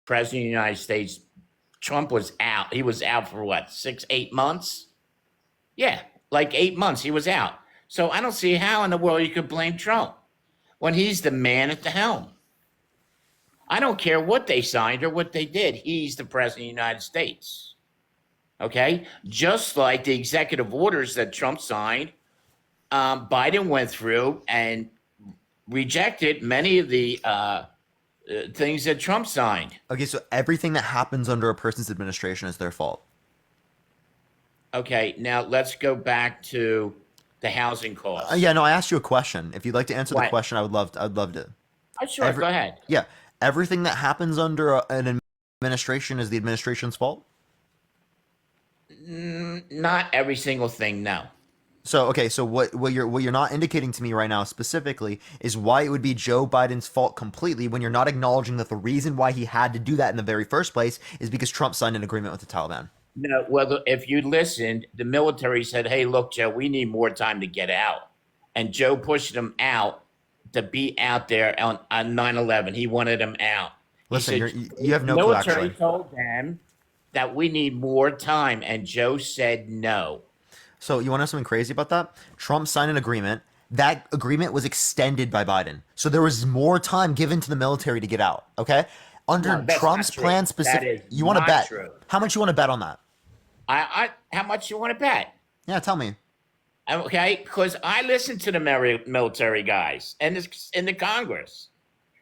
president of the United States, Trump was out. He was out for what, 6, 8 months? Yeah, like 8 months he was out. So I don't see how in the world you could blame Trump when he's the man at the helm. I don't care what they signed or what they did. He's the president of the United States. Okay? Just like the executive orders that Trump signed, Biden went through and rejected many of the things that Trump signed. Okay, so everything that happens under a person's administration is their fault. Okay, now let's go back to the housing costs. Yeah, no, I asked you a question. If you'd like to answer the What? question, I'd love to. Sure, go ahead. Yeah, everything that happens under an administration is the administration's fault. Not every single thing, no. So okay, so what you're not indicating to me right now specifically is why it would be Joe Biden's fault completely when you're not acknowledging that the reason why he had to do that in the very first place is because Trump signed an agreement with the Taliban. No, well, if you listened, the military said, hey, look, Joe, we need more time to get out. And Joe pushed them out to be out there on 9/11. He wanted them out. Listen, Said, you have no clue, military actually. told them that we need more time, and Joe said no. So you want to know something crazy about that? Trump signed an agreement. That agreement was extended by Biden. So there was more time given to the military to get out. Okay? Under No, Trump's plan specific, you want to bet. True. How much you want to bet on that? How much you want to bet? Yeah, tell me. Okay, because I listened to the military guys and in the Congress,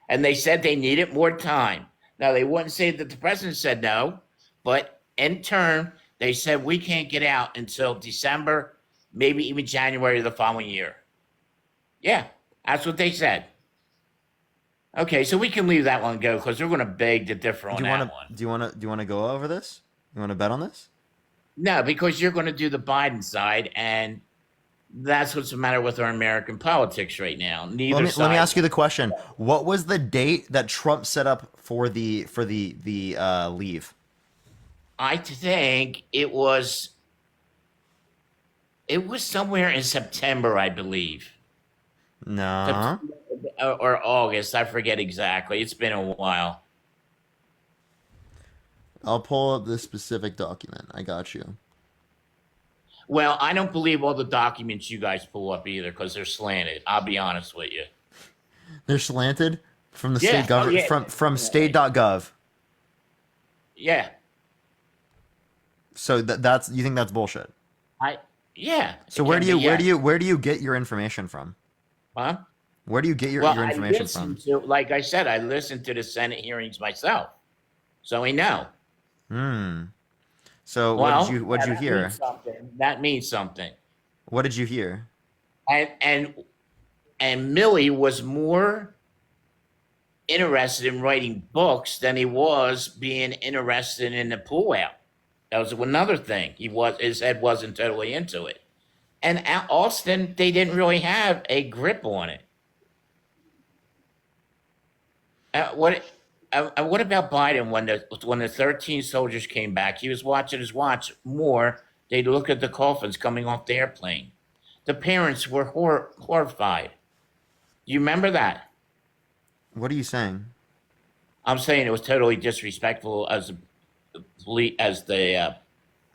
and they said they needed more time. Now they wouldn't say that the president said no, but in turn they said we can't get out until December, maybe even January of the following year. Yeah, that's what they said. Okay, so we can leave that one go because we're going to beg to differ on that one. Do you want to go over this? You want to bet on this? No, because you're going to do the Biden side, and that's what's the matter with our American politics right now. Neither side. Let me ask you the question. What was the date that Trump set up for the leave? I think it was somewhere in September, I believe. No. Or August, I forget exactly. It's been a while. I'll pull up this specific document. I got you. Well, I don't believe all the documents you guys pull up either because they're slanted. I'll be honest with you. They're slanted from the Yeah. state government from state.gov. Yeah. So that's you think that's bullshit? Yeah. So where do you get your information from? Huh? Where do you get your information from? Like I said, I listened to the Senate hearings myself, so we know. So Well, what did you hear? That means something. What did you hear? And Milley was more interested in writing books than he was being interested in the pullout. That was another thing. His head wasn't totally into it. And Austin, they didn't really have a grip on it. What about Biden when the 13 soldiers came back? He was watching his watch more. They'd look at the coffins coming off the airplane. The parents were horrified. You remember that? What are you saying? I'm saying it was totally disrespectful as the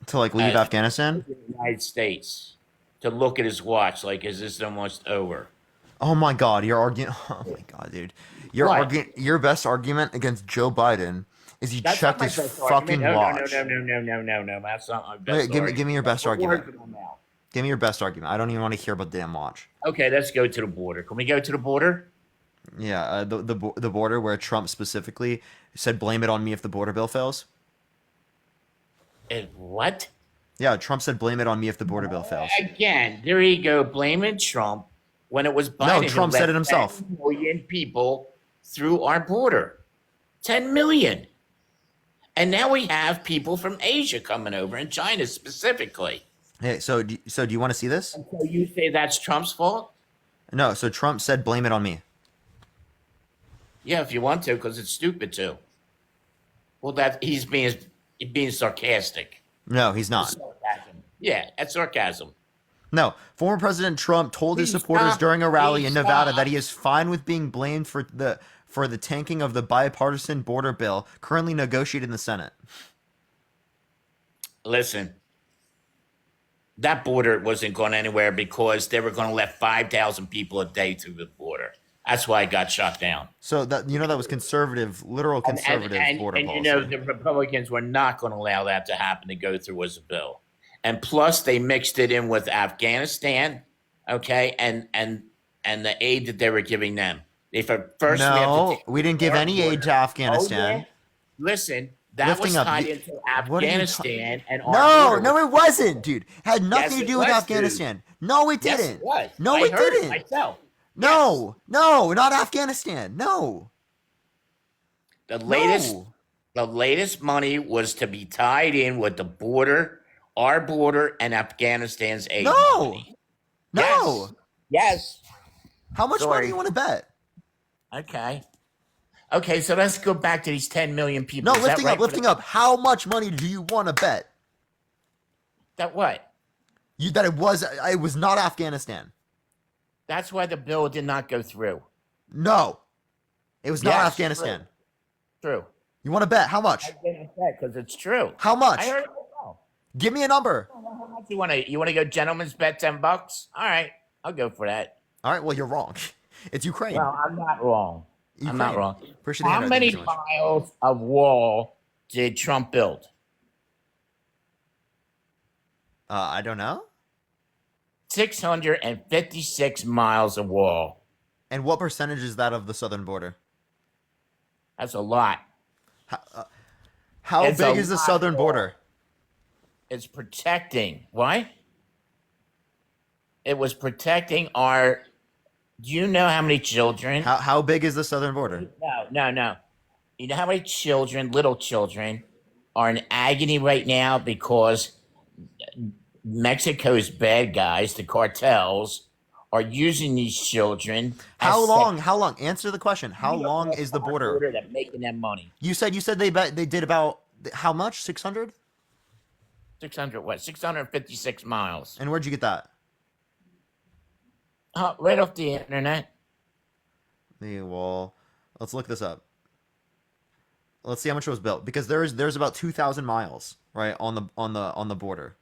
To like leave Afghanistan? United States to look at his watch like, is this almost over? Oh my God, you're arguing. Oh my God, dude. Your best argument against Joe Biden is he That's checked not my his best fucking argument. watch. No. That's not my best Wait, give me your best argument. Words in my mouth. Give me your best argument. I don't even want to hear about the damn watch. Okay, let's go to the border. Can we go to the border? Yeah, the border where Trump specifically said blame it on me if the border bill fails. What? Yeah, Trump said blame it on me if the border bill fails. Again, there you go, blaming Trump when it was Biden. No, Trump said it himself. 10 million people through our border. 10 million. And now we have people from Asia coming over, and China specifically. Hey, so do you want to see this? And so you say that's Trump's fault? No, so Trump said blame it on me. Yeah, if you want to, because it's stupid too. Well, he's being sarcastic. No, he's not. Sarcasm. Yeah, that's sarcasm. No, former President Trump told his Please supporters stop. during a rally Please in Nevada stop. that he is fine with being blamed for for the tanking of the bipartisan border bill currently negotiated in the Senate. Listen, that border wasn't going anywhere because they were going to let 5,000 people a day through the border. That's why it got shut down. So that that was conservative, literal conservative border and policy. the Republicans were not going to allow that to happen to go through as a bill. And plus, they mixed it in with Afghanistan, okay, and the aid that they were giving them. We didn't give any aid to Afghanistan. Oh, yeah. Listen, that was tied into Afghanistan and No, it wasn't, dude. Had nothing to do with Afghanistan. Dude. No, it didn't. Yes, it was. No, it didn't. Myself. No, not Afghanistan. No. The latest money was to be tied in with the border, our border, and Afghanistan's aid. Money. No. Yes. How much money do you want to bet? Okay, so let's go back to these 10 million people. No, lifting up. How much money do you want to bet? That what? That it was not Afghanistan. That's why the bill did not go through. No. It was not Afghanistan. True. You want to bet? How much? I didn't bet because it's true. How much? I heard it well. Give me a number. How much you want to go gentleman's bet $10? All right, I'll go for that. All right, well, you're wrong. It's Ukraine. Well, I'm not wrong. Ukraine. I'm not wrong. How many miles of wall did Trump build? I don't know. 656 miles of wall. And what percentage is that of the southern border? That's a lot. How big is the southern border? It's protecting. Why? It was protecting our. Do you know how many children? How big is the southern border? No. You know how many children, little children, are in agony right now because Mexico's bad guys, the cartels, are using these children. How long? Answer the question. How long is the border? That making them money. You said they did about how much? 600? 600 what? 656 miles. And where'd you get that? Right off the internet. The wall. Let's look this up. Let's see how much it was built because there's about 2,000 miles right on the border.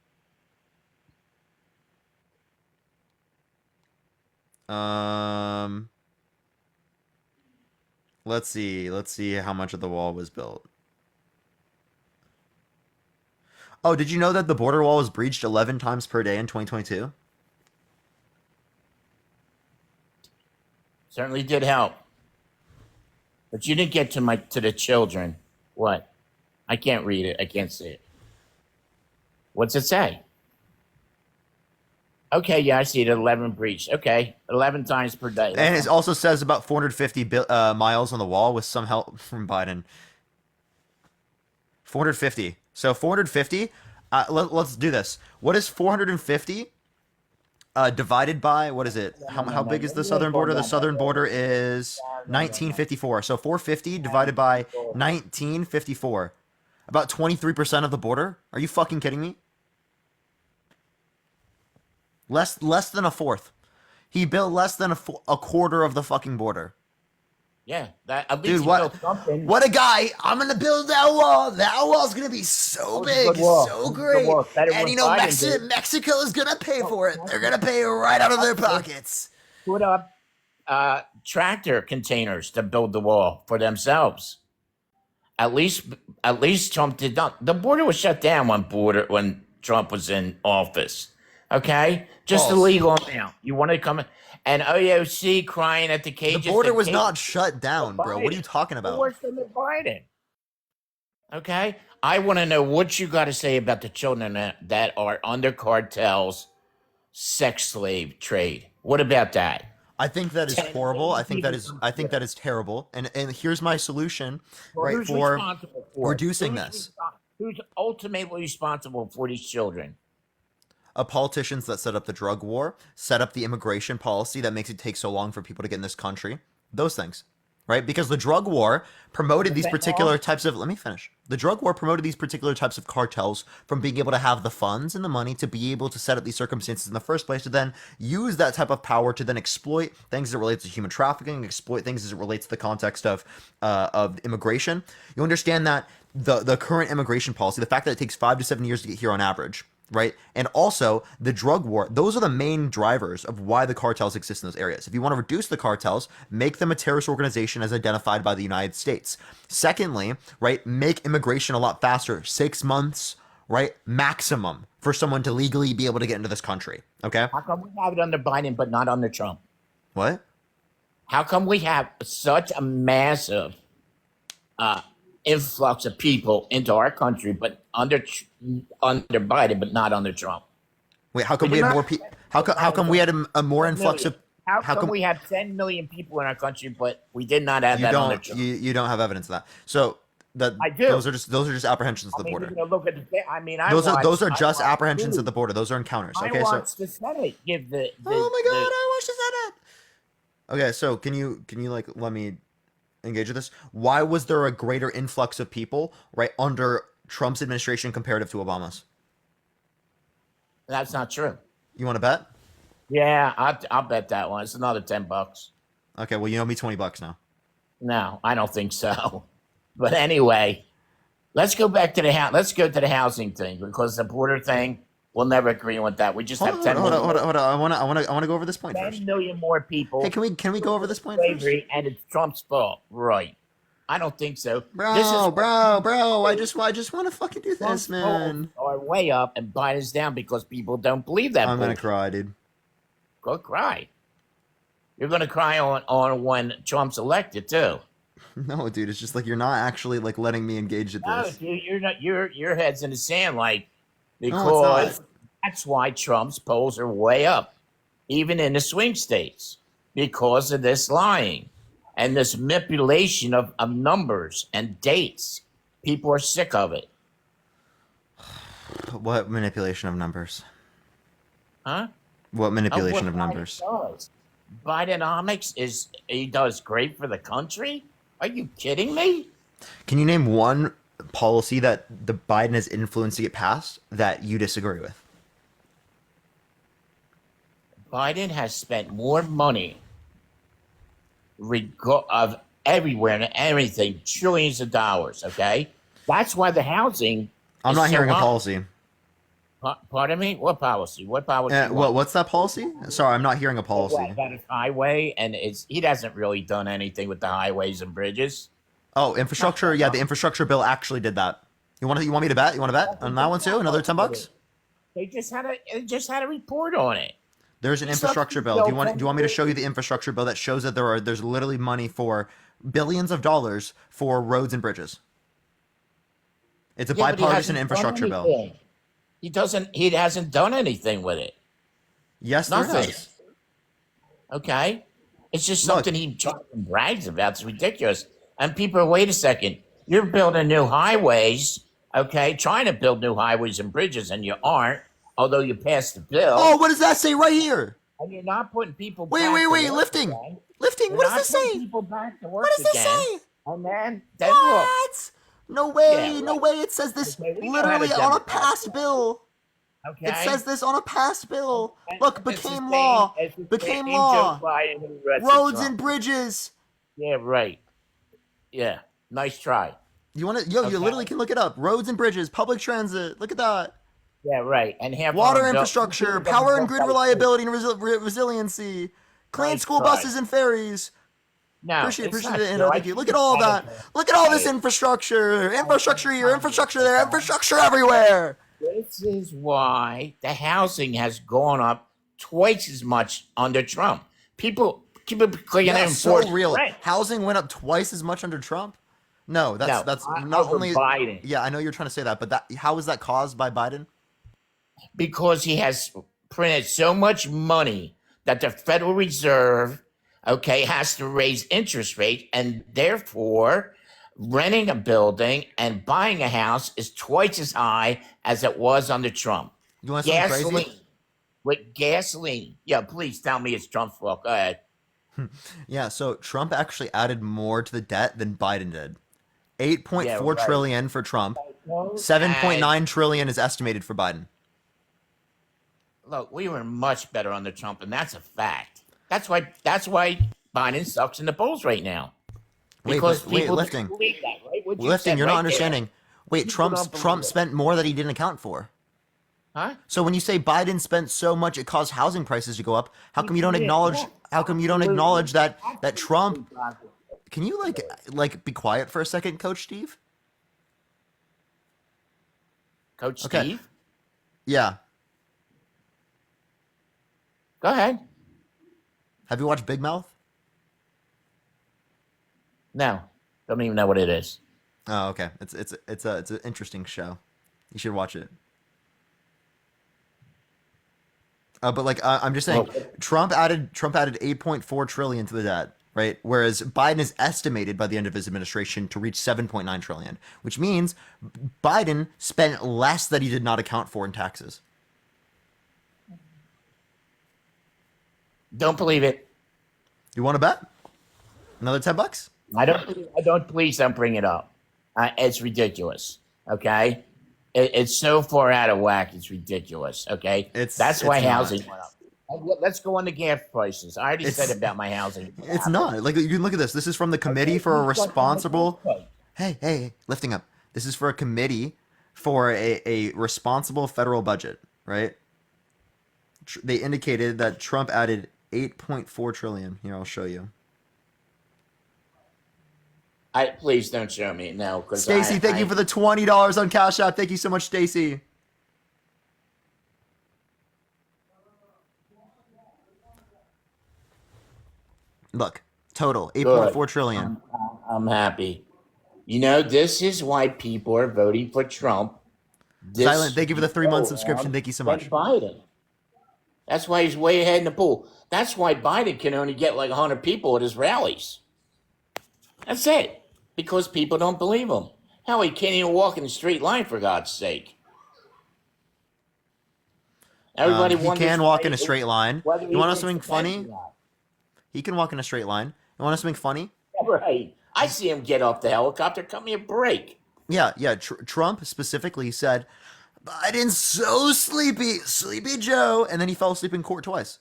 Let's see how much of the wall was built. Oh, did you know that the border wall was breached 11 times per day in 2022? Certainly did help. But you didn't get to the children. What? I can't read it. I can't see it. What's it say? Okay, yeah, I see it. 11 breach. Okay, 11 times per day. And it also says about 450 miles on the wall with some help from Biden. 450. So 450. Let's do this. What is 450 divided by? What is it? How big is the southern border? The southern border is 1954. So 450 divided by 1954. About 23% of the border. Are you fucking kidding me? Less than a fourth. He built less than a quarter of the fucking border. Yeah, that at least dude. What a guy! I'm gonna build that wall. That wall's gonna be so big, so great. And you know, Mexico is gonna pay for it. They're gonna pay right out of their pockets. Put up tractor containers to build the wall for themselves. At least Trump did not. The border was shut down when Trump was in office. Okay, just illegal now. You want to come and OAOC crying at the cages. The border was not shut down, bro. What are you talking about? Worse than Biden. Okay, I want to know what you got to say about the children that are under cartels, sex slave trade. What about that? I think that is horrible. I think that is terrible. And here's my solution, right, for reducing this. Who's ultimately responsible for these children? Politicians that set up the drug war, set up the immigration policy that makes it take so long for people to get in this country. Those things. right? Because the drug war promoted these fentanyl? particular types of, let me finish. The drug war promoted these particular types of cartels from being able to have the funds and the money to be able to set up these circumstances in the first place, to then use that type of power to then exploit things that relate to human trafficking, exploit things as it relates to the context of immigration. You understand that the current immigration policy, the fact that it takes 5 to 7 years to get here on average, right? And also the drug war, those are the main drivers of why the cartels exist in those areas. If you want to reduce the cartels, make them a terrorist organization as identified by the United States. Secondly, right, make immigration a lot faster, 6 months, right, maximum for someone to legally be able to get into this country. Okay? How come we have it under Biden but not under Trump? What? How come we have such a massive influx of people into our country, but under Biden, but not under Trump? Wait, how come we had more people? How come we had a more influx of? How come we have 10 million people in our country, but we did not have You that under don't. Trump? You don't have evidence of that. So that I do. those are just apprehensions at the I mean, border. we're gonna look at the. I mean, Those are I just watched apprehensions too. at the border. Those are encounters. Okay, I so watched the Senate give the. oh my god, I watched the Senate. Okay, so can you like let me engage with this? Why was there a greater influx of people right under Trump's administration comparative to Obama's? That's not true. You want to bet? Yeah, I'll bet that one. It's another $10. Okay, well you owe me $20 now. No, I don't think so. But anyway, let's go back to the Let's go to the housing thing, because the border thing, we'll never agree with that. We just have 10 Hold million, on. I want to go over this point 10 first. million more people. Hey, can we go over this point first? Slavery, and it's Trump's fault, right? I don't think so. Bro, This is bro, I just want to fucking do Trump's this, man. polls are way up and Biden's down because people don't believe that. I'm gonna bullshit. cry, dude. Go cry. You're gonna cry on when Trump's elected too. No, dude, it's just like you're not actually like letting me engage at No, this. dude, you're not. Your head's in the sand, like, No, because it's not. that's why Trump's polls are way up, even in the swing states, because of this lying and this manipulation of numbers and dates. People are sick of it, What manipulation of numbers? huh? What manipulation What of numbers? Biden does. Bidenomics he does great for the country. Are you kidding me? Can you name one policy that the Biden has influenced to get passed that you disagree with? Biden has spent more money of everywhere and everything, trillions of dollars. Okay, that's why the housing. I'm is not so hearing a high. policy. Pardon me? What policy? What policy? you want? What's that policy? Sorry, I'm not hearing a policy. What, about his highway, and he hasn't really done anything with the highways and bridges. Oh, infrastructure. Yeah, the infrastructure bill actually did that. You want me to bet? You want to bet on that one too? Another $10? They just had a report on it. There's an It's infrastructure not- bill. Do you want me to show you the infrastructure bill that shows that there's literally money for billions of dollars for roads and bridges? It's a Yeah, but he bipartisan hasn't infrastructure done bill. anything. He hasn't done anything with it. Yes, there Nothing. is. Okay? It's just Look. something he brags about. It's ridiculous. And people are, wait a second, you're building new highways, okay? Trying to build new highways and bridges, and you aren't, although you passed the bill. Oh, what does that say right here? And you're not putting people Wait, back to work lifting. again. Lifting. You're What not does this putting say? people back to work What does this again. say? And then look. What? No way, Yeah, no right. way. It says this Okay, we know how literally to on a Democrats past work. bill. Okay? It says this on a past bill. And Look, it's the became same- law. it's the Became same law. Joe Biden who arrested Roads Trump. and bridges. Yeah, right. Yeah, nice try. You want to? Yo, Okay. you literally can look it up. Roads and bridges, public transit. Look at that. Yeah, right. And half Water of them don't- infrastructure, power and grid reliability and resiliency, clean Nice school try. buses and ferries. No, Appreciate it's it. not And true. thank you. Look at all that. Look at all this infrastructure. Infrastructure here, infrastructure there, infrastructure everywhere. This is why the housing has gone up twice as much under Trump. People keep clicking Yeah, in so for real. rent. Housing went up twice as much under Trump. No, that's No, not over only. Biden. Yeah, I know you're trying to say that, but how is that caused by Biden? Because he has printed so much money that the Federal Reserve, okay, has to raise interest rate, and therefore renting a building and buying a house is twice as high as it was under Trump. You want something Gasoline. crazy? With gasoline. Yeah, please tell me it's Trump's fault. Go ahead. Yeah, so Trump actually added more to the debt than Biden did. Eight point Yeah, four right. trillion for Trump. Don't add. 7.9 trillion is estimated for Biden. Look, we were much better under Trump, and that's a fact. That's why Biden sucks in the polls right now. Because Wait, people lifting. don't believe that, right? What you Lifting, said you're not right understanding. Wait, People don't Trump believe it. spent more that he didn't account for. Huh? So when you say Biden spent so much it caused housing prices to go up, how come you don't Yeah, acknowledge yeah, how come you don't absolutely. acknowledge that Absolutely Trump positive. can you like be quiet for a second, Coach Steve? Coach Okay. Steve, Yeah. go ahead. Have you watched Big Mouth? No, don't even know what it is. Oh, okay. It's an interesting show. You should watch it. But like I'm just saying, Well, Trump added 8.4 trillion to the debt, right? Whereas Biden is estimated by the end of his administration to reach 7.9 trillion, which means Biden spent less that he did not account for in taxes. don't believe it. You want to bet? Another $10? I don't. I don't. Please don't bring it up. It's ridiculous. Okay, it's so far out of whack. It's ridiculous. Okay, that's why It's not. housing went up. Let's go on to gas prices. I already said It's about my housing. it's not. Like you can look at this. This is from the Committee Okay, for a you start on the Responsible. gas price. Hey, lifting up. This is for a committee for a responsible federal budget, right? They indicated that Trump added 8.4 trillion. Here, I'll show you. Please don't show me no, because Stacy, thank you for the $20 on Cash App. Thank you so much, Stacy. Look, total 8.4 good. trillion. I'm happy. You know, this is why people are voting for Trump. Silent, This thank you for the 3 month go subscription. around Thank you so than much. Biden. That's why he's way ahead in the poll. That's why Biden can only get like 100 people at his rallies. That's it. Because people don't believe him. Hell, he can't even walk in a straight line, for God's sake. Everybody He wonders can walk in a straight line. whether You he want to know thinks something the president funny? or not. He can walk in a straight line. You want to know something funny? Right. I see him get off the helicopter. Cut me a break. Yeah. Trump specifically said, Biden's so sleepy, sleepy Joe, and then he fell asleep in court twice.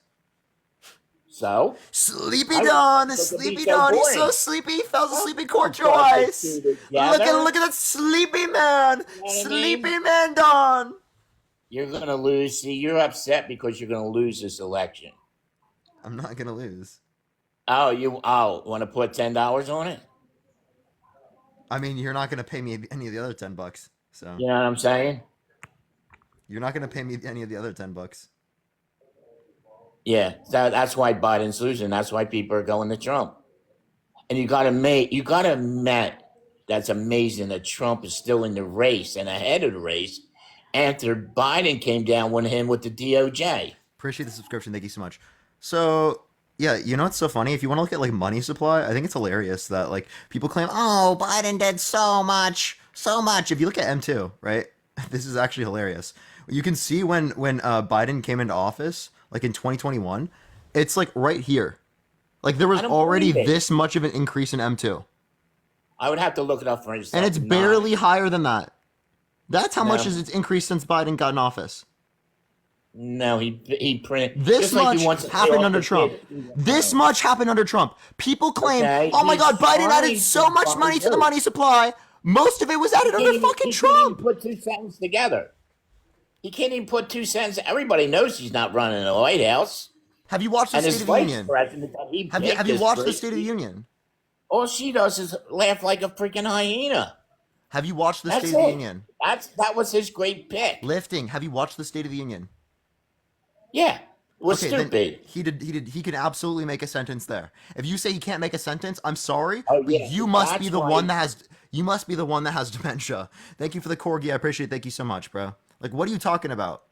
So? Sleepy I Don, would- it could be Sleepy so Don, he's boring. so sleepy, he fell asleep in court Don't put the twice. two Look together. at that sleepy man, what I sleepy mean? man Don. You're going to lose. See, you're upset because you're going to lose this election. I'm not gonna lose. Oh, want to put $10 on it? I mean, you're not gonna pay me any of the other $10, so You know what I'm saying? you're not gonna pay me any of the other $10. Yeah, that's why Biden's losing. That's why people are going to Trump. And you got to admit, that's amazing that Trump is still in the race and ahead of the race after Biden came down with him with the DOJ. Appreciate the subscription. Thank you so much. So yeah, you know what's so funny? If you want to look at like money supply, I think it's hilarious that like people claim, oh, Biden did so much, so much. If you look at M2, right? This is actually hilarious. You can see when Biden came into office, like in 2021, it's like right here. Like there was I don't already believe it. this much of an increase in M2. I would have to look it up for myself. And it's Nah. barely higher than that. That's how much No. it's increased since Biden got in office. No, he printed This just like much he wants to pay happened off under the Trump. kids. This much happened under Trump. People claim, Okay, oh my he's God, Biden added trying so to much fucking money to the do. money supply. Most of it was added under fucking He can't even Trump. put two sentences together. He can't even put two sentences. Everybody knows he's not running the White House. Have you watched the And State his of the vice Union? president that he Have you picked is watched the great. State of the Union? All she does is laugh like a freaking hyena. Have you watched the That's State of the it. Union? That was his great pick. Lifting. Have you watched the State of the Union? Yeah, it was Okay, then stupid. he can absolutely make a sentence there. If you say he can't make a sentence, I'm sorry, Oh, but yeah, you must that's be the why- one that has dementia. Thank you for the corgi. I appreciate it. Thank you so much, bro. Like, what are you talking about?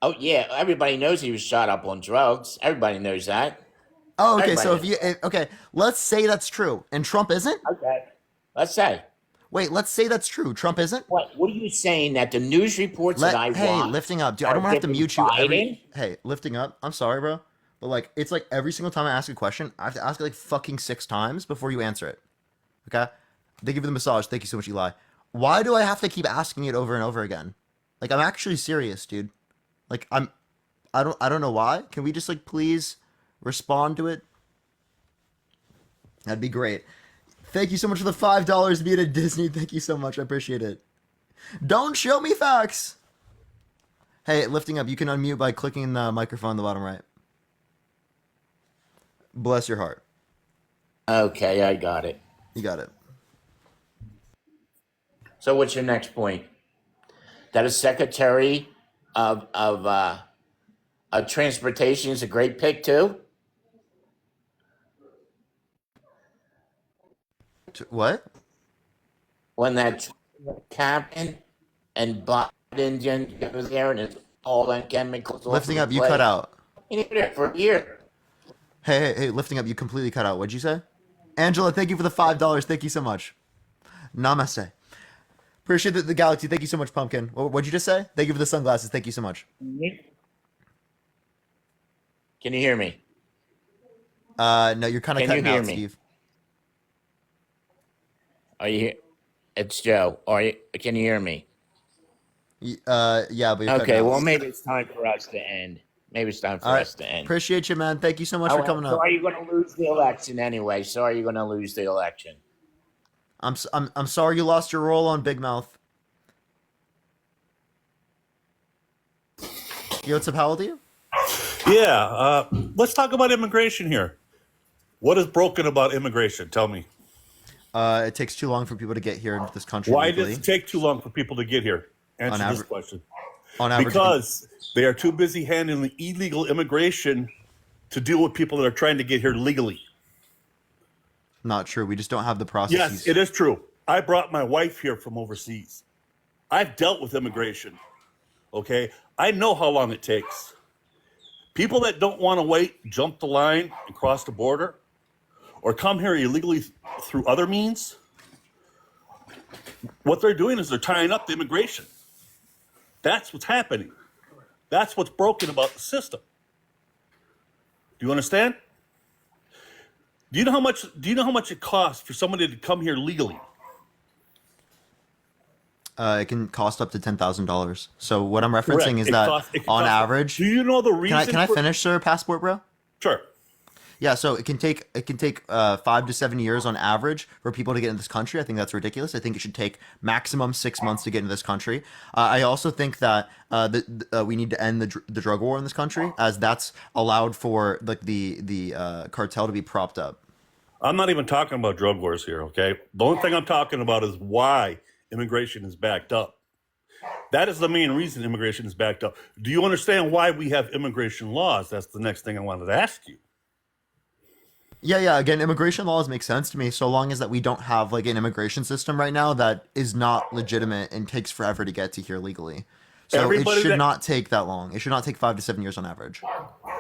Oh yeah, everybody knows he was shot up on drugs. Everybody knows that. Oh, okay. So Everybody okay, let's say that's true, and Trump isn't. Okay, let's say. Wait, let's say that's true. Trump isn't. What are you saying that the news reports that I Hey, watch lifting up, dude. I are don't want to have to giving mute you every. Biden? Hey, lifting up. I'm sorry, bro. But like, it's like every single time I ask a question, I have to ask it like fucking 6 times before you answer it. Okay? Thank you for the massage. Thank you so much, Eli. Why do I have to keep asking it over and over again? Like, I'm actually serious, dude. Like, I don't know why. Can we just like please respond to it? That'd be great. Thank you so much for the $5 via to Disney. Thank you so much. I appreciate it. Don't show me facts. Hey, lifting up. You can unmute by clicking the microphone on the bottom right. Bless your heart. Okay, I got it. You got it. So what's your next point? That a secretary of transportation is a great pick too? What? When that captain and Biden goes there and it's all that chemicals all Lifting over up. the You cut place. out. You need it for a year. Hey, lifting up. You completely cut out. What'd you say? Angela, thank you for the $5. Thank you so much. Namaste. Appreciate the galaxy. Thank you so much, Pumpkin. What'd you just say? Thank you for the sunglasses. Thank you so much. Can you hear me? No, you're kind of Can you cutting hear out, me? Steve. Are you here? It's Joe. Can you hear me? Yeah, but you're cutting Okay, out. well, maybe it's time for us to end. Maybe it's time for All right. us to end. Appreciate you, man. Thank you so much for coming So up. are you going to lose the election anyway? So are you going to lose the election? I'm sorry you lost your role on Big Mouth. Yo, what's up? How old are you? Yeah, let's talk about immigration here. What is broken about immigration? Tell me. It takes too long for people to get here into this country Why legally. does it take too long for people to get here? Answer this average- question. On average, Because they are too busy handling illegal immigration to deal with people that are trying to get here legally. not true. We just don't have the Yes, processes. it is true. I brought my wife here from overseas. I've dealt with immigration. Okay? I know how long it takes. People that don't want to wait, jump the line and cross the border, or come here illegally through other means, what they're doing is they're tying up the immigration. That's what's happening. That's what's broken about the system. Do you understand? Do you know how much it costs for somebody to come here legally? It can cost up to $10,000. So what I'm referencing Correct. is It that can on cost- average, Do you know the reason? can I finish, sir? Passport, bro. Sure. Yeah, so it can take 5 to 7 years on average for people to get into this country. I think that's ridiculous. I think it should take maximum 6 months to get into this country. I also think that we need to end the drug war in this country, as that's allowed for like the cartel to be propped up. I'm not even talking about drug wars here, okay? The only thing I'm talking about is why immigration is backed up. That is the main reason immigration is backed up. Do you understand why we have immigration laws? That's the next thing I wanted to ask you. Yeah. Again, immigration laws make sense to me so long as that we don't have like an immigration system right now that is not legitimate and takes forever to get to here legally. So Everybody it should that- not take that long. It should not take 5 to 7 years on average.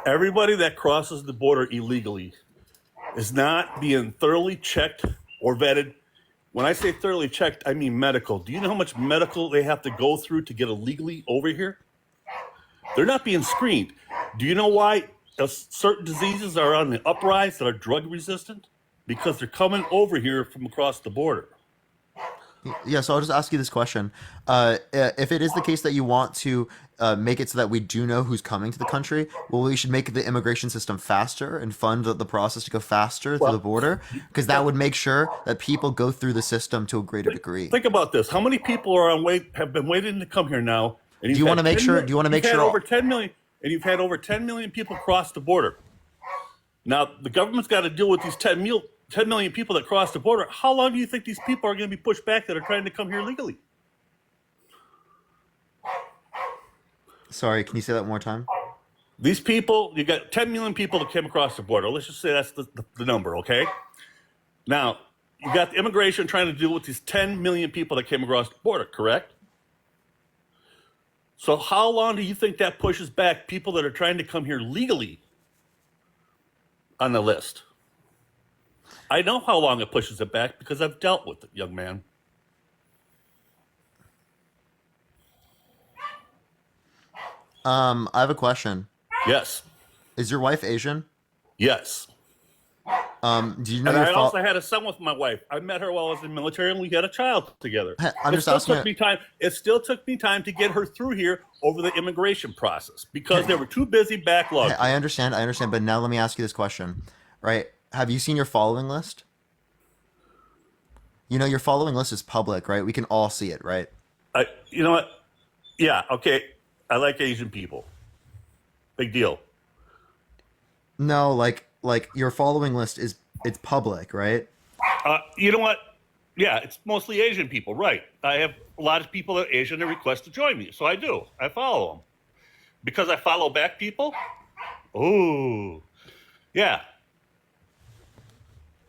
Everybody that crosses the border illegally is not being thoroughly checked or vetted. When I say thoroughly checked, I mean medical. Do you know how much medical they have to go through to get illegally over here? They're not being screened. Do you know why certain diseases are on the uprise that are drug resistant? Because they're coming over here from across the border. Yeah, so I'll just ask you this question. If it is the case that you want to make it so that we do know who's coming to the country, well, we should make the immigration system faster and fund the process to go faster through the border, because that would make sure that people go through the system to a greater degree. Think about this. How many people have been waiting to come here now? And Do you want to make sure? Do you want to make sure? Over 10 million, and you've had over 10 million people cross the border. Now the government's got to deal with these 10 million people that cross the border. How long do you think these people are going to be pushed back that are trying to come here legally? Sorry, can you say that one more time? These people, you got 10 million people that came across the border. Let's just say that's the number, okay? Now, you got the immigration trying to deal with these 10 million people that came across the border, correct? So how long do you think that pushes back people that are trying to come here legally on the list? I know how long it pushes it back because I've dealt with it, young man. I have a question. Yes. Is your wife Asian? Yes. Do you know And your I also had a son with my wife. I met her while I was in the military, and we had a child together. I'm It just still asking. took me time. It still took me time to get her through here over the immigration process because they were too busy backlogged. I understand. But now let me ask you this question, right? Have you seen your following list? You know, your following list is public, right? We can all see it, right? You know what? Yeah, okay. I like Asian people. Big deal. No, like your following list it's public, right? You know what? Yeah, it's mostly Asian people, right? I have a lot of people that are Asian that request to join me, so I do. I follow them because I follow back people. Ooh, yeah.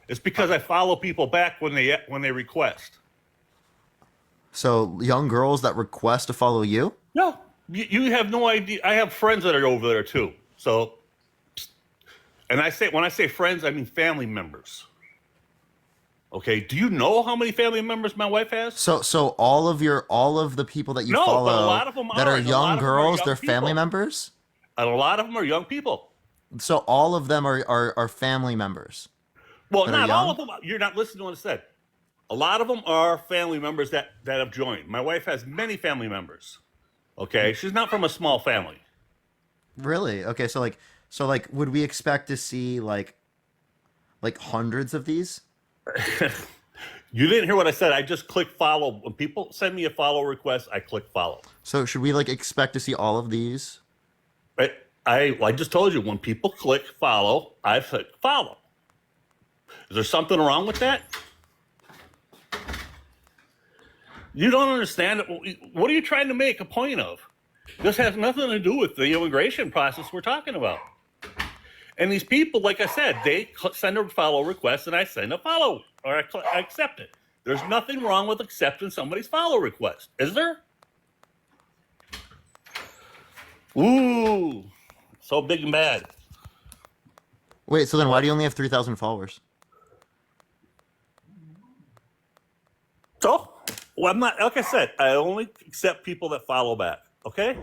It's because I follow people back when they request. So young girls that request to follow you? No, you have no idea. I have friends that are over there too. So, and when I say friends, I mean family members. Okay, do you know how many family members my wife has? So all of the people that you No, but a follow lot of them that are, are and a lot young of them are girls, young they're family people. members? And a lot of them are young people. So all of them are family members. Well, That are not all young? of them. You're not listening to what I said. A lot of them are family members that have joined. My wife has many family members. Okay, she's not from a small family. Really? Okay, so would we expect to see like hundreds of these? You didn't hear what I said. I just click follow. When people send me a follow request, I click follow. So should we like expect to see all of these? Right? I just told you when people click follow, I click follow. Is there something wrong with that? You don't understand. What are you trying to make a point of? This has nothing to do with the immigration process we're talking about. And these people, like I said, they send a follow request and I send a follow or I accept it. There's nothing wrong with accepting somebody's follow request, is there? Ooh, so big and bad. Wait, so then why do you only have 3,000 followers? So, well, I'm not, like I said, I only accept people that follow back, okay?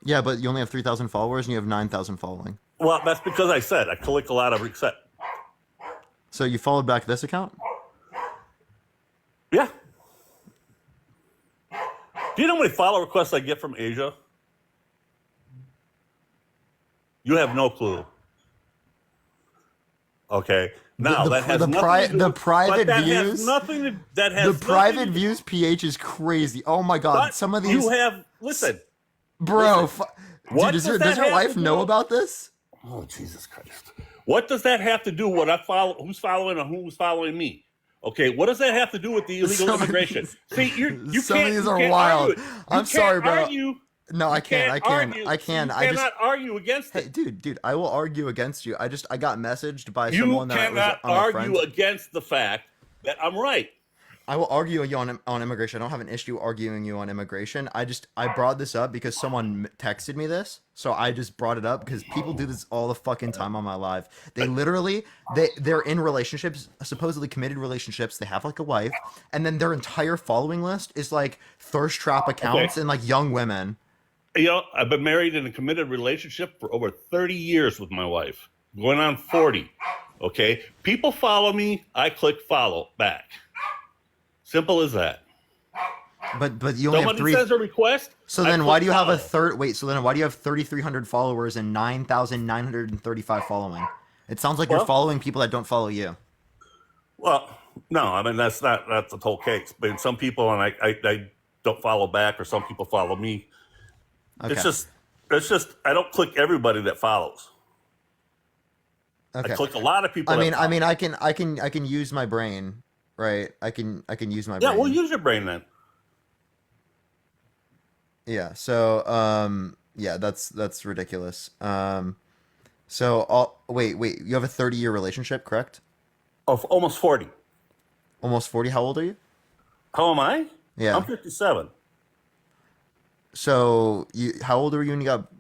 Yeah, but you only have 3,000 followers and you have 9,000 following. Well, that's because I said I click a lot of accept. So you followed back this account? Yeah. Do you know how many follow requests I get from Asia? You have no clue. Okay. Now that has nothing to do the with, private but that views. has nothing to, that has The private nothing to- views pH is crazy. Oh my god, but some of these, you have listen. bro. listen. What Dude, does that does your have wife to know do- about this? Oh Jesus Christ! What does that have to do with I follow? Who's following and who's following me? Okay, what does that have to do with the illegal Some of immigration? these- See, you some can't. of these you are can't wild. argue it. You I'm sorry, can't bro. Argue. No, I You can't. I argue. can. I can. You I just. cannot argue against Hey, it. dude, I will argue against you. I got messaged by You someone that was cannot on a argue friend. against the fact that I'm right. I will argue you on immigration. I don't have an issue arguing you on immigration. I brought this up because someone texted me this, so I just brought it up because people do this all the fucking time on my live. They literally they're in relationships, supposedly committed relationships. They have like a wife, and then their entire following list is like thirst trap accounts Okay. and like young women. You know, I've been married in a committed relationship for over 30 years with my wife, going on 40. Okay, people follow me, I click follow back. Simple as that. But you only have Somebody three. sends a request. So I then why click do you have a follow. third? Wait, so then why do you have 3,300 followers and 9,935 following? It sounds like you're Well- following people that don't follow you. Well, no, I mean that's the whole case. But some people and I don't follow back, or some people follow me. Okay. It's just I don't click everybody that follows. Okay. I click a lot of people. I that mean, follow. I can use my brain, right? I can use my brain. Yeah, well, use your brain then. Yeah. So, yeah, that's ridiculous. Wait, you have a 30-year relationship, correct? Of almost 40. Almost 40. How old are you? How am I? Yeah. I'm 57. So, how old were you when you got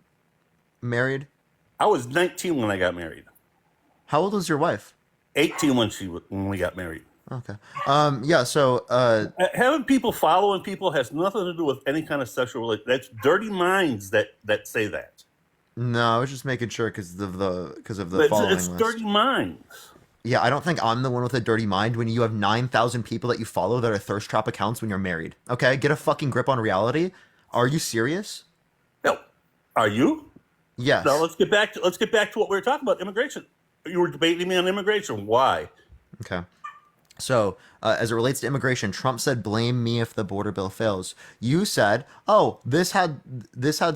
married? I was 19 when I got married. How old was your wife? 18 when we got married. Okay. Yeah, so Having people following people has nothing to do with any kind of sexual relation. That's dirty minds that say that. No, I was just making sure because of the It's following list. dirty minds. Yeah, I don't think I'm the one with a dirty mind when you have 9,000 people that you follow that are thirst trap accounts when you're married. Okay, get a fucking grip on reality. Are you serious? No, are you? Now Yes. let's get back to what we were talking about, immigration. You were debating me on immigration. Why? Okay. So, as it relates to immigration, Trump said, "Blame me if the border bill fails." You said, "Oh, this had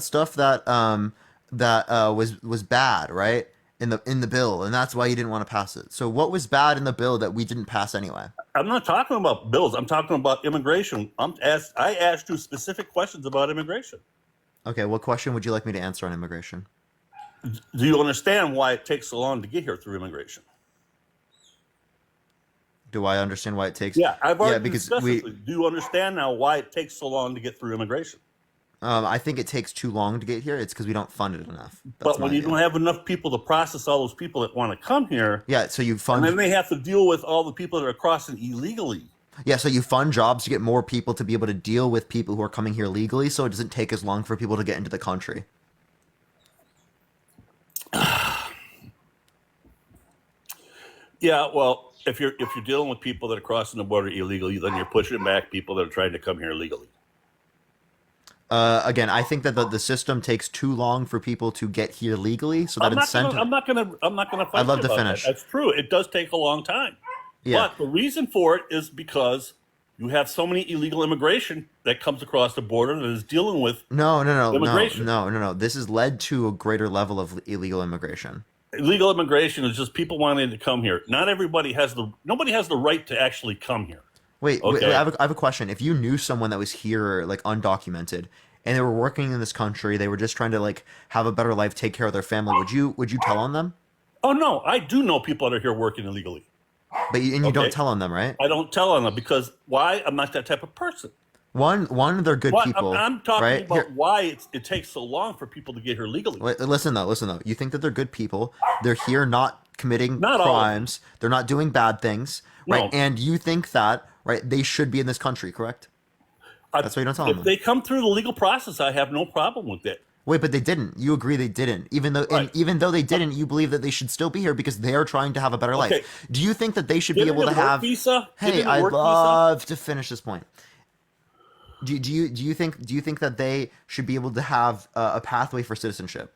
stuff that was bad, right? In the bill, and that's why you didn't want to pass it." So, what was bad in the bill that we didn't pass anyway? I'm not talking about bills. I'm talking about immigration. I asked you specific questions about immigration. Okay, what question would you like me to answer on immigration? Do you understand why it takes so long to get here through immigration? Do I understand why it takes? Yeah, I've Yeah, already because discussed this we. with you. Do you understand now why it takes so long to get through immigration? I think it takes too long to get here. It's because we don't fund it enough. That's But my when you view. don't have enough people to process all those people that want to come here, Yeah, so you and then fund. they have to deal with all the people that are crossing illegally. Yeah, so you fund jobs to get more people to be able to deal with people who are coming here legally, so it doesn't take as long for people to get into the country. Yeah, well, if you're dealing with people that are crossing the border illegally, then you're pushing back people that are trying to come here legally. Again, I think that the system takes too long for people to get here legally, so that I'm not gonna incentive. I'm not gonna I'm not gonna I'd fight love you to about that. finish. That's true. It does take a long time. Yeah. But the reason for it is because you have so many illegal immigration that comes across the border that is dealing with No, no, no, no, immigration. no, no, no. This has led to a greater level of illegal immigration. Illegal immigration is just people wanting to come here. Nobody has the right to actually come here. Wait, Okay. I have a question. If you knew someone that was here, like undocumented, and they were working in this country, they were just trying to like have a better life, take care of their family, would you tell on them? Oh no, I do know people that are here working illegally. But you Okay. don't tell on them, right? I don't tell on them because why? I'm not that type of person. One, they're good What people, I'm talking right? about Here, why it takes so long for people to get here legally. listen though. You think that they're good people? They're here not committing Not all of them. crimes. They're not doing bad things, right? No. And you think that, right? They should be in this country, correct? That's why you don't tell If them. they come through the legal process, I have no problem with it. Wait, but they didn't. You agree they didn't. Right. Even though they didn't, you believe that they should still be here because they are trying to have a better Okay. life. Do you think that they should be Getting able to a work have? visa. Hey, Getting a I'd work visa. love to finish this point. Do you think that they should be able to have a pathway for citizenship?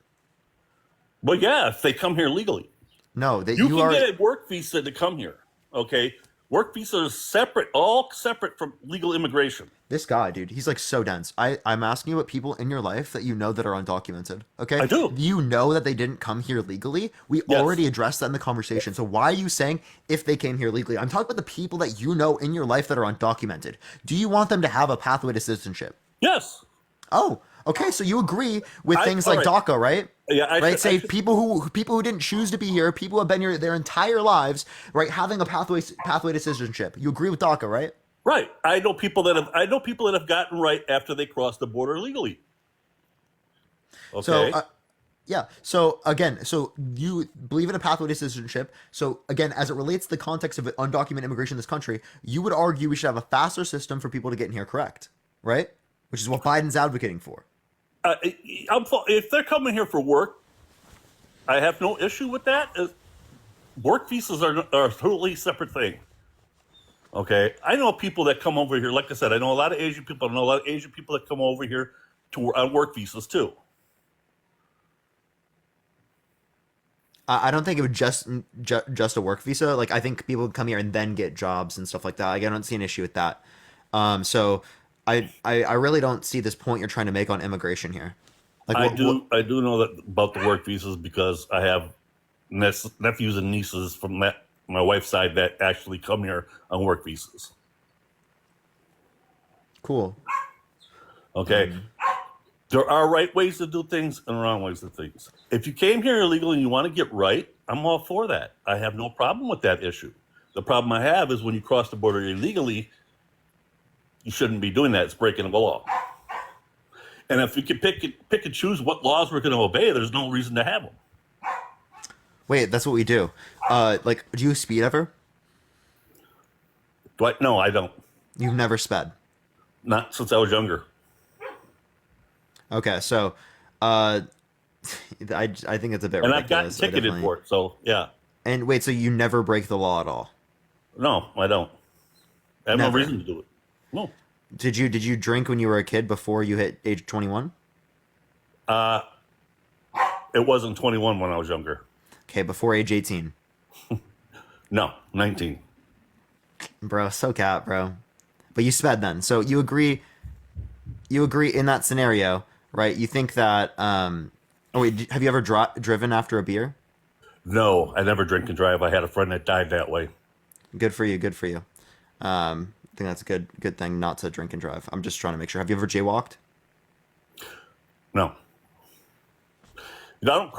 Well, yeah, if they come here legally, No, that you you can are. get a work visa to come here. Okay, work visa is separate, all separate from legal immigration. This guy, dude, he's like so dense. I'm asking you about people in your life that you know that are undocumented. Okay, I do. You know that they didn't come here legally. We Yes. already addressed that in the conversation. So why are you saying if they came here legally? I'm talking about the people that you know in your life that are undocumented. Do you want them to have a pathway to citizenship? Yes. Oh, okay. So you agree with things all like right. DACA, right? Yeah, I Right. should- Say I should- people who didn't choose to be here, people who have been here their entire lives, right? Having a pathway to citizenship. You agree with DACA, right? Right. I know people that have gotten right after they crossed the border legally. Okay. So, yeah. So again, so you believe in a pathway to citizenship. So again, as it relates to the context of undocumented immigration in this country, you would argue we should have a faster system for people to get in here, correct? Right? Which is what Biden's advocating for. If they're coming here for work, I have no issue with that. Work visas are a totally separate thing. Okay, I know people that come over here. Like I said, I know a lot of Asian people. I know a lot of Asian people that come over here on work visas too. I don't think it would just a work visa. Like I think people would come here and then get jobs and stuff like that. Like, I don't see an issue with that. So I really don't see this point you're trying to make on immigration here. Like I do know that about the work visas because I have nephews and nieces from my wife's side that actually come here on work visas. Cool. Okay. There are right ways to do things and wrong ways to do things. If you came here illegally and you want to get right, I'm all for that. I have no problem with that issue. The problem I have is when you cross the border illegally, you shouldn't be doing that. It's breaking the law. And if we could pick and choose what laws we're going to obey, there's no reason to have them. Wait, that's what we do. Like, do you speed ever? No, I don't. You've never sped. Not since I was younger. Okay, so I think it's a bit And I've gotten ridiculous. I ticketed definitely- for it. So yeah, And wait, so you never break the law at all? no, I don't. I have Never. no reason to do it. No. Did you drink when you were a kid before you hit age 21? It wasn't 21 when I was younger. Okay, before age 18. No, 19. Bro, so cat, bro. But you sped then. So you agree in that scenario, right? You think that oh wait, have you ever driven after a beer? No, I never drink and drive. I had a friend that died that way. Good for you, good for you. I think that's a good thing not to drink and drive. I'm just trying to make sure. Have you ever jaywalked? No. I don't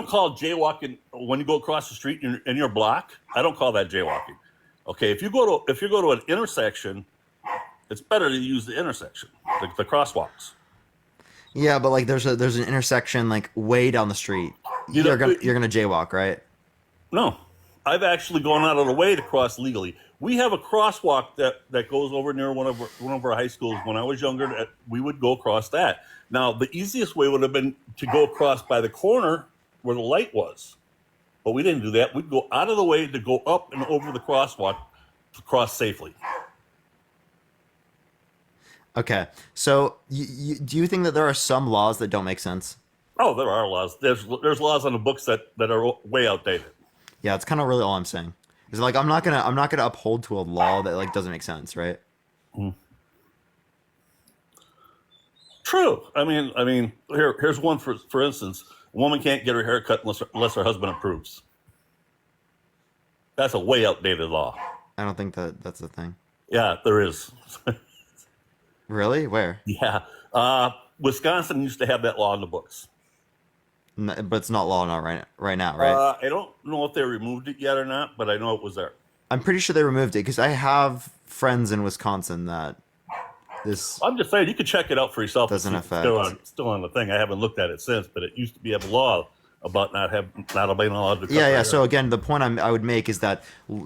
call jaywalking when you go across the street in your block. I don't call that jaywalking. Okay, if you go to an intersection, it's better to use the intersection, the crosswalks. Yeah, but like there's an intersection like way down the street. You're gonna jaywalk, right? No, I've actually gone out of the way to cross legally. We have a crosswalk that goes over near one of our high schools. When I was younger, we would go across that. Now, the easiest way would have been to go across by the corner where the light was, but we didn't do that. We'd go out of the way to go up and over the crosswalk to cross safely. Okay, so do you think that there are some laws that don't make sense? Oh, there are laws. There's laws on the books that are way outdated. Yeah, it's kind of really all I'm saying. Is like I'm not gonna uphold to a law that like doesn't make sense, right? True. I mean, here's one for instance: a woman can't get her hair cut unless her husband approves. That's a way outdated law. I don't think that's a thing. Yeah, there is. Really? Where? Yeah, Wisconsin used to have that law in the books. But it's not law right now, right? I don't know if they removed it yet or not, but I know it was there. I'm pretty sure they removed it because I have friends in Wisconsin that this. I'm just saying you could check it out for yourself. Doesn't It's affect. still on the thing. I haven't looked at it since, but it used to be a law about not being allowed to. cut Yeah. their hair. So again, the point I would make is that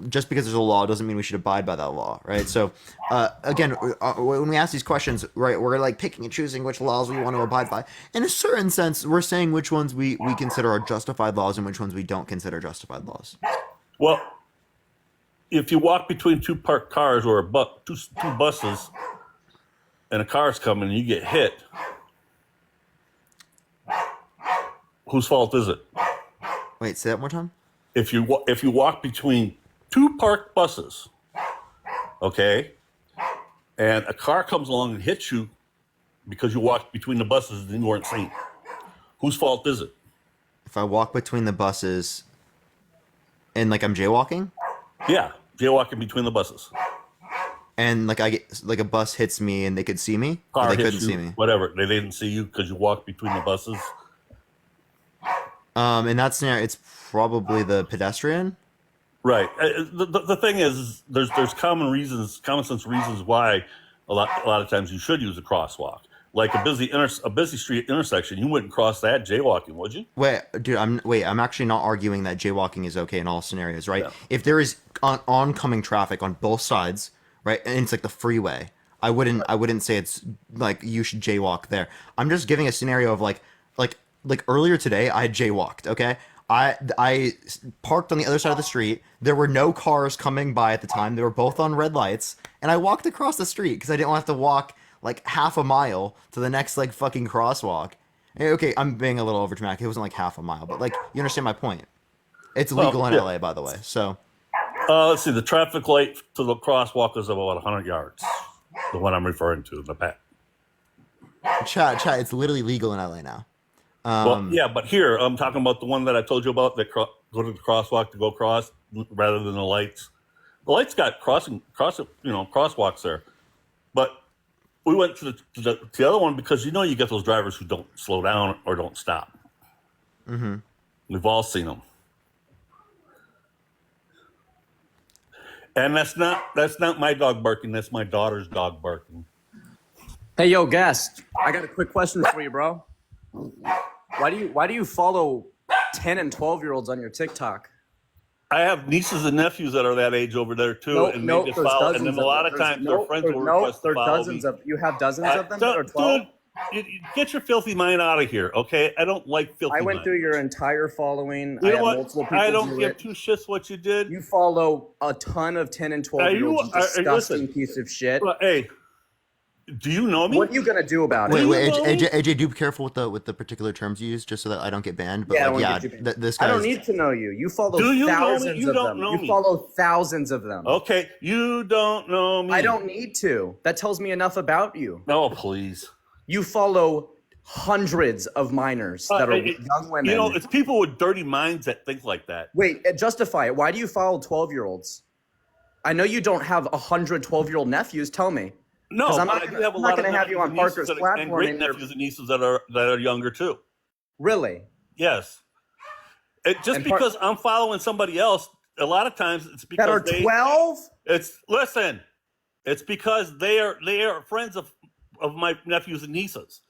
just because there's a law doesn't mean we should abide by that law, right? So again, when we ask these questions, right, we're like picking and choosing which laws we want to abide by. In a certain sense, we're saying which ones we consider are justified laws and which ones we don't consider justified laws. Well, if you walk between two parked cars or two buses, and a car's coming and you get hit, whose fault is it? Wait, say that one more time. If you walk between two parked buses, okay, and a car comes along and hits you because you walked between the buses and you weren't seen, whose fault is it? If I walk between the buses and like I'm jaywalking Yeah, jaywalking between the buses. and like I get like a bus hits me and they could see me, or Car they hits couldn't you, see me. whatever. They didn't see you because you walked between the buses. In that scenario, it's probably the pedestrian. Right. The thing is, there's common sense reasons why a lot of times you should use a crosswalk. Like a busy street intersection, you wouldn't cross that jaywalking, would you? Wait, dude, I'm actually not arguing that jaywalking is okay in all scenarios, right? Yeah. If there is oncoming traffic on both sides, right, and it's like the freeway, I wouldn't say it's like you should jaywalk there. I'm just giving a scenario of like earlier today I jaywalked, okay? I parked on the other side of the street. There were no cars coming by at the time. They were both on red lights, and I walked across the street because I didn't want to have to walk like half a mile to the next like fucking crosswalk. Okay, I'm being a little over dramatic. It wasn't like half a mile, but like you understand my point. It's legal in yeah. LA, by the way. So Let's see. The traffic light to the crosswalk is about 100 yards. The one I'm referring to, the path. chat, it's literally legal in LA now. Well, yeah, but here I'm talking about the one that I told you about that go to the crosswalk to go across rather than the lights. The lights got crosswalks there, but we went to the other one because you get those drivers who don't slow down or don't stop. Mm-hmm. We've all seen them, and that's not my dog barking. That's my daughter's dog barking. Hey, yo, guest. I got a quick question for you, bro. Why do you follow 10 and 12-year-olds on your TikTok? I have nieces and nephews that are that age over there too, and they just there's follow. dozens And then a lot of times their friends will request to there's follow dozens me. of you have dozens of them Dude, or 12? Get your filthy mind out of here, okay? I don't like filthy I went mind. through your entire following. You I know had what? multiple people I don't do give it. two shits what you did. You follow a ton of 10 and 12-year-olds. Disgusting piece of shit. Well, hey, do you know me? What are you gonna do about Wait, it? wait, know AJ, do be careful with the particular terms you use, just so that I don't get banned. But Yeah, I don't like, wanna yeah, get you banned. this I guy's. don't need to know you. You follow Do you know me? thousands You of don't them. know You me. follow thousands of them. Okay, you don't know me. I don't need to. That tells me enough about you. No, please. You follow hundreds of minors that are young women. You know, it's people with dirty minds that think like that. Wait, justify it. Why do you follow 12-year-olds? I know you don't have 100 12-year-old nephews. Tell me. No, 'Cause I'm but not I gonna- do have a I'm lot not of gonna have you on nephews and nieces Parker's that- platform and great and you're- nephews and nieces that are younger too. Really? Yes. Just And because I'm following somebody else, a lot of times it's because That are they. 12? Listen. It's because they are friends of my nephews and nieces.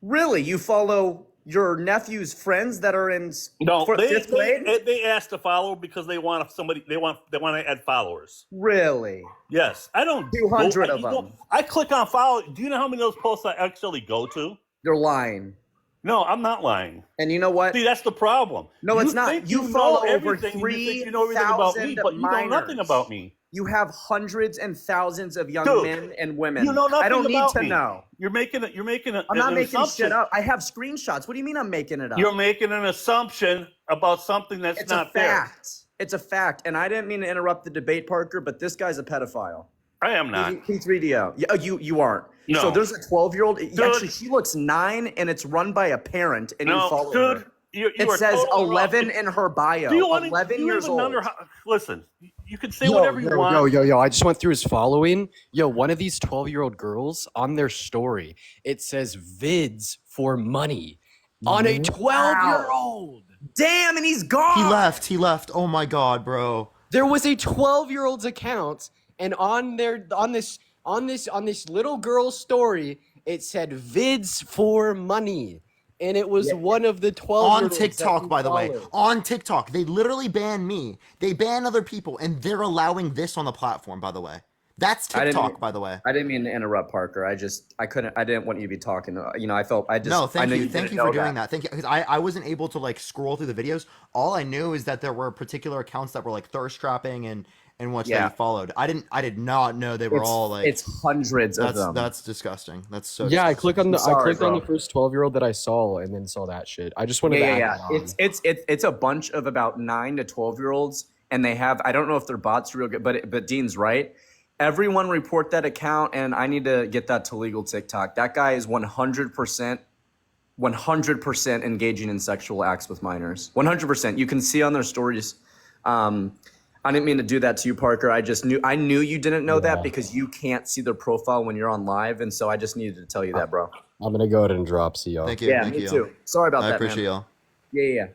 Really? You follow your nephew's friends that are in No, fifth grade? they asked to follow because they want somebody. They want to add followers. Really? Yes, I don't. 200 of you know, them. I click on follow. Do you know how many of those posts I actually go to? You're lying. No, I'm not lying. And you know what? See, that's the problem. No, it's not. think You know follow over everything, and you think you know everything about me, 3,000 but you know nothing minors. about me. You have hundreds and thousands of young Dude, men and women. You know nothing I don't need about to me. know. You're making a. I'm not an making assumption. shit up. I have screenshots. What do you mean I'm making it up? You're making an assumption about something that's It's not a there. fact. It's a fact. And I didn't mean to interrupt the debate, Parker, but this guy's a pedophile. I am not. P3DO. Yeah, you aren't. No. So there's a 12-year-old. Actually, she looks 9, and it's run by a parent, and you No, follow dude. her. You It are says totally 11 wrong. in her bio. Do you want 11 years old. Listen, you can say whatever you want. Yo, I just went through his following. Yo, one of these 12-year-old girls on their story, it says vids for money on a 12-year-old. Damn, and he's gone. He left. Oh my god, bro. There was a 12-year-old's account, and on this little girl's story, it said vids for money. And it was one of the 12 On TikTok, by the way. On TikTok. They literally ban me. They ban other people, and they're allowing this on the platform, by the way. That's TikTok, by the way. I didn't mean to interrupt, Parker. I didn't want you to be talking. No, thank you. Thank you for doing that. that. Thank you. Because I wasn't able to like scroll through the videos. All I knew is that there were particular accounts that were like thirst trapping and what Yeah. they followed. I did not know they were all like. It's hundreds of them. That's disgusting. That's so. Yeah, I disgusting. clicked on the first 12-year-old that I saw, and then saw that shit. I just wanted to add that on. It's a bunch of about 9 to 12-year-olds, and they have, I don't know if their bots real good, but Dean's right. Everyone report that account, and I need to get that to legal TikTok. That guy is 100% engaging in sexual acts with minors. 100%. You can see on their stories. I didn't mean to do that to you, Parker. I knew you didn't know that because you can't see their profile when you're on live, and so I just needed to tell you that, bro. I'm gonna go ahead and drop. See y'all. Thank you. Yeah, thank me you. too. Sorry about I that, appreciate man. y'all. Yeah.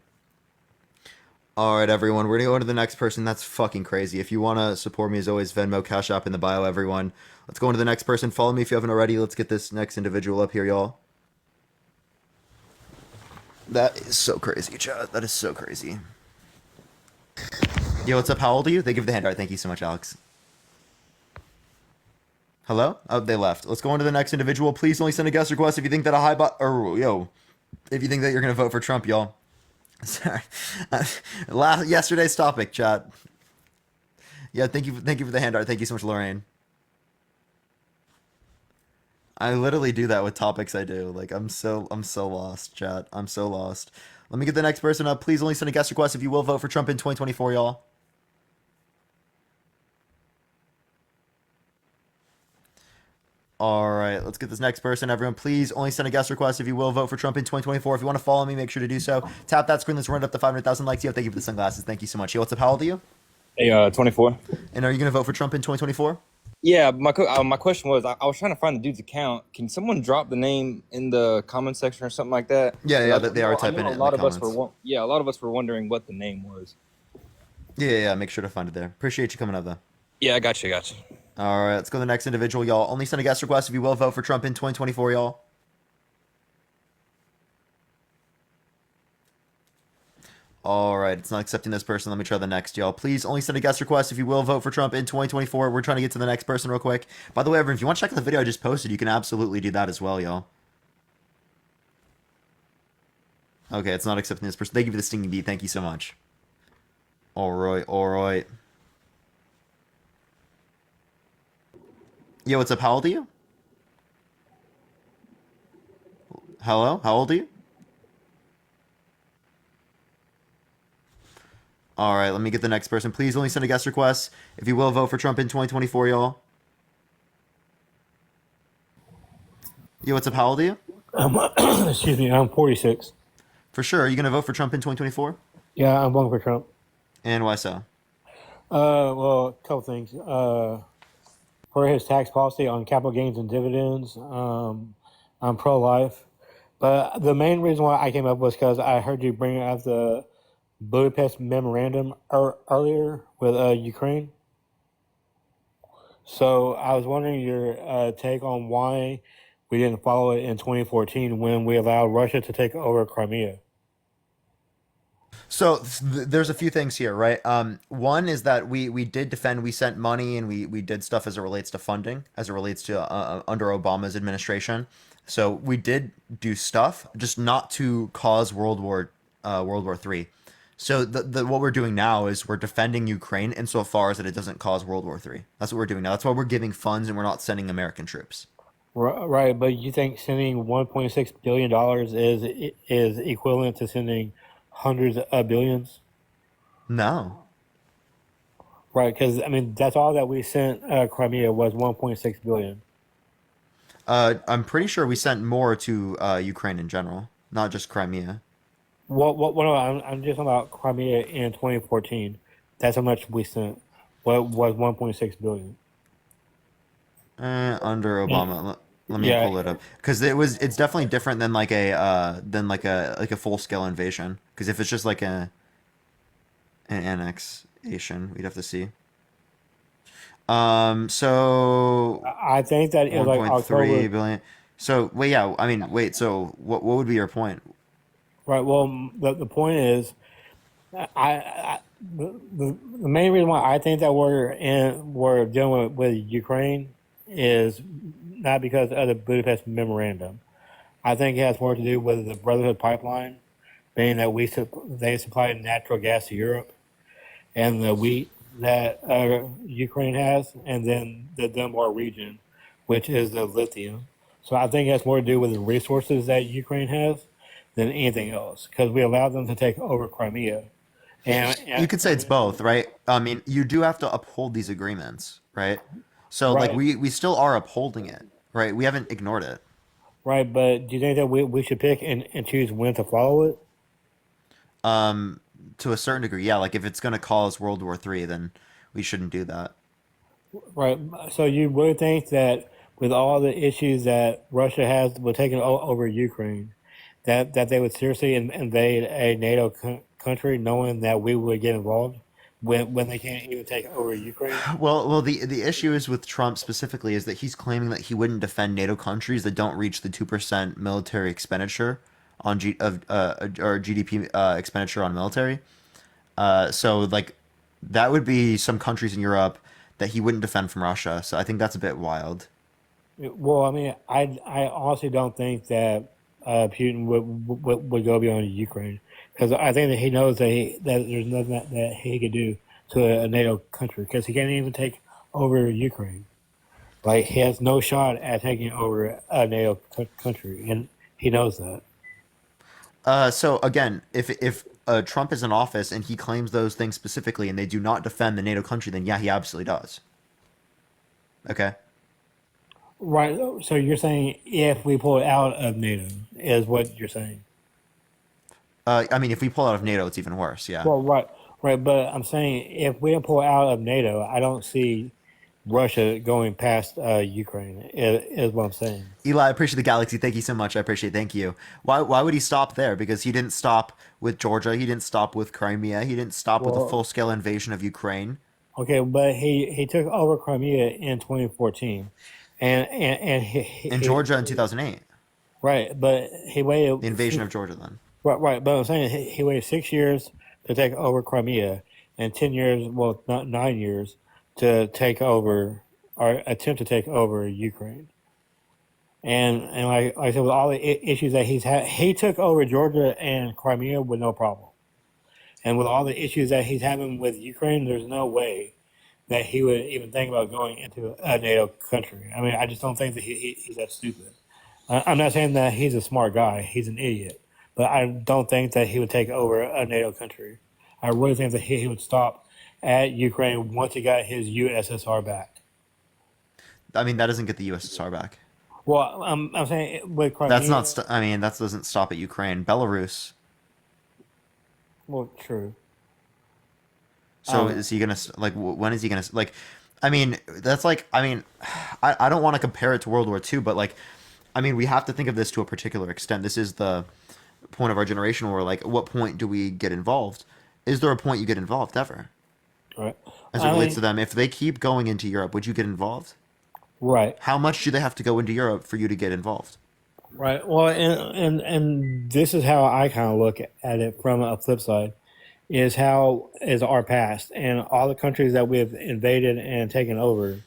All right, everyone. We're going to go to the next person. That's fucking crazy. If you want to support me, as always, Venmo, Cash App in the bio, everyone. Let's go into the next person. Follow me if you haven't already. Let's get this next individual up here, y'all. That is so crazy, chat. That is so crazy. Yo, what's up? How old are you? They give the hand. All right, thank you so much, Alex. Hello? Oh, they left. Let's go on to the next individual. Please only send a guest request if you think that if you think that you're going to vote for Trump, y'all. Sorry. Yesterday's topic, chat. Yeah, thank you for the hand art. Thank you so much, Lorraine. I literally do that with topics I do. Like I'm so lost, chat. I'm so lost. Let me get the next person up. Please only send a guest request if you will vote for Trump in 2024, y'all. All right, let's get this next person. Everyone, please only send a guest request if you will vote for Trump in 2024. If you want to follow me, make sure to do so. Tap that screen. Let's run it up to 500,000 likes. Yo, thank you for the sunglasses. Thank you so much. Yo, what's up? How old are you? Hey, 24. And are you going to vote for Trump in 2024? Yeah, my question was, I was trying to find the dude's account. Can someone drop the name in the comment section or something like that? Yeah, they are typing it in the comments. A lot of us were wondering what the name was. Yeah, make sure to find it there. Appreciate you coming up, though. Yeah, I got you. All right, let's go to the next individual, y'all. Only send a guest request if you will vote for Trump in 2024, y'all. All right, it's not accepting this person. Let me try the next, y'all. Please only send a guest request if you will vote for Trump in 2024. We're trying to get to the next person real quick. By the way, everyone, if you want to check out the video I just posted, you can absolutely do that as well, y'all. Okay, it's not accepting this person. Thank you for the stinging bee. Thank you so much. All right, all right. Yo, what's up? How old are you? Hello? How old are you? All right, let me get the next person. Please only send a guest request. If you will, vote for Trump in 2024, y'all. Yo, what's up? How old are you? Excuse me, I'm 46. For sure. Are you going to vote for Trump in 2024? Yeah, I'm voting for Trump. And why so? Well, a couple things. For his tax policy on capital gains and dividends, I'm pro-life. But the main reason why I came up was because I heard you bring up the Budapest Memorandum earlier with Ukraine. So I was wondering your take on why we didn't follow it in 2014 when we allowed Russia to take over Crimea. So there's a few things here, right? One is that we did defend, we sent money, and we did stuff as it relates to funding, as it relates to under Obama's administration. So we did do stuff, just not to cause World War III. So the what we're doing now is we're defending Ukraine insofar as that it doesn't cause World War III. That's what we're doing now. That's why we're giving funds and we're not sending American troops. Right, but you think sending $1.6 billion is equivalent to sending hundreds of billions? No. Right, because I mean that's all that we sent Crimea was 1.6 billion. I'm pretty sure we sent more to Ukraine in general, not just Crimea. What no, I'm just talking about Crimea in 2014. That's how much we sent. What was 1.6 billion? Under Obama. Let me Yeah, pull it up because it's definitely different than like a full scale invasion. Because if it's just like an annexation, we'd have to see. So I think that it was like 1.3 October. billion. So wait, yeah. I mean, wait. So what would be your point? Right. Well, the point is, the main reason why I think that we're dealing with Ukraine is not because of the Budapest Memorandum. I think it has more to do with the Brotherhood Pipeline, being that they supply natural gas to Europe, and the wheat that Ukraine has, and then the Donbas region, which is the lithium. So I think it has more to do with the resources that Ukraine has than anything else, because we allowed them to take over Crimea. You could say it's both, right? I mean, you do have to uphold these agreements, right? So like Right, we still are upholding it, right? We haven't ignored it. right. But do you think that we should pick and choose when to follow it? To a certain degree, yeah. Like if it's going to cause World War III, then we shouldn't do that. Right. So you really think that with all the issues that Russia has with taking over Ukraine, that they would seriously invade a NATO country, knowing that we would get involved when they can't even take over Ukraine? Well, the issue is with Trump specifically is that he's claiming that he wouldn't defend NATO countries that don't reach the 2% military expenditure on or GDP expenditure on military. So like that would be some countries in Europe that he wouldn't defend from Russia. So I think that's a bit wild. Well, I mean, I honestly don't think that Putin would go beyond Ukraine, because I think that he knows that there's nothing that he could do to a NATO country, because he can't even take over Ukraine. Like he has no shot at taking over a NATO country, and he knows that. So again, if Trump is in office and he claims those things specifically and they do not defend the NATO country, then yeah, he absolutely does. Okay. Right. So you're saying if we pull out of NATO is what you're saying? I mean, if we pull out of NATO, it's even worse. Yeah. Well, right, right. But I'm saying if we don't pull out of NATO, I don't see Russia going past Ukraine. Is what I'm saying. Eli, I appreciate the galaxy. Thank you so much. I appreciate it. Thank you. Why would he stop there? Because he didn't stop with Georgia. He didn't stop with Crimea. He didn't stop with a Well, full scale invasion of Ukraine. okay, but he took over Crimea in 2014, and In Georgia in 2008. right, but he The waited invasion of Georgia then. right. But I'm saying he waited 6 years to take over Crimea, and 10 years, well, not 9 years, to take over or attempt to take over Ukraine. And like I said, with all the issues that he's had, he took over Georgia and Crimea with no problem. And with all the issues that he's having with Ukraine, there's no way that he would even think about going into a NATO country. I mean, I just don't think that he's that stupid. I'm not saying that he's a smart guy. He's an idiot. But I don't think that he would take over a NATO country. I really think that he would stop at Ukraine once he got his USSR back. I mean, that doesn't get the USSR back. Well, I'm saying with Crimea. That's not. I mean, that doesn't stop at Ukraine. Belarus. Well, true. So is he gonna like? When is he gonna like? I mean, that's like. I mean, I don't want to compare it to World War II, but like, I mean, we have to think of this to a particular extent. This is the point of our generation where, like, at what point do we get involved? Is there a point you get involved ever? Right. As it relates to them, if they keep going into Europe, would you get involved? Right. How much do they have to go into Europe for you to get involved? Right. Well, and this is how I kind of look at it from a flip side, is how is our past and all the countries that we have invaded and taken over,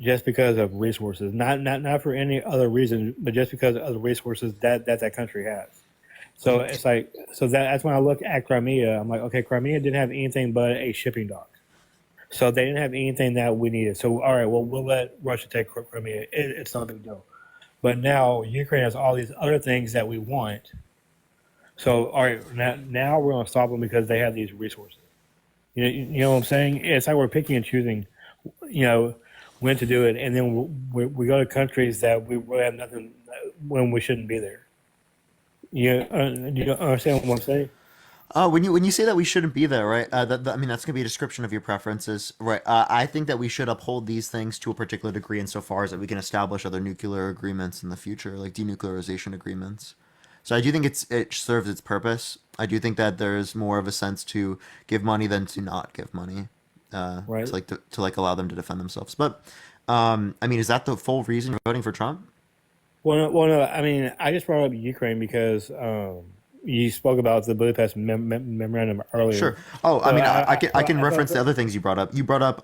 just because of resources, not for any other reason, but just because of the resources that country has. So it's like, that's when I look at Crimea. I'm like, okay, Crimea didn't have anything but a shipping dock. So they didn't have anything that we needed. So, all right, well, we'll let Russia take Crimea. It's not a big deal. But now Ukraine has all these other things that we want. So, all right, now we're going to stop them because they have these resources. You know what I'm saying? It's like we're picking and choosing, when to do it. And then we go to countries that we really have nothing when we shouldn't be there. Do you understand what I'm saying? When you say that we shouldn't be there, right? I mean, that's gonna be a description of your preferences, right? I think that we should uphold these things to a particular degree, insofar as that we can establish other nuclear agreements in the future, like denuclearization agreements. So I do think it serves its purpose. I do think that there's more of a sense to give money than to not give money, Right. to like allow them to defend themselves. But I mean, is that the full reason you're voting for Trump? Well, no, I mean, I just brought up Ukraine because you spoke about the Budapest memorandum earlier. Sure. Oh, I So mean, I can I reference thought, the other things you brought up. You brought up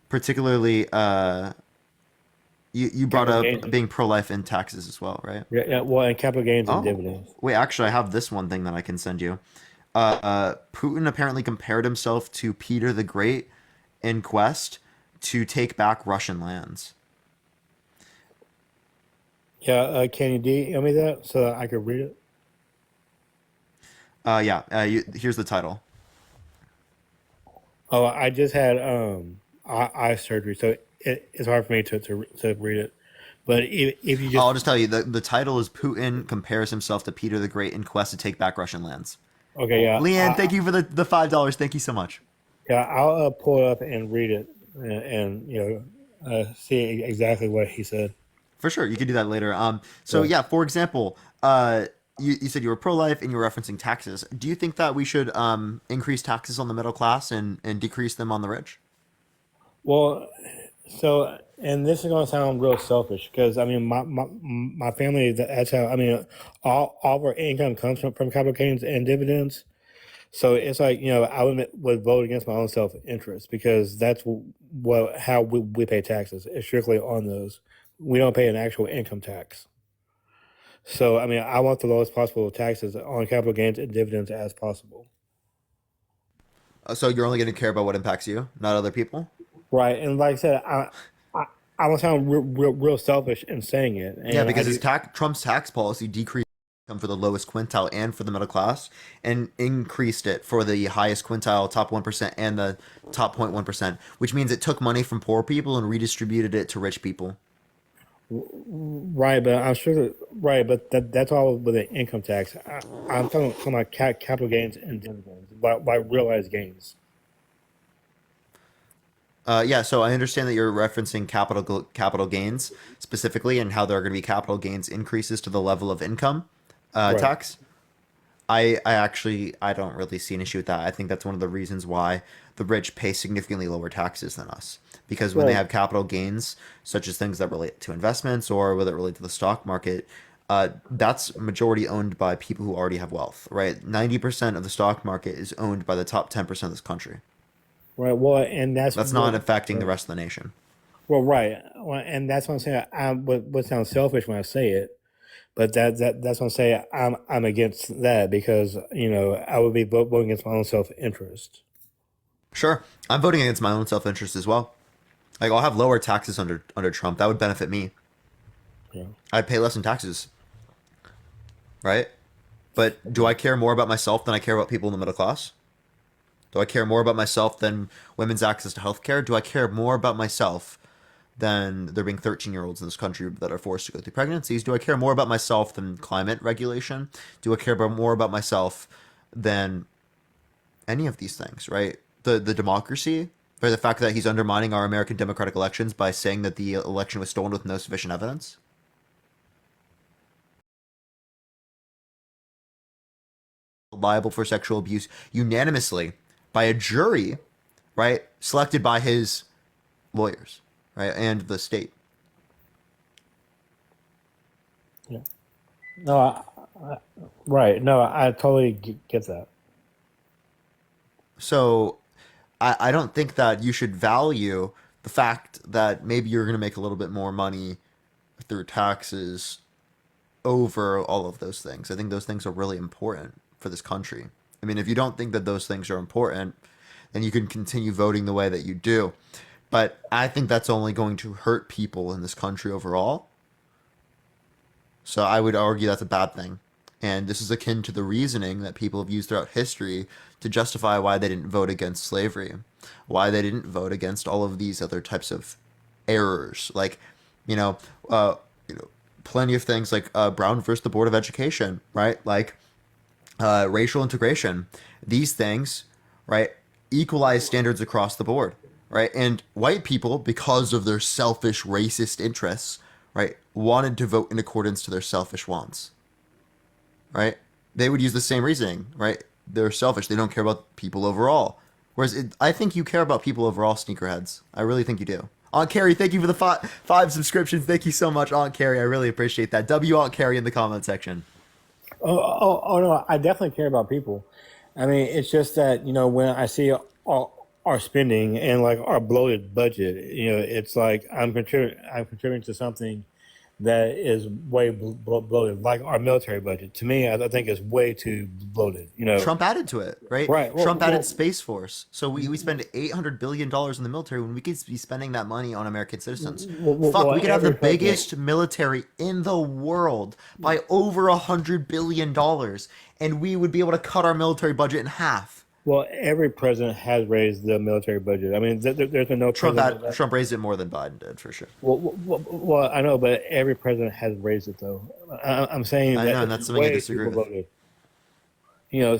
particularly you brought capital up gains. being pro-life in taxes as well, right? Yeah, well, and capital gains and Oh, dividends. wait, actually, I have this one thing that I can send you. Putin apparently compared himself to Peter the Great in quest to take back Russian lands. Yeah, can you DM me that so that I could read it? Yeah. Here's the title. Oh, I just had eye surgery, so it's hard for me to read it. But if you just I'll just tell you the title is Putin compares himself to Peter the Great in quest to take back Russian lands. okay, yeah, Leanne, thank you for the $5. Thank you so much. yeah, I'll pull it up and read it and see exactly what he said. For sure, you can do that later. So Yeah. yeah, for example, you said you were pro-life and you were referencing taxes. Do you think that we should increase taxes on the middle class and decrease them on the rich? Well, so and this is gonna sound real selfish because I mean my family, that's how I mean all of our income comes from capital gains and dividends. So it's like I would vote against my own self interest because that's how we pay taxes. It's strictly on those. We don't pay an actual income tax. So I mean I want the lowest possible taxes on capital gains and dividends as possible. So you're only going to care about what impacts you, not other people? Right, and like I said, I will sound real selfish in saying it. Yeah, And I because do, Trump's tax policy decreased income for the lowest quintile and for the middle class, and increased it for the highest quintile, top 1%, and the top 0.1%, which means it took money from poor people and redistributed it to rich people. right, but I'm sure right, but that's all with the income tax. I'm talking about capital gains and dividends by realized gains. Yeah, so I understand that you're referencing capital gains specifically, and how there are going to be capital gains increases to the level of income Right, tax. I don't really see an issue with that. I think that's one of the reasons why the rich pay significantly lower taxes than us. Because when they right, have capital gains, such as things that relate to investments or whether it relate to the stock market, that's majority owned by people who already have wealth, right? 90% of the stock market is owned by the top 10% of this country. right. Well, and that's That's what not affecting the rest of the nation. Well, right, well, and that's what I'm saying. What sounds selfish when I say it, but that's what I'm saying. I'm against that because I would be voting against my own self interest. Sure, I'm voting against my own self-interest as well. Like, I'll have lower taxes under Trump. That would benefit me. Yeah. I'd pay less in taxes, right? But do I care more about myself than I care about people in the middle class? Do I care more about myself than women's access to healthcare? Do I care more about myself than there being 13-year-olds in this country that are forced to go through pregnancies? Do I care more about myself than climate regulation? Do I care more about myself than any of these things, right? The democracy, or the fact that he's undermining our American democratic elections by saying that the election was stolen with no sufficient evidence? Liable for sexual abuse unanimously by a jury, right? Selected by his lawyers, right? And the state. Yeah. No, right. No, I totally get that. So I don't think that you should value the fact that maybe you're going to make a little bit more money through taxes over all of those things. I think those things are really important for this country. I mean, if you don't think that those things are important, then you can continue voting the way that you do. But I think that's only going to hurt people in this country overall. So I would argue that's a bad thing. And this is akin to the reasoning that people have used throughout history to justify why they didn't vote against slavery, why they didn't vote against all of these other types of errors, like, you know, uh, plenty of things like Brown versus the Board of Education, right? Like racial integration. These things, right, equalize standards across the board, right? And white people, because of their selfish racist interests, right, wanted to vote in accordance to their selfish wants, right? They would use the same reasoning, right? They're selfish. They don't care about people overall. Whereas I think you care about people overall, sneakerheads. I really think you do. Aunt Carrie, thank you for the five subscriptions. Thank you so much, Aunt Carrie. I really appreciate that. Aunt Carrie in the comment section. Oh no, I definitely care about people. I mean, it's just that when I see our spending and like our bloated budget, it's like I'm contributing to something that is way bloated, like our military budget. To me, I think it's way too bloated. Trump added to it, right? Right. Trump added Space Force. So we spend $800 billion in the military when we could be spending that money on American citizens. Fuck, we could have the biggest military in the world by over $100 billion, and we would be able to cut our military budget in half. Well, every president has raised the military budget. I mean, there's been no president. Trump raised it more than Biden did, for sure. Well, I know, but every president has raised it, though. I'm saying I that know, and that's something I disagree with.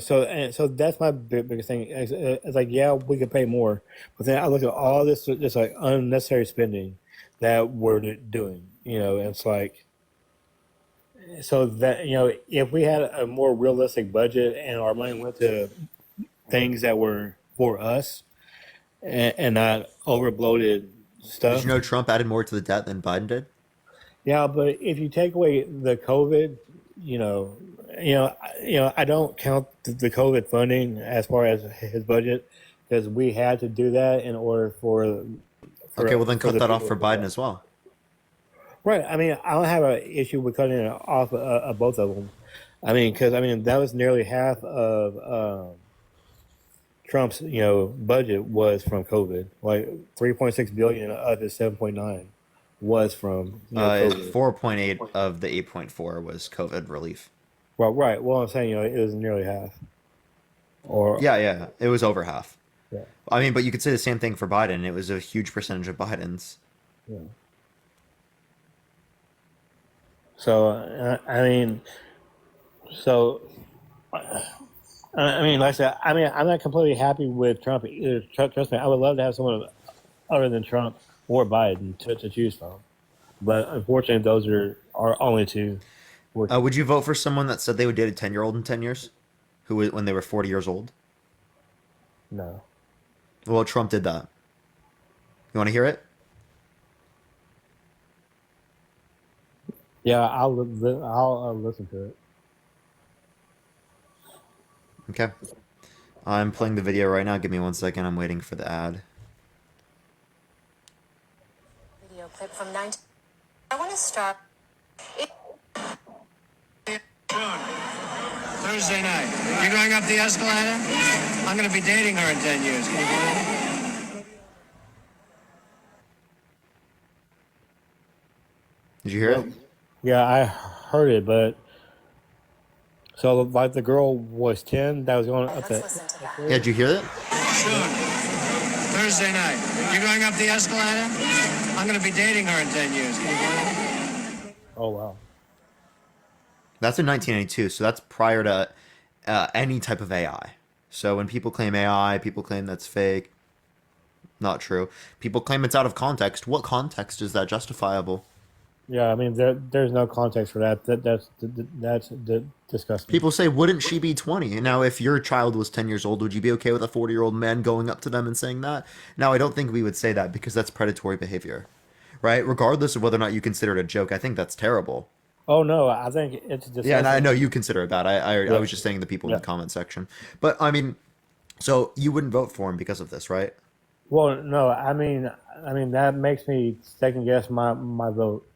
So that's my biggest thing. It's like, yeah, we could pay more, but then I look at all this just like unnecessary spending that we're doing. It's like, so that if we had a more realistic budget and our money went to things that were for us and not over bloated stuff. Did you know Trump added more to the debt than Biden did? Yeah, but if you take away the COVID, I don't count the COVID funding as far as his budget because we had to do that in order for okay, well then cut that off for Biden as well. Right. I mean, I don't have an issue with cutting it off of both of them. I mean, because that was nearly half of Trump's budget was from COVID. Like 3.6 billion of his 7.9 was from COVID. 4.8 of the 8.4 was COVID relief. Well, right. Well, I'm saying it was nearly half. Or yeah, it was over half. Yeah. I mean, but you could say the same thing for Biden. It was a huge percentage of Biden's. Yeah. So I mean, like I said, I'm not completely happy with Trump either. Trust me, I would love to have someone other than Trump or Biden to choose from. But unfortunately, those are only two. Would you vote for someone that said they would date a 10-year-old in 10 years? When they were 40 years old? No. Well, Trump did that. You want to hear it? Yeah, I'll listen to it. Okay. I'm playing the video right now. Give me 1 second. I'm waiting for the ad. clip from 19. I want to start. Thursday night. You going up the escalator? I'm going to be dating her in 10 years. Can you believe it? Did you hear it? Yeah, I heard it, but so like the girl was 10 that was going up Let's the. listen to that. Yeah, did you hear that? Sure. Thursday night. You going up the escalator? I'm going to be dating her in 10 years. Can you believe it? Oh wow. That's in 1982, so that's prior to any type of AI. So when people claim AI, people claim that's fake. Not true. People claim it's out of context. What context is that justifiable? Yeah, I mean there's no context for that. That's disgusting. People say, wouldn't she be 20? Now, if your child was 10 years old, would you be okay with a 40-year-old man going up to them and saying that? Now, I don't think we would say that because that's predatory behavior, right? Regardless of whether or not you consider it a joke, I think that's terrible. Oh no, I think it's disgusting. Yeah, and I know you consider it bad. I Yeah. was just saying the people in Yeah. the comment section. But, I mean, so you wouldn't vote for him because of this, right? Well, no, I mean that makes me second guess my vote.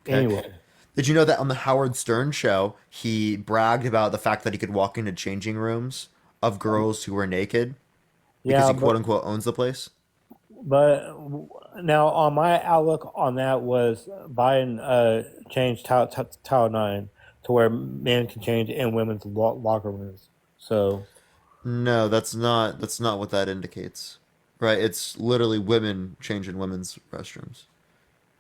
Okay. Anyway, Did you know that on the Howard Stern show, he bragged about the fact that he could walk into changing rooms of girls who were naked because yeah, he quote unquote owns the place? but now on my outlook on that was Biden changed Title 9 to where men can change in women's locker rooms. So No, that's not what that indicates. Right? It's literally women changing women's restrooms.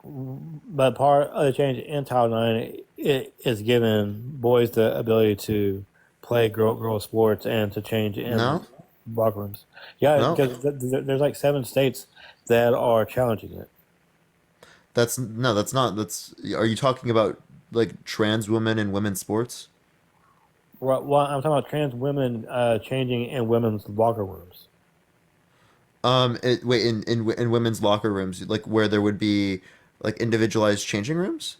but part of the change in Title 9 is giving boys the ability to play girl sports and to change in No? locker rooms. Yeah, No. because there's like 7 states that are challenging it. That's not are you talking about like trans women in women's sports? Well, I'm talking about trans women changing in women's locker rooms. Wait, in women's locker rooms, like where there would be like individualized changing rooms?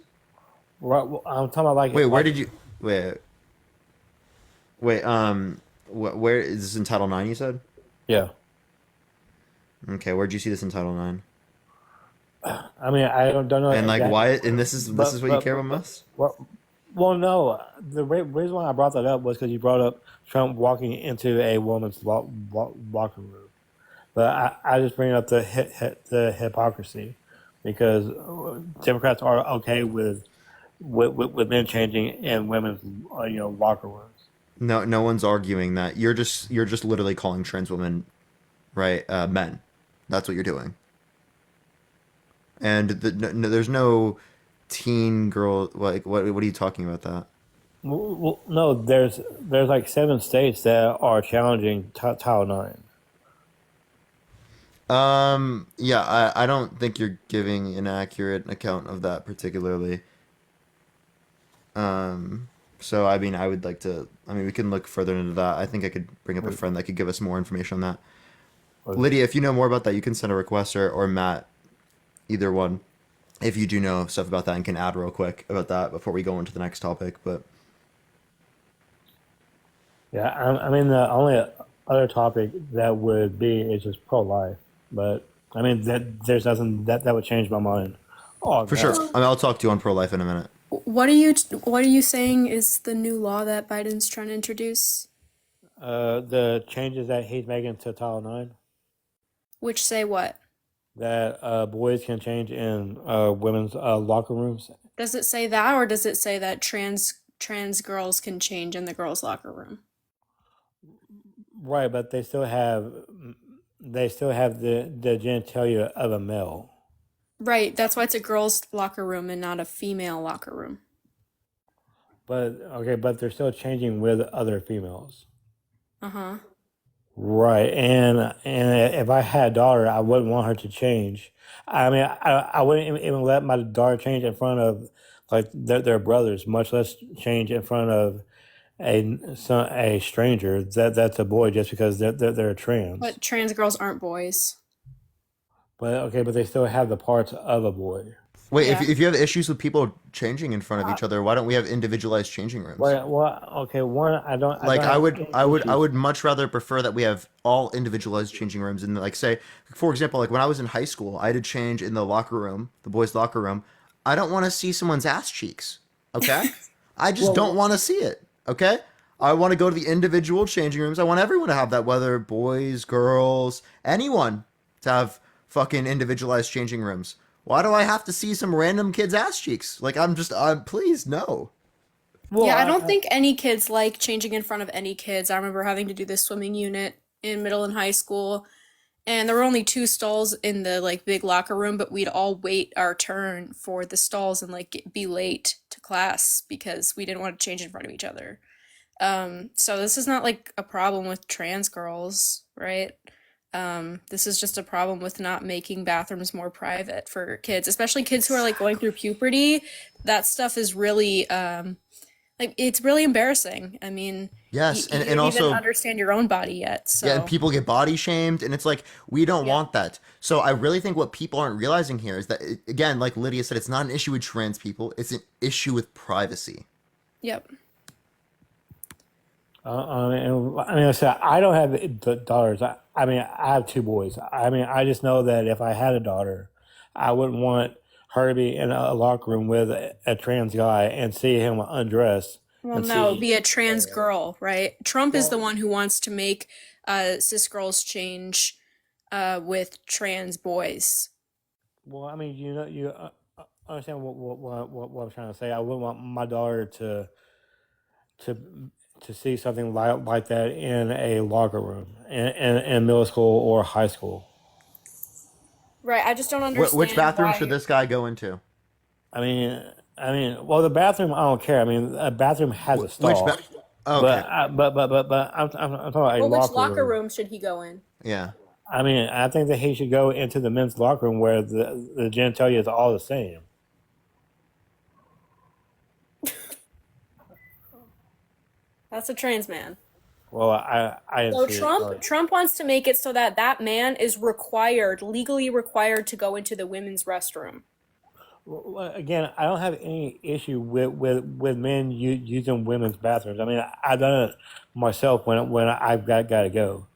Right, well, I'm talking about like Wait, where did you wait, where is this in Title 9 you said? yeah. Okay, where'd you see this in Title 9? I mean, I don't know. And like exactly. why and this is what you care about most? Well, no. The reason why I brought that up was because you brought up Trump walking into a woman's locker room. But I just bring up the hypocrisy because Democrats are okay with men changing in women's locker rooms. No one's arguing that. You're just literally calling trans women, right, men. That's what you're doing. And there's no teen girl, like what are you talking about that? Well, no, there's like 7 states that are challenging Title 9. Yeah, I don't think you're giving an accurate account of that particularly. So I mean, we can look further into that. I think I could bring up a friend that could give us more information on that. Lydia, if you know more about that, you can send a request or Matt, either one, if you do know stuff about that and can add real quick about that before we go into the next topic. But Yeah, I mean the only other topic that would be is just pro-life, but I mean there's nothing that would change my mind. Oh, for sure, I mean, I'll talk to you on pro-life in a minute. What are you saying is the new law that Biden's trying to introduce? The changes that he's making to Title 9, Which say what? that boys can change in women's locker rooms. Does it say that, or does it say that trans girls can change in the girls' locker room? Right, but they still have the genitalia of a male. Right, that's why it's a girls' locker room and not a female locker room. But but they're still changing with other females. Uh-huh. Right, and if I had a daughter, I wouldn't want her to change. I mean, I wouldn't even let my daughter change in front of like their brothers, much less change in front of a stranger that's a boy just because they're trans. But trans girls aren't boys. But they still have the parts of a boy. Wait, Yeah. if you have issues with people changing in front of each other, why don't we have individualized changing rooms? Well, okay. One, I don't Like have I issues. would much rather prefer that we have all individualized changing rooms. And like say, for example, like when I was in high school, I had to change in the locker room, the boys' locker room. I don't want to see someone's ass cheeks. Okay, I just don't want to see it. Okay, I want to go to the individual changing rooms. I want everyone to have that, whether boys, girls, anyone, to have fucking individualized changing rooms. Why do I have to see some random kid's ass cheeks? Like I'm please no. Well, Yeah, I don't think any kids like changing in front of any kids. I remember having to do this swimming unit in middle and high school, and there were only two stalls in the like big locker room, but we'd all wait our turn for the stalls and like be late to class because we didn't want to change in front of each other. So this is not like a problem with trans girls, right? This is just a problem with not making bathrooms more private for kids, especially kids who are like going through puberty. That stuff is really like it's really embarrassing. I mean, Yes, you and don't also even understand your own body yet. yeah, and So people get body shamed, and it's like we don't yeah, want that. So I really think what people aren't realizing here is that again, like Lydia said, it's not an issue with trans people; it's an issue with privacy. yep. I mean, I said I don't have daughters. I mean, I have two boys. I mean, I just know that if I had a daughter, I wouldn't want her to be in a locker room with a trans guy and see him undressed Well, and no, see. be a trans girl, right? Trump is the one who wants to make cis girls change with trans boys. Well, I mean, you understand what I'm trying to say. I wouldn't want my daughter to to see something like that in a locker room in middle school or high school. Right, I just don't Which understand bathroom should why. this guy go into? I mean, well, the bathroom, I don't care. I mean, a bathroom has a Which ba- stall, Okay, but I'm talking about a Well, which locker locker room. room should he go in? yeah. I mean, I think that he should go into the men's locker room where the genitalia is all the same. That's a trans man. Well, I didn't So see it. Trump Sorry. Trump wants to make it so that that man is required, legally required to go into the women's restroom. Well, again, I don't have any issue with men using women's bathrooms. I mean, I've done it myself when I've got to go.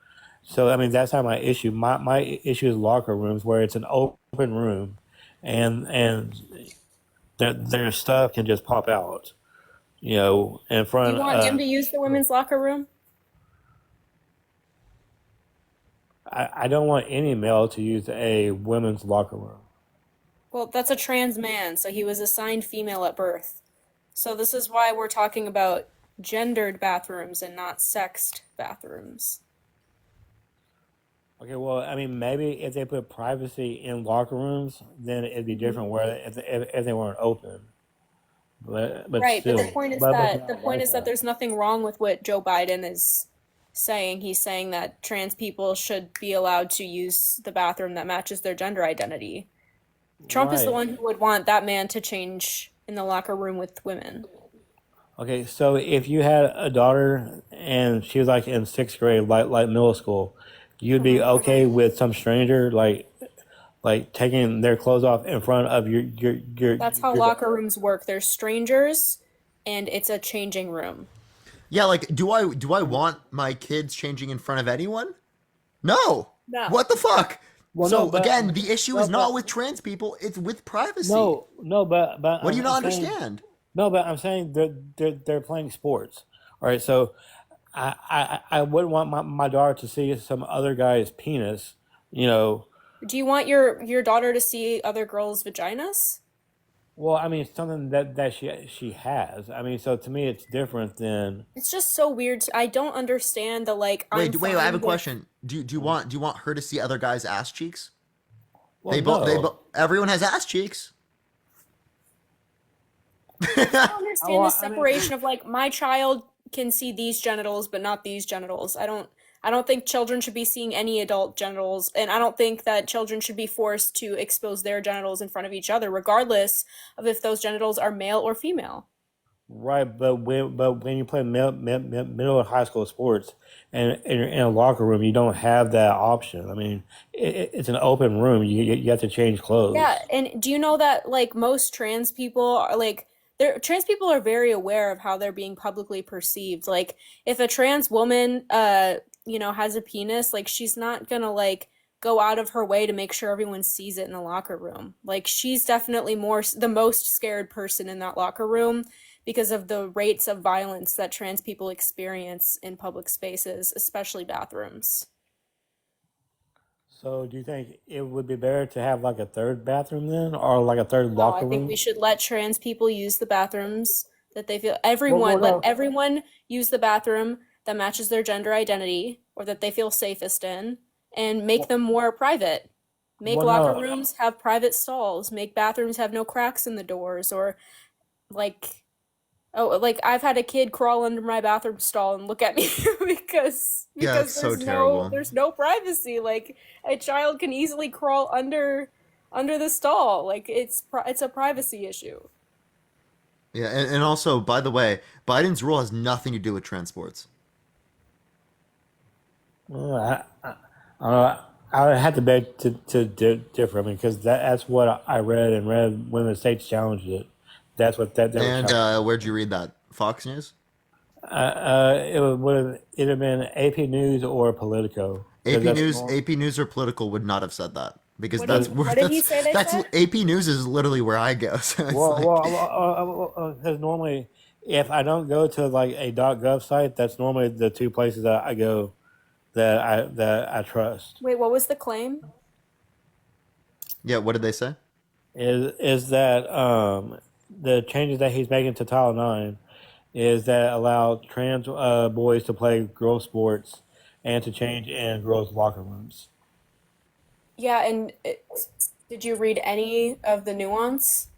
So I mean, that's not my issue. My issue is locker rooms where it's an open room, and their stuff can just pop out. In Do you front. want him to use the women's locker room? I don't want any male to use a women's locker room. Well, that's a trans man, so he was assigned female at birth. So this is why we're talking about gendered bathrooms and not sexed bathrooms. Okay, well, I mean, maybe if they put privacy in locker rooms, then it'd be different. Where if they weren't open, but Right, but still, the point is that there's nothing wrong with what Joe Biden is saying. He's saying that trans people should be allowed to use the bathroom that matches their gender identity. Trump is the right. one who would want that man to change in the locker room with women. Okay, so if you had a daughter and she was like in sixth grade, like middle school, you'd be okay with some stranger like taking their clothes off in front of That's how your locker rooms work. They're strangers, and it's a changing room. Yeah, like do I want my kids changing in front of anyone? No. No. What the fuck? Well, So no, but again, the issue is no, not but with trans people, it's with privacy. no, but What do you not I'm saying understand? no, but I'm saying they're playing sports. All right, so I wouldn't want my daughter to see some other guy's penis. You know, Do you want your daughter to see other girls' vaginas? well, I mean something that she has. I mean, so to me, it's different than. It's just so weird. I don't understand the like. I'm Wait, I have a fine with. question. Do you want her to see other guys' ass cheeks? Well, They no. everyone has ass cheeks. I don't understand the Well, I mean, separation of like my child can see these genitals but not these genitals. I don't think children should be seeing any adult genitals, and I don't think that children should be forced to expose their genitals in front of each other, regardless of if those genitals are male or female. Right, but when you play middle and high school sports and you're in a locker room, you don't have that option. I mean, it's an open room. You have to change Yeah, clothes. and do you know that like most trans people are like trans people are very aware of how they're being publicly perceived. Like if a trans woman has a penis, like she's not gonna like go out of her way to make sure everyone sees it in the locker room. Like she's definitely the most scared person in that locker room because of the rates of violence that trans people experience in public spaces, especially bathrooms. So, do you think it would be better to have like a third bathroom then, or like a third No, I locker think we room? should let trans people use the bathrooms that they feel Well, let no. everyone use the bathroom that matches their gender identity or that they feel safest in and make them more private. Make Well, locker no. rooms have private stalls, make bathrooms have no cracks in the doors or like like I've had a kid crawl under my bathroom stall and look at me Yeah, it's because so terrible. there's no privacy. Like a child can easily crawl under the stall. Like it's a privacy issue. Yeah, and also, by the way, Biden's rule has nothing to do with transports. Well, I would have to beg to differ. I mean, because that's what I read and read when the states challenged it. That's what that was And challenged. where'd you read that? Fox News? It would have either been AP News or Politico, because AP that's News, more. AP News or Political would not have said that because What that's did Because where what did he say they that's said? AP News is literally where I go. So it's well, like, because normally, if I don't go to like a .gov site, that's normally the two places that I go that I trust. Wait, what was the claim? yeah, what did they say? Is that the changes that he's making to Title IX is that allow trans boys to play girls sports and to change in girls locker rooms. Yeah, and did you read any of the nuance?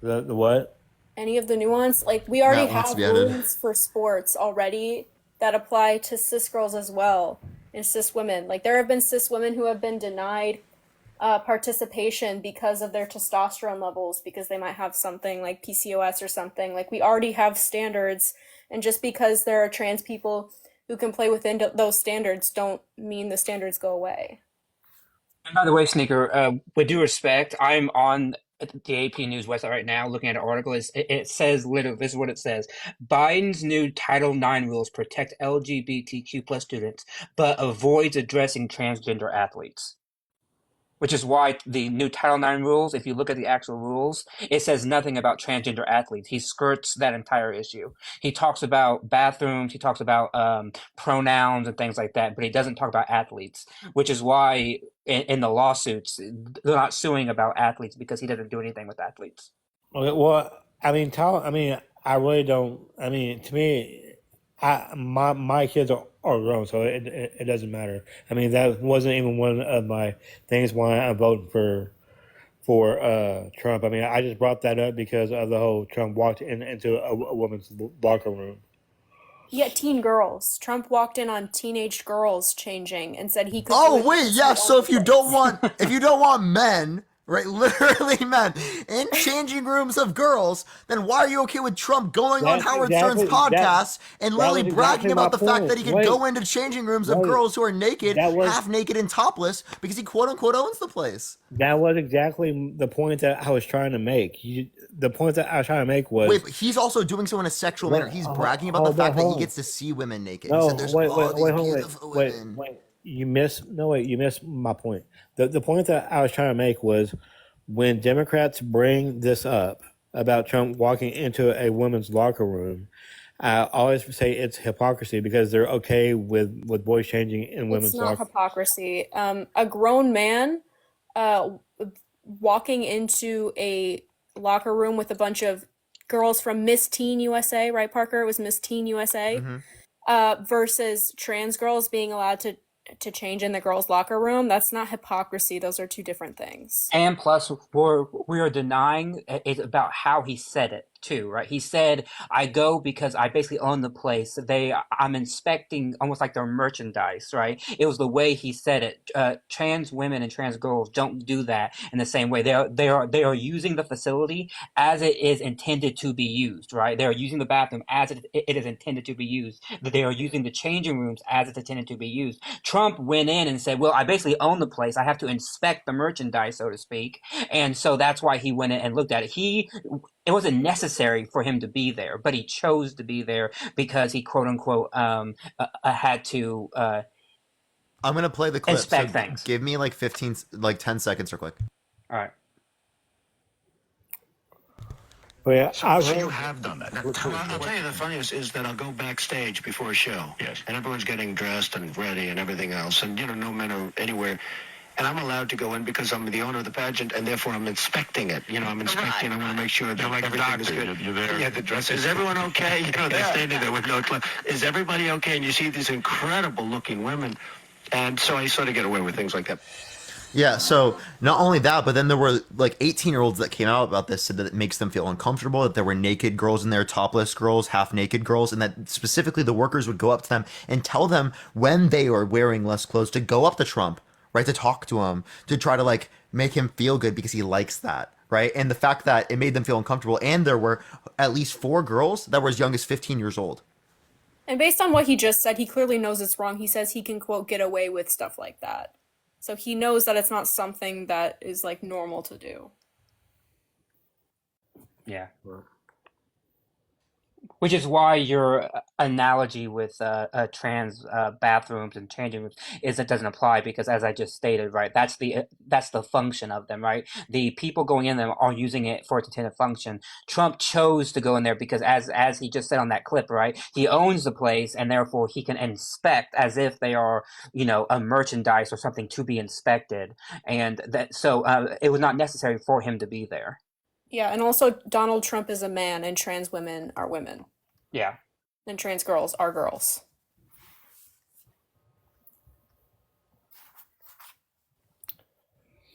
The what? Any of the nuance? Like we already That wants to have be edited. rules for sports already that apply to cis girls as well and cis women. Like there have been cis women who have been denied participation because of their testosterone levels because they might have something like PCOS or something. Like we already have standards, and just because there are trans people who can play within those standards don't mean the standards go away. And by the way, Sneaker, with due respect, I'm on the AP News website right now looking at an article. It says literally, this is what it says. Biden's new Title IX rules protect LGBTQ plus students, but avoids addressing transgender athletes. Which is why the new Title IX rules, if you look at the actual rules, it says nothing about transgender athletes. He skirts that entire issue. He talks about bathrooms, he talks about pronouns and things like that, but he doesn't talk about athletes, which is why in the lawsuits, they're not suing about athletes because he doesn't do anything with athletes. Okay, well, I mean, I really don't. I mean, to me, my kids are grown, so it doesn't matter. I mean, that wasn't even one of my things why I'm voting for Trump. I mean, I just brought that up because of the whole Trump walked into a woman's locker room. Yeah, teen girls. Trump walked in on teenage girls changing and said he could do Oh it wait, because he yeah. So owned kids. if you don't want men, right, literally men in changing rooms of girls, then why are you okay with Trump going on That's Howard Stern's exactly podcast and that literally was bragging exactly my about the fact that point. he could Wait, go into changing rooms of wait. girls who are naked, That was half naked and topless because he quote unquote owns the place? that was exactly the point that I was trying to make. The point that I was trying to make Wait, was but he's also doing so in a sexual wait, manner. He's bragging about the hold on, fact that he hold on. gets to see women naked. He No, said there's wait, these hold on, beautiful women. wait. You missed my point. The point that I was trying to make was when Democrats bring this up about Trump walking into a women's locker room, I always say it's hypocrisy because they're okay with boys changing in It's women's not locker. hypocrisy. A grown man uh, walking into a locker room with a bunch of girls from Miss Teen USA, right, Parker? It was Miss Teen USA, Hmm. versus trans girls being allowed to change in the girls' locker room. That's not hypocrisy. Those are two different things. And plus, we are denying it about how he said it. too, right? He said, "I go because I basically own the place. I'm inspecting almost like their merchandise, right?" It was the way he said it. Trans women and trans girls don't do that in the same way. They are using the facility as it is intended to be used, right? They are using the bathroom as it is intended to be used. They are using the changing rooms as it's intended to be used. Trump went in and said, "Well, I basically own the place. I have to inspect the merchandise, so to speak." And so that's why he went in and looked at it. It wasn't necessary for him to be there, but he chose to be there because he quote unquote had to I'm gonna play the clip. So inspect things. give me like 10 seconds real quick. All right. But yeah, So you have done that. Now, I'll tell you the funniest is that I'll go backstage before a show. Yes. And everyone's getting dressed and ready and everything else. And, no men are anywhere. And I'm allowed to go in because I'm the owner of the pageant, and therefore I'm inspecting it. I'm inspecting. I want to make sure that everything is good. You're there. Yeah, the dress. Is everyone okay? They're standing there with no clothes. Is everybody okay? And you see these incredible-looking women. And so I sort of get away with things like that. Yeah, so not only that, but then there were like 18-year-olds that came out about this, said that it makes them feel uncomfortable, that there were naked girls in there, topless girls, half-naked girls, and that specifically the workers would go up to them and tell them when they are wearing less clothes to go up to Trump, right, to talk to him, to try to like make him feel good because he likes that, right? And the fact that it made them feel uncomfortable, and there were at least 4 girls that were as young as 15 years old. And based on what he just said, he clearly knows it's wrong. He says he can, quote, get away with stuff like that. So he knows that it's not something that is, like, normal to do. Yeah. Which is why your analogy with trans bathrooms and changing rooms is it doesn't apply, because as I just stated, right, that's the function of them, right? The people going in them are using it for its intended function. Trump chose to go in there because as he just said on that clip, right, he owns the place and therefore he can inspect as if they are, a merchandise or something to be inspected. And that so it was not necessary for him to be there. Yeah, and also Donald Trump is a man and trans women are women. Yeah. And trans girls are girls.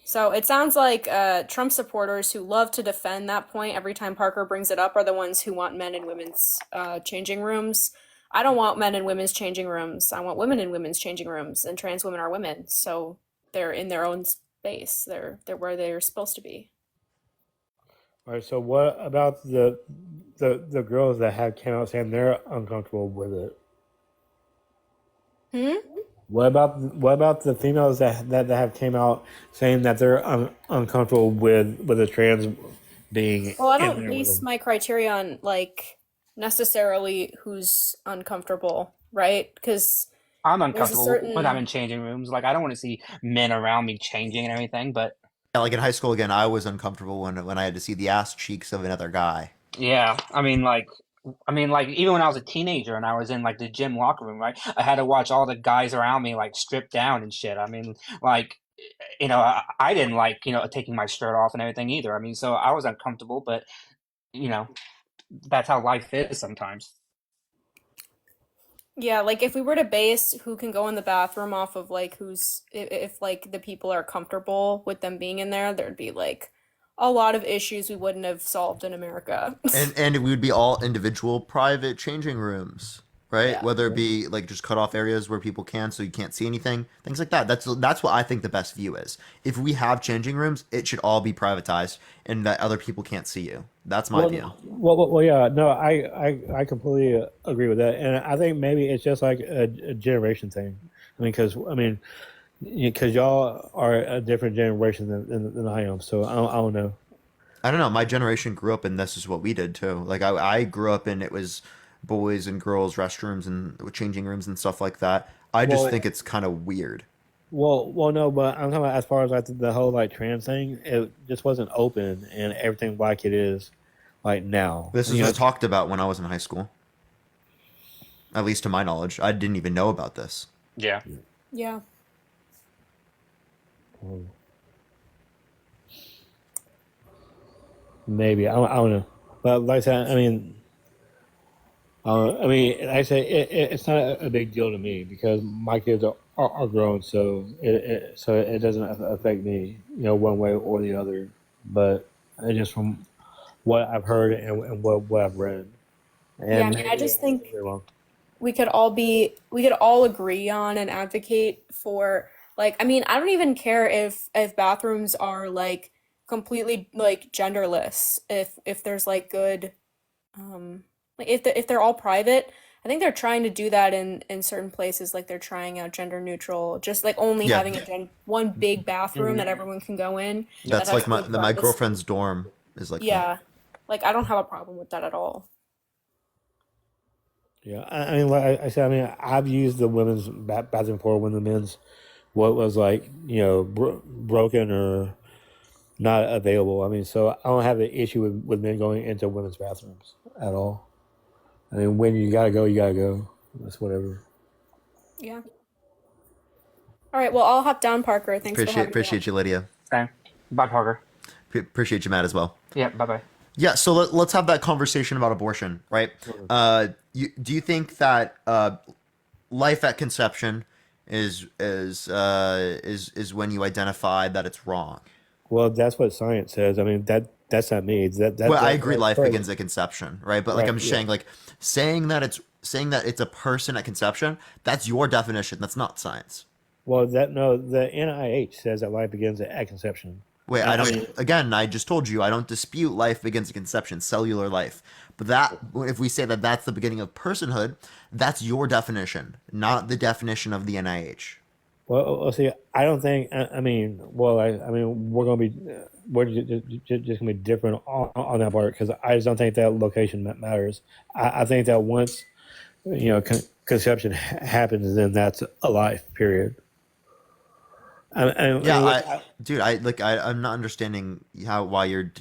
So it sounds like Trump supporters who love to defend that point every time Parker brings it up are the ones who want men in women's changing rooms. I don't want men in women's changing rooms. I want women in women's changing rooms, and trans women are women. So they're in their own space. They're where they're supposed to be. all right. So what about the girls that have came out saying they're uncomfortable with it? What about the females that have came out saying that they're uncomfortable with a trans being? Well, I in don't there with base them? my criteria on like necessarily who's uncomfortable, right? Because I'm there's a uncomfortable certain when I'm in changing rooms. Like, I don't want to see men around me changing and everything, but Yeah, like in high school again, I was uncomfortable when I had to see the ass cheeks of another guy. yeah, I mean, like, even when I was a teenager and I was in like the gym locker room, right? I had to watch all the guys around me like strip down and shit. I mean, like, I didn't like, taking my shirt off and everything either. I mean, so I was uncomfortable, but that's how life is sometimes. yeah, like if we were to base who can go in the bathroom off of like if like the people are comfortable with them being in there, there'd be like a lot of issues we wouldn't have solved in America. And we would be all individual private changing rooms, right? Yeah. Whether it be like just cut off areas where people can, so you can't see anything, things like that. That's what I think the best view is. If we have changing rooms, it should all be privatized and that other people can't see you. That's my view. Well, yeah, no, I completely agree with that, and I think maybe it's just like a generation thing. Because y'all are a different generation than I am, so I don't know. I don't know. My generation grew up and this is what we did too. Like I grew up and it was boys and girls restrooms and changing rooms and stuff like that. I just think it's kind of weird. Well, no, but I'm talking about as far as like the whole like trans thing. It just wasn't open and everything like it is like now. This is talked about when I was in high school. At least to my knowledge, I didn't even know about this. Yeah. Yeah. Maybe I don't know, but like I said, like I say, it's not a big deal to me because my kids are grown, so it doesn't affect me, one way or the other. But it just from what I've heard and what I've read. And Yeah, I mean, I just think we could all agree on and advocate for, like, I mean, I don't even care if bathrooms are like completely like genderless, if there's like good, like if they're all private. I think they're trying to do that in certain places, like they're trying out gender neutral, just like only Yeah. having one big bathroom that everyone can go in. that That's has like my good my privacy. girlfriend's dorm is like that. Yeah, like I don't have a problem with that at all. Yeah, I mean, like I said, I mean, I've used the women's bathroom before when the men's what was like, broken or not available. I mean, so I don't have an issue with men going into women's bathrooms at all. I mean, when you gotta go, you gotta go. That's whatever. Yeah. All right. Well, I'll hop down, Parker. Thanks for having me. Appreciate you, Lydia. Okay. Bye, Parker. Appreciate you, Matt, as well. Yeah. Bye bye. Yeah, so let's have that conversation about abortion, right? Do you think that life at conception is when you identify that it's wrong? Well, that's what science says. I mean, that's not me. Well, I agree. Life begins at conception, right? But like Right, I'm just saying, like saying that it's a person at conception. That's your definition. That's not science. Well, the NIH says that life begins at conception. Wait, I just told you I don't dispute life begins at conception, cellular life. But that, if we say that that's the beginning of personhood, that's your definition, not the definition of the NIH. Well, see, I don't think. I mean, we're just gonna be different on that part because I just don't think that location matters. I think that once conception happens, then that's a life. Period. I'm not understanding why you're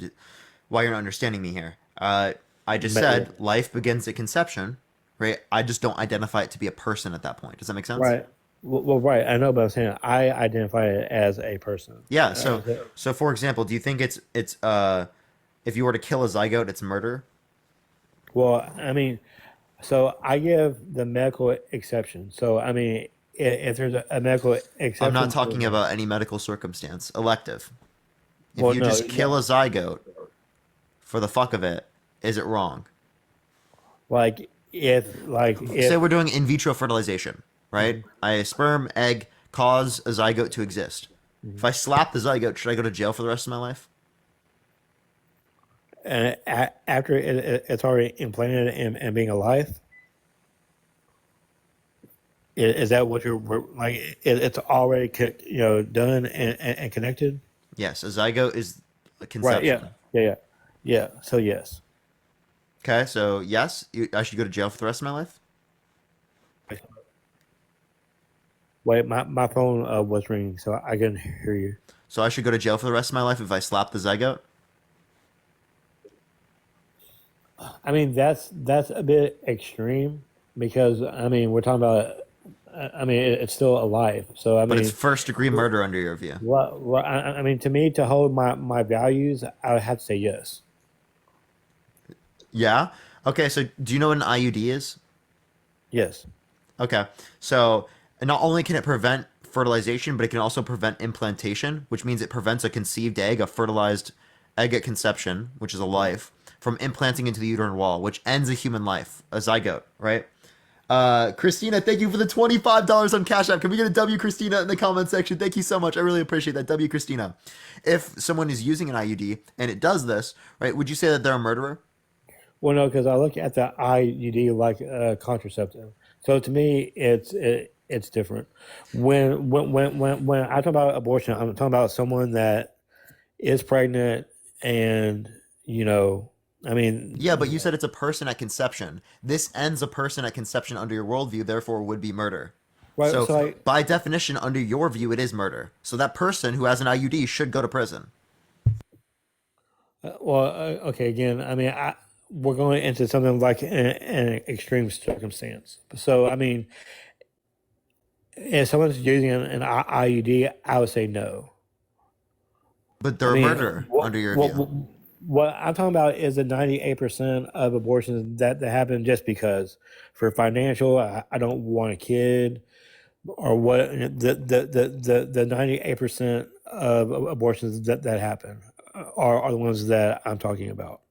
not understanding me here. I just said life begins at conception, right? I just don't identify it to be a person at that point. Does that make sense? Right. Well, right. I know, but I'm saying I identify it as a person. Yeah. So for example, do you think it's if you were to kill a zygote, it's murder? Well, I mean, so I give the medical exception. So I mean, if there's a medical exception, I'm not talking about any medical circumstance. Elective. If you just kill a zygote for the fuck of it, is it wrong? Say we're doing in vitro fertilization, right? A sperm, egg cause a zygote to exist. If I slap the zygote, should I go to jail for the rest of my life? After it's already implanted and being alive. Is that what you're like? It's already done and connected. Yes, a zygote is a conception. Right. Yeah. So yes. Okay. So yes, I should go to jail for the rest of my life. Wait, my phone was ringing, so I couldn't hear you. So I should go to jail for the rest of my life if I slap the zygote. I mean, that's a bit extreme because I mean we're talking about. I mean, it's still alive. So I mean, but it's first degree murder under your view. Well, I mean, to me, to hold my values, I would have to say yes. Yeah. Okay. So do you know what an IUD is? Yes. Okay. So not only can it prevent fertilization, but it can also prevent implantation, which means it prevents a conceived egg, a fertilized egg at conception, which is a life, from implanting into the uterine wall, which ends a human life, a zygote, right? Christina, thank you for the $25 on Cash App. Can we get a W, Christina, in the comment section? Thank you so much. I really appreciate that. W, Christina. If someone is using an IUD and it does this, right, would you say that they're a murderer? Well, no, because I look at the IUD like a contraceptive. So to me, it's different. When I talk about abortion, I'm talking about someone that is pregnant and I mean, yeah, but you said it's a person at conception. This ends a person at conception under your worldview, therefore would be murder. Right, so by definition, under your view, it is murder. So that person who has an IUD should go to prison. Okay, again, I mean, we're going into something like an extreme circumstance. So, I mean, if someone's using an IUD, I would say no. But they're a murderer under your view. What I'm talking about is the 98% of abortions that happen just because, for financial, I don't want a kid, or what the 98% of abortions that happen are the ones that I'm talking about.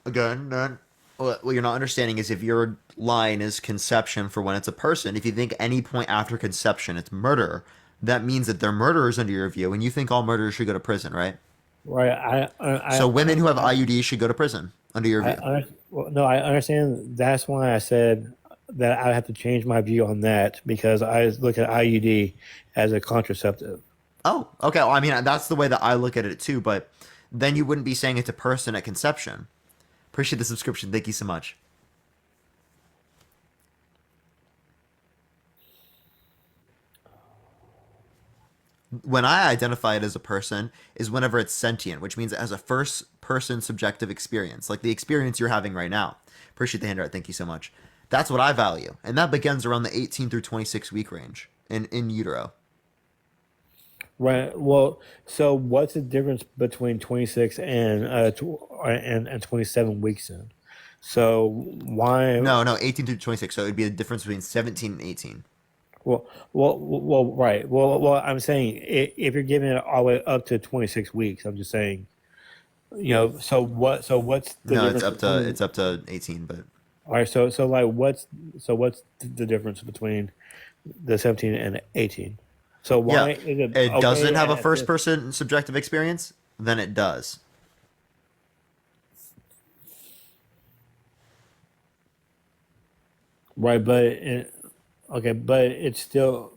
Again, what you're not understanding is if your line is conception for when it's a person, if you think any point after conception it's murder, that means that they're murderers under your view, and you think all murderers should go to prison, right? Right. So women who have IUDs should go to prison under your view. Well, no, I understand. That's why I said that I have to change my view on that because I look at IUD as a contraceptive. Oh, okay. Well, I mean, that's the way that I look at it too, but then you wouldn't be saying it's a person at conception. Appreciate the subscription. Thank you so much. When I identify it as a person is whenever it's sentient, which means it has a first person subjective experience, like the experience you're having right now. Appreciate the handout. Thank you so much. That's what I value. And that begins around the 18 through 26 week range in utero. Right. Well, so what's the difference between 26 and 27 weeks in? So why? No, 18 through 26. So it'd be the difference between 17 and 18. Right. Well, I'm saying if you're giving it all the way up to 26 weeks, I'm just saying, so what? So what's the No, difference it's up to 18, but all right. So like what's the difference between the 17 and 18? So why is it okay doesn't have a at first this- person subjective experience? Then it does. Right, but but it's still.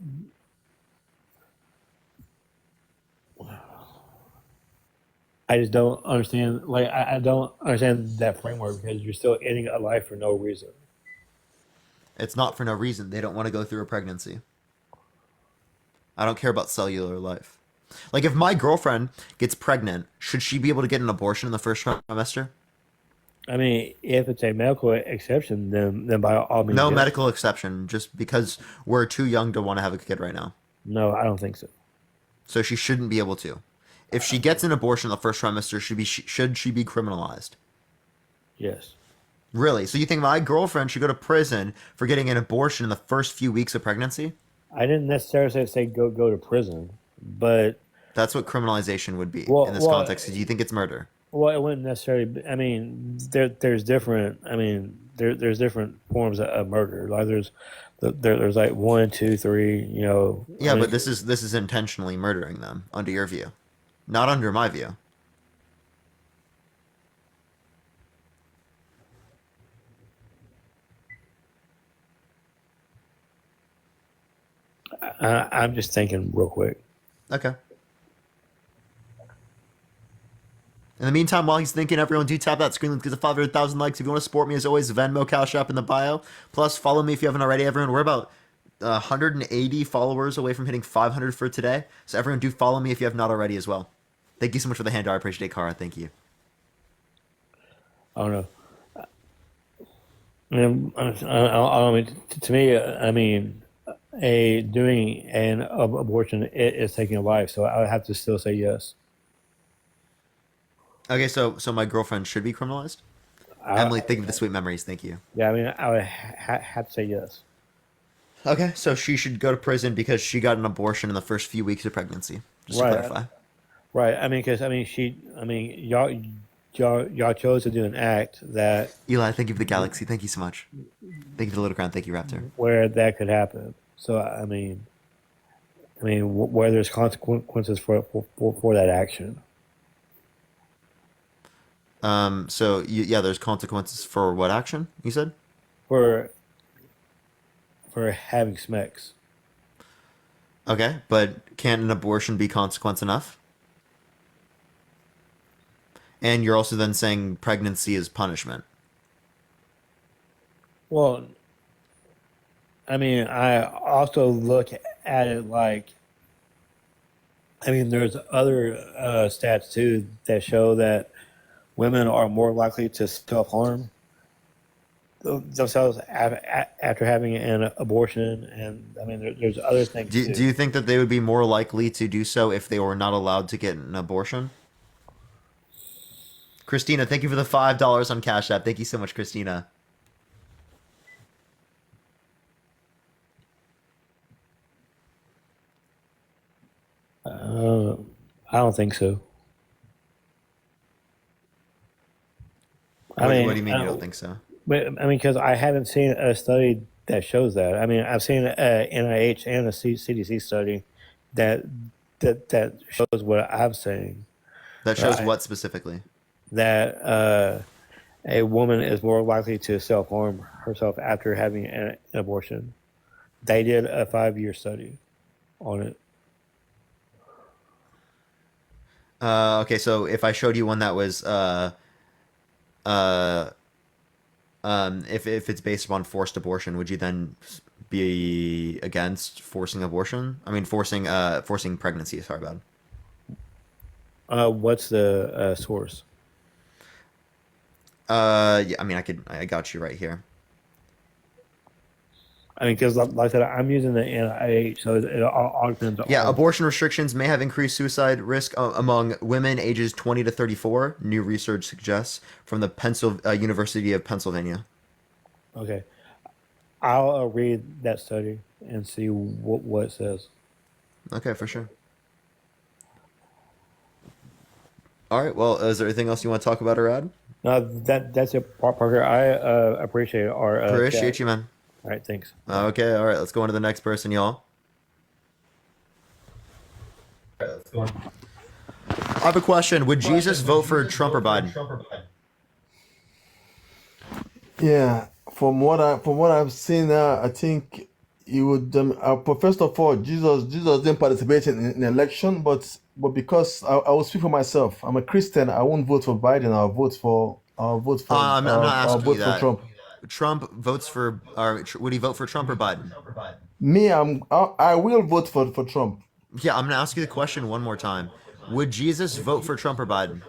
I just don't understand. Like, I don't understand that framework because you're still ending a life for no reason. It's not for no reason. They don't want to go through a pregnancy. I don't care about cellular life. Like, if my girlfriend gets pregnant, should she be able to get an abortion in the first trimester? I mean, if it's a medical exception, then by all means, No yes. medical exception, just because we're too young to want to have a kid right now. No, I don't think so. So she shouldn't be able to. If she gets an abortion in the first trimester, should she be criminalized? Yes. Really? So you think my girlfriend should go to prison for getting an abortion in the first few weeks of pregnancy? I didn't necessarily say go to prison, but That's what criminalization would be Well- in this well- context. Do you think it's murder? well, it wouldn't necessarily. I mean, there's different. I mean, there's different forms of murder. Like there's like 1, 2, 3. Yeah, I mean, but this is intentionally murdering them under your view, not under my view. I'm just thinking real quick. Okay. In the meantime, while he's thinking, everyone do tap that screen link because of 500,000 likes. If you want to support me, as always, Venmo, Cash App in the bio. Plus, follow me if you haven't already. Everyone, we're about 180 followers away from hitting 500 for today. So everyone do follow me if you have not already as well. Thank you so much for the handout. I appreciate it, Cara. Thank you. I don't know. I mean, to me, I mean, doing an abortion is taking a life, so I would have to still say yes. Okay, so my girlfriend should be criminalized? Emily, think of the sweet memories. Thank you. Yeah, I mean, I would have to say yes. Okay, so she should go to prison because she got an abortion in the first few weeks of pregnancy. Just to clarify. Right. I mean, because y'all chose to do an act that Eli, thank you for the galaxy. Thank you so much. Thank you for the little crown. Thank you, Raptor. where that could happen. So I mean, where there's consequences for that action. So there's consequences for what action you said? For having sex. Okay, but can an abortion be consequence enough? And you're also then saying pregnancy is punishment. Well, I mean, I also look at it like, I mean, there's other stats too that show that women are more likely to self-harm themselves after having an abortion, and I mean, there's other things too. Do you think that they would be more likely to do so if they were not allowed to get an abortion? Christina, thank you for the $5 on Cash App. Thank you so much, Christina. I don't think so. I What mean, do you mean you don't think so? but, I mean, because I haven't seen a study that shows that. I mean, I've seen a NIH and a CDC study that that shows what I'm saying. That shows Right. what specifically? That a woman is more likely to self harm herself after having an abortion. They did a 5-year study on it. Okay, so if I showed you one that was if it's based upon forced abortion, would you then be against forcing abortion? I mean, forcing pregnancy. Sorry about it. What's the source? Yeah, I mean, I got you right here. I mean, because like I said, I'm using the NIH, so it all depends on. Yeah, abortion restrictions may have increased suicide risk among women ages 20 to 34. New research suggests from the University of Pennsylvania. Okay, I'll read that study and see what it says. Okay, for sure. All right. Well, is there anything else you want to talk about, Arad? No, that's it, Parker. I appreciate our Appreciate chat. you, man. All right, thanks. Okay. All right. Let's go on to the next person, y'all. I have a question. Would Jesus vote for Trump or Biden? Yeah, from what I've seen now, I think he would. First of all, Jesus didn't participate in election, but because I will speak for myself. I'm a Christian. I won't vote for Biden. I'll vote for I'm not I'll asking you vote for that. Trump. Trump votes for, or would he vote for Trump or Biden? Me, I will vote for Trump. Yeah, I'm gonna ask you the question one more time. Would Jesus vote for Trump or Biden?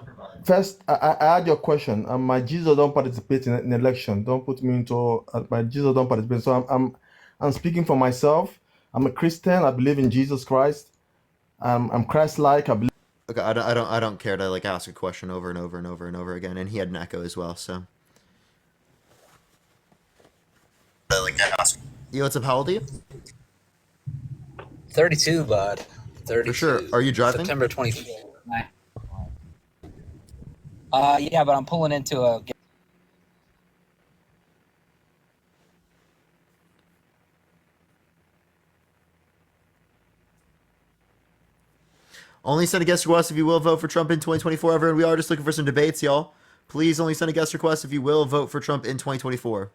First, I had your question. My Jesus don't participate in election. Don't put me into my Jesus don't participate. So I'm speaking for myself. I'm a Christian. I believe in Jesus Christ. I'm Christ-like. I believe. Okay, I don't care to like ask a question over and over and over and over again. And he had an echo as well, so. Yo, what's up? How old are you? 32, bud. 32. For sure. Are you driving? September 24th. Yeah, but I'm pulling into a. Only send a guest request if you will vote for Trump in 2024. Everyone, we are just looking for some debates, y'all. Please only send a guest request if you will vote for Trump in 2024.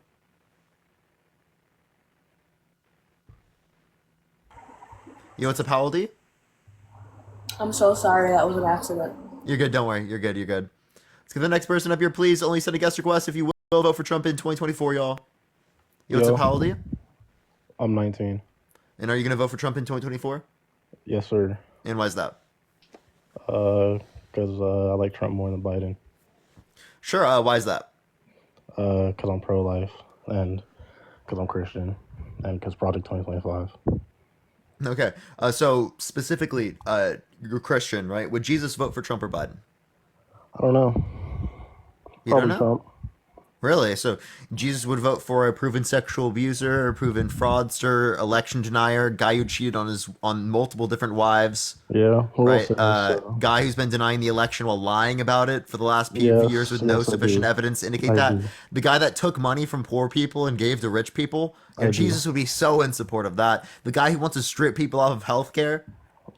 Yo, what's up? How old are you? I'm so sorry, that was an accident. You're good. Don't worry. You're good. You're good. Let's get the next person up here. Please only send a guest request if you will vote for Trump in 2024, y'all. Yo, what's up? How old are you? I'm 19. And are you going to vote for Trump in 2024? Yes, sir. And why is that? Because I like Trump more than Biden. Sure. Why is that? Because I'm pro-life and because I'm Christian and because Project 2025. Okay. So specifically, you're Christian, right? Would Jesus vote for Trump or Biden? I don't know. You Probably don't know? Trump. Really? So Jesus would vote for a proven sexual abuser, a proven fraudster, election denier, guy who cheated on multiple different wives. Yeah. Right. Guy who's been denying the election while lying about it for the last few Yes, years with no yes, I sufficient do. evidence to indicate I that. do. The guy that took money from poor people and gave to rich people. I And do. Jesus would be so in support of that. The guy who wants to strip people off of health care.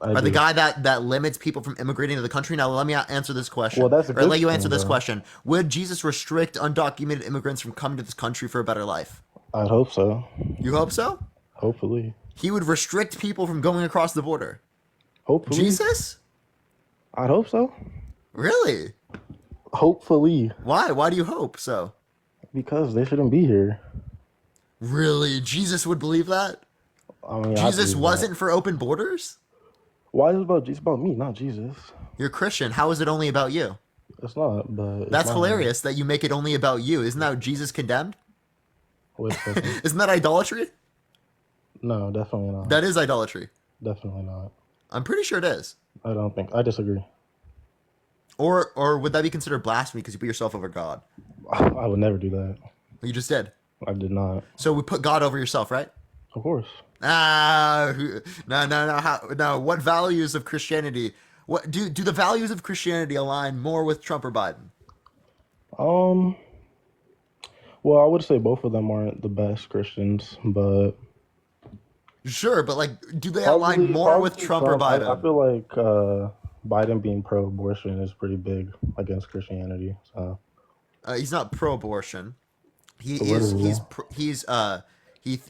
I Or the do. guy that limits people from immigrating to the country. Now let me answer this question. Well, that's a or good let you answer thing, this though. question. Would Jesus restrict undocumented immigrants from coming to this country for a better life? I'd hope so. You hope so? Hopefully. He would restrict people from going across the border. Hopefully. Jesus? I'd hope so. Really? Hopefully. Why? Why do you hope so? Because they shouldn't be here. Really? Jesus would believe that? I mean, Jesus wasn't for open borders? Why is it about Jesus? About me, not Jesus. You're Christian. How is it only about you? It's not, but it's That's not. hilarious that you make it only about you. Isn't that what Jesus condemned? Wait a second. Isn't that idolatry? No, definitely not. That is idolatry. Definitely not. I'm pretty sure it is. I don't think. I disagree. Or would that be considered blasphemy because you put yourself over God? I would never do that. You just did. I did not. So we put God over yourself, right? Of course. No. What values of Christianity? What do the values of Christianity align more with Trump or Biden? Well, I would say both of them aren't the best Christians, but Sure, but like, do they align more with Trump or Biden? I feel like Biden being pro-abortion is pretty big against Christianity. So He's not pro-abortion. He So what is. is he?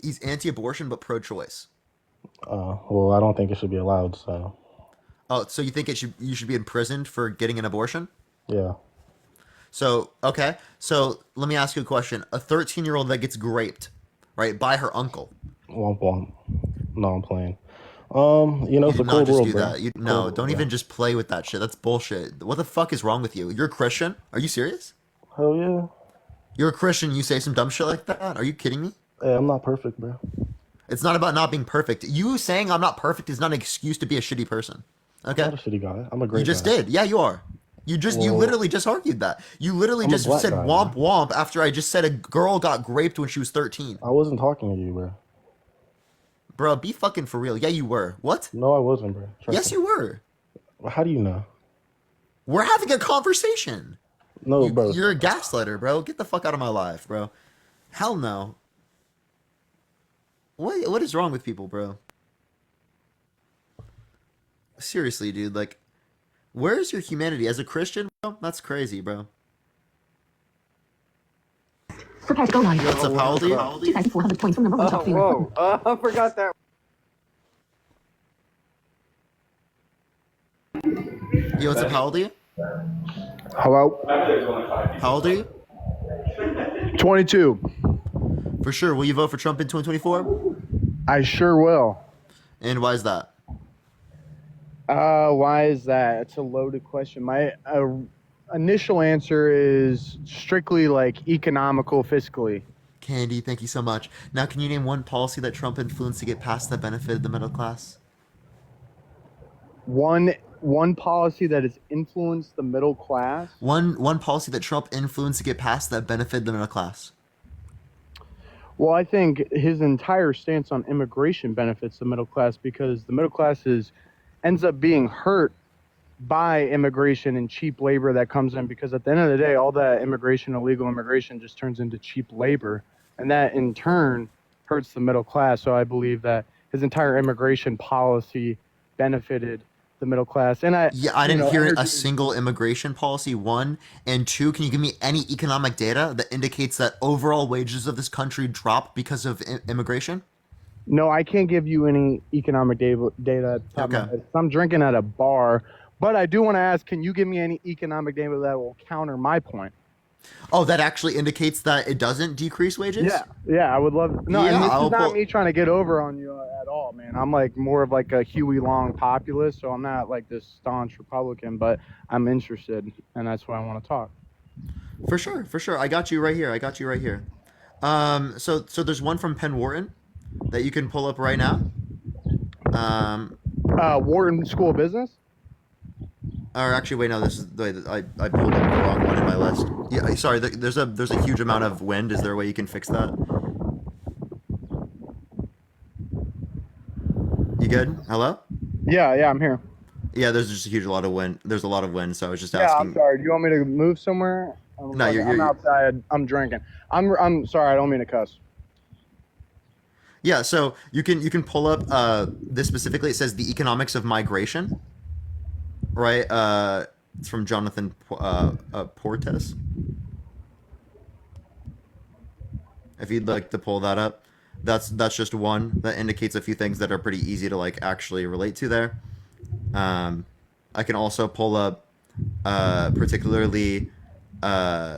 He's anti-abortion but pro-choice. well, I don't think it should be allowed. So Oh, so you think you should be imprisoned for getting an abortion? yeah, So okay. So let me ask you a question. A 13-year-old that gets raped, right, by her uncle. womp womp. No, I'm playing. It's You a did not cold just world, do bro. that. No, Cold don't world, even just play with that shit. That's bullshit. What the fuck is wrong with you? You're a Christian? Are you serious? bro. Hell yeah. You're a Christian. You say some dumb shit like that? Are you kidding me? Hey, I'm not perfect, bro. It's not about not being perfect. You saying I'm not perfect is not an excuse to be a shitty person. I'm Okay? not a shitty guy. I'm a You great just guy. did. Yeah, you are. You Well, literally just argued that. You literally I'm a just black said guy, womp man. womp after I just said a girl got raped when she was 13. I wasn't talking to you, bro. Bro, be fucking for real. Yeah, you were. What? No, I wasn't, bro. Trust Yes, me. you were. How do you know? We're having a conversation. No, bro. You're a gaslighter, bro. Get the fuck out of my life, bro. Hell no. What is wrong with people, bro? Seriously, dude. Like, where's your humanity as a Christian, bro? That's crazy, bro. Prepare to go live. What's up? How old are you? 2,400 points from number one top viewer. Whoa. I forgot that. Yo, what's up? How old are you? Hello? How old are you? 22. For sure. Will you vote for Trump in 2024? I sure will. And why is that? Why is that? It's a loaded question. My initial answer is strictly like economical, fiscally. Candy, thank you so much. Now, can you name one policy that Trump influenced to get past that benefited the middle class? One policy that has influenced the middle class. One policy that Trump influenced to get past that benefited the middle class. Well, I think his entire stance on immigration benefits the middle class because the middle class ends up being hurt by immigration and cheap labor that comes in because at the end of the day, all that immigration, illegal immigration just turns into cheap labor. And that in turn hurts the middle class. So I believe that his entire immigration policy benefited the middle class. And I didn't hear a single immigration policy, one. And two, can you give me any economic data that indicates that overall wages of this country dropped because of immigration? No, I can't give you any economic data at the top of my head. I'm drinking at a bar, but I do want to ask, can you give me any economic data that will counter my point? Oh, that actually indicates that it doesn't decrease wages? Yeah, I would love. No, Yeah, and this I'll is not pull- me trying to get over on you at all, man. I'm like more of like a Huey Long populist, so I'm not like this staunch Republican, but I'm interested, and that's why I want to talk. For sure. I got you right here. So there's one from Penn Wharton that you can pull up right now. Wharton School of Business. Or actually, wait, no. This is the way that I pulled up the wrong one in my list. Yeah, sorry. There's a huge amount of wind. Is there a way you can fix that? You good? Hello? Yeah, I'm here. Yeah, there's just a lot of wind. There's a lot of wind, so I was just Yeah, asking. I'm sorry. Do you want me to move somewhere? No, I'm outside. I'm drinking. I'm sorry. I don't mean to cuss. Yeah, so you can pull up this specifically. It says the economics of migration, right? It's from Jonathan Portes. If you'd like to pull that up, that's just one that indicates a few things that are pretty easy to like actually relate to there. I can also pull up particularly let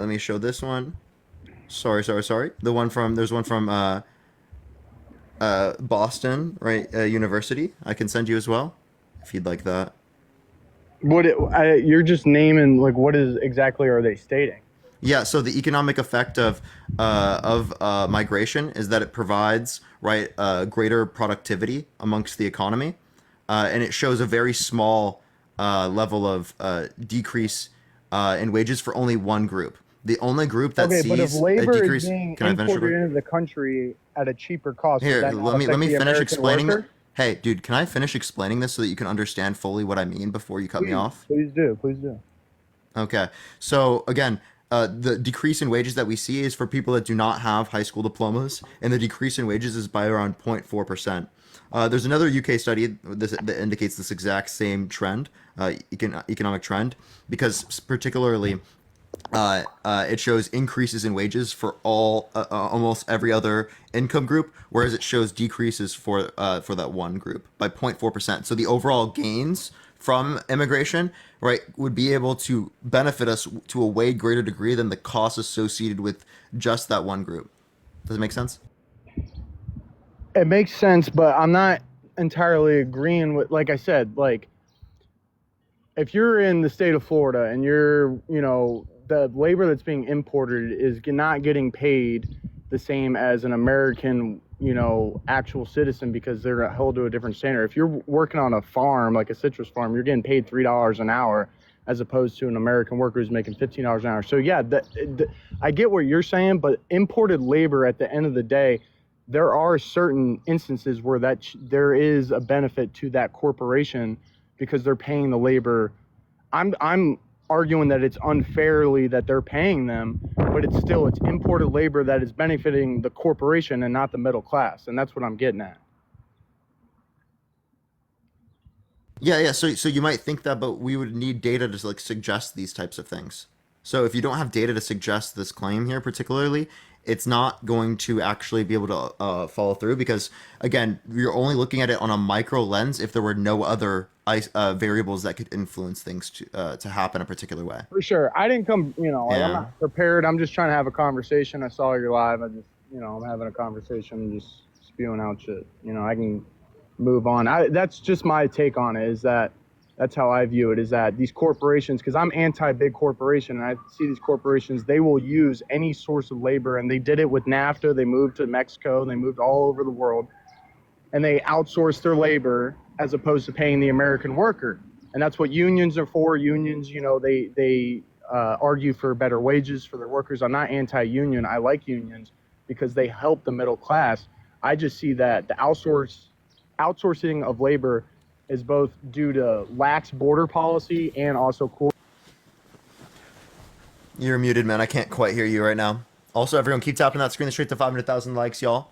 me show this one. Sorry. There's one from Boston, right? University. I can send you as well if you'd like that. You're just naming like what is exactly are they stating? Yeah, so the economic effect of migration is that it provides greater productivity amongst the economy, and it shows a very small level of decrease in wages for only one group. The only group that but if sees a labor decrease. is being Can I finish? imported into the country at a cheaper cost, Here, does that not let me affect the finish American explaining. worker? Hey, dude, can I finish explaining this so that you can understand fully what I mean before you cut me off? Please do. Okay. So again, the decrease in wages that we see is for people that do not have high school diplomas, and the decrease in wages is by around 0.4%. There's another UK study that indicates this exact same trend, economic trend, because particularly it shows increases in wages for almost every other income group, whereas it shows decreases for that one group by 0.4%. So the overall gains from immigration, right, would be able to benefit us to a way greater degree than the costs associated with just that one group. Does it make sense? It makes sense, but I'm not entirely agreeing with, like I said, like if you're in the state of Florida and you're, the labor that's being imported is not getting paid the same as an American, actual citizen, because they're held to a different standard. If you're working on a farm, like a citrus farm, you're getting paid $3 an hour as opposed to an American worker who's making $15 an hour. So yeah, I get what you're saying, but imported labor at the end of the day, there are certain instances where there is a benefit to that corporation because they're paying the labor. I'm arguing that it's unfairly that they're paying them, but it's imported labor that is benefiting the corporation and not the middle class, and that's what I'm getting at. Yeah. So you might think that, but we would need data to like suggest these types of things. So if you don't have data to suggest this claim here particularly, it's not going to actually be able to follow through, because again, you're only looking at it on a micro lens if there were no other variables that could influence things to happen a particular way. For sure. I didn't come, I'm not prepared. I'm just trying to have a conversation. I saw you're live. I just, I'm having a conversation, just spewing out shit. I can move on. That's just my take on it, is that's how I view it, is that these corporations, because I'm anti-big corporation, and I see these corporations, they will use any source of labor, and they did it with NAFTA. They moved to Mexico, and they moved all over the world, and they outsource their labor as opposed to paying the American worker. And that's what unions are for. Unions, they argue for better wages for their workers. I'm not anti-union. I like unions because they help the middle class. I just see that the outsourcing of labor is both due to lax border policy and also You're muted, man. I can't quite hear you right now. Also, everyone, keep tapping that screen straight to 500,000 likes, y'all.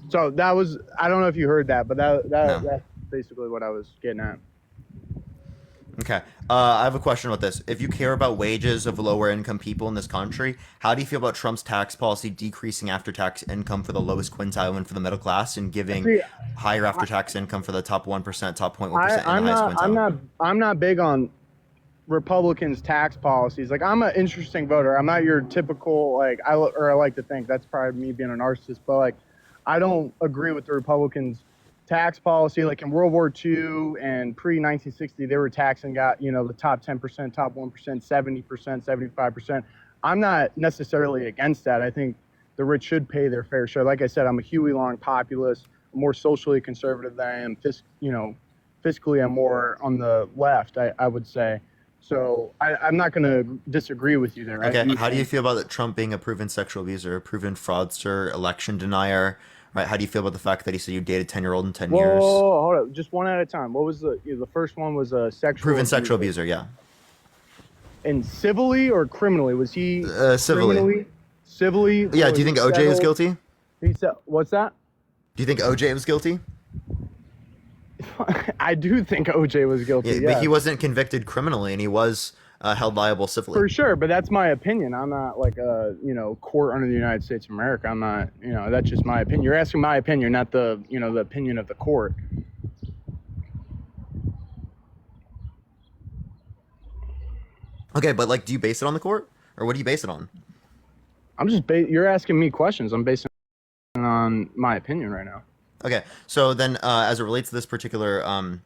So that was, I don't know if you heard that, but that's basically what I was getting at. Okay. I have a question about this. If you care about wages of lower income people in this country, how do you feel about Trump's tax policy decreasing after-tax income for the lowest quintile and for the middle class, and giving higher after-tax income for the top 1%, top 0.1% in the highest quintile? I'm not big on Republicans' tax policies. Like, I'm an interesting voter. I'm not your typical, I like to think that's probably me being a narcissist, but I don't agree with the Republicans' tax policy. Like in World War II and pre-1960, they were taxing the top 10%, top 1%, 70%, 75%. I'm not necessarily against that. I think the rich should pay their fair share. Like I said, I'm a Huey Long populist, more socially conservative than I am, fiscally I'm more on the left, I would say. So I'm not going to disagree with you there. Right? Okay. How do you feel about Trump being a proven sexual abuser, a proven fraudster, election denier? Right? How do you feel about the fact that he said you dated 10-year-old in 10 years? Whoa, hold up. Just one at a time. What was the first one? Was a sexual proven sexual abuser? Yeah. And civilly or criminally? Was he civilly? Civilly? Yeah. Do you think OJ is guilty? He said, what's that? Do you think OJ was guilty? I do think OJ was guilty. Yeah, but he wasn't convicted criminally, and he was held liable civilly. For sure, but that's my opinion. I'm not like a court under the United States of America. I'm not, that's just my opinion. You're asking my opinion, not the the opinion of the court. Okay, but do you base it on the court, or what do you base it on? I'm just you're asking me questions. I'm basing it on my opinion right now. Okay, so then as it relates to this particular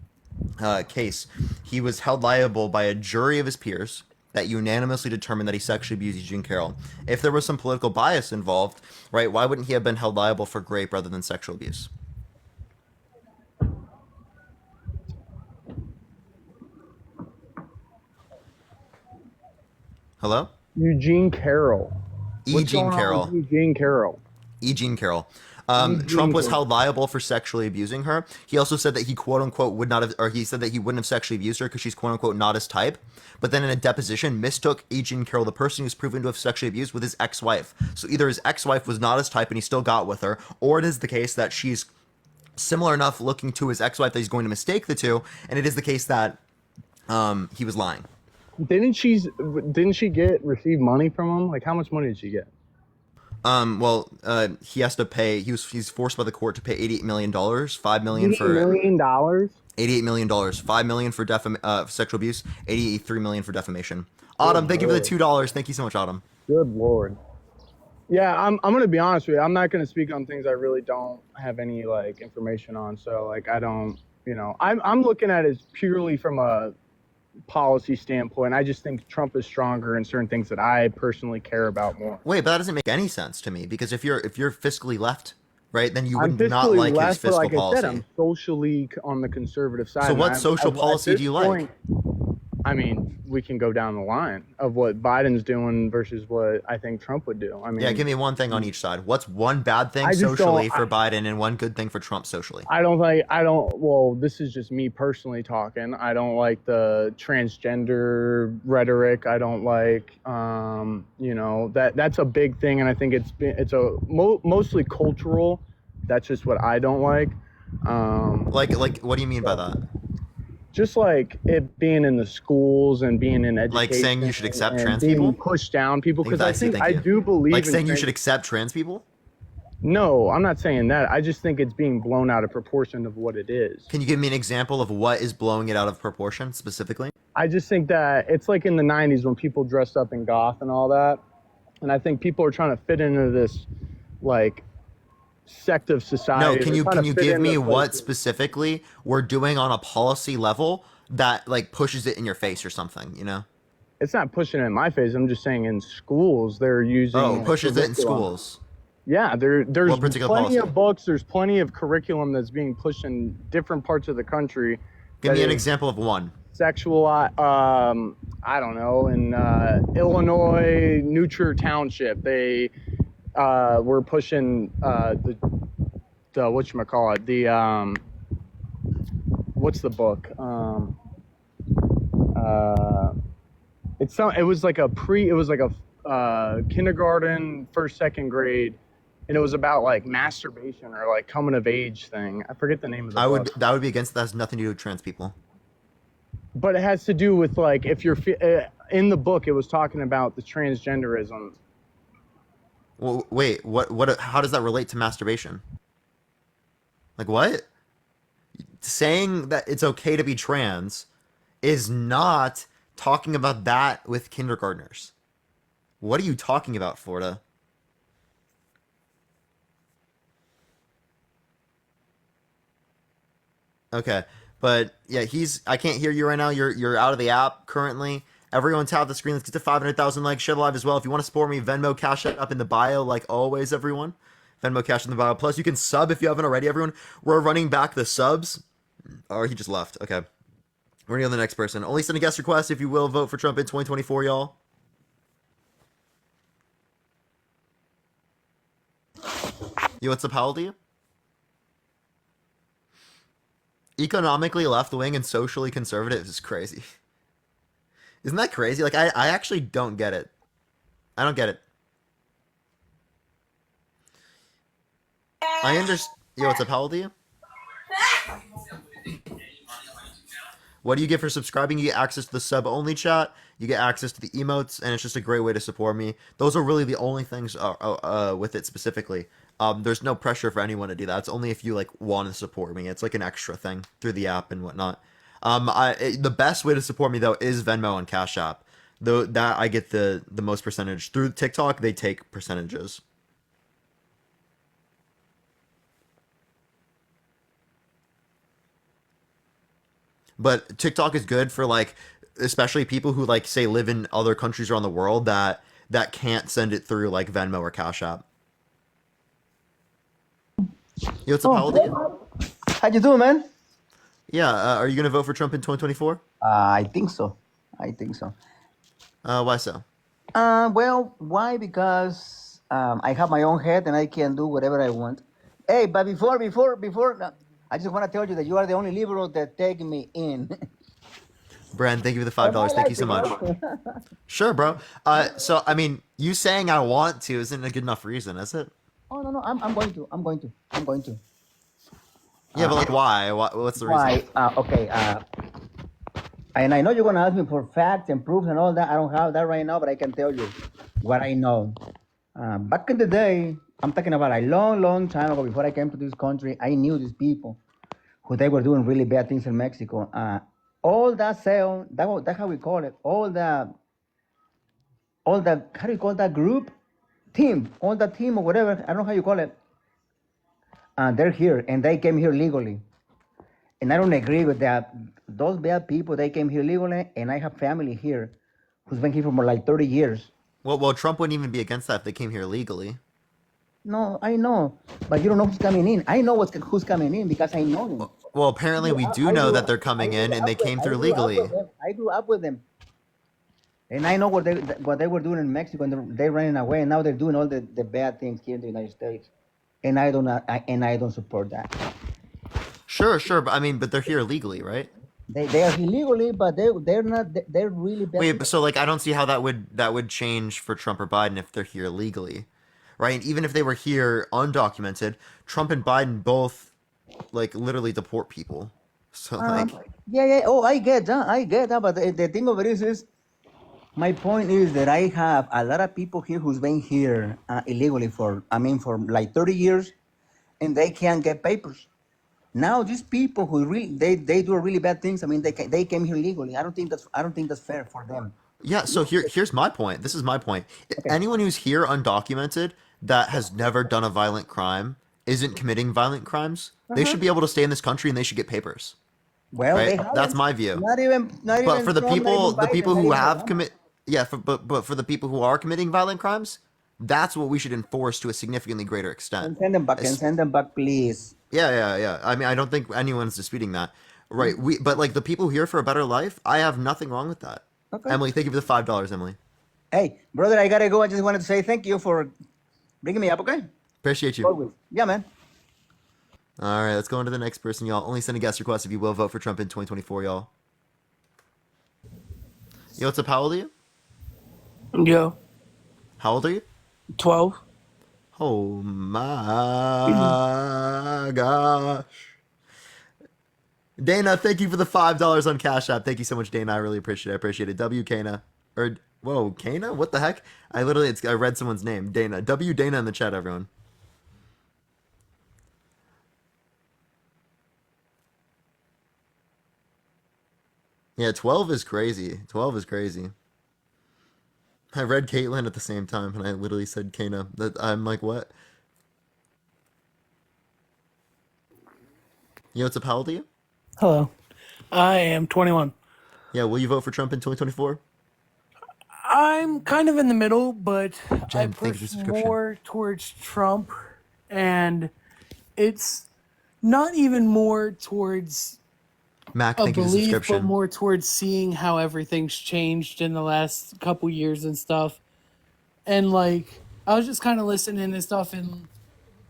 case, he was held liable by a jury of his peers that unanimously determined that he sexually abused Eugene Carroll. If there was some political bias involved, right, why wouldn't he have been held liable for rape rather than sexual abuse? Hello? Eugene Carroll. Eugene Carroll. Eugene Carroll. Eugene Carroll. Trump was held liable for sexually abusing her. He also said that he quote unquote would not have, or he said that he wouldn't have sexually abused her because she's quote unquote not his type. But then in a deposition, mistook Agent Carroll, the person who's proven to have sexually abused, with his ex-wife. So either his ex-wife was not his type and he still got with her, or it is the case that she's similar enough looking to his ex-wife that he's going to mistake the two, and it is the case that he was lying. Didn't she receive money from him? Like, how much money did she get? He has to pay. He's forced by the court to pay $88 million, $5 million for $88 million? $88 million, $5 million for sexual abuse, $83 million for defamation. Autumn, thank you for the $2. Thank you so much, Autumn. Good Lord. Yeah, I'm gonna be honest with you. I'm not gonna speak on things I really don't have any like information on. So like I don't, I'm looking at it purely from a policy standpoint. I just think Trump is stronger in certain things that I personally care about more. Wait, but that doesn't make any sense to me, because if you're fiscally left, right, then you would not like his fiscal like policy. I said, I'm socially on the conservative side. So what social policy do you like? I mean, we can go down the line of what Biden's doing versus what I think Trump would do. I mean, yeah, give me one thing on each side. What's one bad thing socially for Biden and one good thing for Trump socially? Well, this is just me personally talking. I don't like the transgender rhetoric. I don't like, that's a big thing. And I think it's mostly cultural. That's just what I don't like. Like, what do you mean by that? Just like it being in the schools and being in education. Like saying you should accept trans being people? Push down people, because Exactly, I do believe like in saying you should accept trans people? No, I'm not saying that. I just think it's being blown out of proportion of what it is. Can you give me an example of what is blowing it out of proportion specifically? I just think that it's like in the 90s when people dressed up in goth and all that. And I think people are trying to fit into this like sect of society. No, can you give me what specifically we're doing on a policy level that like pushes it in your face or something, It's not pushing it in my face. I'm just saying in schools they're using pushes it in schools. Yeah, there's plenty policy? of books, there's plenty of curriculum that's being pushed in different parts of the country. Give me an example of one. Sexual, I don't know, in Illinois, Nutcher Township, they were pushing the whatchamacallit, the what's the book? It was like a kindergarten, first, second grade, and it was about like masturbation or like coming of age thing. I forget the name of the book. That would be against, that has nothing to do with trans people. But it has to do with like if you're in the book, it was talking about the transgenderism. Well, wait, what? How does that relate to masturbation? Like what? Saying that it's okay to be trans is not talking about that with kindergartners. What are you talking about, Florida? Okay, but yeah, I can't hear you right now. You're out of the app currently. Everyone tap the screen. Let's get to 500,000 likes. Share live as well. If you want to support me, Venmo, Cash App up in the bio, like always, everyone. Venmo, Cash in the bio. Plus, you can sub if you haven't already, everyone. We're running back the subs. Or he just left. Okay. We're going to go to the next person. Only send a guest request if you will vote for Trump in 2024, y'all. Yo, what's up? How old are you? Economically left-wing and socially conservative is crazy. Isn't that crazy? Like, I actually don't get it. I don't get it. I understand. Yo, what's up? How old are you? What do you get for subscribing? You get access to the sub-only chat. You get access to the emotes, and it's just a great way to support me. Those are really the only things with it specifically. There's no pressure for anyone to do that. It's only if you like want to support me. It's like an extra thing through the app and whatnot. The best way to support me though is Venmo and Cash App. Though that I get the most percentage. Through TikTok, they take percentages. But TikTok is good for like, especially people who like say live in other countries around the world that can't send it through like Venmo or Cash App. Yo, what's up, how old are you? How you doing, man? Yeah, are you gonna vote for Trump in 2024? I think so. Why so? Well, why? Because I have my own head and I can do whatever I want. Hey, but before, no, I just want to tell you that you are the only liberal that take me in. Brand, thank you for the Am I $5. Thank you like so it, much. bro? Sure, bro. So I mean, you saying I want to isn't a good enough reason, is it? Oh no, I'm going to. Yeah, but like, why? What's the reason? Why? Okay. And I know you're gonna ask me for facts and proofs and all that. I don't have that right now, but I can tell you what I know. Back in the day, I'm talking about a long, long time ago. Before I came to this country, I knew these people who they were doing really bad things in Mexico. All that sale, that's how we call it. All the how do you call that group? Team, all the team or whatever. I don't know how you call it. They're here and they came here legally. And I don't agree with that. Those bad people, they came here legally, and I have family here who's been here for more like 30 years. Well, Trump wouldn't even be against that if they came here legally. No, I know, but you don't know who's coming in. I know who's coming in because I know them. Well, apparently we do know that they're coming in, and they came through legally. I grew up with them, and I know what they were doing in Mexico, and they're running away, and now they're doing all the bad things here in the United States, and I don't support that. Sure, but I mean, but they're here legally, right? They are illegally, but they're not. They're really bad. Wait, so like I don't see how that would change for Trump or Biden if they're here legally, right? And even if they were here undocumented, Trump and Biden both like literally deport people. So like, yeah. Oh, I get that. But the thing of it is my point is that I have a lot of people here who's been here illegally for like 30 years, and they can't get papers. Now these people who really they do really bad things. I mean, they came here legally. I don't think that's fair for them. yeah. So here's my point. This is my point. Anyone who's here undocumented that has never done a violent crime isn't committing violent crimes. They should be able to stay in this country and they should get papers. Well, right? they That's my view. Not even. But for the Trump, people who have commit, yeah, but for the people who are committing violent crimes, that's what we should enforce to a significantly greater extent. Send them back, please. Yeah. I mean, I don't think anyone's disputing that, right? But like the people here for a better life, I have nothing wrong with that. Okay. Emily, thank you for the $5, Emily. Hey, brother, I gotta go. I just wanted to say thank you for bringing me up. Okay. Appreciate you. Always. Yeah, man. All right, let's go on to the next person, y'all. Only send a guest request if you will vote for Trump in 2024, y'all. Yo, what's up? How old are you? Yo. How old are you? 12. Oh my gosh. Dana, thank you for the $5 on Cash App. Thank you so much, Dana. I really appreciate it. I appreciate it. W Kana. Or whoa, Kana? What the heck? I read someone's name. Dana. W Dana in the chat, everyone. Yeah, 12 is crazy. 12 is crazy. I read Caitlyn at the same time, and I literally said Kana. I'm like, what? Yo, what's up? How old are you? Hello. I am 21. Yeah, will you vote for Trump in 2024? I'm kind of in the middle, but Jen, I thank you for push the subscription. more towards Trump, and it's not even more towards Mac, a thank you for the belief, but subscription. more towards seeing how everything's changed in the last couple years and stuff. And like, I was just kind of listening and stuff, and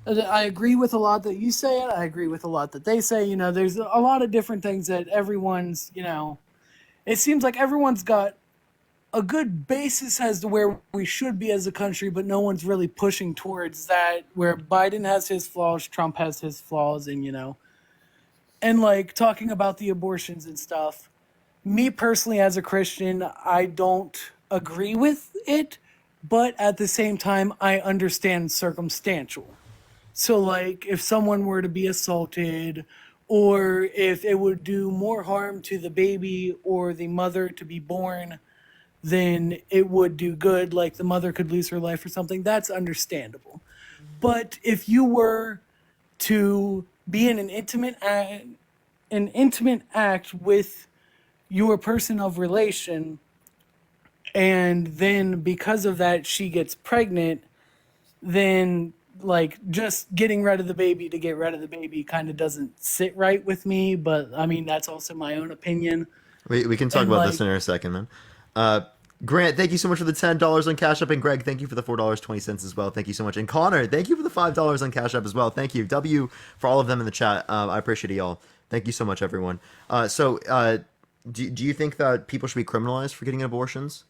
I agree with a lot that you say, and I agree with a lot that they say. You know, there's a lot of different things that everyone's, you know, it seems like everyone's got a good basis as to where we should be as a country, but no one's really pushing towards that, where Biden has his flaws, Trump has his flaws, and, you know, and like talking about the abortions and stuff, me personally as a Christian, I don't agree with it, but at the same time, I understand circumstantial. So like if someone were to be assaulted, or if it would do more harm to the baby or the mother to be born than it would do good, like the mother could lose her life or something, that's understandable. But if you were to be in an intimate act with your person of relation, and then because of that she gets pregnant, then like just getting rid of the baby to get rid of the baby kind of doesn't sit right with me. But I mean, that's also my own opinion. We can talk And, about like, this in a second, man. Grant, thank you so much for the $10 on Cash App, and Greg, thank you for the $4.20 as well. Thank you so much, and Connor, thank you for the $5 on Cash App as well. Thank you, W, for all of them in the chat. I appreciate it, y'all. Thank you so much, everyone. Do you think that people should be criminalized for getting abortions?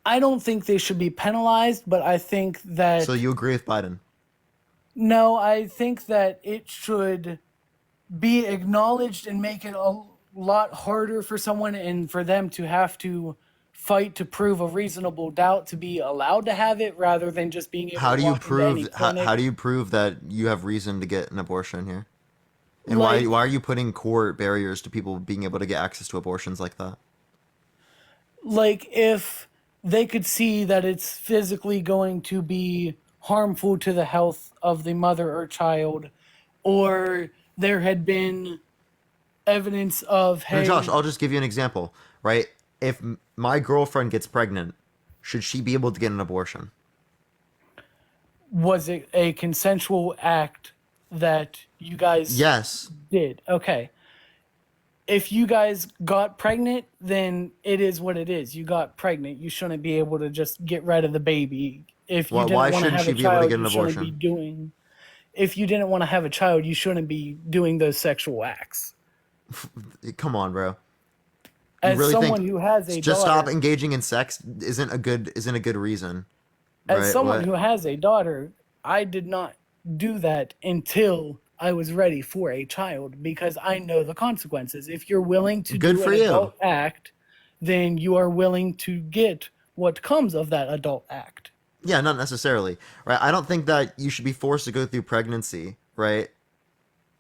I don't think they should be penalized, but I think that... So you agree with Biden? No, I think that it should be acknowledged and make it a lot harder for someone and for them to have to fight to prove a reasonable doubt to be allowed to have it, rather than just being able How to do you walk into any prove clinic. how do you prove that you have reason to get an abortion here? And Like- why are you putting court barriers to people being able to get access to abortions like that? Like, if they could see that it's physically going to be harmful to the health of the mother or child, or there had been evidence of, No, hey, Josh, I'll just give you an example, right? If my girlfriend gets pregnant, should she be able to get an abortion? was it a consensual act that you guys Yes. did? Okay. If you guys got pregnant, then it is what it is. You got pregnant. You shouldn't be able to just get rid of the baby. If you Why didn't want to shouldn't have she a be able to child, get an you shouldn't be abortion? doing. If you didn't want to have a child, you shouldn't be doing those sexual acts. Come on, bro. You As really someone think who has a just daughter, stop engaging in sex isn't a good reason? as Right? someone What? who has a daughter, I did not do that until I was ready for a child, because I know the consequences. If you're willing to Good do for an you. adult act, then you are willing to get what comes of that adult act. Yeah, not necessarily, right? I don't think that you should be forced to go through pregnancy, right?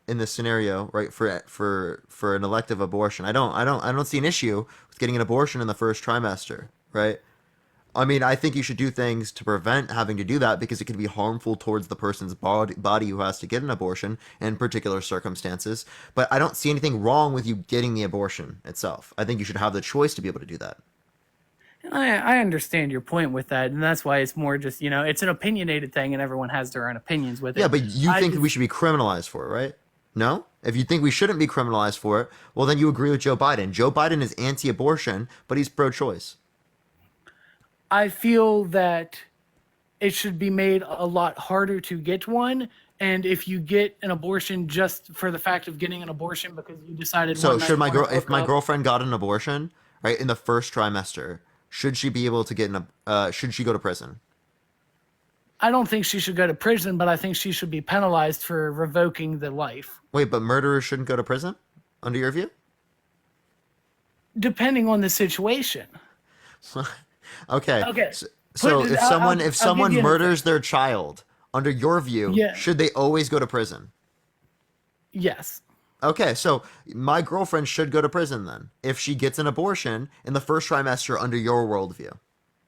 In this scenario, right? For an elective abortion, I don't see an issue with getting an abortion in the first trimester, right? I mean, I think you should do things to prevent having to do that, because it could be harmful towards the person's body who has to get an abortion in particular circumstances. But I don't see anything wrong with you getting the abortion itself. I think you should have the choice to be able to do that. I understand your point with that, and that's why it's more just, it's an opinionated thing, and everyone has their own opinions with it. Yeah, but you I think just- we should be criminalized for it, right? No? If you think we shouldn't be criminalized for it, well, then you agree with Joe Biden. Joe Biden is anti-abortion, but he's pro-choice. I feel that it should be made a lot harder to get one. And if you get an abortion just for the fact of getting an abortion because you decided So one night should my you wanna girl, if hook my up- girlfriend got an abortion, right, in the first trimester, should she be able to get should she go to prison? I don't think she should go to prison, but I think she should be penalized for revoking the life. Wait, but murderers shouldn't go to prison, under your view? Depending on the situation. Okay. Okay. So Put- if I'll- someone I'll if someone give you an murders their child, under your view, Yeah. should they always go to prison? Yes. Okay, so my girlfriend should go to prison then if she gets an abortion in the first trimester under your worldview.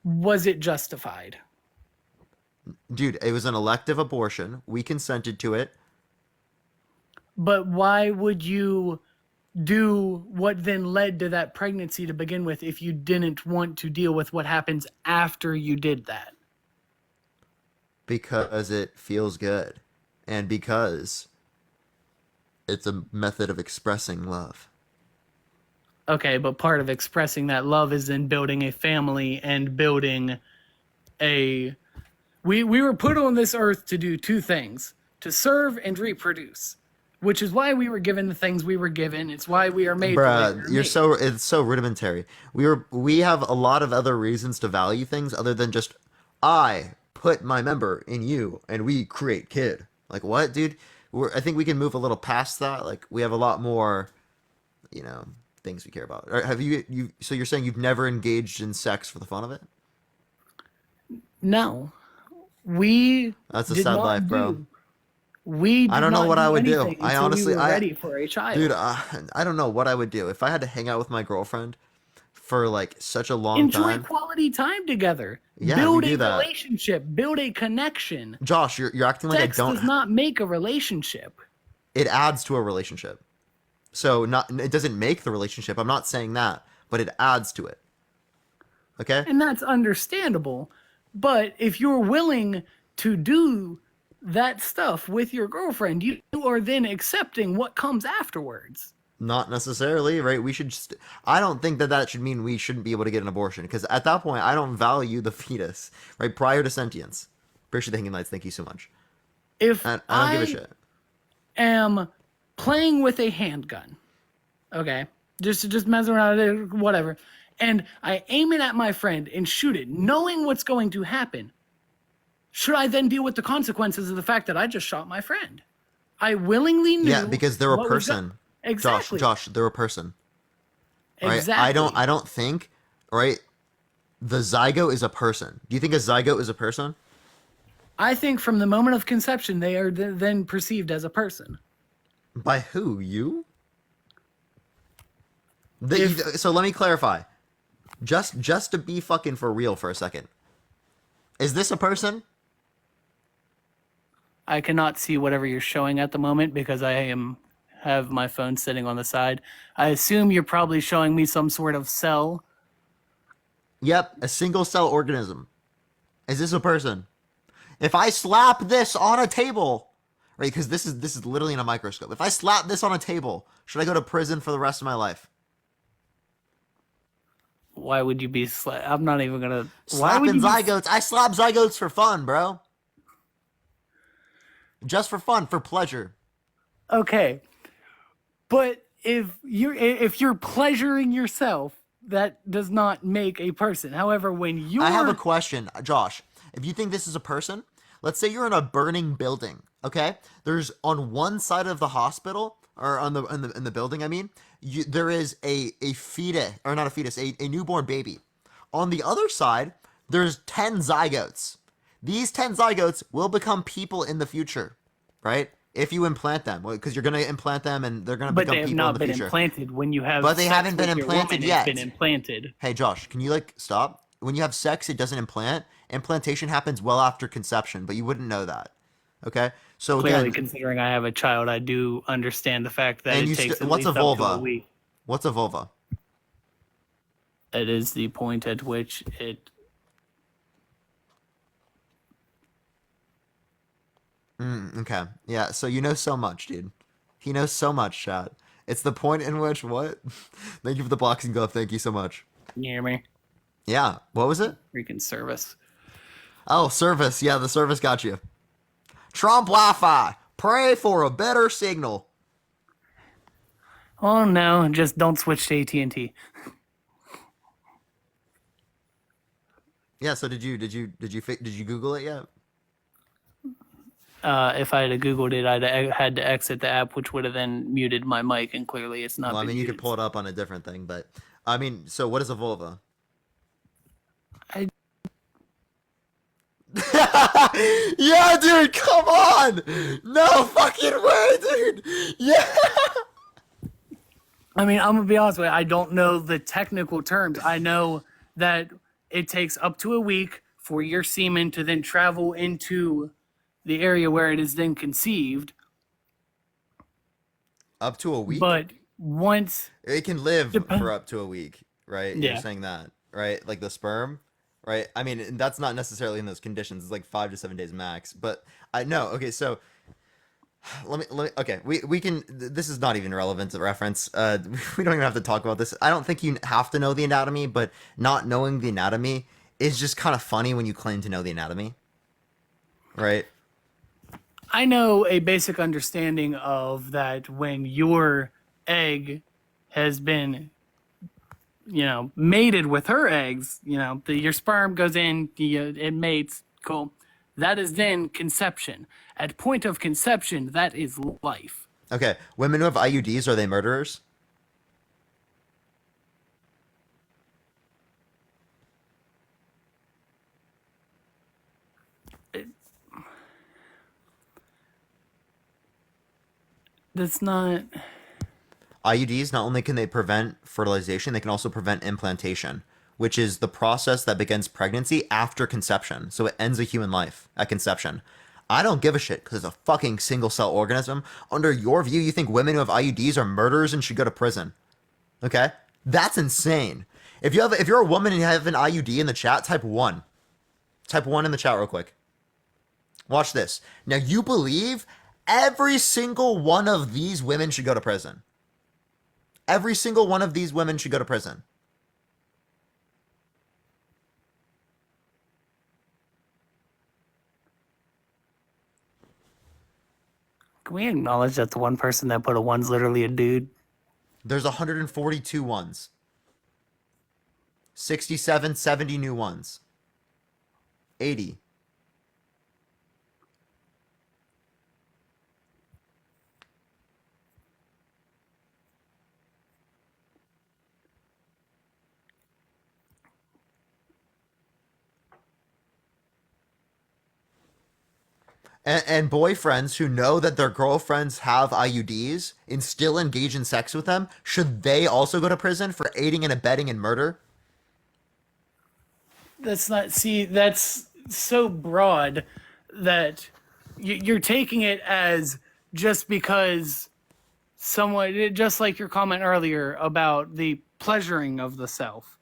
Was it justified? Dude, it was an elective abortion. We consented to it. But why would you do what then led to that pregnancy to begin with if you didn't want to deal with what happens after you did that? Because it feels good. And because it's a method of expressing love. Okay, but part of expressing that love is then building a family and building a... We were put on this earth to do two things, to serve and reproduce, which is why we were given the things we were given. It's why we are made the way Bruh, we are you're made. it's so rudimentary. We have a lot of other reasons to value things other than just I put my member in you and we create kid. Like what, dude? I think we can move a little past that. Like we have a lot more, things we care about. Have you so you're saying you've never engaged in sex for the fun of it? No. We That's a did sad not life, bro. do- We did I don't know not what I would do. anything I until honestly, we were ready for a child. dude, I don't know what I would do if I had to hang out with my girlfriend for like such a long Enjoy time. quality time together. Yeah, build we do a that. relationship. Build a connection. Josh, you're acting like Sex I don't. does not make a relationship. It adds to a relationship. So it doesn't make the relationship. I'm not saying that, but it adds to it. Okay? And that's understandable. But if you're willing to do that stuff with your girlfriend, you are then accepting what comes afterwards. Not necessarily, right? We should just, I don't think that that should mean we shouldn't be able to get an abortion, because at that point, I don't value the fetus, right? Prior to sentience. Appreciate the hanging lights. Thank you so much. If I don't give a shit. am playing with a handgun, okay, just messing around, whatever, and I aim it at my friend and shoot it, knowing what's going to happen, should I then deal with the consequences of the fact that I just shot my friend? I willingly knew. Yeah, because they're a what was person. Exactly. Josh, they're a person. Right? Exactly. I don't think, right? The zygote is a person. Do you think a zygote is a person? I think from the moment of conception, they are then perceived as a person. By who? You? So let me clarify. Just to be fucking for real for a second. Is this a person? I cannot see whatever you're showing at the moment because I have my phone sitting on the side. I assume you're probably showing me some sort of cell. Yep, a single cell organism. Is this a person? If I slap this on a table, right? Because this is literally in a microscope. If I slap this on a table, should I go to prison for the rest of my life? Why would you be I'm not even gonna slapping zygotes. I slap zygotes for fun, bro. Just for fun, for pleasure. Okay, but if you're pleasuring yourself, that does not make a person. However, when you I have a question, Josh. If you think this is a person, let's say you're in a burning building. Okay, there's on one side of the hospital or in the building. I mean, there is a fetus, or not a fetus, a newborn baby. On the other side, there's 10 zygotes. These 10 zygotes will become people in the future, right? If you implant them, because you're going to implant them and they're going to become people in the future. But they have not been implanted when you have. But they sex haven't been with your implanted woman, yet. It's been implanted. Hey, Josh, can you stop? When you have sex, it doesn't implant. Implantation happens well after conception, but you wouldn't know that. Okay, so Clearly, again, considering I have a child, I do understand the fact that it takes at what's least a up to vulva? a week. What's a vulva? It is the point at which it. Okay, yeah. So you know so much, dude. He knows so much, chat. It's the point in which what? Thank you for the boxing glove. Thank you so much. Can you hear me? Yeah. What was it? Freaking service. Oh, service. Yeah, the service got you. Trump Wi-Fi. Pray for a better signal. Oh no! Just don't switch to AT&T. Yeah. So did you Google it yet? If I had Googled it, I'd had to exit the app, which would have then muted my mic, and clearly it's not. Well, I been mean, you muted. could pull it up on a different thing, but I mean, so what is a vulva? Yeah, dude, come on! No fucking way, dude! Yeah! I mean, I'm gonna be honest with you. I don't know the technical terms. I know that it takes up to a week for your semen to then travel into the area where it is then conceived. Up to a week? But once... It can live for up to a week, right? Yeah. You're saying that, right? Like the sperm, right? I mean, that's not necessarily in those conditions. It's like 5 to 7 days max. But I know. Okay, so let me. Okay, we can. This is not even relevant to reference. We don't even have to talk about this. I don't think you have to know the anatomy, but not knowing the anatomy is just kind of funny when you claim to know the anatomy, right? I know a basic understanding of that when your egg has been, mated with her eggs, your sperm goes in, it mates, cool. That is then conception. At point of conception, that is life. Okay, women who have IUDs, are they murderers? That's not... IUDs, not only can they prevent fertilization, they can also prevent implantation, which is the process that begins pregnancy after conception. So it ends a human life at conception. I don't give a shit because it's a fucking single cell organism. Under your view, you think women who have IUDs are murderers and should go to prison. Okay? That's insane. If you're a woman and you have an IUD in the chat, type 1. Type 1 in the chat real quick. Watch this. Now you believe every single one of these women should go to prison. Every single one of these women should go to prison. Can we acknowledge that the one person that put a one's literally a dude? There's 142 ones. 67, 70 new ones. 80. And boyfriends who know that their girlfriends have IUDs and still engage in sex with them, should they also go to prison for aiding and abetting in murder? That's not, see, that's so broad that you're taking it as just because someone, just like your comment earlier about the pleasuring of the self,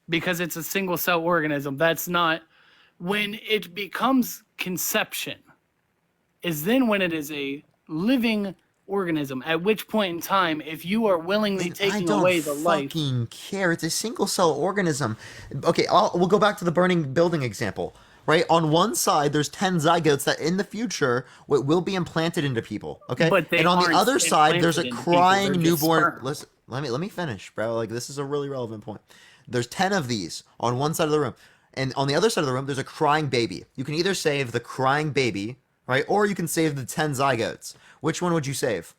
because it's a single cell organism. That's not, when it becomes conception, is then when it is a living organism, at which point in time, if you are willingly taking away the life. I don't fucking care. It's a single cell organism. Okay, we'll go back to the burning building example. Right? On one side, there's 10 zygotes that in the future will be implanted into people. Okay? But they and on the aren't other side, there's a implanted into people, crying they're just newborn. sperm. Listen, let me finish, bro. Like, this is a really relevant point. There's 10 of these on one side of the room. And on the other side of the room, there's a crying baby. You can either save the crying baby, right? Or you can save the 10 zygotes. Which one would you save?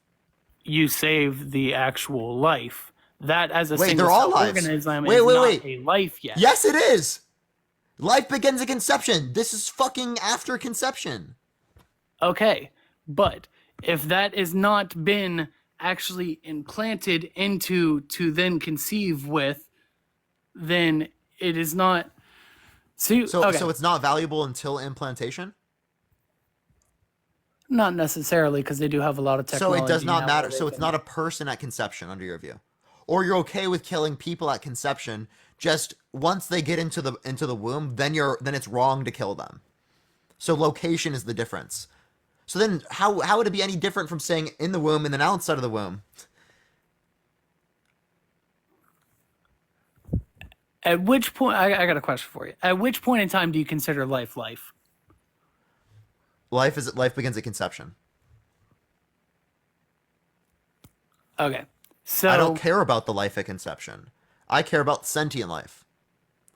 You save the actual life. That as a Wait, single they're all cell lives. organism Wait, is wait, not wait. a life yet. Yes, it is. Life begins at conception. This is fucking after conception. Okay, but if that has not been actually implanted into to then conceive with, then it is not. So it's not valuable until implantation? Not necessarily, because they do have a lot of So technology. it does not now matter. where So they it's can- not a person at conception under your view. Or you're okay with killing people at conception, just once they get into the womb, then it's wrong to kill them. So location is the difference. So then how would it be any different from saying in the womb and then outside of the womb? At which point, I got a question for you. At which point in time do you consider life life? Life begins at conception. Okay. So I don't care about the life at conception. I care about sentient life.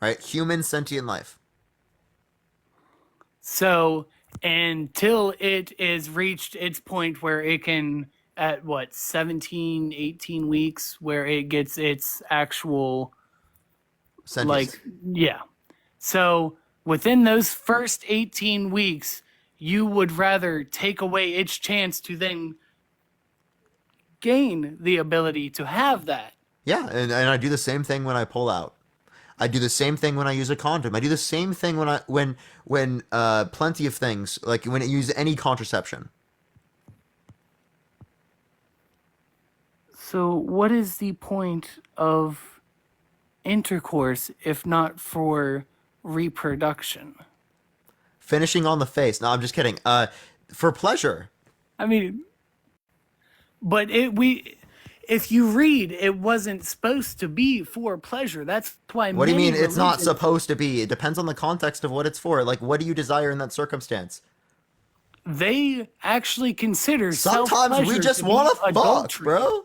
Right? Human sentient life. So until it is reached its point where it can, at what, 17, 18 weeks, where it gets its actual, Sentience. like, yeah. So within those first 18 weeks, you would rather take away its chance to then gain the ability to have that. Yeah, and I do the same thing when I pull out. I do the same thing when I use a condom. I do the same thing when plenty of things, like when I use any contraception. So what is the point of intercourse if not for reproduction? Finishing on the face. No, I'm just kidding. For pleasure. I mean, but if you read, it wasn't supposed to be for pleasure. That's why. What do you mean many it's not religions- supposed to be? It depends on the context of what it's for. Like, what do you desire in that circumstance? They actually consider Sometimes we self-pleasure just to be want to fuck, adultery. bro.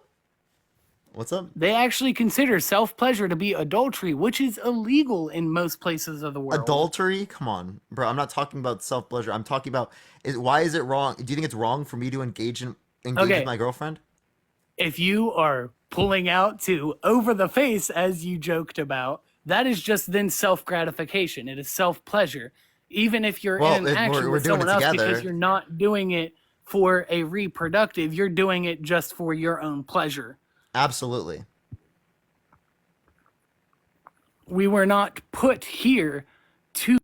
What's up? They actually consider self-pleasure to be adultery, which is illegal in most places of the world. Adultery? Come on, bro. I'm not talking about self-pleasure. I'm talking about why is it wrong? Do you think it's wrong for me to engage Okay. with my girlfriend? If you are pulling out to over the face, as you joked about, that is just then self-gratification. It is self-pleasure. Even if you're in an action we're with doing someone it else, together. because you're not doing it for a reproductive, you're doing it just for your own pleasure. Absolutely. We were not put here to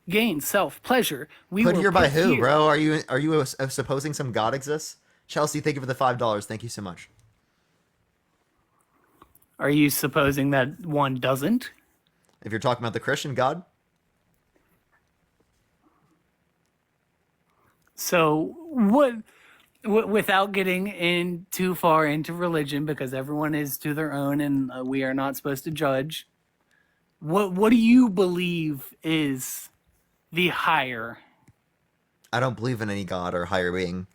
gain self-pleasure. We Put were here by who, here- bro? Are you supposing some god exists? Chelsea, thank you for the $5. Thank you so much. Are you supposing that one doesn't? If you're talking about the Christian God, So what? without getting in too far into religion, because everyone is to their own, and we are not supposed to judge. What do you believe is the higher? I don't believe in any god or higher being.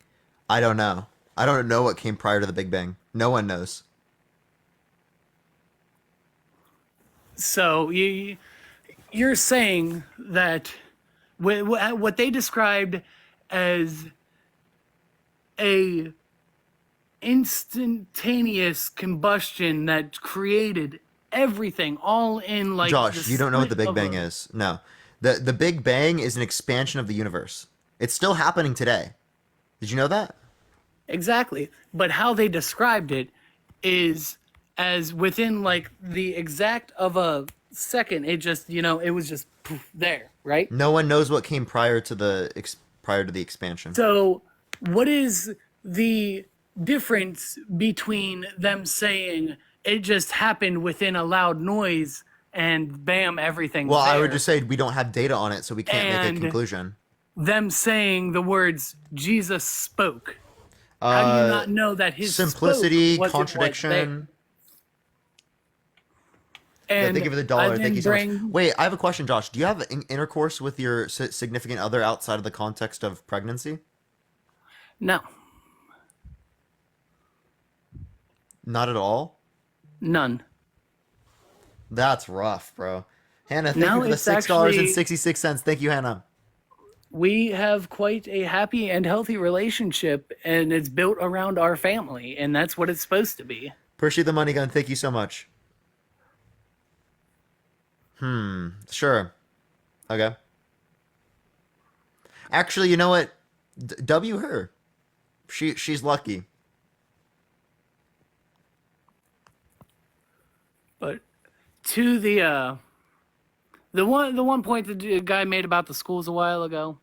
I don't know. I don't know what came prior to the Big Bang. No one knows. So you're saying that what they described as a instantaneous combustion that created everything all in like Josh, you don't know what the split Big of Bang is. No. The Big Bang is an expansion of the universe. It's still happening today. Did you know that? Exactly. But how they described it is as within like the exact of a second, it just, it was just poof, there, right? No one knows what came prior to the expansion. So, what is the difference between them saying it just happened within a loud noise and bam, everything's Well, there, I would just say we don't have data on it, so we can't make and a conclusion. them saying the words Jesus spoke? How do you not know that his simplicity, spoke wasn't, like, contradiction? there? Yeah, And thank you for the I dollar. then Thank you so much. bring- Wait, I have a question, Josh. Do you have intercourse with your significant other outside of the context of pregnancy? No, Not at all? none. That's rough, bro. Hannah, thank No, you for the it's $6.66. Thank you, Hannah. We have quite a happy and healthy relationship, and it's built around our family, and that's what it's supposed to be. Appreciate the money gun. Thank you so much. Sure. Okay. Actually, you know what? W her. She's lucky. But to the one point the guy made about the schools a while ago,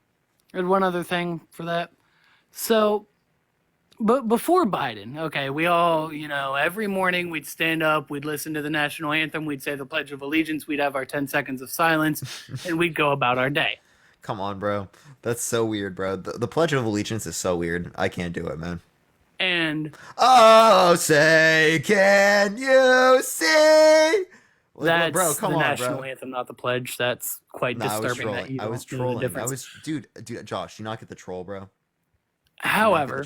and one other thing for that. So, but before Biden, okay, we all, every morning we'd stand up, we'd listen to the national anthem, we'd say the Pledge of Allegiance, we'd have our 10 seconds of silence, and we'd go about our day. Come on, bro. That's so weird, bro. The Pledge of Allegiance is so weird. I can't do it, man. And oh, say, can you see? that's bro, come the on, national bro. anthem, not the pledge. That's quite disturbing. That you I was don't know the trolling. difference. Dude, Josh, do you not get the troll, bro? However,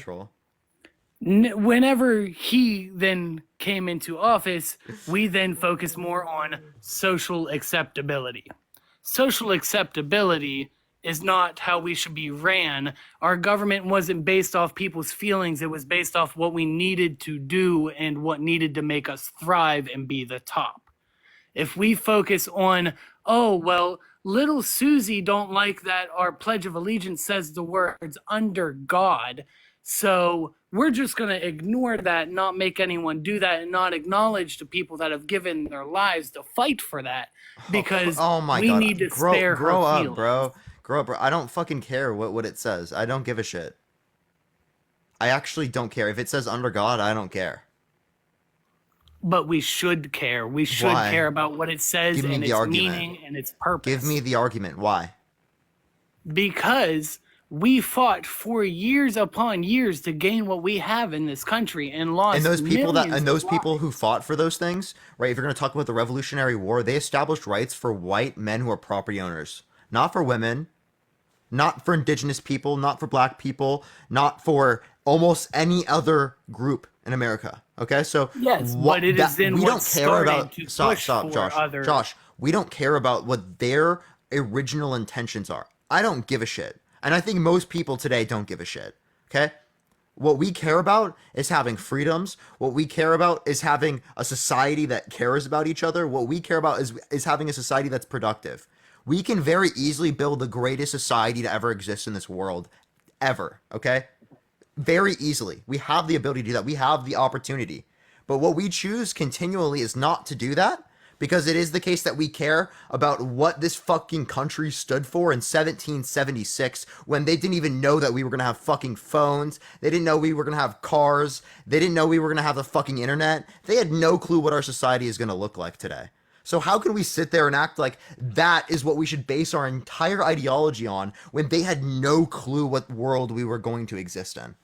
whenever he then came into office, we then focused more on social acceptability. Social acceptability is not how we should be ran. Our government wasn't based off people's feelings. It was based off what we needed to do and what needed to make us thrive and be the top. If we focus on, oh, well, little Susie don't like that our Pledge of Allegiance says the words under God, so we're just going to ignore that, not make anyone do that, and not acknowledge the people that have given their lives to fight for that, because we need to spare grow her up, feelings. bro. Grow up, bro. I don't fucking care what it says. I don't give a shit. I actually don't care. If it says under God, I don't care. But we should care. We should Why? care about what it says Give me and the its argument. meaning and its purpose. Give me the argument. Why? Because we fought for years upon years to gain what we have in this country and lost And those people millions of people who fought for those things, right? If you're going to talk about the Revolutionary War, they established rights for white men who are property owners, not for women, not for indigenous people, not for black people, not for almost any other group in America. Okay, so yes, but it is then we what don't care started about. to Stop, push stop, for Josh. other- Josh, we don't care about what their original intentions are. I don't give a shit, and I think most people today don't give a shit. Okay. What we care about is having freedoms. What we care about is having a society that cares about each other. What we care about is having a society that's productive. We can very easily build the greatest society to ever exist in this world, ever, okay? Very easily. We have the ability to do that. We have the opportunity. But what we choose continually is not to do that, because it is the case that we care about what this fucking country stood for in 1776, when they didn't even know that we were going to have fucking phones. They didn't know we were going to have cars. They didn't know we were going to have the fucking internet. They had no clue what our society is going to look like today. So how can we sit there and act like that is what we should base our entire ideology on when they had no clue what world we were going to exist in?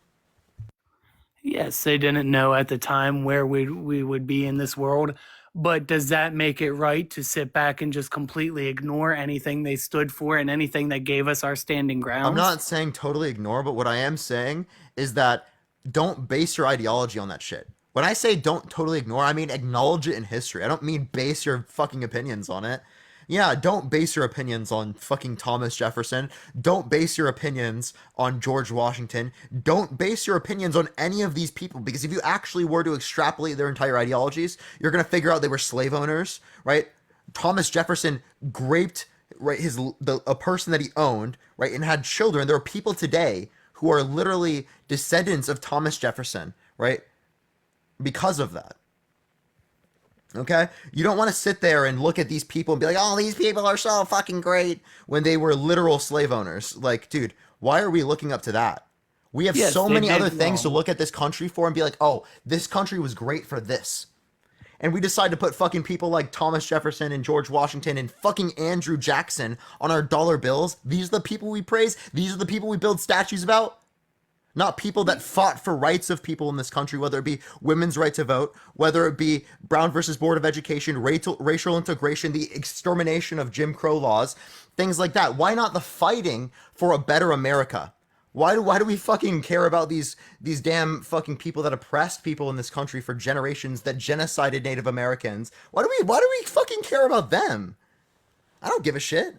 Yes, they didn't know at the time where we would be in this world, but does that make it right to sit back and just completely ignore anything they stood for and anything that gave us our standing grounds? I'm not saying totally ignore, but what I am saying is that don't base your ideology on that shit. When I say don't totally ignore, I mean acknowledge it in history. I don't mean base your fucking opinions on it. Yeah, don't base your opinions on fucking Thomas Jefferson. Don't base your opinions on George Washington. Don't base your opinions on any of these people, because if you actually were to extrapolate their entire ideologies, you're going to figure out they were slave owners, right? Thomas Jefferson raped, right, a person that he owned, right, and had children. There are people today who are literally descendants of Thomas Jefferson, right? Because of that. Okay? You don't want to sit there and look at these people and be like, oh, these people are so fucking great, when they were literal slave owners. Like, dude, why are we looking up to that? We have so many other things to look at this country for and be like, oh, this country was great for this. And we decide to put fucking people like Thomas Jefferson and George Washington and fucking Andrew Jackson on our dollar bills. These are the people we praise. These are the people we build statues about. Not people that fought for rights of people in this country, whether it be women's right to vote, whether it be Brown versus Board of Education, racial integration, the extermination of Jim Crow laws, things like that. Why not the fighting for a better America? Why do we fucking care about these damn fucking people that oppressed people in this country for generations, that genocided Native Americans? Why do we fucking care about them? I don't give a shit.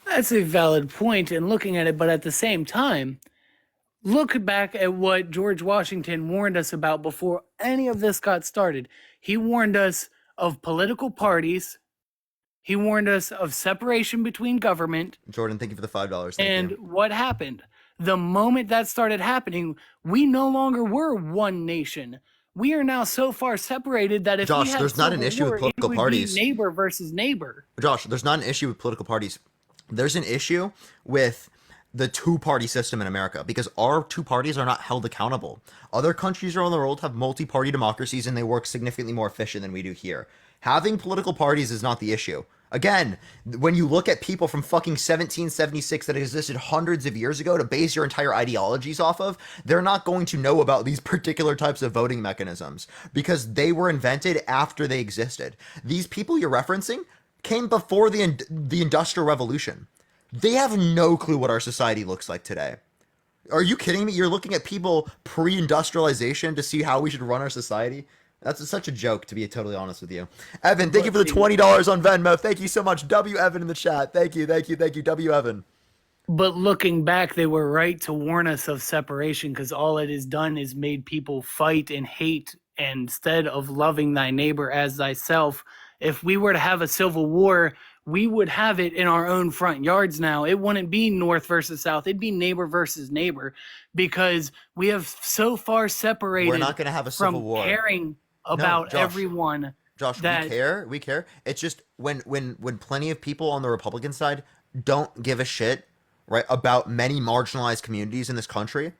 That's a valid point in looking at it, but at the same time, look back at what George Washington warned us about before any of this got started. He warned us of political parties. He warned us of separation between government. Jordan, thank you for the $5. And what happened? The moment that started happening, we no longer were one nation. We are now so far separated that if Josh, we had there's not an issue with political parties. Neighbor versus neighbor. Josh, there's not an issue with political parties. There's an issue with the two-party system in America, because our two parties are not held accountable. Other countries around the world have multi-party democracies and they work significantly more efficient than we do here. Having political parties is not the issue. Again, when you look at people from fucking 1776 that existed hundreds of years ago to base your entire ideologies off of, they're not going to know about these particular types of voting mechanisms because they were invented after they existed. These people you're referencing came before the Industrial Revolution. They have no clue what our society looks like today. Are you kidding me? You're looking at people pre-industrialization to see how we should run our society? That's such a joke, to be totally honest with you. Evan, thank you for the $20 on Venmo. Thank you so much. W. Evan in the chat. Thank you, W. Evan. But looking back, they were right to warn us of separation, because all it has done is made people fight and hate instead of loving thy neighbor as thyself. If we were to have a civil war, we would have it in our own front yards now. It wouldn't be North versus South. It'd be neighbor versus neighbor, because we have so far separated. We're not going to have a civil war. Caring about Josh, everyone. Josh, we care. It's just when plenty of people on the Republican side don't give a shit, right, about many marginalized communities in this country,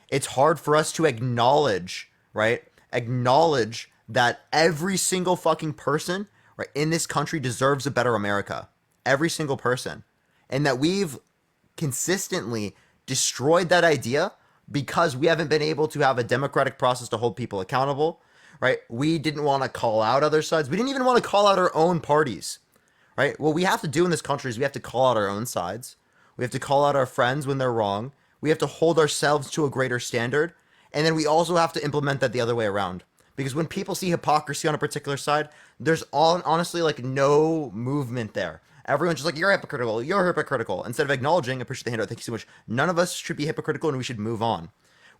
it's hard for us to acknowledge that every single fucking person, right, in this country deserves a better America. Every single person. And that we've consistently destroyed that idea because we haven't been able to have a democratic process to hold people accountable, right? We didn't want to call out other sides. We didn't even want to call out our own parties, right? What we have to do in this country is we have to call out our own sides. We have to call out our friends when they're wrong. We have to hold ourselves to a greater standard. And then we also have to implement that the other way around. Because when people see hypocrisy on a particular side, there's honestly like no movement there. Everyone's just like, you're hypocritical. Instead of acknowledging, I appreciate the handout, thank you so much. None of us should be hypocritical and we should move on.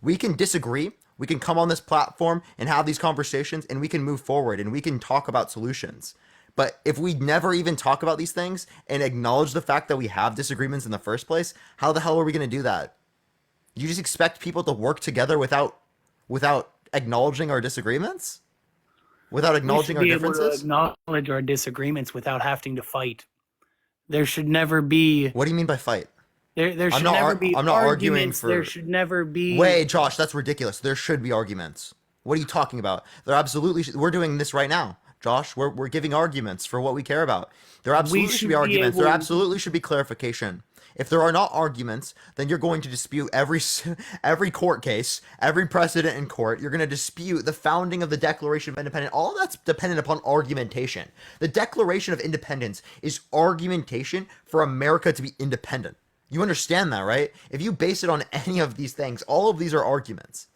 We can disagree. We can come on this platform and have these conversations and we can move forward and we can talk about solutions. But if we never even talk about these things and acknowledge the fact that we have disagreements in the first place, how the hell are we going to do that? You just expect people to work together without acknowledging our disagreements? Without acknowledging our differences? We should be able to acknowledge our disagreements without having to fight. There should never be... What do you mean by fight? There should never be I'm not arguing arguments. for... There should never be... Wait, Josh, that's ridiculous. There should be arguments. What are you talking about? There absolutely... We're doing this right now. Josh. We're giving arguments for what we care about. There absolutely should should be be arguments. There able- absolutely should be clarification. If there are not arguments, then you're going to dispute every court case, every precedent in court. You're going to dispute the founding of the Declaration of Independence. All that's dependent upon argumentation. The Declaration of Independence is argumentation for America to be independent. You understand that, right? If you base it on any of these things, all of these are arguments.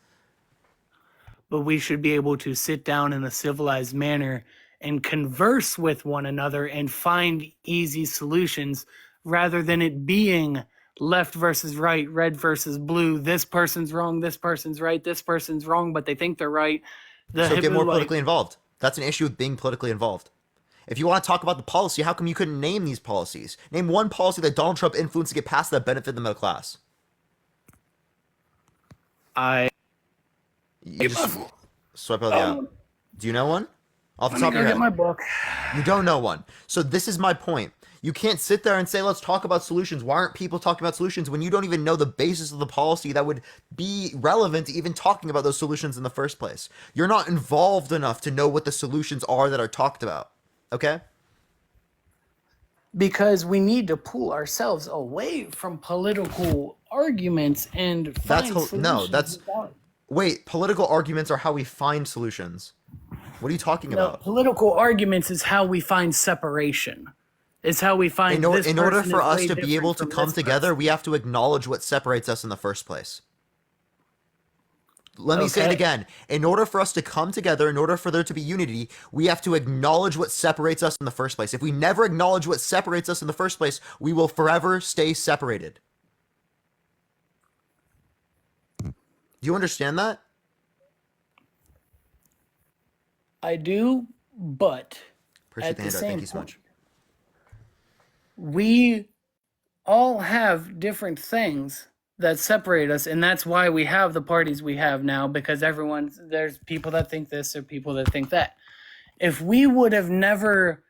But we should be able to sit down in a civilized manner and converse with one another and find easy solutions rather than it being left versus right, red versus blue. This person's wrong, this person's right, this person's wrong, but they think they're right. So get more politically involved. That's an issue with being politically involved. If you want to talk about the policy, how come you couldn't name these policies? Name one policy that Donald Trump influenced to get passed that benefit the middle class. You just swipe out the app. Do you know one? Off the top of your head. Get my book. You don't know one. So this is my point. You can't sit there and say, let's talk about solutions. Why aren't people talking about solutions when you don't even know the basis of the policy that would be relevant to even talking about those solutions in the first place? You're not involved enough to know what the solutions are that are talked about. Okay? Because we need to pull ourselves away from political arguments and find solutions. Wait, political arguments are how we find solutions. What are you talking about? Political arguments is how we find separation. It's how we find in order for us to be able to come together, we have to acknowledge what separates us in the first place. Let me say it again. In order for us to come together, in order for there to be unity, we have to acknowledge what separates us in the first place. If we never acknowledge what separates us in the first place, we will forever stay separated. Do you understand that? I do, but Appreciate the handout. Thank you so much. We all have different things that separate us, and that's why we have the parties we have now, because there's people that think this or people that think that. If we would have never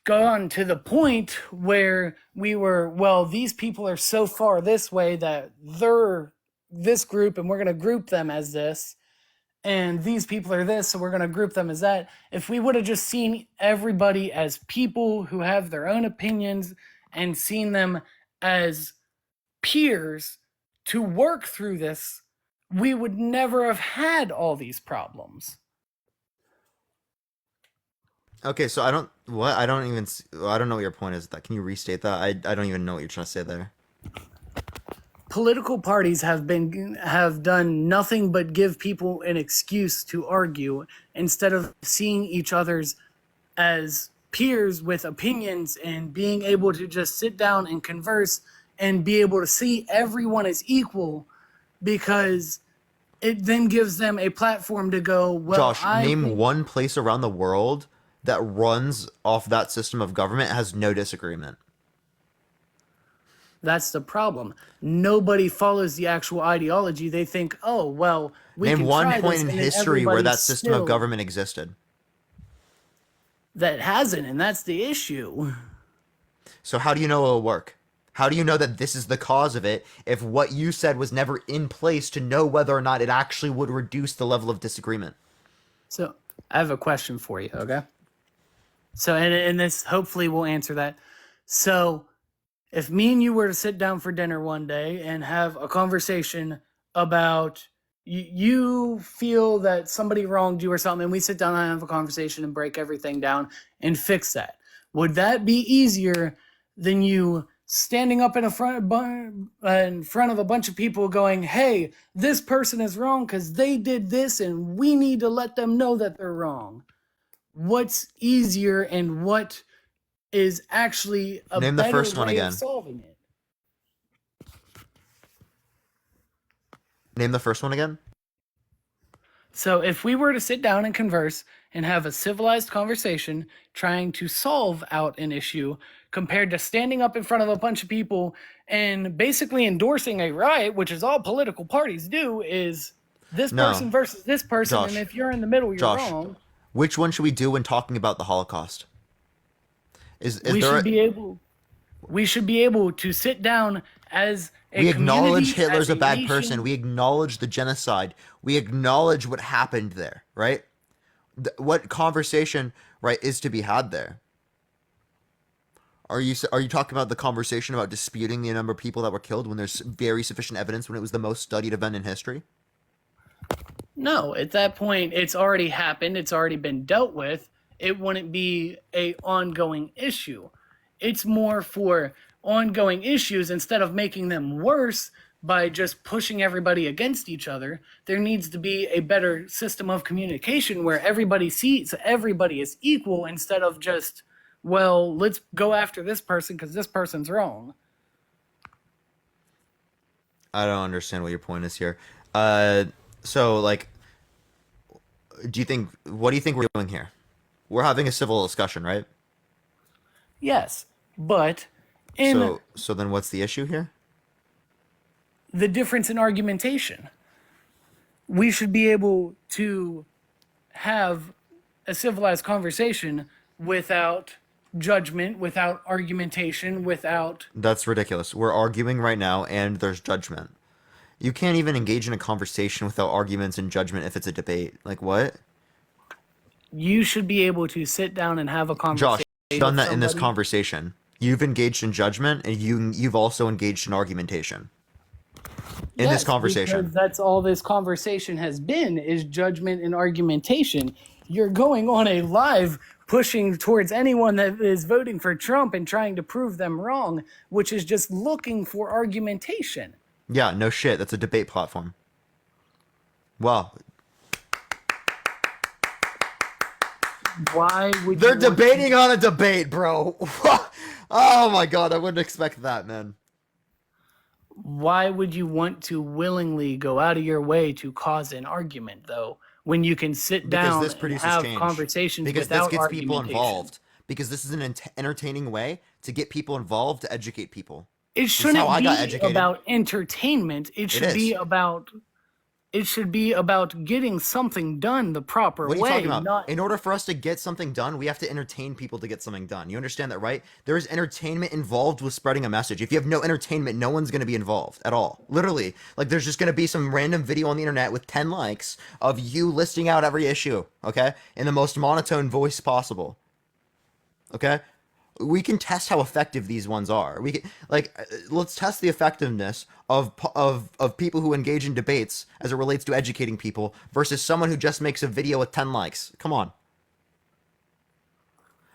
gone to the point where we were, well, these people are so far this way that they're this group and we're going to group them as this, and these people are this, so we're going to group them as that. If we would have just seen everybody as people who have their own opinions and seen them as peers to work through this, we would never have had all these problems. Okay, so I don't know what your point is. That can you restate that? I don't even know what you're trying to say there. Political parties have done nothing but give people an excuse to argue instead of seeing each other's as peers with opinions and being able to just sit down and converse and be able to see everyone as equal, because it then gives them a platform to go, well, Josh, name one place around the world that runs off that system of government has no disagreement. That's the problem. Nobody follows the actual ideology. They think, oh, well, we Name can one try point this, in and then history where that everybody's system of still- government existed. That hasn't, and that's the issue. So how do you know it'll work? How do you know that this is the cause of it if what you said was never in place to know whether or not it actually would reduce the level of disagreement? So I have a question for you, okay? So, and this hopefully will answer that. So if me and you were to sit down for dinner one day and have a conversation about you feel that somebody wronged you or something, and we sit down and have a conversation and break everything down and fix that, would that be easier than you standing up in front of a bunch of people going, hey, this person is wrong because they did this and we need to let them know that they're wrong? What's easier and what is actually a Name the better first one way again. of solving it? Name the first one again. So if we were to sit down and converse and have a civilized conversation trying to solve out an issue compared to standing up in front of a bunch of people and basically endorsing a riot, which is all political parties do, is this person versus this person, Josh, and if you're in the middle, you're Josh, wrong. Which one should we do when talking about the Holocaust? We should be able to sit down as a we acknowledge community, Hitler's as a bad nation. person. We acknowledge the genocide. We acknowledge what happened there, right? What conversation right, is to be had there. Are you talking about the conversation about disputing the number of people that were killed when there's very sufficient evidence when it was the most studied event in history? No, at that point, it's already happened. It's already been dealt with. It wouldn't be a ongoing issue. It's more for ongoing issues instead of making them worse by just pushing everybody against each other. There needs to be a better system of communication where everybody sees everybody is equal instead of just, well, let's go after this person because this person's wrong. I don't understand what your point is here. So like, what do you think we're doing here? We're having a civil discussion, right? Yes, but so then what's the issue here? The difference in argumentation. We should be able to have a civilized conversation without judgment, without argumentation, without... That's ridiculous. We're arguing right now and there's judgment. You can't even engage in a conversation without arguments and judgment if it's a debate. Like, what? You should be able to sit down and have a conversation. Josh, you've done that in this conversation. You've engaged in judgment and you've also engaged in argumentation. In this conversation. Because that's all this conversation has been, is judgment and argumentation. You're going on a live pushing towards anyone that is voting for Trump and trying to prove them wrong, which is just looking for argumentation. Yeah, no shit. That's a debate platform. Wow. Why would They're debating on a debate, bro. Oh my god, I wouldn't expect that, man. Why would you want to willingly go out of your way to cause an argument, though, when you can sit down and have conversations without this gets people argumentation? involved. Because this is an entertaining way to get people involved, to educate people. It shouldn't be about entertainment. It should be about getting something done the proper way. What are you talking about? In order for us to get something done, we have to entertain people to get something done. You understand that, right? There is entertainment involved with spreading a message. If you have no entertainment, no one's going to be involved at all. Literally. Like, there's just going to be some random video on the internet with 10 likes of you listing out every issue, okay? In the most monotone voice possible. Okay? We can test how effective these ones are. We can, let's test the effectiveness of people who engage in debates as it relates to educating people versus someone who just makes a video with 10 likes. Come on.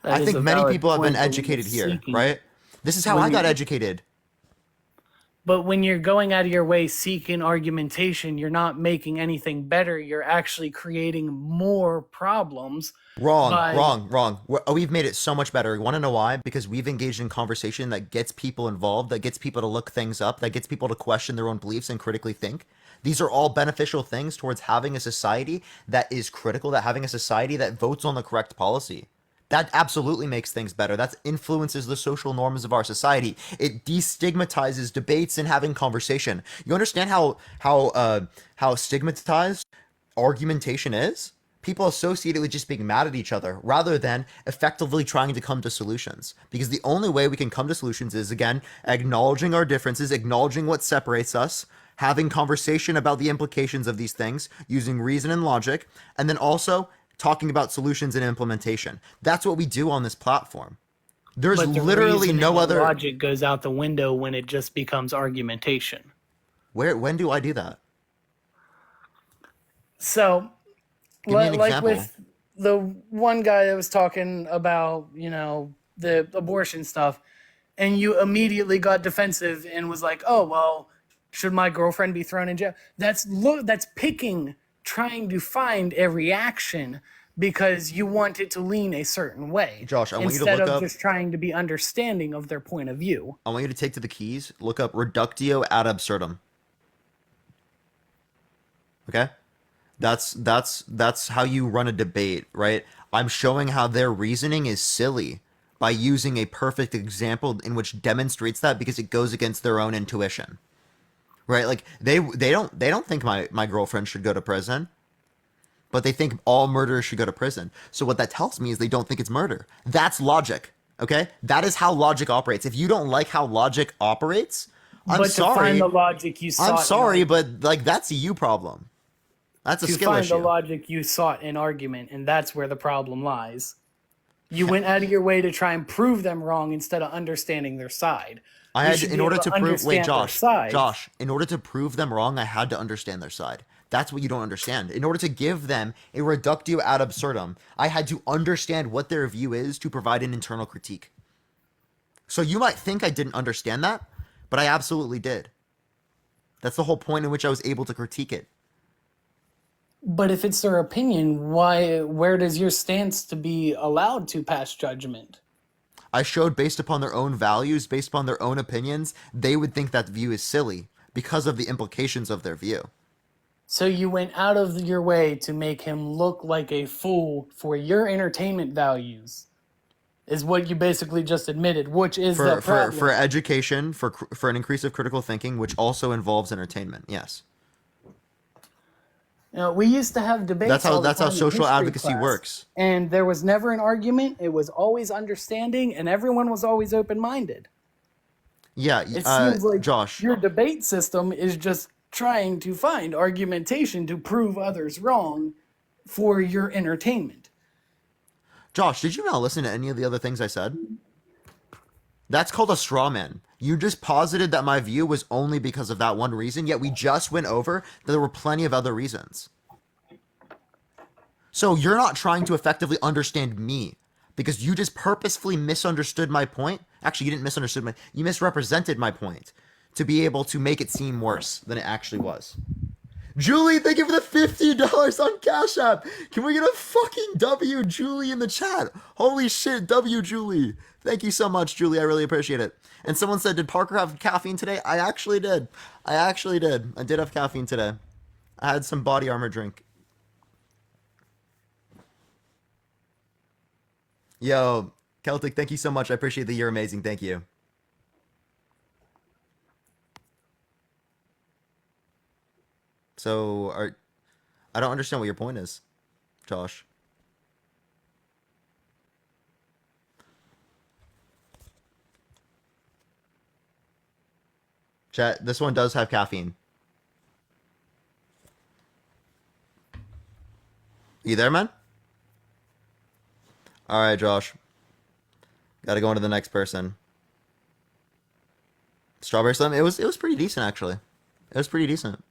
I think many people have been educated here, right? This is how I got educated. But when you're going out of your way seeking argumentation, you're not making anything better. You're actually creating more problems. Wrong. We've made it so much better. You want to know why? Because we've engaged in conversation that gets people involved, that gets people to look things up, that gets people to question their own beliefs and critically think. These are all beneficial things towards having a society that is critical, that having a society that votes on the correct policy. That absolutely makes things better. That influences the social norms of our society. It destigmatizes debates and having conversation. You understand how stigmatized argumentation is? People associate it with just being mad at each other rather than effectively trying to come to solutions. Because the only way we can come to solutions is, again, acknowledging our differences, acknowledging what separates us, having conversation about the implications of these things, using reason and logic, and then also talking about solutions and implementation. That's what we do on this platform. There's literally no other logic goes out the window when it just becomes argumentation. When do I do that? So, like with the one guy that was talking about, the abortion stuff, and you immediately got defensive and was like, "Oh, well, should my girlfriend be thrown in jail?" That's trying to find a reaction because you want it to lean a certain way. Josh, I want you to instead look of up, just trying to be understanding of their point of view. I want you to take to the keys, look up reductio ad absurdum. Okay? That's how you run a debate, right? I'm showing how their reasoning is silly by using a perfect example in which demonstrates that because it goes against their own intuition. Right? Like they don't think my girlfriend should go to prison, but they think all murderers should go to prison. So what that tells me is they don't think it's murder. That's logic. Okay? That is how logic operates. If you don't like how logic operates, I'm sorry. To find the logic you sought, I'm sorry, but that's a you problem. That's a skill issue. To find the logic you sought in argument, and that's where the problem lies. You went out of your way to try and prove them wrong instead of understanding their side. I We had should in be order able to prove. Wait, understand their Josh. sides. Josh. In order to prove them wrong, I had to understand their side. That's what you don't understand. In order to give them a reductio ad absurdum, I had to understand what their view is to provide an internal critique. So you might think I didn't understand that, but I absolutely did. That's the whole point in which I was able to critique it. But if it's their opinion, where does your stance to be allowed to pass judgment? I showed based upon their own values, based upon their own opinions, they would think that view is silly because of the implications of their view. So you went out of your way to make him look like a fool for your entertainment values, is what you basically just admitted, which is the problem. For education, for an increase of critical thinking, which also involves entertainment. Yes. You know, we used to have debates. That's how all the time in social history advocacy class, works. and there was never an argument. It was always understanding, and everyone was always open-minded. Yeah, It seems like Josh. your debate system is just trying to find argumentation to prove others wrong for your entertainment. Josh, did you not listen to any of the other things I said? That's called a straw man. You just posited that my view was only because of that one reason, yet we just went over that there were plenty of other reasons. So you're not trying to effectively understand me because you just purposefully misunderstood my point. Actually, you didn't misunderstand you misrepresented my point to be able to make it seem worse than it actually was. Julie, thank you for the $50 on Cash App. Can we get a fucking W, Julie, in the chat? Holy shit, W, Julie. Thank you so much, Julie. I really appreciate it. And someone said, did Parker have caffeine today? I actually did. I did have caffeine today. I had some body armor drink. Yo, Celtic, thank you so much. I appreciate that. You're amazing. Thank you. So, I don't understand what your point is, Josh. Chat, this one does have caffeine. You there, man? All right, Josh. Got to go on to the next person. Strawberry Slim. It was pretty decent, actually. It was pretty decent.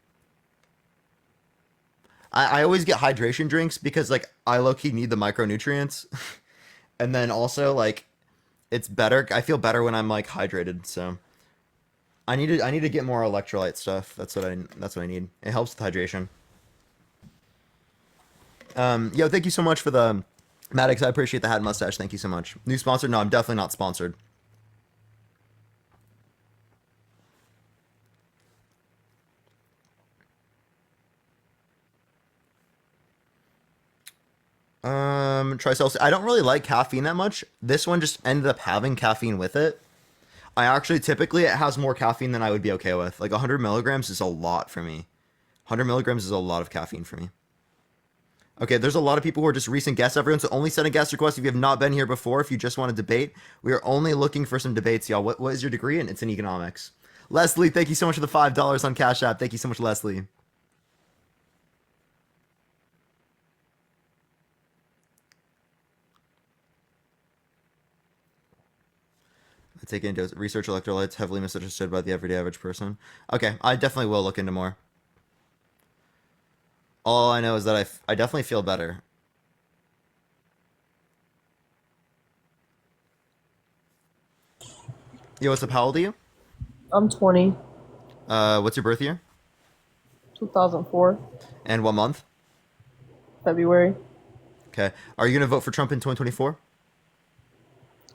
I always get hydration drinks because, like, I low-key need the micronutrients. And then also, like, it's better. I feel better when I'm, like, hydrated, so I need to get more electrolyte stuff. That's what I need. It helps with hydration. Yo, thank you so much for the Maddox. I appreciate the hat and mustache. Thank you so much. New sponsor? No, I'm definitely not sponsored. Tricels. I don't really like caffeine that much. This one just ended up having caffeine with it. I actually, typically, it has more caffeine than I would be okay with. Like, 100 milligrams is a lot for me. 100 milligrams is a lot of caffeine for me. Okay, there's a lot of people who are just recent guests, everyone, so only send a guest request if you have not been here before, if you just want to debate. We are only looking for some debates, y'all. What is your degree? And it's in economics. Leslie, thank you so much for the $5 on Cash App. Thank you so much, Leslie. I take into research electrolytes, heavily misunderstood by the everyday average person. Okay, I definitely will look into more. All I know is that I definitely feel better. Yo, what's up? How old are you? I'm 20, What's your birth year? 2004, And what month? February. Okay. Are you gonna vote for Trump in 2024?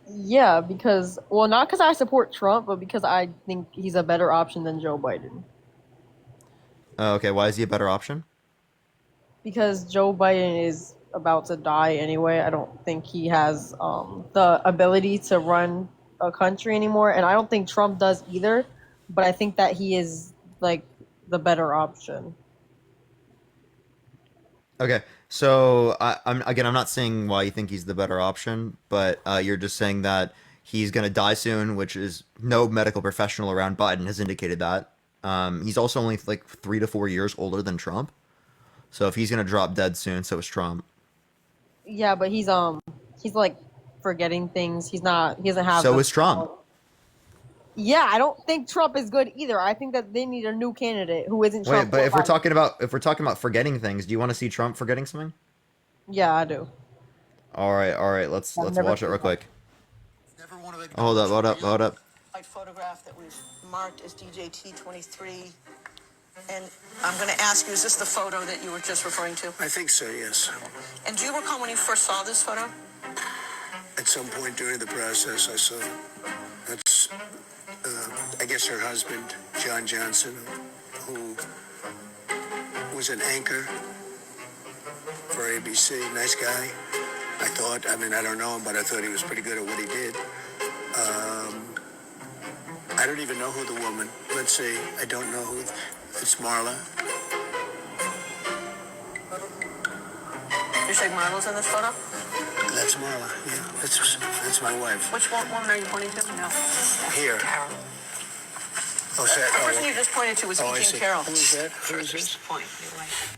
Yeah, because, well, not because I support Trump, but because I think he's a better option than Joe Biden. Okay. Why is he a better option? Because Joe Biden is about to die anyway. I don't think he has the ability to run a country anymore, and I don't think Trump does either. But I think that he is like the better option. Okay. So I'm not saying why you think he's the better option, but you're just saying that he's gonna die soon, which is no medical professional around Biden has indicated that. He's also only like 3 to 4 years older than Trump. So if he's gonna drop dead soon, so is Trump. Yeah, but he's like forgetting things. He doesn't have. So is Trump. Yeah, I don't think Trump is good either. I think that they need a new candidate who isn't Trump. Wait, but if we're talking about forgetting things, do you want to see Trump forgetting something? Yeah, I do. All right. Let's watch it real quick. Hold up. Photograph that we've marked as DJT23. And I'm going to ask you, is this the photo that you were just referring to? I think so, yes. And do you recall when you first saw this photo? At some point during the process, I saw that's, I guess her husband, John Johnson, who was an anchor for ABC. Nice guy. I thought, I don't know him, but I thought he was pretty good at what he did. I don't even know who the woman, let's see, I don't know who, it's Marla. You're saying Marla's in this photo? That's Marla, yeah, that's my wife. Which woman are you pointing to? No. Here. Carol. Oh, is that, The person you just pointed to was I E.G. see. Carroll. Who is that? Who is this? Point, your wife.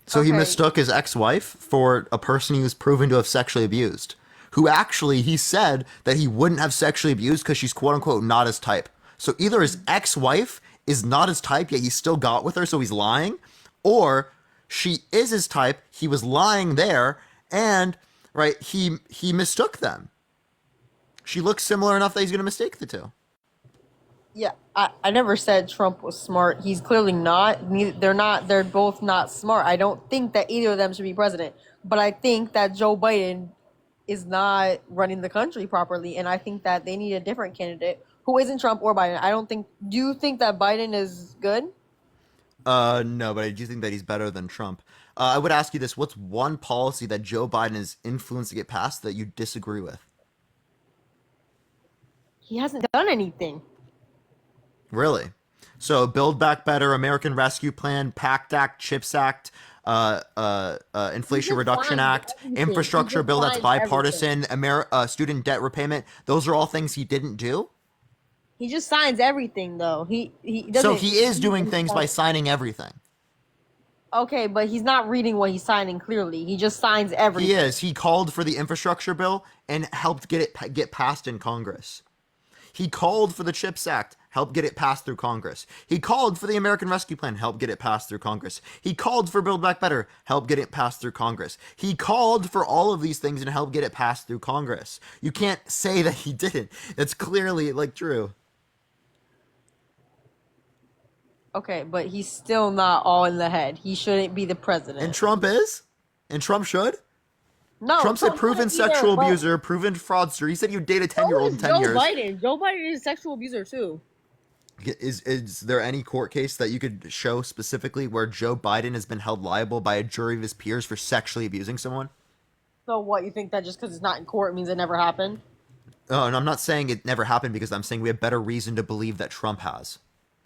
So he Okay. mistook his ex-wife for a person he was proven to have sexually abused. Who actually, he said that he wouldn't have sexually abused because she's quote-unquote not his type. So either his ex-wife is not his type, yet he still got with her, so he's lying, or she is his type, he was lying there, and, right, he mistook them. She looks similar enough that he's going to mistake the two. Yeah, I never said Trump was smart. He's clearly not. They're both not smart. I don't think that either of them should be president. But I think that Joe Biden is not running the country properly, and I think that they need a different candidate who isn't Trump or Biden. Do you think that Biden is good? No, but I do think that he's better than Trump. I would ask you this: what's one policy that Joe Biden has influenced to get passed that you disagree with? He hasn't done anything. Really? So, Build Back Better, American Rescue Plan, PACT Act, CHIPS Act, Inflation Reduction Act, infrastructure bill that's bipartisan, student debt repayment. Those are all things he didn't do. He just signs everything, though. He doesn't. So he is doing things by signing everything. Okay, but he's not reading what he's signing clearly. He just signs everything. He is. He called for the infrastructure bill and helped get passed in Congress. He called for the CHIPS Act, helped get it passed through Congress. He called for the American Rescue Plan, helped get it passed through Congress. He called for Build Back Better, helped get it passed through Congress. He called for all of these things and helped get it passed through Congress. You can't say that he didn't. It's clearly, true. Okay, but he's still not all in the head. He shouldn't be the president. And Trump is? And Trump should? No, Trump's a proven shouldn't either, sexual but abuser, proven fraudster. He said you'd date a 10-year-old in so 10 is years. Joe Biden. Joe Biden is a sexual abuser, too. Is there any court case that you could show specifically where Joe Biden has been held liable by a jury of his peers for sexually abusing someone? So what, you think that just because it's not in court means it never happened? Oh, and I'm not saying it never happened because I'm saying we have better reason to believe that Trump has.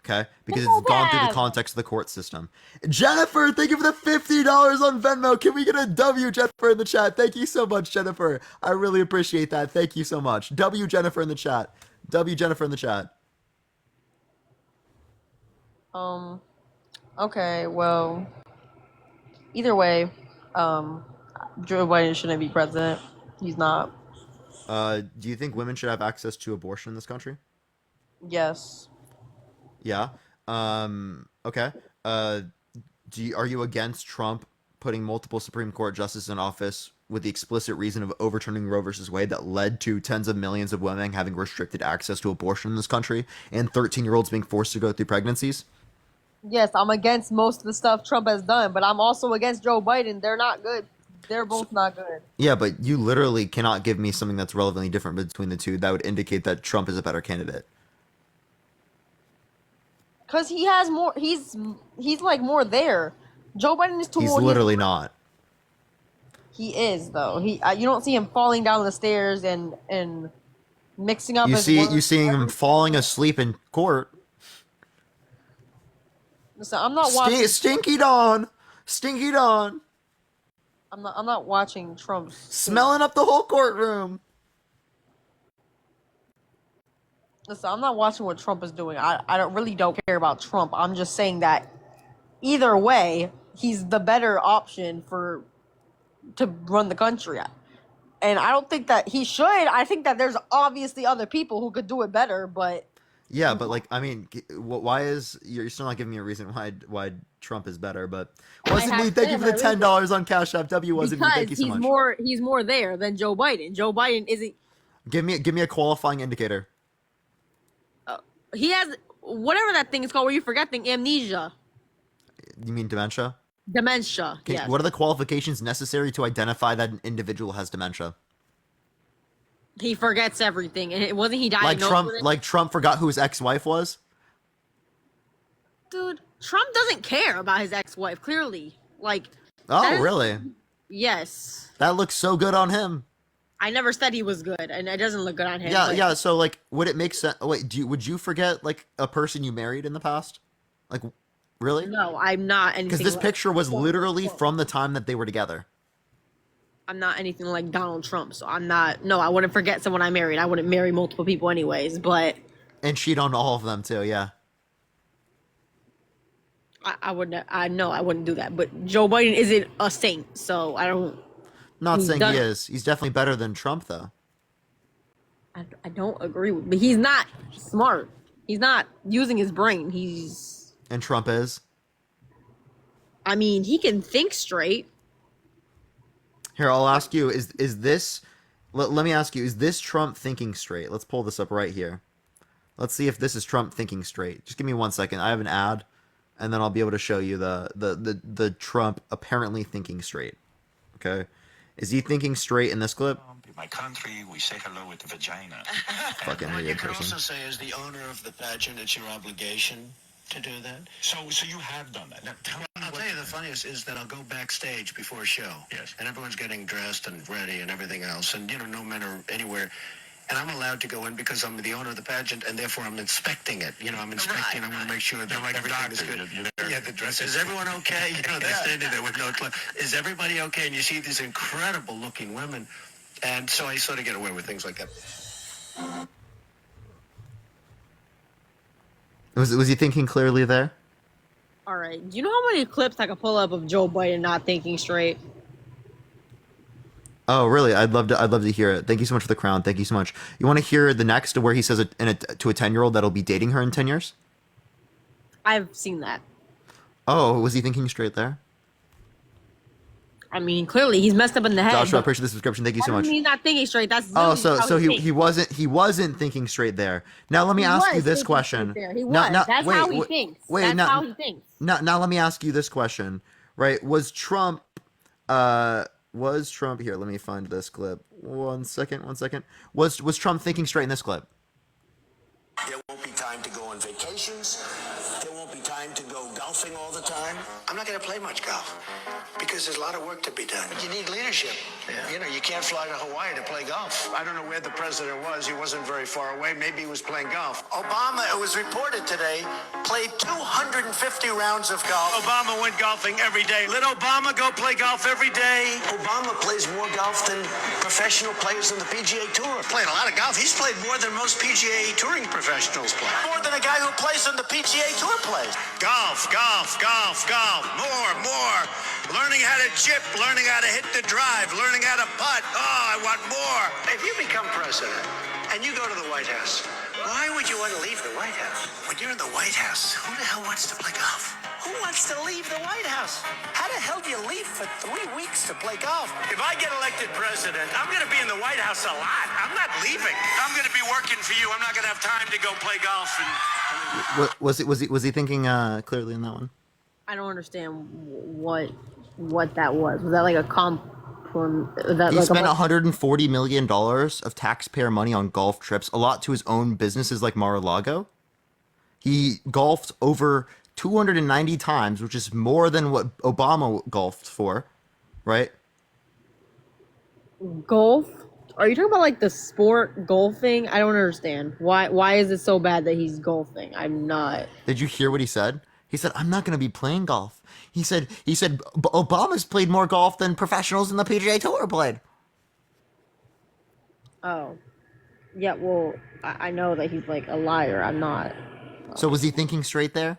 Okay? Because it's gone through the context of the court system. Jennifer, thank you for the $50 on Venmo. Can we get a W, Jennifer, in the chat? Thank you so much, Jennifer. I really appreciate that. Thank you so much. W, Jennifer, in the chat. W, Jennifer, in the chat. Okay, well, either way, Joe Biden shouldn't be president. He's not. Do you think women should have access to abortion in this country? Yes. Yeah. Okay. Are you against Trump putting multiple Supreme Court justices in office with the explicit reason of overturning Roe versus Wade that led to tens of millions of women having restricted access to abortion in this country and 13-year-olds being forced to go through pregnancies? Yes, I'm against most of the stuff Trump has done, but I'm also against Joe Biden. They're not good. They're both not good. Yeah, but you literally cannot give me something that's relevantly different between the two that would indicate that Trump is a better candidate. Because he has more, he's like more there. Joe Biden is too. He's literally not. He is though. You don't see him falling down the stairs and mixing up. You his seeing him falling asleep in court. Listen, I'm not watching. Stinky Dawn. I'm not watching Trump. Smelling up the whole courtroom. Listen, I'm not watching what Trump is doing. I don't care about Trump. I'm just saying that either way, he's the better option to run the country. and I don't think that he should. I think that there's obviously other people who could do it better, but Yeah, but like, I mean, why is you're still not giving me a reason why Trump is better? But wasn't me. Thank you for the $10 on Cash App. W wasn't me. Thank you so much. he's more there than Joe Biden. Joe Biden isn't. Give me a qualifying indicator. He has whatever that thing is called where you forget thing, amnesia, You mean dementia? dementia. Yes. What are the qualifications necessary to identify that an individual has dementia? He forgets everything, and it wasn't he Like diagnosed Trump, with it? like Trump forgot who his ex-wife was. Dude, Trump doesn't care about his ex-wife. Clearly, like. Oh, really? Yes. That looks so good on him. I never said he was good, and it doesn't look good on him. Yeah, but- yeah. So, like, would it make sense? Wait, would you forget like a person you married in the past? Like, really? No, I'm not anything. Because this like- picture was literally from the time that they were together. I'm not anything like Donald Trump, so I'm not. No, I wouldn't forget someone I married. I wouldn't marry multiple people, anyways. But And cheat on all of them too. Yeah. I wouldn't. I know I wouldn't do that. But Joe Biden isn't a saint, so I don't. Not saying done- he is. He's definitely better than Trump, though. I don't agree with. But he's not smart. He's not using his brain. He's. And Trump is. I mean, he can think straight. Here, I'll ask you: Is this? Let me ask you: Is this Trump thinking straight? Let's pull this up right here. Let's see if this is Trump thinking straight. Just give me 1 second. I have an ad, and then I'll be able to show you the Trump apparently thinking straight. Okay, is he thinking straight in this clip? My country, we say hello with the vagina. Fucking Well, you weird could person. also say, as the owner of the pageant, it's your obligation to do that. So you have done that. Now, I'll tell you the funniest is that I'll go backstage before a show. Yes. And everyone's getting dressed and ready and everything else, and no men are anywhere. And I'm allowed to go in because I'm the owner of the pageant, and therefore I'm inspecting it. I'm inspecting. I want to make sure that everything is good. Yeah, the dress. Is everyone okay? They're standing there with no clothes. Is everybody okay? And you see these incredible-looking women, and so I sort of get away with things like that. Was he thinking clearly there? All right. Do you know how many clips I could pull up of Joe Biden not thinking straight? Oh, really? I'd love to hear it. Thank you so much for the crown. Thank you so much. You want to hear the next where he says to a 10-year-old that'll be dating her in 10 years? I've seen that. Oh, was he thinking straight there? I mean, clearly he's messed up in the head. Joshua, I but appreciate the subscription. Thank you so that much. doesn't mean he's not thinking straight. That's Oh, literally how so thinks. he wasn't thinking straight there. Now let me He ask was you this thinking question. straight there. He Now- was. now- That's wait, how he wait, thinks. Wait, That's now, how he thinks. Now let me ask you this question. Right? Was Trump here? Let me find this clip. 1 second. Was Trump thinking straight in this clip? There won't be time to go on vacations. There won't be time to go golfing all the time. I'm not going to play much golf because there's a lot of work to be done. But you need leadership. Yeah. You can't fly to Hawaii to play golf. I don't know where the president was. He wasn't very far away. Maybe he was playing golf. Obama, it was reported today, played 250 rounds of golf. Obama went golfing every day. Let Obama go play golf every day. Obama plays more golf than professional players in the PGA Tour. Played a lot of golf. He's played more than most PGA touring professionals play. More than a guy who plays on the PGA Tour plays. Golf. More. Learning how to chip, learning how to hit the drive, learning how to putt. Oh, I want more. If you become president and you go to the White House, why would you want to leave the White House? When you're in the White House, who the hell wants to play golf? Who wants to leave the White House? How the hell do you leave for 3 weeks to play golf? If I get elected president, I'm going to be in the White House a lot. I'm not leaving. I'm going to be working for you. I'm not going to have time to go play golf. Was he thinking clearly in that one? I don't understand what that was. Was that like a He spent $140 million of taxpayer money on golf trips, a lot to his own businesses like Mar-a-Lago. He golfed over 290 times, which is more than what Obama golfed for, right? golf? Are you talking about like the sport golfing? I don't understand. Why is it so bad that he's golfing? I'm not. Did you hear what he said? He said, "I'm not going to be playing golf." He said Obama's played more golf than professionals in the PGA Tour played. Oh. Yeah, well, I know that he's like a liar. I'm not. So was he thinking straight there?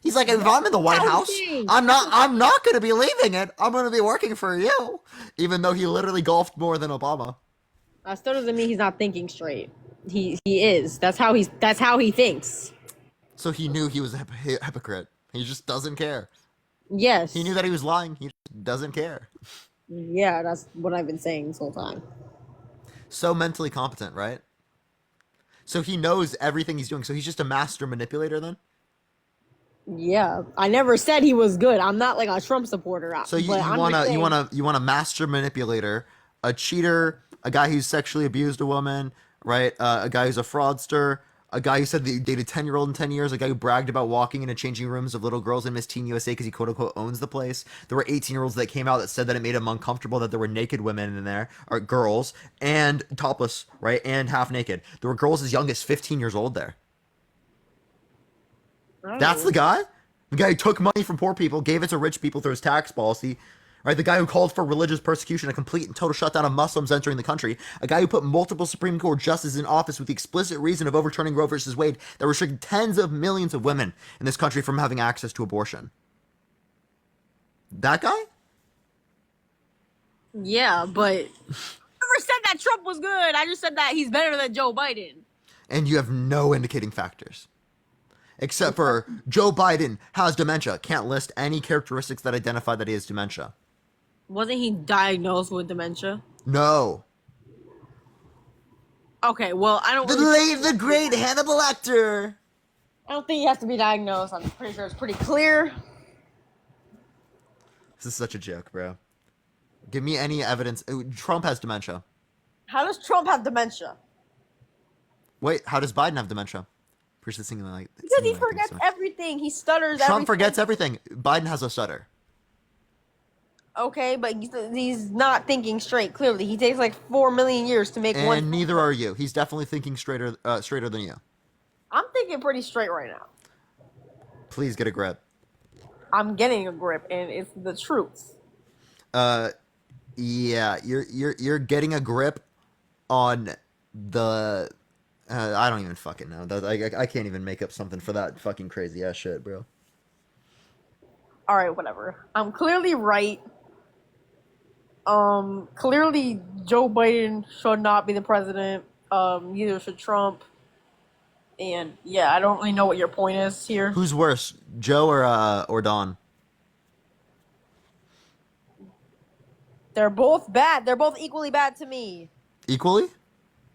He's like, if I'm in the White House, I'm not going to be leaving it. I'm going to be working for you. Even though he literally golfed more than Obama. That still doesn't mean he's not thinking straight. He is. That's how he thinks. So he knew he was a hypocrite. He just doesn't care. Yes. He knew that he was lying. He just doesn't care. Yeah, that's what I've been saying this whole time. So mentally competent, right? So he knows everything he's doing. So he's just a master manipulator then? Yeah, I never said he was good. I'm not like a Trump supporter. So you want a master manipulator, a cheater, a guy who's sexually abused a woman, right? A guy who's a fraudster, a guy who said that he dated 10-year-old in 10 years, a guy who bragged about walking into changing rooms of little girls in Miss Teen USA because he quote unquote owns the place. There were 18-year-olds that came out that said that it made him uncomfortable that there were naked women in there, or girls, and topless, right? And half naked. There were girls as young as 15 years old there. That's the guy? The guy who took money from poor people, gave it to rich people through his tax policy, right? The guy who called for religious persecution, a complete and total shutdown of Muslims entering the country, a guy who put multiple Supreme Court justices in office with the explicit reason of overturning Roe versus Wade that restricted tens of millions of women in this country from having access to abortion. That guy? Yeah, but I never said that Trump was good. I just said that he's better than Joe Biden. And you have no indicating factors. Except for Joe Biden has dementia. Can't list any characteristics that identify that he has dementia. Wasn't he diagnosed with dementia? No. Okay, well, I don't. The great Hannibal Lecter. I don't think he has to be diagnosed. I'm pretty sure it's pretty clear. This is such a joke, bro. Give me any evidence. Trump has dementia. How does Trump have dementia? Wait, how does Biden have dementia? Because he forgets everything. He stutters. Trump forgets everything. Biden has a stutter. Okay, but he's not thinking straight. Clearly, he takes like 4 million years to make one. And neither are you. He's definitely thinking straighter than you. I'm thinking pretty straight right now. Please get a grip. I'm getting a grip, and it's the truth. Yeah, you're getting a grip on the. I don't even fucking know. I can't even make up something for that fucking crazy ass shit, bro. All right, whatever. I'm clearly right. Clearly Joe Biden should not be the president. Neither should Trump. And yeah, I don't really know what your point is here. Who's worse, Joe or Don? They're both bad. They're both equally bad to me. Equally?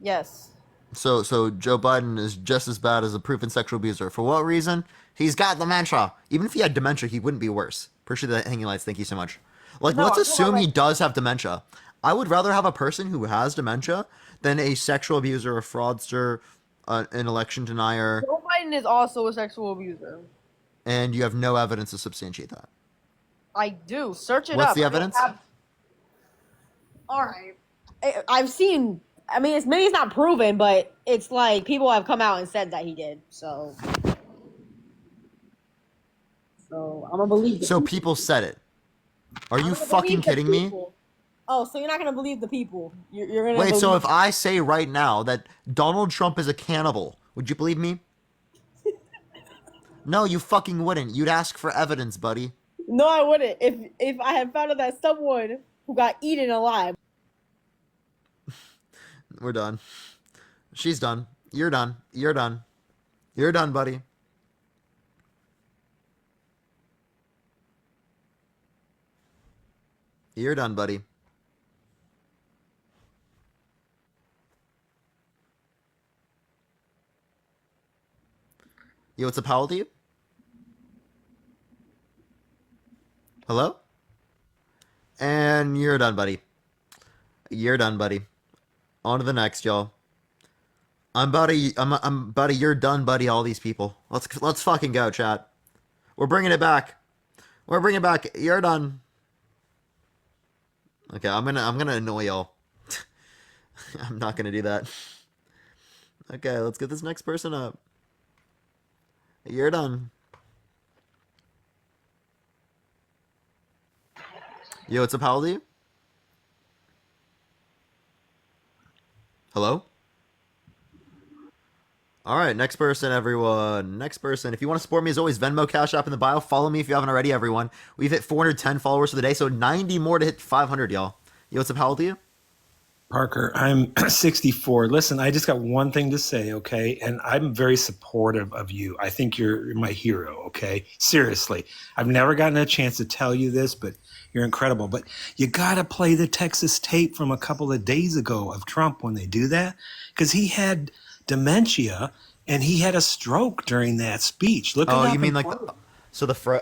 Yes. So Joe Biden is just as bad as a proven sexual abuser. For what reason? He's got dementia. Even if he had dementia, he wouldn't be worse. Appreciate the hanging lights. Thank you so much. Like, let's assume he does have dementia. I would rather have a person who has dementia than a sexual abuser, a fraudster, an election denier. Joe Biden is also a sexual abuser. And you have no evidence to substantiate that. I do. Search it up. What's the evidence? All right. I've seen. I mean, maybe it's not proven, but it's like people have come out and said that he did. So I'm gonna believe. So people said it. Are you fucking kidding me? Oh, so you're not gonna believe the people? You're gonna wait. believe... So if I say right now that Donald Trump is a cannibal, would you believe me? No, you fucking wouldn't. You'd ask for evidence, buddy. No, I wouldn't. If I had found out that someone who got eaten alive. We're done. She's done. You're done. You're done. You're done, buddy. You're done, buddy. Yo, what's up? How old are you? Hello? And you're done, buddy. You're done, buddy. On to the next, y'all. I'm about to you're done, buddy, all these people. Let's fucking go, chat. We're bringing it back. We're bringing it back. You're done. Okay, I'm gonna annoy y'all. I'm not gonna do that. Okay, let's get this next person up. You're done. Yo, what's up? How old are you? Hello? All right, next person, everyone. Next person. If you want to support me, as always, Venmo, Cash App in the bio. Follow me if you haven't already, everyone. We've hit 410 followers for the day, so 90 more to hit 500, y'all. Yo, what's up? How old are you? Parker, I'm 64. Listen, I just got one thing to say, okay? And I'm very supportive of you. I think you're my hero, okay? Seriously. I've never gotten a chance to tell you this, but you're incredible. But you got to play the Texas tape from a couple of days ago of Trump when they do that, because he had dementia and he had a stroke during that speech. Look Oh, it up you mean and like quote.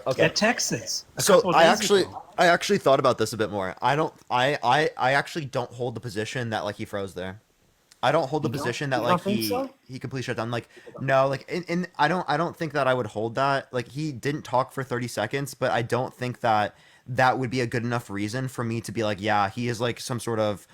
okay. At Texas. So I actually thought about this a bit more. I actually don't hold the position that like he froze there. I don't hold the position that You like don't think so? he completely shut down. Like no, like in I don't think that I would hold that. Like he didn't talk for 30 seconds, but I don't think that that would be a good enough reason for me to be like, yeah, he is like some sort of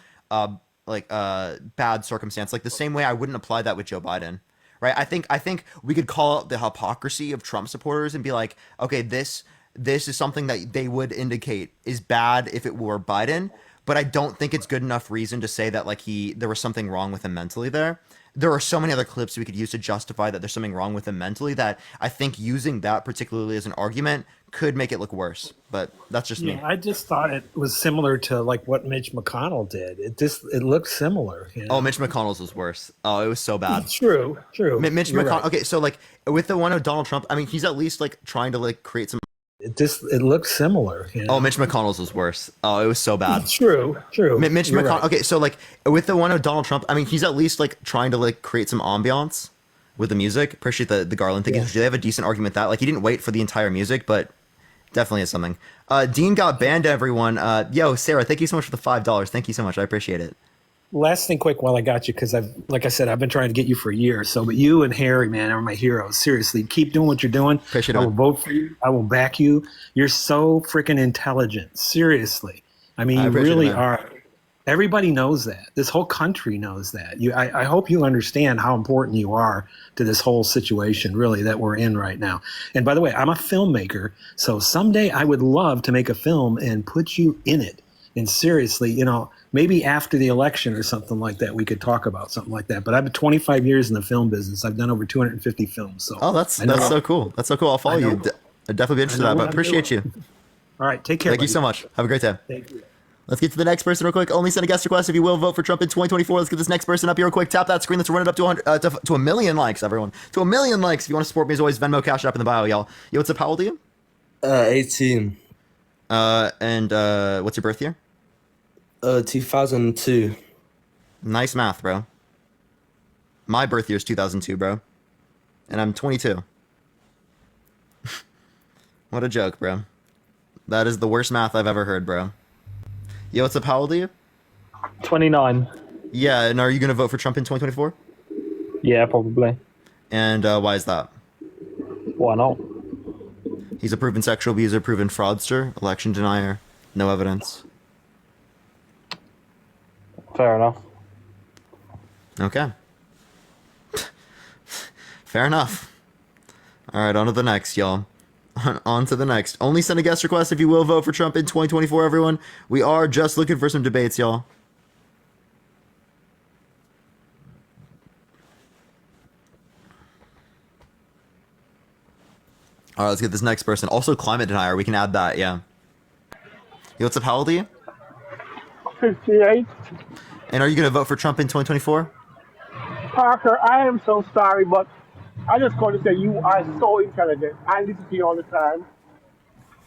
bad circumstance. Like the same way I wouldn't apply that with Joe Biden. Right? I think we could call out the hypocrisy of Trump supporters and be like, okay, this is something that they would indicate is bad if it were Biden, but I don't think it's good enough reason to say that like there was something wrong with him mentally there. There are so many other clips we could use to justify that there's something wrong with him mentally that I think using that particularly as an argument could make it look worse. But that's just me. Yeah, I just thought it was similar to like what Mitch McConnell did. It looked similar. You know? Oh, Mitch McConnell's was worse. Oh, it was so bad. True. Mitch You're McConnell. right. Okay, so like with the one of Donald Trump, I mean, he's at least like trying to like create some. It looked similar. You know? Oh, Mitch McConnell's was worse. Oh, it was so bad. True. Mitch You're McConnell. right. Okay, so like with the one of Donald Trump, I mean, he's at least like trying to like create some ambiance with the music. Appreciate the Garland thing. Yeah. They have a decent argument that like he didn't wait for the entire music, but definitely is something. Dean got banned. Everyone. Yo, Sarah, thank you so much for the $5. Thank you so much. I appreciate it. Last thing quick while I got you, because like I said, I've been trying to get you for a year or so, but you and Harry, man, are my heroes. Seriously, keep doing what you're doing. Appreciate it. I will vote for you. I will back you. You're so freaking intelligent. Seriously. I mean, I you appreciate it, really man. are. Everybody knows that. This whole country knows that. I hope you understand how important you are to this whole situation, really, that we're in right now. And by the way, I'm a filmmaker, so someday I would love to make a film and put you in it. And seriously, you know, maybe after the election or something like that, we could talk about something like that. But I've been 25 years in the film business. I've done over 250 films. So That's so cool. That's so cool. I'll follow you. I'd definitely be interested in that, but appreciate you. All right, take care. Thank you so much. Have a great day. Thank you. Let's get to the next person real quick. Only send a guest request if you will vote for Trump in 2024. Let's get this next person up here real quick. Tap that screen. Let's run it up to 100, to a million likes, everyone. To a million likes. If you want to support me, as always, Venmo, Cash App in the bio, y'all. Yo, what's up? How old are you? 18. And what's your birth year? 2002. Nice math, bro. My birth year is 2002, bro. And I'm 22. What a joke, bro. That is the worst math I've ever heard, bro. Yo, what's up? How old are you? 29. Yeah, and are you going to vote for Trump in 2024? Yeah, probably. And why is that? Why not? He's a proven sexual abuser, proven fraudster, election denier, no evidence. Fair enough. Okay. Fair enough. All right, on to the next, y'all. On to the next. Only send a guest request if you will vote for Trump in 2024, everyone. We are just looking for some debates, y'all. All right, let's get this next person. Also, climate denier. We can add that, yeah. Yo, what's up? How old are you? 58. And are you going to vote for Trump in 2024? Parker, I am so sorry, but I just called to say you are so intelligent. I listen to you all the time.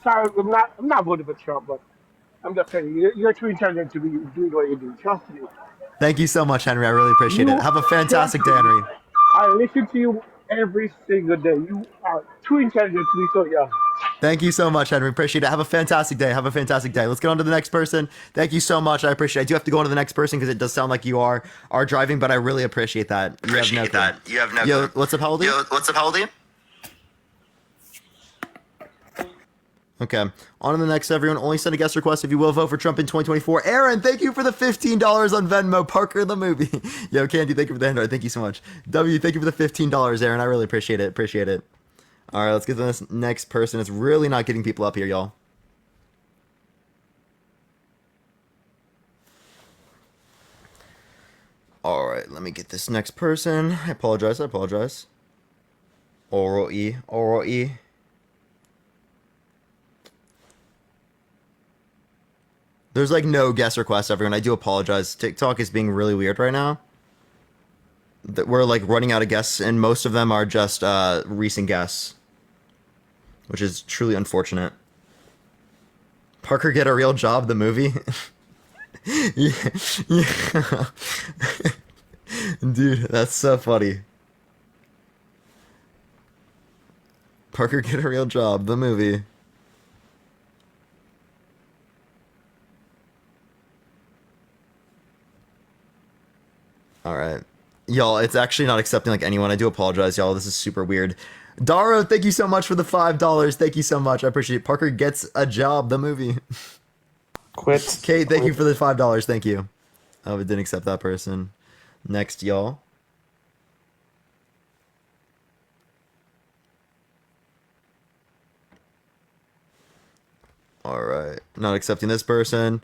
Sorry, I'm not voting for Trump, but I'm just telling you, you're too intelligent to be doing what you do. Trust me. Thank you so much, Henry. I really appreciate it. Have a fantastic day, Henry. I listen to you every single day. You are too intelligent to be so young. Thank you so much, Henry. Appreciate it. Have a fantastic day. Have a fantastic day. Let's get on to the next person. Thank you so much. I appreciate it. I do have to go on to the next person because it does sound like you are driving, but I really appreciate that. You have no clue. Yo, what's up? How old are you? Okay. On to the next, everyone. Only send a guest request if you will vote for Trump in 2024. Aaron, thank you for the $15 on Venmo. Parker the movie. Yo, Candy, thank you for the Android. Thank you so much. W, thank you for the $15, Aaron. I really appreciate it. Appreciate it. All right, let's get to this next person. It's really not getting people up here, y'all. All right, let me get this next person. I apologize. Oral E. There's like no guest requests, everyone. I do apologize. TikTok is being really weird right now. That we're like running out of guests, and most of them are just recent guests, which is truly unfortunate. Parker Get a Real Job, the movie. yeah. Dude, that's so funny. Parker Get a Real Job, the movie. Alright. Y'all, it's actually not accepting like anyone. I do apologize, y'all. This is super weird. Daro, thank you so much for the $5. Thank you so much. I appreciate it. Parker Gets a Job, the movie. Quit. Kate, thank you for the $5. Thank you. Oh, it didn't accept that person. Next, y'all. Alright. Not accepting this person.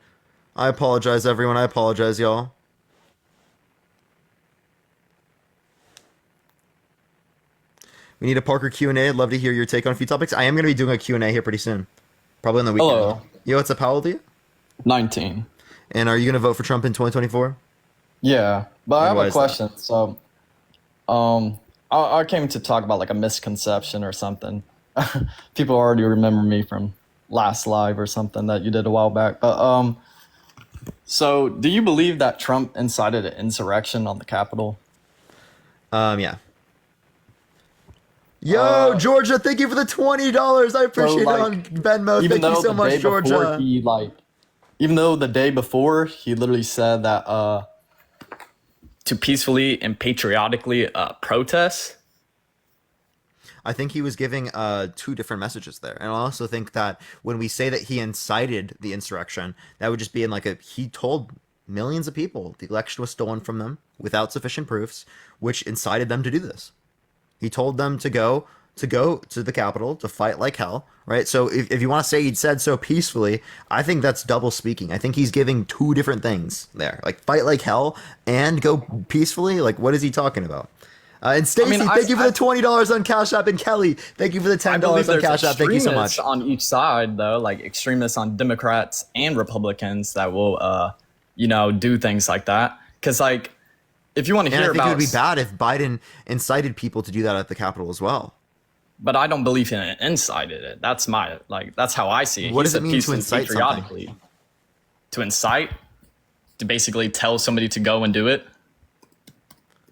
I apologize, everyone. I apologize, y'all. We need a Parker Q&A. I'd love to hear your take on a few topics. I am going to be doing a Q&A here pretty soon. Probably on the weekend. Hello. Yo, what's up? How old are you? 19. And are you going to vote for Trump in 2024? Yeah, but I And have why a is that? question. So, I came to talk about like a misconception or something. People already remember me from last live or something that you did a while back. But so do you believe that Trump incited an insurrection on the Capitol? Yeah. Yo, Georgia, thank you for the $20. I appreciate it on Venmo. Even Thank you though so the much, day before Georgia. even though the day before he literally said that to peacefully and patriotically protest. I think he was giving two different messages there. And I also think that when we say that he incited the insurrection, that would just be in like he told millions of people the election was stolen from them without sufficient proofs, which incited them to do this. He told them to go to the Capitol to fight like hell, right? So if you want to say he said so peacefully, I think that's double speaking. I think he's giving two different things there, like fight like hell and go peacefully. Like, what is he talking about? And Stacy, thank you for the $20 on Cash App, and Kelly, thank you for the $10 on Cash App. Thank you so much. On each side, though, like extremists on Democrats and Republicans that will, do things like that. Because, like, if you want to hear I think about, it would be bad if Biden incited people to do that at the Capitol as well. But I don't believe he incited it. That's how I see it. What does it mean to incite patriotically? To incite, to basically tell somebody to go and do it,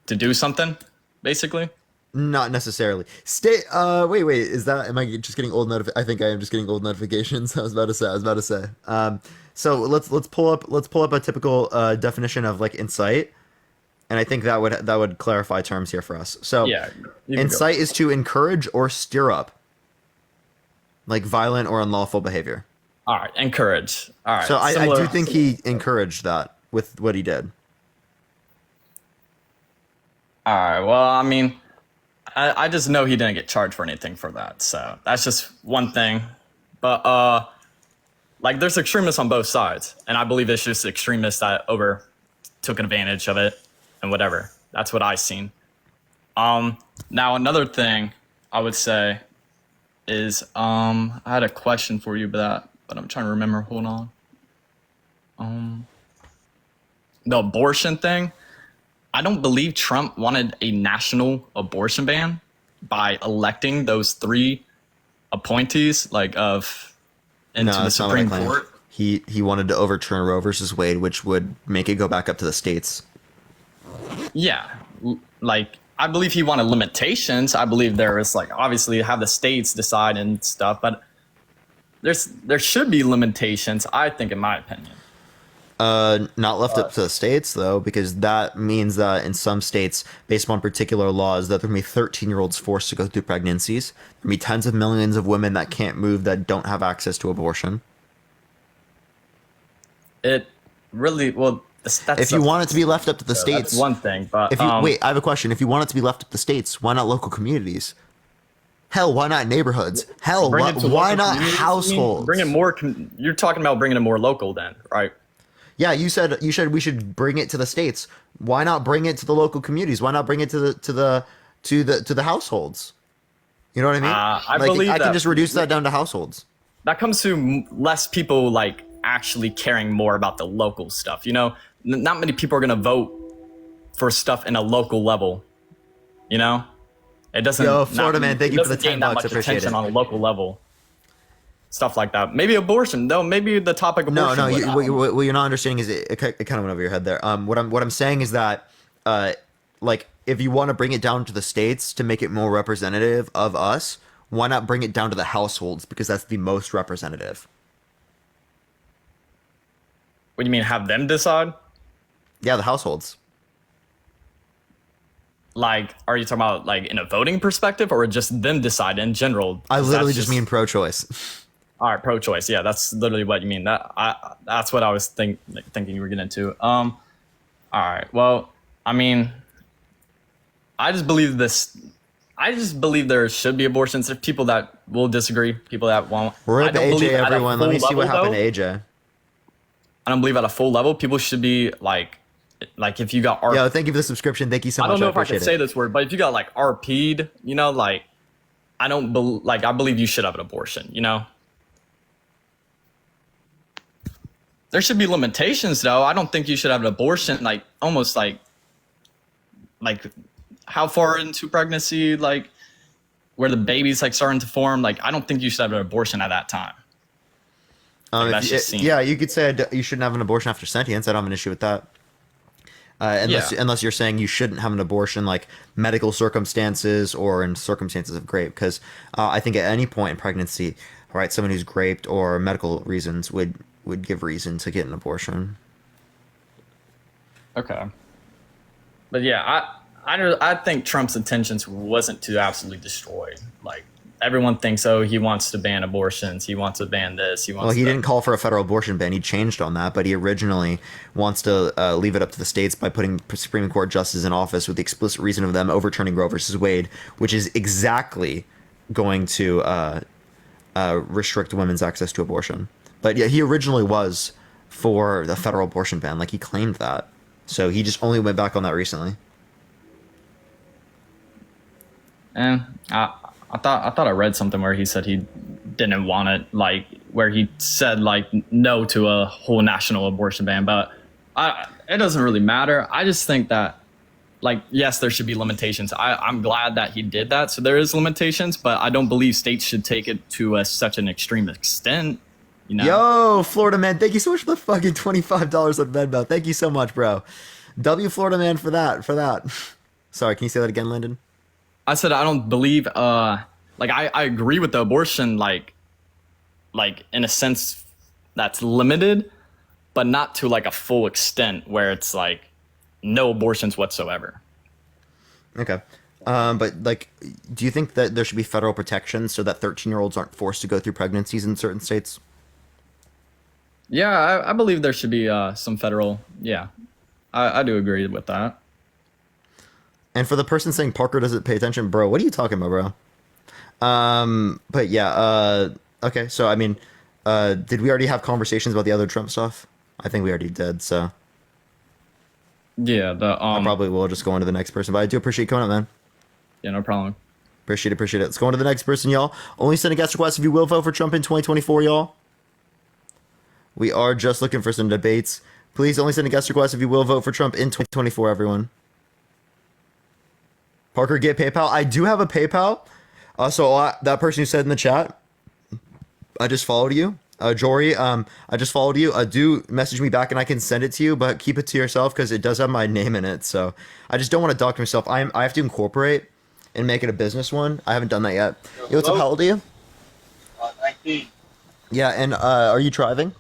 to do something, basically. Not necessarily. Wait. Am I just getting old I think I am just getting old notifications. I was about to say. So let's pull up a typical definition of like incite. And I think that would clarify terms here for us. So yeah, incite is to encourage or stir up, like violent or unlawful behavior. All right, encourage. All right. So I do think he encouraged that with what he did. All right. Well, I mean, I just know he didn't get charged for anything for that. So that's just one thing. But like, there's extremists on both sides, and I believe it's just extremists that took advantage of it. And whatever. That's what I've seen. Now another thing I would say is I had a question for you but I'm trying to remember. Hold on. The abortion thing. I don't believe Trump wanted a national abortion ban by electing those 3 appointees into the Supreme Court. He wanted to overturn Roe versus Wade, which would make it go back up to the states. Yeah, like I believe he wanted limitations. I believe there is obviously have the states decide and stuff, but there should be limitations. I think, in my opinion. Not left up to the states though, because that means that in some states, based on particular laws, that there can be 13-year-olds forced to go through pregnancies. There can be tens of millions of women that can't move that don't have access to abortion. It really if you want it to be left up to the states, that's one thing. But wait, I have a question. If you want it to be left up to the states, why not local communities? Hell, why not neighborhoods? Hell, why not households? Bring it more. You're talking about bringing it more local, then, right? Yeah, you said we should bring it to the states. Why not bring it to the local communities? Why not bring it to the households? You know what I mean? I Like believe I can that just reduce that down to households. that comes to less people like actually caring more about the local stuff. You know, not many people are gonna vote for stuff in a local level. You know, it doesn't. Yo, Florida man, thank you for the gain $10. that much Appreciate attention it. on a local level. Stuff like that. Maybe abortion, though. Maybe the topic of abortion. No, would- what you're not understanding is it kind of went over your head there. What I'm saying is that, like, if you want to bring it down to the states to make it more representative of us, why not bring it down to the households because that's the most representative. What do you mean? Have them decide? Yeah, the households. Like, are you talking about like in a voting perspective, or just them decide in general? I 'Cause literally that's just mean pro-choice. All right, pro-choice. Yeah, that's literally what you mean. That's what I was thinking you were getting into. All right. Well, I mean, I just believe this. I just believe there should be abortions. There's people that will disagree, people that won't. We're I at don't AJ, believe at a everyone. Let me full see what level, happened though. to AJ. I don't believe at a full level people should be like if you got Yo, thank you for the subscription. Thank you so much. I don't know if I appreciate can say it. this word, but if you got like RP'd, you know, like I don't I believe you should have an abortion, you know. There should be limitations though. I don't think you should have an abortion like almost like how far into pregnancy, like where the baby's like starting to form. Like I don't think you should have an abortion at that time. That's just seen. Yeah, you could say you shouldn't have an abortion after sentience. I don't have an issue with that. Unless you're saying you shouldn't have an abortion like medical circumstances or in circumstances of rape, because I think at any point in pregnancy, right, someone who's raped or medical reasons would give reason to get an abortion. Okay. But yeah, I think Trump's intentions wasn't to absolutely destroy. Like everyone thinks, oh, he wants to ban abortions. He wants to ban this. He didn't call for a federal abortion ban. He changed on that, but he originally wants to leave it up to the states by putting Supreme Court justices in office with the explicit reason of them overturning Roe versus Wade, which is exactly going to restrict women's access to abortion. But yeah, he originally was for the federal abortion ban. Like he claimed that. So he just only went back on that recently. And I thought I read something where he said he didn't want it, like where he said like no to a whole national abortion ban. But it doesn't really matter. I just think that like yes, there should be limitations. I'm glad that he did that. So there is limitations, but I don't believe states should take it to such an extreme extent. You know? Yo, Florida man, thank you so much for the fucking $25 on Venmo. Thank you so much, bro. W Florida man for that. Sorry, can you say that again, Lyndon? I said I don't believe I agree with the abortion like in a sense that's limited, but not to like a full extent where it's like no abortions whatsoever. Okay. But like do you think that there should be federal protection so that 13-year-olds aren't forced to go through pregnancies in certain states? Yeah, I believe there should be some federal. Yeah, I do agree with that. And for the person saying Parker doesn't pay attention, bro, what are you talking about, bro? But yeah, okay. So I mean, did we already have conversations about the other Trump stuff? I think we already did. So yeah, I probably will just go on to the next person. But I do appreciate you coming up, man. Yeah, no problem. Appreciate it. Let's go on to the next person, y'all. Only send a guest request if you will vote for Trump in 2024, y'all. We are just looking for some debates. Please only send a guest request if you will vote for Trump in 2024, everyone. Parker, get PayPal. I do have a PayPal. That person who said in the chat, I just followed you. Jory, I just followed you. Do message me back and I can send it to you, but keep it to yourself because it does have my name in it. So I just don't want to dox myself. I have to incorporate and make it a business one. I haven't done that yet. Yo, what's up? How old are you? 19. Yeah, and are you driving?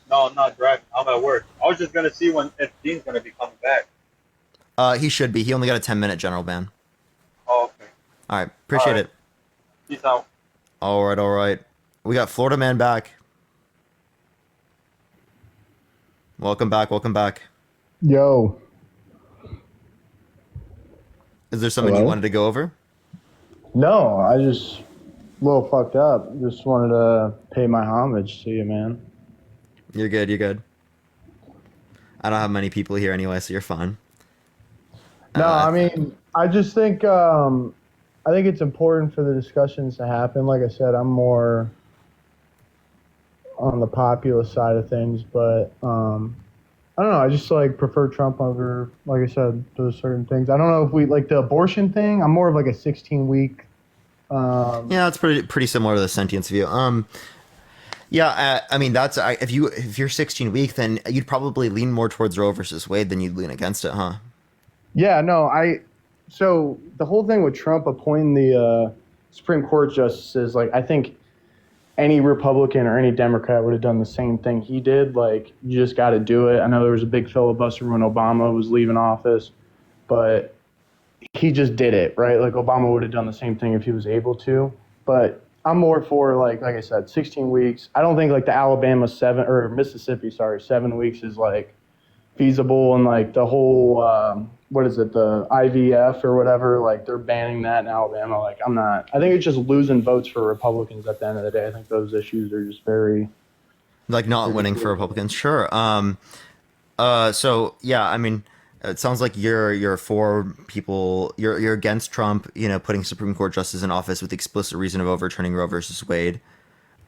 No, I'm not driving. I'm at work. I was just going to see if Dean's going to be coming back. He should be. He only got a 10-minute general ban. Oh, okay. All right. Appreciate it. Peace out. All right. We got Florida man back. Welcome back. Yo. Is there something you wanted to go over? No, I just a little fucked up. Just wanted to pay my homage to you, man. You're good. I don't have many people here anyway, so you're fine. No, I mean, I just think I think it's important for the discussions to happen. Like I said, I'm more on the populist side of things, but I don't know. I just like prefer Trump over, like I said, those certain things. I don't know if we like the abortion thing. I'm more of like a 16-week. Yeah, it's pretty similar to the sentience view. Yeah, I mean that's if you're 16 week, then you'd probably lean more towards Roe versus Wade than you'd lean against it, huh? Yeah, no, so the whole thing with Trump appointing the Supreme Court justices, like I think any Republican or any Democrat would have done the same thing he did. Like, you just got to do it. I know there was a big filibuster when Obama was leaving office, but he just did it, right? Like, Obama would have done the same thing if he was able to. But I'm more for, like I said, 16 weeks. I don't think, like, the Mississippi, 7 weeks is, like, feasible. And, like, the whole, the IVF or whatever, like, they're banning that in Alabama. Like, I think it's just losing votes for Republicans at the end of the day. I think those issues are just very... Like, not winning for Republicans, sure. So, yeah, I mean, it sounds like you're for people, you're against Trump, putting Supreme Court justices in office with the explicit reason of overturning Roe versus Wade.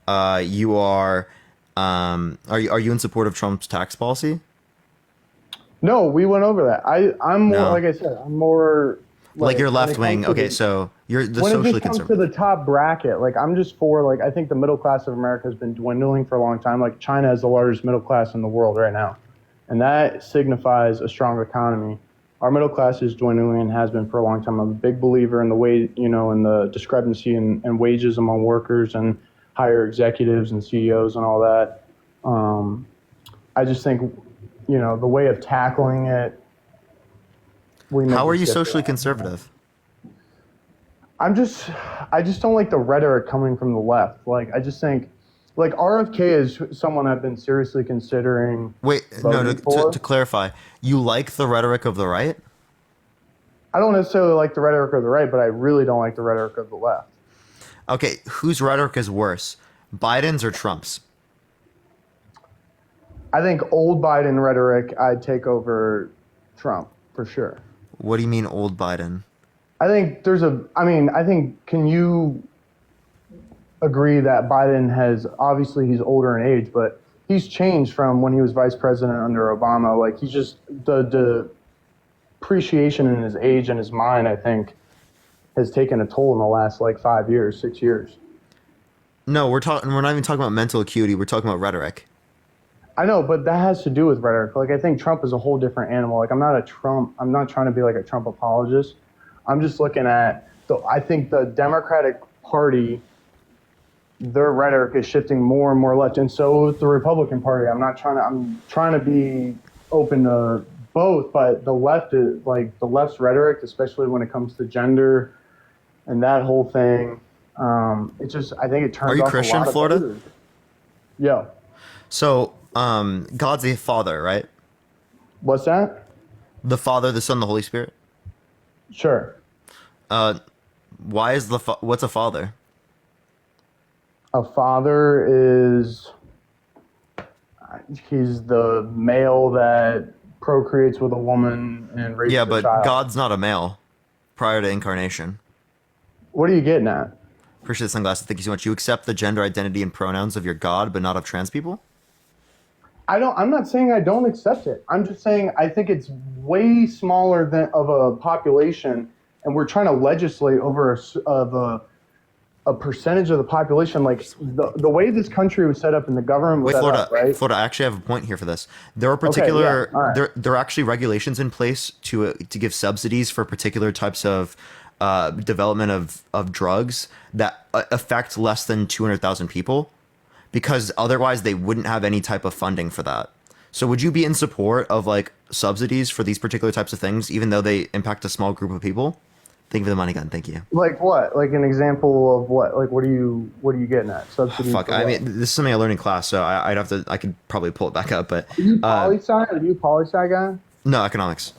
You are you in support of Trump's tax policy? No, we went over that. I'm more, No. like I said, I'm more... Like you're when left it wing. comes to Okay, the- so you're the when it socially just comes conservative. to the top bracket, like I'm just for, like, I think the middle class of America has been dwindling for a long time. Like, China is the largest middle class in the world right now, and that signifies a strong economy. Our middle class is dwindling and has been for a long time. I'm a big believer in the way, in the discrepancy in wages among workers and higher executives and CEOs and all that. I just think, the way of tackling it. How are you socially conservative? I just don't like the rhetoric coming from the left. Like, I just think, like, RFK is someone I've been seriously considering. Wait, no, to clarify, you like the rhetoric of the right? I don't necessarily like the rhetoric of the right, but I really don't like the rhetoric of the left. Okay, whose rhetoric is worse, Biden's or Trump's? I think old Biden rhetoric I'd take over Trump for sure. What do you mean old Biden? I think can you agree that Biden obviously he's older in age, but he's changed from when he was vice president under Obama. Like, he's just, the appreciation in his age and his mind, I think, has taken a toll in the last, 5 years, 6 years. No, we're not even talking about mental acuity. We're talking about rhetoric. I know, but that has to do with rhetoric. Like, I think Trump is a whole different animal. Like, I'm not trying to be like a Trump apologist. I'm just looking at I think the Democratic Party, their rhetoric is shifting more and more left, and so is the Republican Party. I'm trying to be open to both, but the left is, like, the left's rhetoric, especially when it comes to gender and that whole thing. I think it turns. Are you off Christian, a lot of Florida? voters. Yeah. So, God's the Father, right? What's that? The Father, the Son, the Holy Spirit. Sure. Why is what's a father? A father is he's the male that procreates with a woman and raises Yeah, a but child. God's not a male prior to incarnation. What are you getting at? Appreciate the sunglasses. Thank you so much. You accept the gender identity and pronouns of your God, but not of trans people? I'm not saying I don't accept it. I'm just saying I think it's way smaller of a population, and we're trying to legislate over a percentage of the population. Like, the way this country was set up and the government was Wait, set Florida, up, right? Florida, I actually have a point here for this. There are particular, all right. there are actually regulations in place to give subsidies for particular types of development of drugs that affect less than 200,000 people, because otherwise they wouldn't have any type of funding for that. So would you be in support of, like, subsidies for these particular types of things, even though they impact a small group of people? Thank you for the money gun. Thank you. Like what? Like an example of what? Like, what are you getting at? Subsidies? Fuck. for I what? mean, this is something I learned in class, so I could probably pull it back up, but Are you poli-sci? Are you a poli-sci guy? no, economics.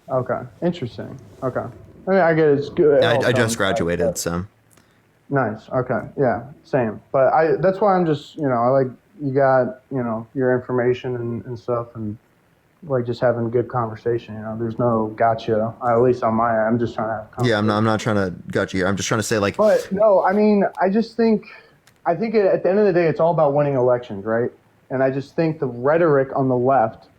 Okay, interesting. Okay, I mean, I get it's good. I just graduated, so. Nice. Okay. Yeah. Same. But that's why I'm just, I like, you got, your information and stuff, and like just having good conversation. You know, there's no gotcha. At least on my end, I'm just trying to have a conversation. Yeah, I'm not trying to gut you here. I'm just trying to say, like, But no, I mean, I think at the end of the day, it's all about winning elections, right? And I just think the rhetoric on the left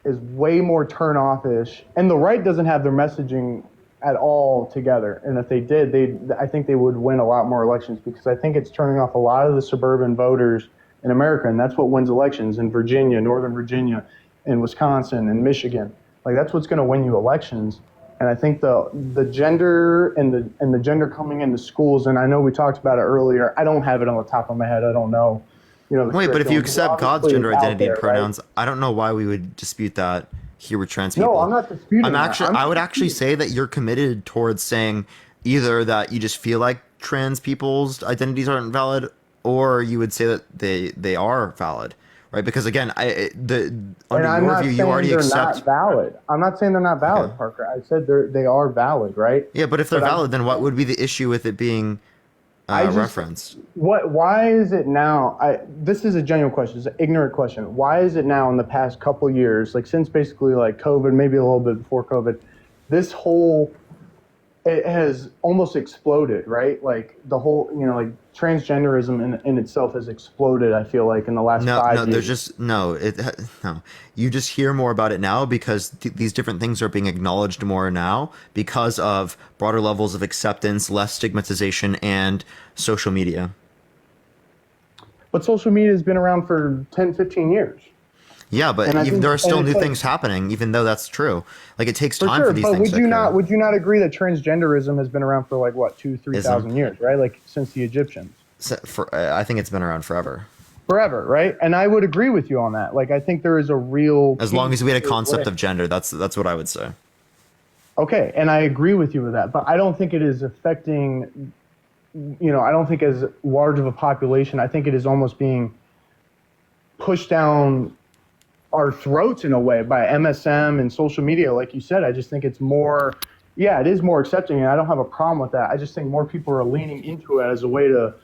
is way more turn-off-ish, and the right doesn't have their messaging at all together. And if they did, I think they would win a lot more elections, because I think it's turning off a lot of the suburban voters in America, and that's what wins elections in Virginia, Northern Virginia, in Wisconsin, and Michigan. Like, that's what's going to win you elections. And I think the gender and the gender coming into schools, and I know we talked about it earlier. I don't have it on the top of my head. I don't know. You know, wait, but if you accept God's gender identity and pronouns, right? I don't know why we would dispute that here with trans people. No, I'm not disputing that. I would actually say that you're committed towards saying either that you just feel like trans people's identities aren't valid, or you would say that they are valid, right? Because again, under your view, you already accept. Not valid. I'm not saying they're not valid, okay. Parker. I said they are valid, right? Yeah, but if they're valid, then what would be the issue with it being referenced? Why is it now? This is a genuine question. It's an ignorant question. Why is it now in the past couple years, like since basically like COVID, maybe a little bit before COVID, this whole, it has almost exploded, right? Like the whole, you know, like transgenderism in itself has exploded, I feel like, in the last 5 years. There's just no. You just hear more about it now because these different things are being acknowledged more now because of broader levels of acceptance, less stigmatization, and social media. But social media has been around for 10, 15 years. Yeah, but there are still new things happening, even though that's true. Like, it takes time for these things to occur. Would you not agree that transgenderism has been around for like, what, 2,000-3,000 years, right? Like, since the Egyptians. I think it's been around forever. Forever, right? And I would agree with you on that. Like, I think there is a real... As long as we had a concept of gender, that's what I would say. Okay, and I agree with you with that. But I don't think it is affecting... You know, I don't think as large of a population. I think it is almost being pushed down our throats in a way by MSM and social media. Like you said, I just think it's more, it is more accepting, and I don't have a problem with that. I just think more people are leaning into it as a way to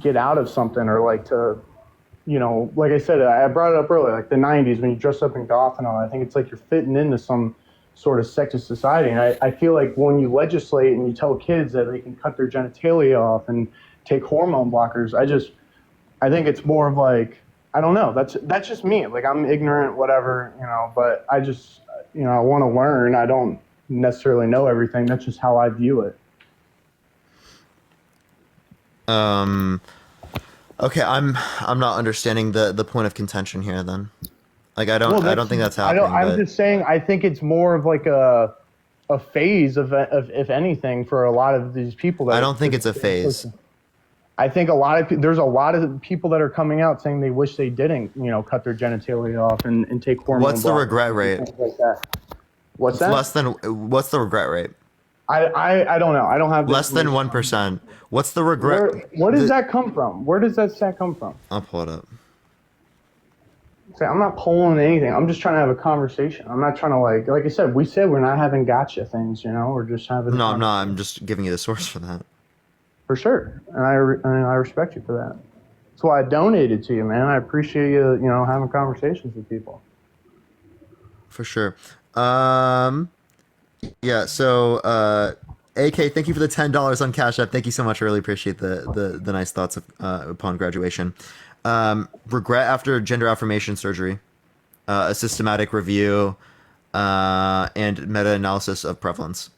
get out of something, or like to, you know, like I said, I brought it up earlier, like the 90s when you dress up in goth and all, I think it's like you're fitting into some sort of sexist society. And I feel like when you legislate and you tell kids that they can cut their genitalia off and take hormone blockers, I think it's more of like, I don't know. That's just me. Like, I'm ignorant, whatever, you know, but I just, you know, I want to learn. I don't necessarily know everything. That's just how I view it. Okay, I'm not understanding the point of contention here then. Like, I don't think that's happening. I'm just saying, I think it's more of like a phase of if anything, for a lot of these people. I don't think it's a phase. I think there's a lot of people that are coming out saying they wish they didn't, you know, cut their genitalia off and take hormone. What's the regret rate? Like that. What's that? What's the regret rate? I don't know. I don't have less than 1%. What's the regret? Where does that come from? Where does that stat come from? I'll pull it up. See, I'm not pulling anything. I'm just trying to have a conversation. I'm not trying to like I said, we're not having gotcha things, you know. We're just having. No, I'm not. I'm just giving you the source for that. For sure, and I respect you for that. That's why I donated to you, man. I appreciate you, you know, having conversations with people. For sure. Yeah. So, AK, thank you for the $10 on Cash App. Thank you so much. I really appreciate the nice thoughts upon graduation. Regret after gender affirmation surgery, a systematic review, and meta-analysis of prevalence.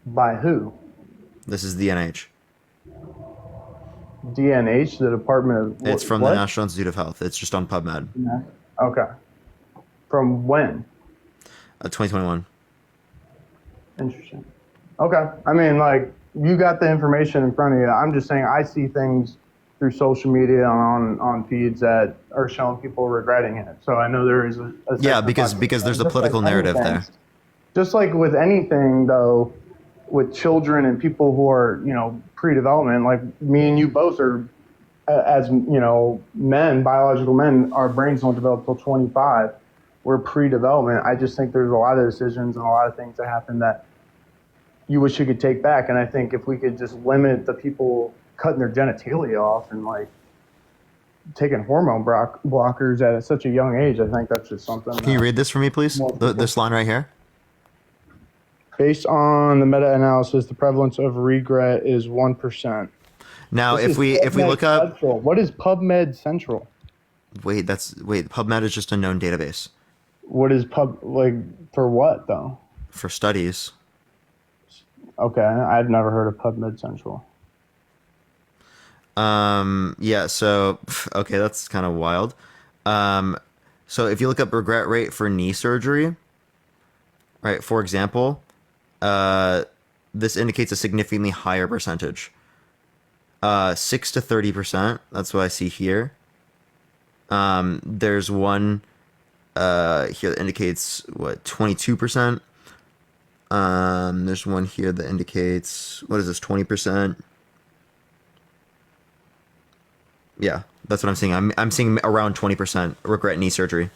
By who? This is the NH. DNH, the Department of... It's from the National Institute of Health. It's just on PubMed. Okay. From when? 2021. Interesting. Okay. I mean, like, you got the information in front of you. I'm just saying I see things through social media on feeds that are showing people regretting it. So I know there is a because there's a political narrative there. Just like with anything, though, with children and people who are, you know, pre-development, like me and you both are, as, you know, men, biological men, our brains don't develop till 25. We're pre-development. I just think there's a lot of decisions and a lot of things that happen that you wish you could take back. And I think if we could just limit the people cutting their genitalia off and like taking hormone blockers at such a young age. I think that's just something. Can you read this for me, please? This line right here. Based on the meta-analysis, the prevalence of regret is 1%. Now, if we look up, Central. What is PubMed Central? wait, PubMed is just a known database What is for what though? for studies. Okay, I've never heard of PubMed Central. Yeah, so okay, that's kind of wild. So if you look up regret rate for knee surgery, right, for example, this indicates a significantly higher percentage. 6 to 30%. That's what I see here. There's one here that indicates 22%. There's one here that indicates 20%. Yeah, that's what I'm seeing. I'm seeing around 20% regret knee surgery.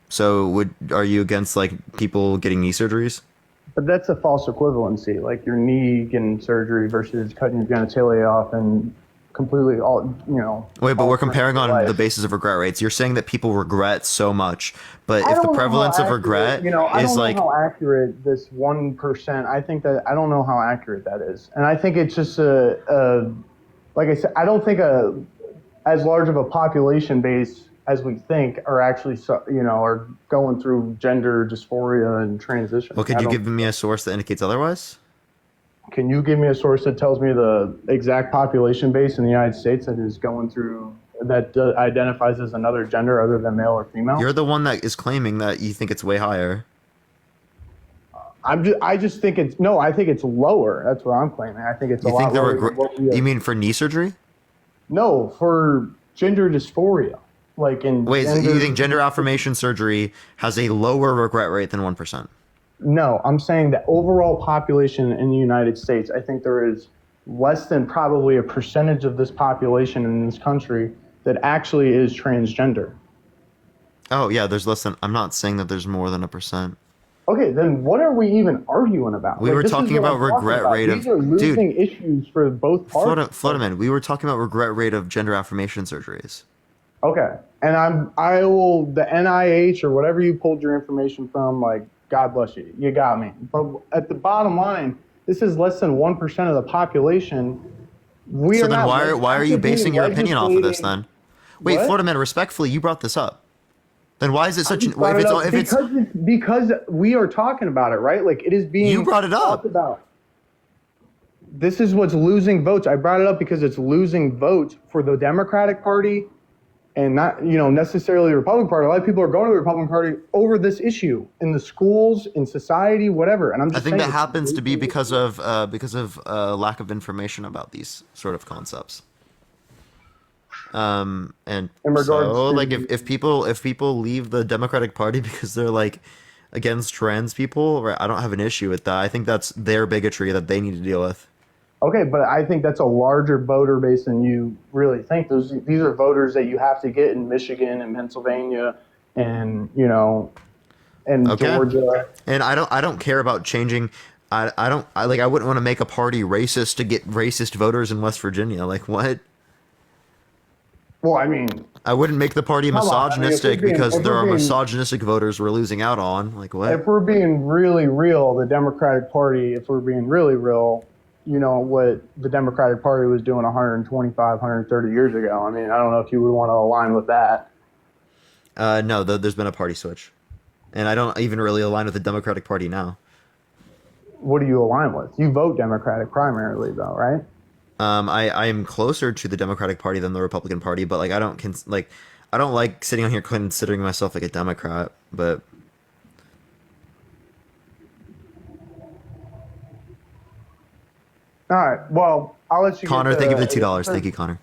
So are you against like people getting knee surgeries? But that's a false equivalency, like your knee getting surgery versus cutting your genitalia off and completely Wait, but we're comparing on the basis of regret rates. You're saying that people regret so much, but if the prevalence of regret is like, how accurate this 1%. I think that I don't know how accurate that is, and I think it's just like I said, I don't think as large of a population base as we think are actually are going through gender dysphoria and transition. well, could you give me a source that indicates otherwise? Can you give me a source that tells me the exact population base in the United States that is going through, that identifies as another gender other than male or female? You're the one that is claiming that you think it's way higher. I just think I think it's lower. That's what I'm claiming. I think it's a lot lower. You mean for knee surgery? No, for gender dysphoria. Like in Wait, so you think gender affirmation surgery has a lower regret rate than 1%? No, I'm saying the overall population in the United States, I think there is less than probably a percentage of this population in this country that actually is transgender. Oh, yeah, there's less than, I'm not saying that there's more than 1%. Okay, then what are we even arguing about? We were talking about regret rate of, These are losing issues for both parties. Flotaman, we were talking about regret rate of gender affirmation surgeries. Okay, and I will, the NIH or whatever you pulled your information from, like, God bless you. You got me. But at the bottom line, this is less than 1% of the population. So then why are you basing your opinion off of this then? Wait, What? Florida man, respectfully, you brought this up. Then why is it such an... Because we are talking about it, right? Like it is being... You brought it up. About. This is what's losing votes. I brought it up because it's losing votes for the Democratic Party and not, necessarily the Republican Party. A lot of people are going to the Republican Party over this issue in the schools, in society, whatever. And I'm just I think saying that happens to be because of lack of information about these sort of concepts. And in regards so, to, like, if people leave the Democratic Party because they're like against trans people, right, I don't have an issue with that. I think that's their bigotry that they need to deal with. Okay, but I think that's a larger voter base than you really think. These are voters that you have to get in Michigan and Pennsylvania and and Georgia. And I don't care about changing. I wouldn't want to make a party racist to get racist voters in West Virginia. Like what? Well, I mean, I wouldn't make the party misogynistic because there are misogynistic voters we're losing out on. Like what? If we're being really real, the Democratic Party, if we're being really real, what the Democratic Party was doing 125, 130 years ago. I mean, I don't know if you would want to align with that. No, there's been a party switch. And I don't even really align with the Democratic Party now. What do you align with? You vote Democratic primarily, though, right? I am closer to the Democratic Party than the Republican Party, but like I don't like sitting on here considering myself like a Democrat, but all right. Well, I'll let you. Connor, thank you for the $2. Thank you, Connor.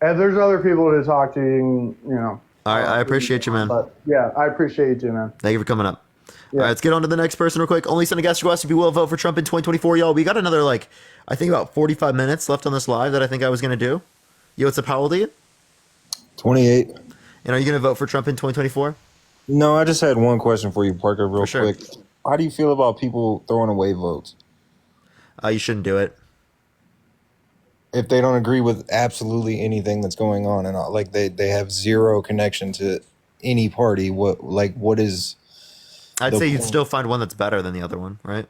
If there's other people to talk to, All right, I appreciate you, man. But yeah, I appreciate you too, man. Thank you for coming up. Yeah. All right, let's get on to the next person real quick. Only send a guest request if you will vote for Trump in 2024, y'all. We got another, I think about 45 minutes left on this live that I think I was going to do. Yo, what's up? How old are you? 28. And are you going to vote for Trump in 2024? No, I just had one question for you, Parker, real sure. quick. How do you feel about people throwing away votes? You shouldn't do it. if they don't agree with absolutely anything that's going on, and like they have zero connection to any party, what is? I'd the say you'd point? still find one that's better than the other one, right?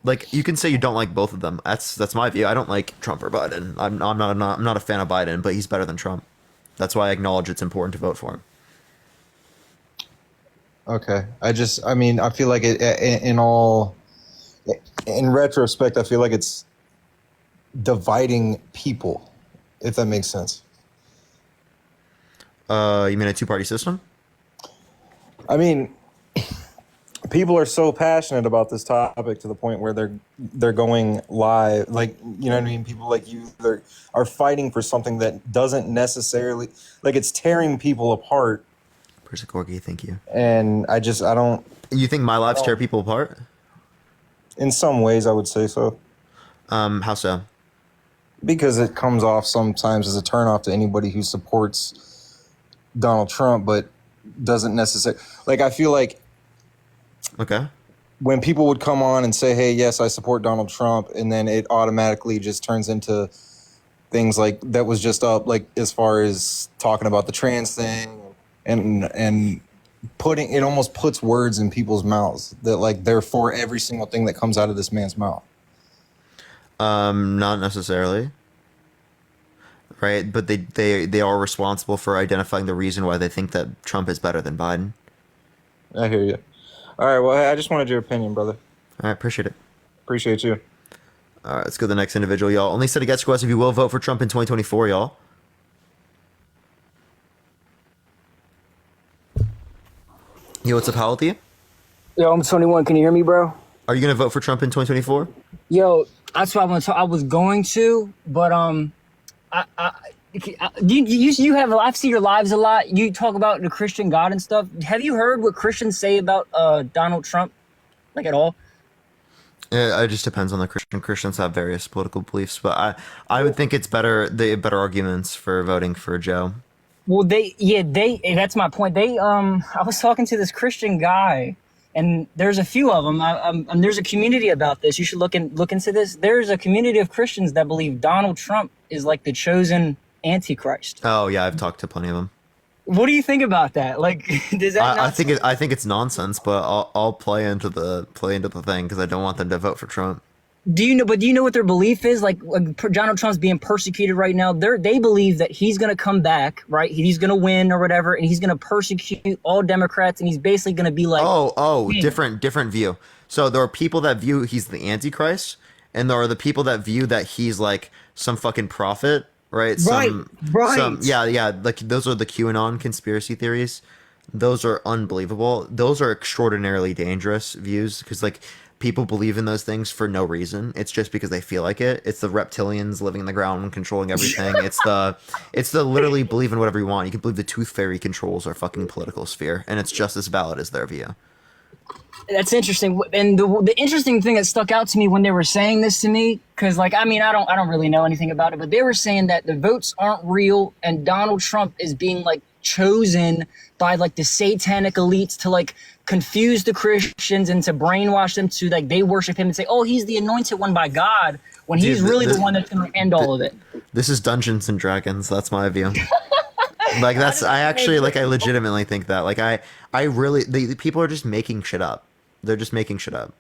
Like you can say you don't like both of them. That's my view. I don't like Trump or Biden. I'm not a fan of Biden, but he's better than Trump. That's why I acknowledge it's important to vote for him. Okay, I mean, I feel like in retrospect, I feel like it's dividing people, if that makes sense. You mean a two-party system? I mean, people are so passionate about this topic to the point where they're going live, like, you know what I mean? People like you are fighting for something that doesn't necessarily, like, it's tearing people apart. Persicorgi, thank you. And I don't. You think my lives tear people apart? In some ways, I would say so. How so? Because it comes off sometimes as a turnoff to anybody who supports Donald Trump, but doesn't necessarily, like, I feel like when people would come on and say, hey, yes, I support Donald Trump, and then it automatically just turns into things like that was just up, like, as far as talking about the trans thing and putting, it almost puts words in people's mouths that, like, they're for every single thing that comes out of this man's mouth. Not necessarily. Right, but they are responsible for identifying the reason why they think that Trump is better than Biden. I hear you. All right, well, I just wanted your opinion, brother. All right, appreciate it. Appreciate you. All right, let's go to the next individual, y'all. Only said against request if you will vote for Trump in 2024, y'all. Yo, what's up, how old are you? Yo, I'm 21. Can you hear me, bro? Are you gonna vote for Trump in 2024? Yo, that's what I want to. I was going to, but you have. I've seen your lives a lot. You talk about the Christian God and stuff. Have you heard what Christians say about Donald Trump, like at all? Yeah, it just depends on the Christian. Christians have various political beliefs, but I would think it's better. They have better arguments for voting for Joe. Well, that's my point. I was talking to this Christian guy, and there's a few of them. And there's a community about this. You should look into this. There's a community of Christians that believe Donald Trump is like the chosen Antichrist. Oh yeah, I've talked to plenty of them. What do you think about that? Like, does that? I think it's nonsense, but I'll play into the thing because I don't want them to vote for Trump. Do you know what their belief is? Like Donald Trump's being persecuted right now. They believe that he's going to come back, right? He's going to win or whatever, and he's going to persecute all Democrats, and he's basically going to be like, different view. So there are people that view he's the Antichrist, and there are the people that view that he's like some fucking prophet, right? Right. Like those are the QAnon conspiracy theories. Those are unbelievable. Those are extraordinarily dangerous views because like people believe in those things for no reason. It's just because they feel like it. It's the reptilians living in the ground and controlling everything. It's the literally believe in whatever you want. You can believe the tooth fairy controls our fucking political sphere, and it's just as valid as their view. That's interesting. And the interesting thing that stuck out to me when they were saying this to me, because like I don't really know anything about it, but they were saying that the votes aren't real, and Donald Trump is being like chosen by like the satanic elites to like confuse the Christians and to brainwash them to like they worship him and say, oh, he's the anointed one by God, when he's really the one that's going to end all of it. This is Dungeons and Dragons. That's my view. Like I legitimately think that. Like I really the people are just making shit up. They're just making shit up.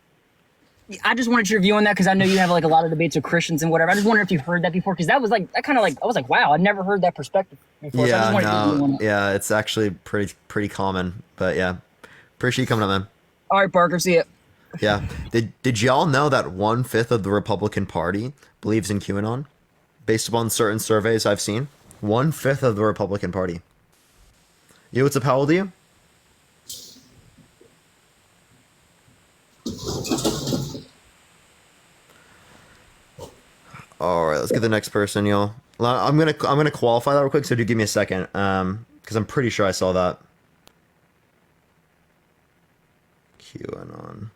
I just wanted your view on that because I know you have like a lot of debates with Christians and whatever. I just wondered if you've heard that before because that was like I was like, wow, I never heard that perspective before. Yeah, it's actually pretty common. But yeah, appreciate you coming on, man. All right, Parker, see ya. Yeah, did y'all know that 1/5 of the Republican Party believes in QAnon, based upon certain surveys I've seen? 1/5 of the Republican Party. You, what's up? How old are you? All right, let's get the next person, y'all. I'm gonna qualify that real quick, so do give me a second, because I'm pretty sure I saw that. QAnon.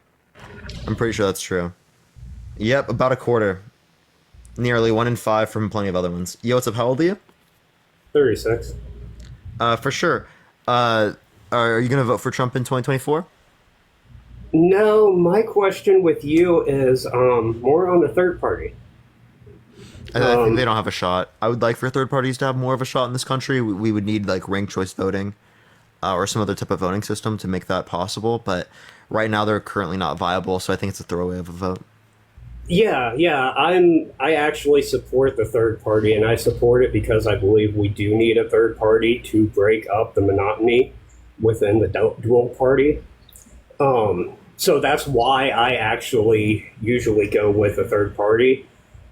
I'm pretty sure that's true. Yep, about a quarter. Nearly 1 in 5 from plenty of other ones. Yo, what's up? How old are you? 36. For sure. Are you gonna vote for Trump in 2024? No, my question with you is more on the third party. I think they don't have a shot. I would like for third parties to have more of a shot in this country. We would need like ranked choice voting, or some other type of voting system to make that possible. But right now they're currently not viable, so I think it's a throwaway of a vote. Yeah, I actually support the third party, and I support it because I believe we do need a third party to break up the monotony within the dual party. So that's why I actually usually go with a third party.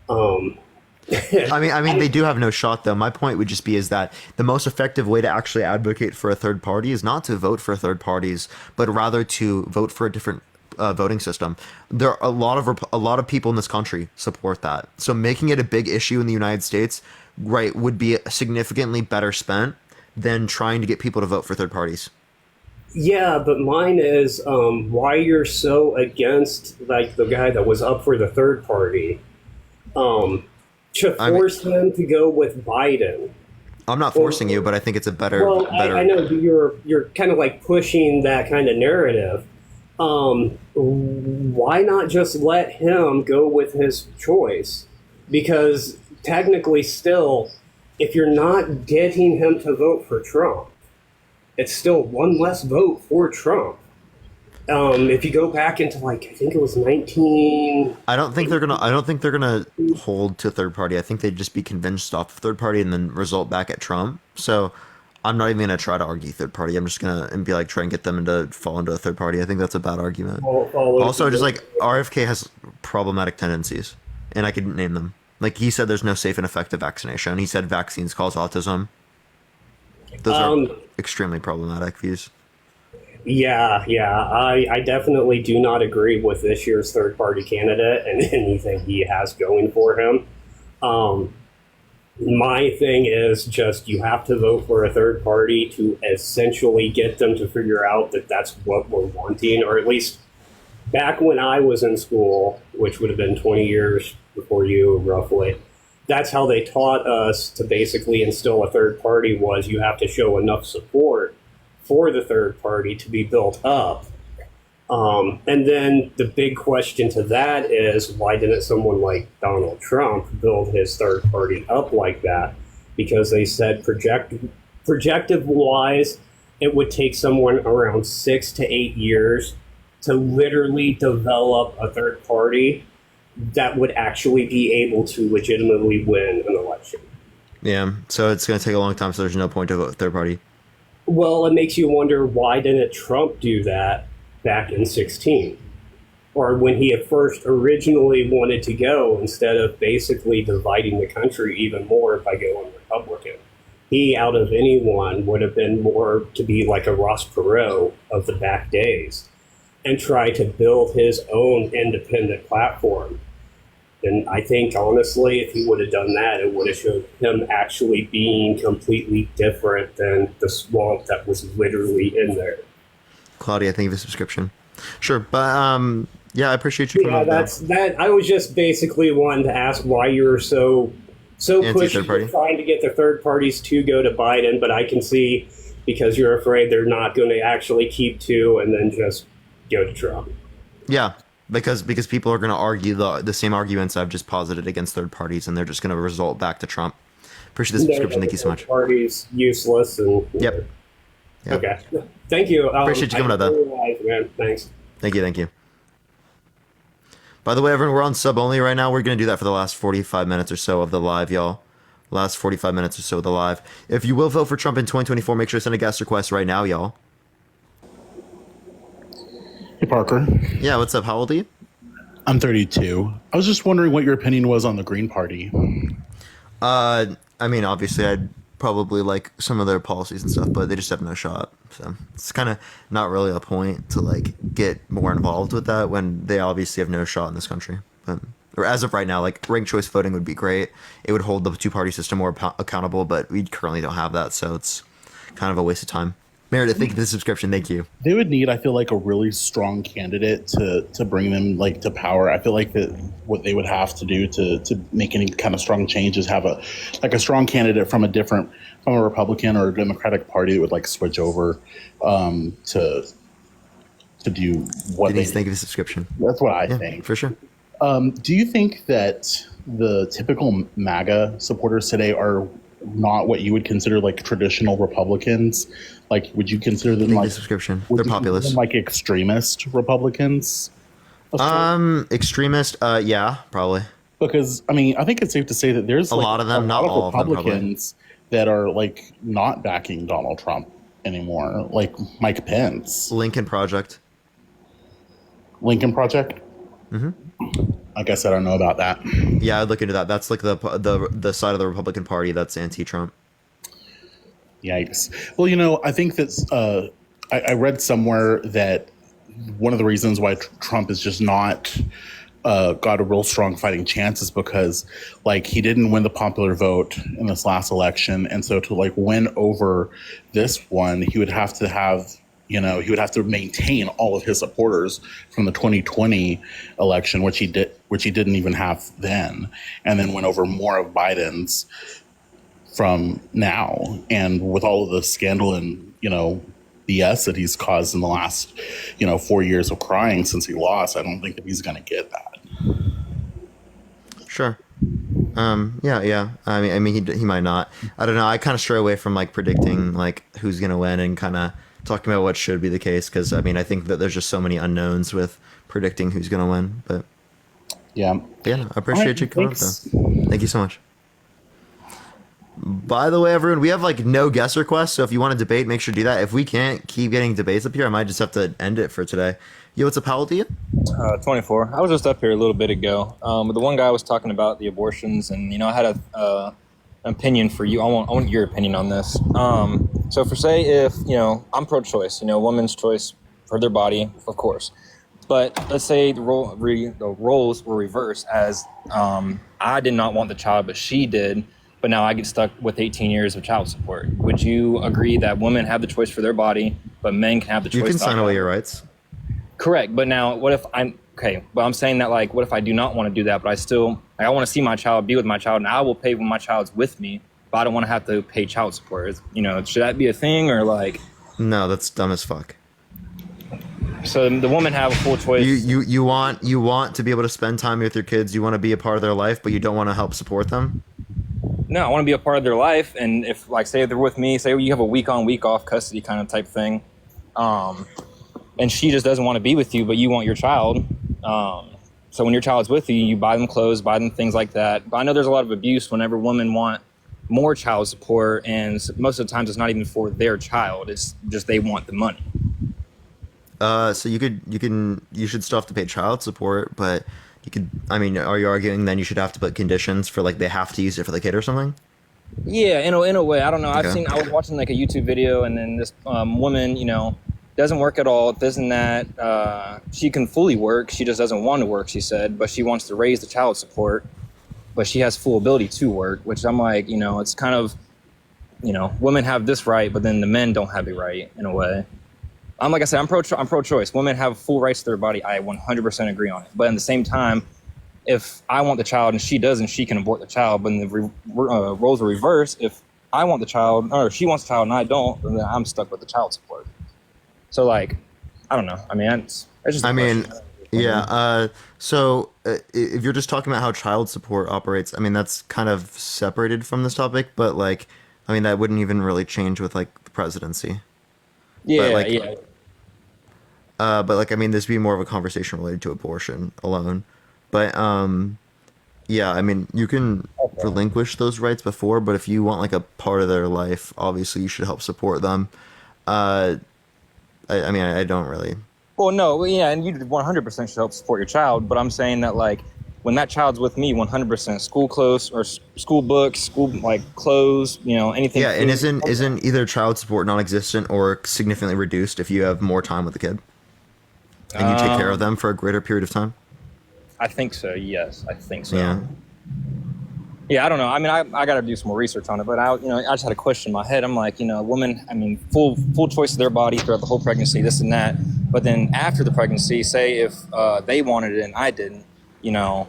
I mean, they do have no shot, though. My point would just be is that the most effective way to actually advocate for a third party is not to vote for third parties, but rather to vote for a different voting system. There are a lot of people in this country support that. So making it a big issue in the United States, right, would be significantly better spent than trying to get people to vote for third parties. Yeah, but mine is why you're so against like the guy that was up for the third party. To force him to go with Biden. I'm not forcing you, but I think it's a better. Well, I know you're kind of like pushing that kind of narrative. Why not just let him go with his choice? Because technically, still, if you're not getting him to vote for Trump, it's still one less vote for Trump. If you go back into like I think it was 19. I don't think they're gonna hold to third party. I think they'd just be convinced off of third party and then result back at Trump. So I'm not even gonna try to argue third party. I'm just gonna be like try and get them to fall into a third party. I think that's a bad argument. Also, just like RFK has problematic tendencies, and I could name them. Like he said, there's no safe and effective vaccination. He said vaccines cause autism. Those are extremely problematic views. Yeah, I definitely do not agree with this year's third-party candidate and anything he has going for him. My thing is just you have to vote for a third party to essentially get them to figure out that that's what we're wanting, or at least back when I was in school, which would have been 20 years before you, roughly, that's how they taught us to basically instill a third party was you have to show enough support for the third party to be built up. And then the big question to that is, why didn't someone like Donald Trump build his third party up like that? Because they said projective-wise, it would take someone around 6 to 8 years to literally develop a third party that would actually be able to legitimately win an election. Yeah, so it's going to take a long time, so there's no point to vote with third party. Well, it makes you wonder, why didn't Trump do that back in 2016? Or when he at first originally wanted to go, instead of basically dividing the country even more by going Republican. He, out of anyone, would have been more to be like a Ross Perot of the back days and try to build his own independent platform. And I think, honestly, if he would have done that, it would have showed him actually being completely different than the swamp that was literally in there. Claudia, thank you for the subscription. Sure, but yeah, I appreciate you coming on. That. I was just basically wanting to ask why you're so pushy for trying to get the third parties to go to Biden, but I can see because you're afraid they're not going to actually keep two and then just go to Trump. Yeah. Because people are going to argue the same arguments I've just posited against third parties, and they're just going to result back to Trump. Appreciate the subscription. Thank you so much. Parties useless and yep. Okay. Thank you. Appreciate you coming out, though. Man. Thanks. Thank you. By the way, everyone, we're on sub only right now. We're going to do that for the last 45 minutes or so of the live, y'all. Last 45 minutes or so of the live. If you will vote for Trump in 2024, make sure to send a guest request right now, y'all. Hey, Parker. Yeah, what's up? How old are you? I'm 32. I was just wondering what your opinion was on the Green Party. I mean, obviously, I'd probably like some of their policies and stuff, but they just have no shot. So it's kind of not really a point to like get more involved with that when they obviously have no shot in this country. But or as of right now, like ranked choice voting would be great. It would hold the two-party system more accountable, but we currently don't have that, so it's kind of a waste of time. Meredith, thank you for the subscription. Thank you. They would need, I feel like, a really strong candidate to bring them like to power. I feel like that what they would have to do to make any kind of strong change is have a strong candidate from a Republican or a Democratic party that would like switch over to do what Denise, thank you for the subscription. That's what I think. For sure. Do you think that the typical MAGA supporters today are not what you would consider like traditional Republicans? Like, would you consider them like subscription? would They're you consider populist. them, like extremist Republicans? Extremist. Yeah, probably. Because I mean, I think it's safe to say that there's A lot of them, not all of them, probably. Republicans that are like not backing Donald Trump anymore, like Mike Pence. Lincoln Project. Lincoln Project. Mm-hmm. I guess I don't know about that. Yeah, I'd look into that. That's like the side of the Republican Party that's anti-Trump. Yikes. Well, you know, I think that I read somewhere that one of the reasons why Trump is just not got a real strong fighting chance is because, like, he didn't win the popular vote in this last election, and so to like win over this one, he would have to have, you know, he would have to maintain all of his supporters from the 2020 election, which he didn't even have then, and then win over more of Biden's from now. And with all of the scandal and, you know, BS that he's caused in the last, you know, 4 years of crying since he lost, I don't think that he's going to get that. Sure. Yeah. I mean, he might not. I don't know. I kind of stray away from like predicting like who's gonna win and kind of talking about what should be the case, because I mean, I think that there's just so many unknowns with predicting who's gonna win. But yeah, I appreciate you coming up though. Thank you so much. By the way, everyone, we have like no guest requests, so if you want to debate, make sure to do that. If we can't keep getting debates up here, I might just have to end it for today. Yo, what's up, how old are you? 24. I was just up here a little bit ago. But the one guy was talking about the abortions, and you know, I had an opinion for you. I want your opinion on this. So for say if, you know, I'm pro-choice, you know, women's choice for their body, of course. But let's say the roles were reversed, as I did not want the child, but she did. But now I get stuck with 18 years of child support. Would you agree that women have the choice for their body, but men can have the choice? You can sign away your rights. Correct. But now what if but I'm saying that, like, what if I do not want to do that, but I still, like, I want to see my child, be with my child, and I will pay when my child's with me, but I don't want to have to pay child support. You know, should that be a thing, or like? No, that's dumb as fuck. So the women have a full choice. You want to be able to spend time with your kids. You want to be a part of their life, but you don't want to help support them. No, I want to be a part of their life, and if, like, say they're with me, say you have a week on, week off custody kind of type thing, and she just doesn't want to be with you, but you want your child. So when your child's with you, you buy them clothes, buy them things like that. But I know there's a lot of abuse whenever women want more child support, and most of the times it's not even for their child. It's just they want the money. So you should still have to pay child support, but you could, I mean, are you arguing then you should have to put conditions for, like, they have to use it for the kid or something? Yeah, in a way. I don't know. Okay. I was watching like a YouTube video, and then this woman, you know, doesn't work at all, this and that. She can fully work. She just doesn't want to work, she said, but she wants to raise the child support, but she has full ability to work, which I'm like, you know, it's kind of, you know, women have this right, but then the men don't have it right in a way. Like I said, I'm pro-choice. Women have full rights to their body. I 100% agree on it. But at the same time, if I want the child and she doesn't, she can abort the child. But the roles are reversed. If I want the child, or she wants the child and I don't, then I'm stuck with the child support. So, like, I don't know. I mean, it's just. I mean, yeah. So if you're just talking about how child support operates, I mean, that's kind of separated from this topic. But, like, I mean, that wouldn't even really change with, like, the presidency. Yeah, but, like, yeah. But, like, I mean, this would be more of a conversation related to abortion alone. But, yeah, I mean, you can relinquish those rights before, but if you want, like, a part of their life, obviously you should help support them. I mean, I don't really. Well, no, yeah, and you 100% should help support your child, but I'm saying that, like, when that child's with me, 100% school clothes or school books, school, like, clothes, you know, anything. Yeah, and isn't either child support non-existent or significantly reduced if you have more time with the kid? And you take care of them for a greater period of time? I think so, yes. I think so. Yeah. Yeah, I don't know. I mean, I got to do some more research on it, but I just had a question in my head. I'm like, you know, women, I mean, full choice of their body throughout the whole pregnancy, this and that. But then after the pregnancy, say if they wanted it and I didn't, you know,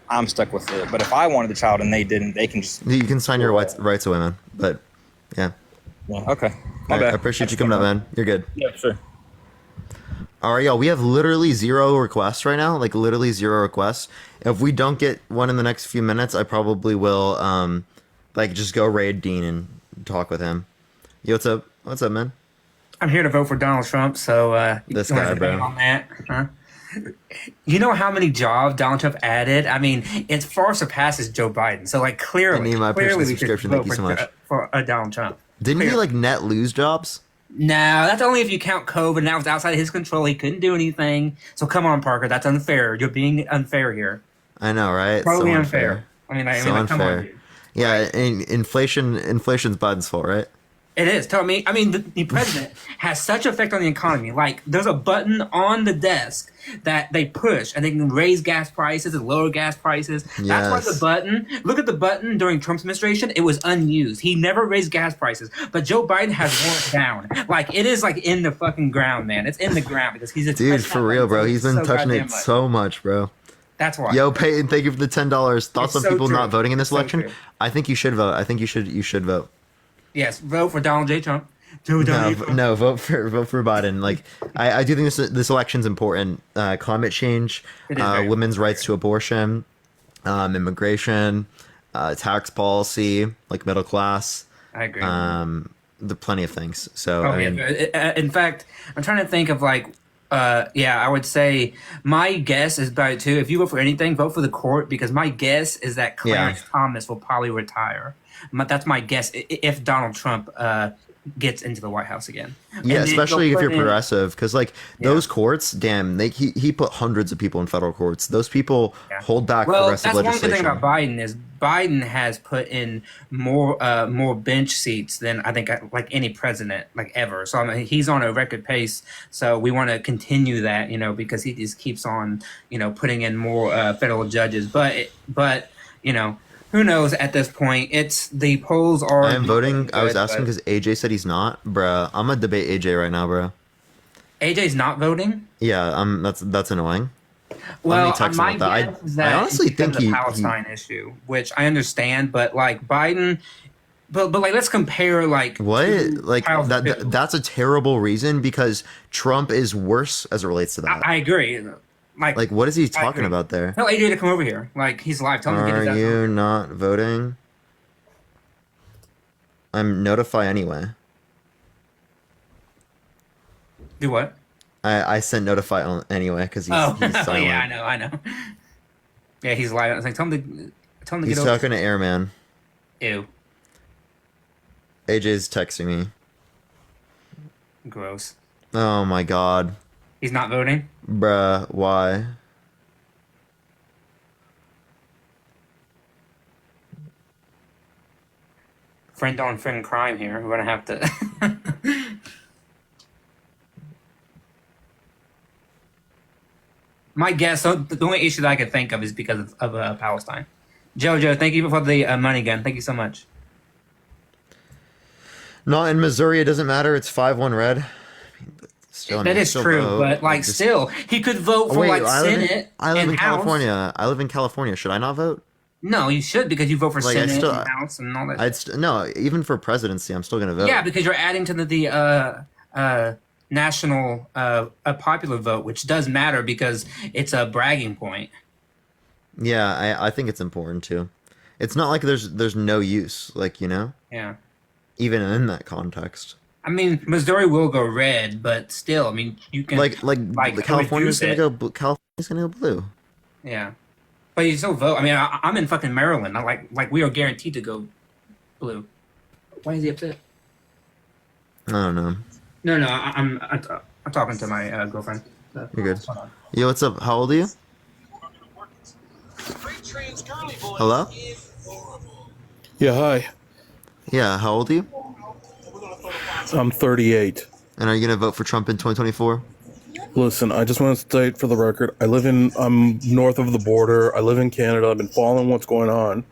I'm stuck with it. But if I wanted the child and they didn't, they can just. You can sign your rights away, man. But, yeah. Yeah, okay. I appreciate you coming up, man. You're good. Yeah, sure. All right, y'all. We have literally 0 requests right now. Like literally 0 requests. If we don't get one in the next few minutes, I probably will like just go raid Dean and talk with him. Yo, what's up? What's up, man? I'm here to vote for Donald Trump. So this you want guy, to debate bro. on that? Huh? You know how many jobs Donald Trump added? I mean, it far surpasses Joe Biden. So like clearly, I need my personal we should subscription. vote Thank you so much. for Donald Trump. Didn't he like net lose jobs? No, that's only if you count COVID. And that was outside of his control. He couldn't do anything. So come on, Parker, that's unfair. You're being unfair here. I know, right? Totally so unfair. I mean, so come on, unfair. dude. Yeah, inflation's Biden's fault, right? It is. Tell me. I mean, the president has such effect on the economy. Like, there's a button on the desk that they push, and they can raise gas prices and lower gas prices. That's why the button. Look at the button during Trump's administration. It was unused. He never raised gas prices, but Joe Biden has worn it down. Like, it is like in the fucking ground, man. It's in the ground because he's a dude for real, bro. He's been touching it so much, bro. That's why. Yo, Peyton, thank you for the $10. Thoughts on people not voting in this election? True. I think you should vote. I think you should vote. Yes, vote for Donald J. Trump. No, vote for Biden. Like, I do think this election's important. Climate change, women's rights to abortion, immigration, tax policy, like middle class. I agree. There are plenty of things. So I mean, in fact, I'm trying to think of like. I would say my guess is about too. If you vote for anything, vote for the court because my guess is that Clarence Thomas will probably retire. That's my guess if Donald Trump gets into the White House again. Yeah, especially if you're progressive, because like those courts, damn, he put hundreds of people in federal courts. Those people hold back progressive legislation. That's one good thing about Biden is Biden has put in more bench seats than I think like any president like ever. So I mean, he's on a record pace. So we want to continue that, because he just keeps on, putting in more federal judges. But who knows at this point? It's the polls are. I am voting. I was asking because AJ said he's not, bruh. I'm gonna debate AJ right now, bro. AJ's not voting. Yeah, that's annoying. Well, my guess is that I honestly think the Palestine issue, which I understand, but like Biden, but like let's compare like what like that's a terrible reason because Trump is worse as it relates to that. I agree. Like what is he talking about there? Tell AJ to come over here. Like he's live. Tell him to get his Are you not voting? I'm notify anyway. Do what? I sent notify anyway because he's silent. Yeah, I know. Yeah, he's live. I was like, tell him to get over. He's talking to Airman. Ew. AJ's texting me. Gross. Oh my god. He's not voting? Bruh, why? Friend on friend crime here. We're gonna have to. My guess, the only issue that I could think of is because of Palestine. Jojo, thank you for the money gun. Thank you so much. Not in Missouri, it doesn't matter. It's 5-1 red. That is true, vote. but like still, he could vote for Senate. I live in House. California. I live in California. Should I not vote? No, you should because you vote for Senate and House and all that. No, even for presidency, I'm still gonna vote. Yeah, because you're adding to the national popular vote, which does matter because it's a bragging point. Yeah, I think it's important too. It's not like there's no use, like Yeah. Even in that context. I mean, Missouri will go red, but still, I mean, you can like California's gonna go. California's gonna go blue. Yeah, but you still vote. I mean, I'm in fucking Maryland. I like we are guaranteed to go blue. Why is he upset? I don't know. No, I'm talking to my girlfriend. You're good. Yo, what's up? How old are you? Hello? Yeah, hi. Yeah, how old are you? I'm 38. And are you gonna vote for Trump in 2024? Listen, I just want to state for the record, I'm north of the border. I live in Canada. I've been following what's going on.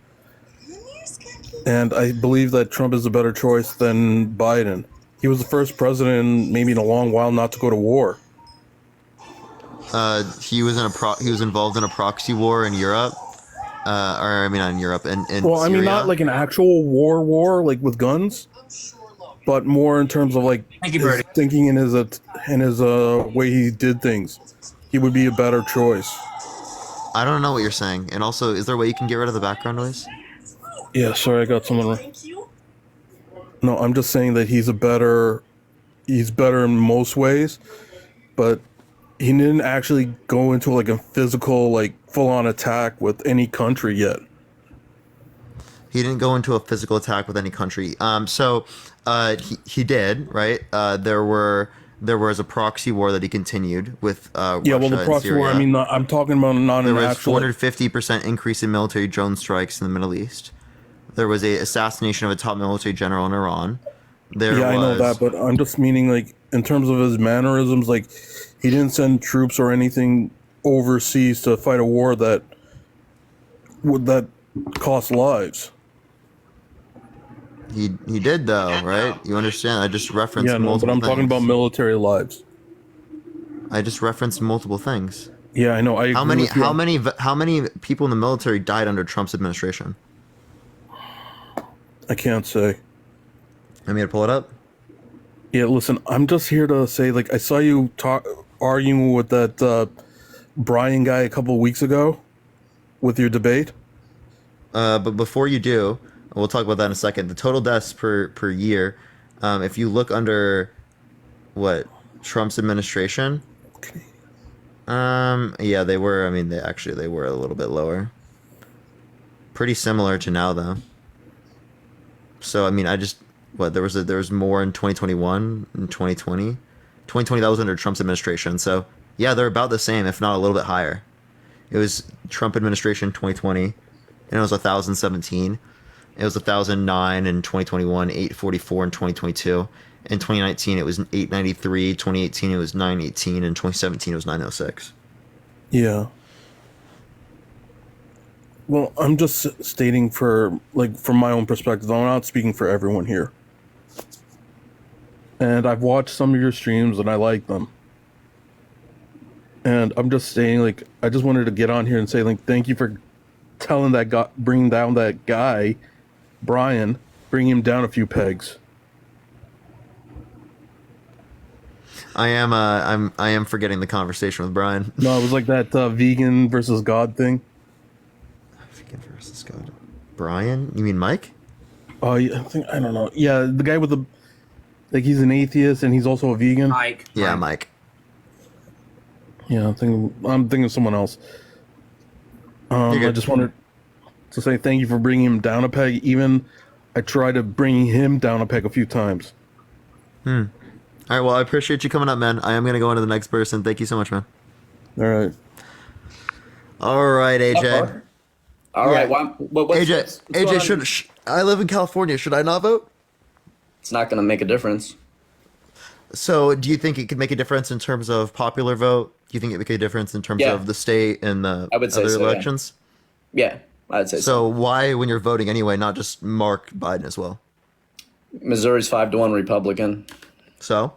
And I believe that Trump is a better choice than Biden. He was the first president, maybe in a long while, not to go to war. He was involved in a proxy war in Europe. Not in Europe, and well, I mean, Syria. not like an actual war, like with guns. but more in terms of like Thank you, his Birdie. thinking and his way he did things. He would be a better choice. I don't know what you're saying. And also, is there a way you can get rid of the background noise? Yeah, sorry, I got someone. No, I'm just saying that he's better in most ways, but he didn't actually go into like a physical, like full-on attack with any country yet. He didn't go into a physical attack with any country. He did, right? There was a proxy war that he continued with Russia Well, the proxy and war. I Syria. mean, I'm talking about not There an was actual. 450% increase in military drone strikes in the Middle East. There was a assassination of a top military general in Iran. I know that, but I'm just meaning like in terms of his mannerisms, like he didn't send troops or anything overseas to fight a war that cost lives. He did though, right? You understand? I just referenced multiple but I'm things. talking about military lives. I just referenced multiple things. Yeah, I know. How many people in the military died under Trump's administration? I can't say. Want me to pull it up? Yeah, listen, I'm just here to say, like, I saw you arguing with that Brian guy a couple of weeks ago with your debate. But before you do, we'll talk about that in a second. The total deaths per year, if you look under Trump's administration, they were. I mean, they were a little bit lower. Pretty similar to now, though. So I mean, there was more in 2021 and 2020. 2020 that was under Trump's administration. So yeah, they're about the same, if not a little bit higher. It was Trump administration 2020, and it was 1,017. It was 1,009 in 2021, 844 in 2022. In 2019, it was 893. 2018, it was 918. And 2017, it was 906. Yeah. Well, I'm just stating from my own perspective. I'm not speaking for everyone here. And I've watched some of your streams and I like them. And I'm just saying, like, I just wanted to get on here and say, like, thank you for telling that guy, bringing down that guy, Brian, bring him down a few pegs. I am forgetting the conversation with Brian. No, it was like that vegan versus God thing. Vegan versus God. Brian? You mean Mike? Oh, yeah, I don't know. Yeah, the guy with he's an atheist and he's also a vegan. Mike. Yeah, Mike. Yeah, I'm thinking of someone else. I just wanted to say thank you for bringing him down a peg. Even I tried to bring him down a peg a few times. All right, well, I appreciate you coming up, man. I am going to go on to the next person. Thank you so much, man. All right. All right, AJ. All right. What's AJ, I live in California. Should I not vote? It's not going to make a difference. So do you think it could make a difference in terms of popular vote? Do you think it would make a difference in terms of the state and the I would say other so, elections? Yeah, I'd say so. So why, when you're voting anyway, not just mark Biden as well? Missouri's 5-1 Republican. So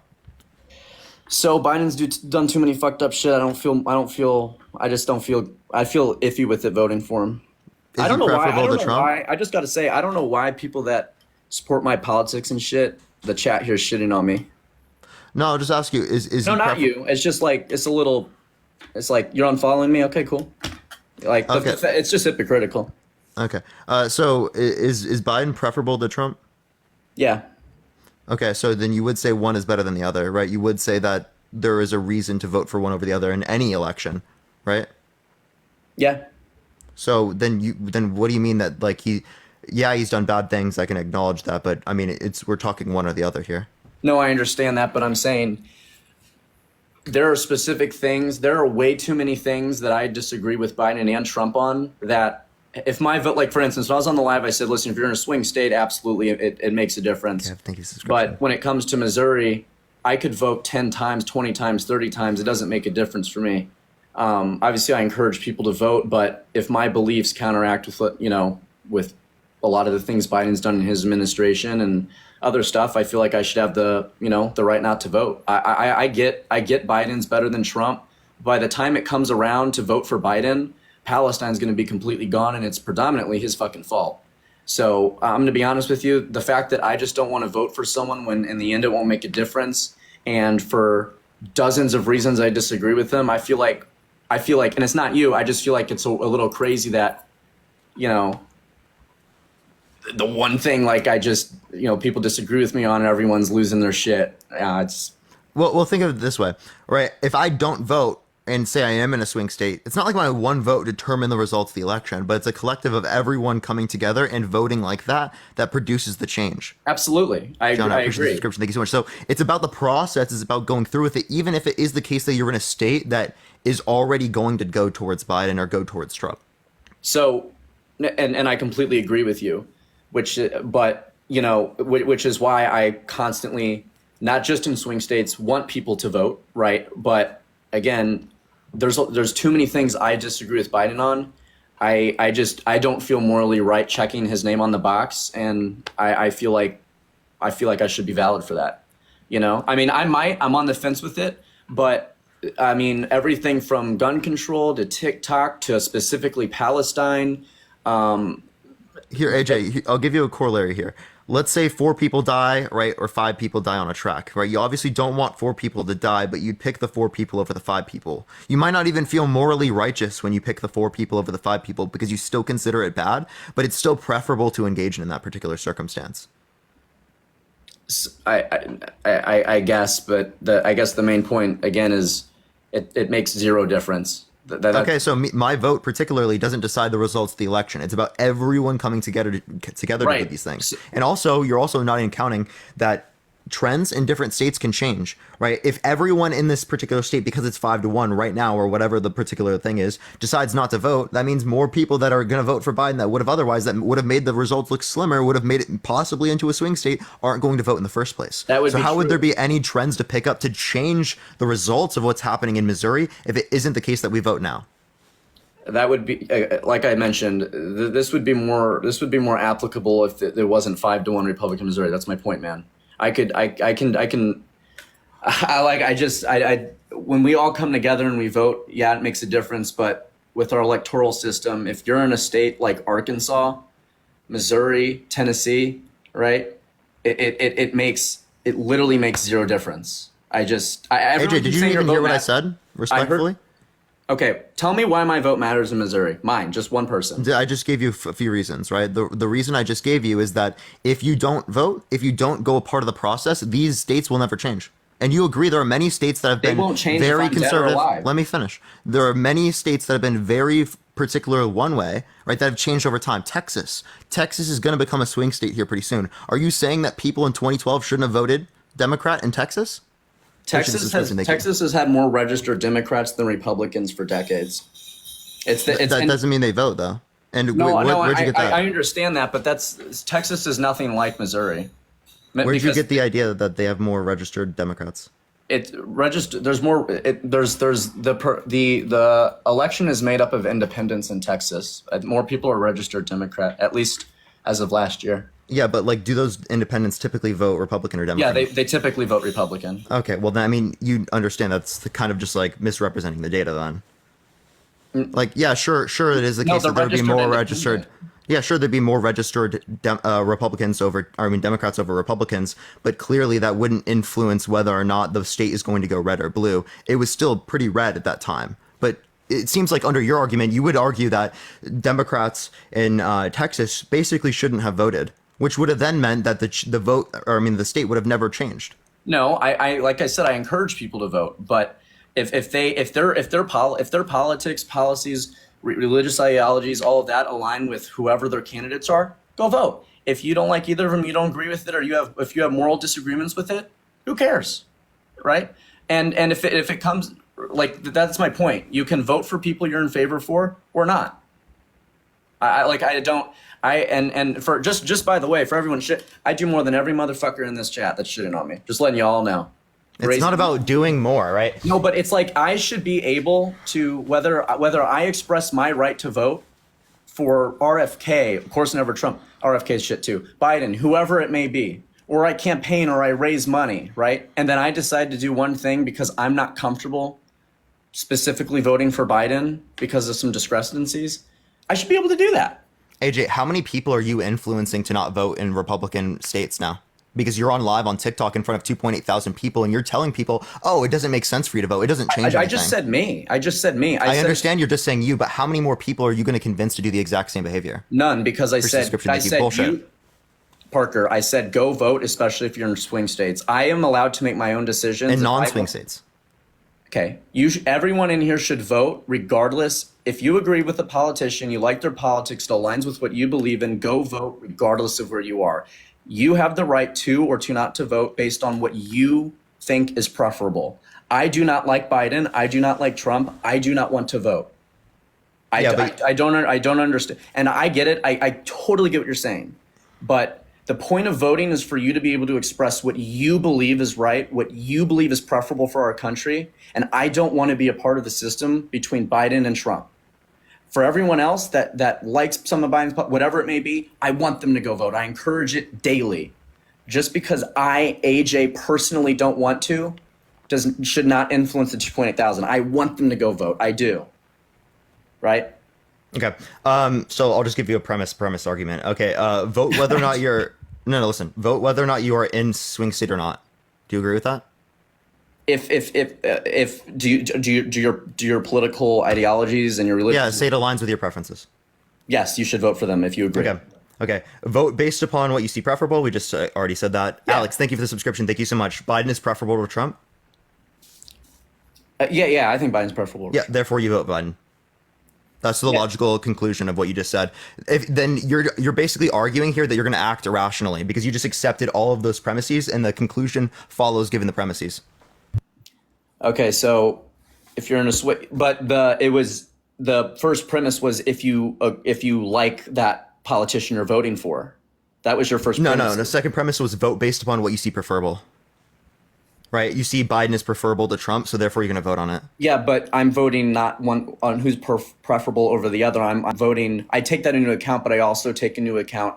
Biden's done too many fucked up shit. I feel iffy with it voting for him. I don't know why. I just got to say, I don't know why people that support my politics and shit, the chat here is shitting on me. No, I'll just ask you, is no, not you. It's just like, it's like, you're unfollowing me? Okay, cool. Like, it's just hypocritical. Okay. So is Biden preferable to Trump? Yeah. Okay, so then you would say one is better than the other, right? You would say that there is a reason to vote for one over the other in any election, right? Yeah. So then what do you mean that, like, he's done bad things, I can acknowledge that, but I mean we're talking one or the other here. No, I understand that, but I'm saying there are specific things, there are way too many things that I disagree with Biden and Trump on, that if my vote, like for instance, when I was on the live, I said, listen, if you're in a swing state, absolutely, it makes a difference. But when it comes to Missouri, I could vote 10 times, 20 times, 30 times. It doesn't make a difference for me. Obviously, I encourage people to vote, but if my beliefs counteract with a lot of the things Biden's done in his administration and other stuff, I feel like I should have the right not to vote. I get Biden's better than Trump. By the time it comes around to vote for Biden, Palestine's going to be completely gone, and it's predominantly his fucking fault. So I'm going to be honest with you. The fact that I just don't want to vote for someone when in the end it won't make a difference, and for dozens of reasons I disagree with them, I feel like, and it's not you, I just feel like it's a little crazy that, you know, the one thing like I just, you know, people disagree with me on and everyone's losing their shit. It's Well, think of it this way, right? If I don't vote and say I am in a swing state, it's not like my one vote determined the results of the election, but it's a collective of everyone coming together and voting like that produces the change. Absolutely. John, I appreciate agree. the description. Thank you so much. So it's about the process. It's about going through with it, even if it is the case that you're in a state that is already going to go towards Biden or go towards Trump. So, and I completely agree with you, but you know, which is why I constantly, not just in swing states, want people to vote, right? But again, there's too many things I disagree with Biden on. I don't feel morally right checking his name on the box, and I feel like I should be valid for that. You know, I mean, I'm on the fence with it, but I mean, everything from gun control to TikTok to specifically Palestine. Here, AJ, I'll give you a corollary here. Let's say 4 people die, right, or 5 people die on a track, right? You obviously don't want 4 people to die, but you'd pick the 4 people over the 5 people. You might not even feel morally righteous when you pick the 4 people over the 5 people because you still consider it bad, but it's still preferable to engage in that particular circumstance. I guess, but I guess the main point again is it makes zero difference. Okay, so my vote particularly doesn't decide the results of the election. It's about everyone coming together to do these things. And also, you're also not even counting that trends in different states can change, right? If everyone in this particular state, because it's 5-1 right now, or whatever the particular thing is, decides not to vote, that means more people that are going to vote for Biden that would have otherwise, that would have made the results look slimmer, would have made it possibly into a swing state, aren't going to vote in the first place. So how would there be any trends to pick up to change the results of what's happening in Missouri if it isn't the case that we vote now? That would be, like I mentioned, this would be more applicable if there wasn't 5-1 Republican Missouri. That's my point, man. When we all come together and we vote, yeah, it makes a difference. But with our electoral system, if you're in a state like Arkansas, Missouri, Tennessee, right, it literally makes zero difference. AJ, did you even hear what I said? Respectfully? Okay, tell me why my vote matters in Missouri. Mine, just one person. I just gave you a few reasons, right? The reason I just gave you is that if you don't vote, if you don't go a part of the process, these states will never change. And you agree there are many states that have been very conservative. Let me finish. There are many states that have been very particular one way, right, that have changed over time. Texas is going to become a swing state here pretty soon. Are you saying that people in 2012 shouldn't have voted Democrat in Texas? Texas has had more registered Democrats than Republicans for decades. That doesn't mean they vote, though. And where'd you get that? I understand that, but Texas is nothing like Missouri. Where'd you get the idea that they have more registered Democrats? There's more. The election is made up of independents in Texas. More people are registered Democrat, at least as of last year. Yeah, but like, do those independents typically vote Republican or Democrat? Yeah, they typically vote Republican. Okay, well, then, I mean, you understand that's kind of just like misrepresenting the data then. Like, yeah, sure, it is the case that there'd be more registered. Yeah, sure, there'd be more registered Democrats over Republicans, but clearly that wouldn't influence whether or not the state is going to go red or blue. It was still pretty red at that time, but it seems like under your argument, you would argue that Democrats in Texas basically shouldn't have voted, which would have then meant that the state would have never changed. No, I like I said, I encourage people to vote, but if their politics, policies, religious ideologies, all of that align with whoever their candidates are, go vote. If you don't like either of them, you don't agree with it, or if you have moral disagreements with it, who cares, right? And if it comes, like, that's my point. You can vote for people you're in favor for or not. For just by the way, for everyone, I do more than every motherfucker in this chat that's shitting on me. Just letting you all know. It's not about doing more, right? No, but it's like I should be able to, whether I express my right to vote for RFK, of course never Trump, RFK's shit too, Biden, whoever it may be, or I campaign or I raise money, right? And then I decide to do one thing because I'm not comfortable specifically voting for Biden because of some discrepancies, I should be able to do that. AJ, how many people are you influencing to not vote in Republican states now? Because you're on live on TikTok in front of 2.8 thousand people, and you're telling people, "Oh, it doesn't make sense for you to vote. It doesn't change anything." I just said me. I just said me. I understand you're just saying you, but how many more people are you going to convince to do the exact same behavior? None, because I said you, Parker. I said go vote, especially if you're in swing states. I am allowed to make my own decisions in non-swing states. Okay, everyone in here should vote regardless. If you agree with the politician, you like their politics, it aligns with what you believe in, go vote regardless of where you are. You have the right to or to not to vote based on what you think is preferable. I do not like Biden. I do not like Trump. I do not want to vote. I don't understand. And I get it. I totally get what you're saying. But the point of voting is for you to be able to express what you believe is right, what you believe is preferable for our country. And I don't want to be a part of the system between Biden and Trump. For everyone else that likes some of Biden's, whatever it may be, I want them to go vote. I encourage it daily. Just because I, AJ, personally don't want to, should not influence the 2.8 thousand. I want them to go vote. I do. Right? Okay. So I'll just give you a premise argument. Okay. Vote whether or not you're listen. Vote whether or not you are in swing state or not. Do you agree with that? If do your political ideologies and your religion? Yeah, say it aligns with your preferences. Yes, you should vote for them if you agree. Okay. Vote based upon what you see preferable. We just already said that. Yeah. Alex, thank you for the subscription. Thank you so much. Biden is preferable to Trump. Yeah, I think Biden's preferable. Yeah, therefore you vote Biden. That's the logical conclusion of what you just said. Then you're basically arguing here that you're going to act irrationally because you just accepted all of those premises, and the conclusion follows given the premises. Okay, so if you're in a switch, but the first premise was if you like that politician you're voting for, that was your first premise. No. The second premise was vote based upon what you see preferable. Right? You see Biden is preferable to Trump, so therefore you're going to vote on it. Yeah, but I'm voting not one on who's preferable over the other. I'm voting. I take that into account, but I also take into account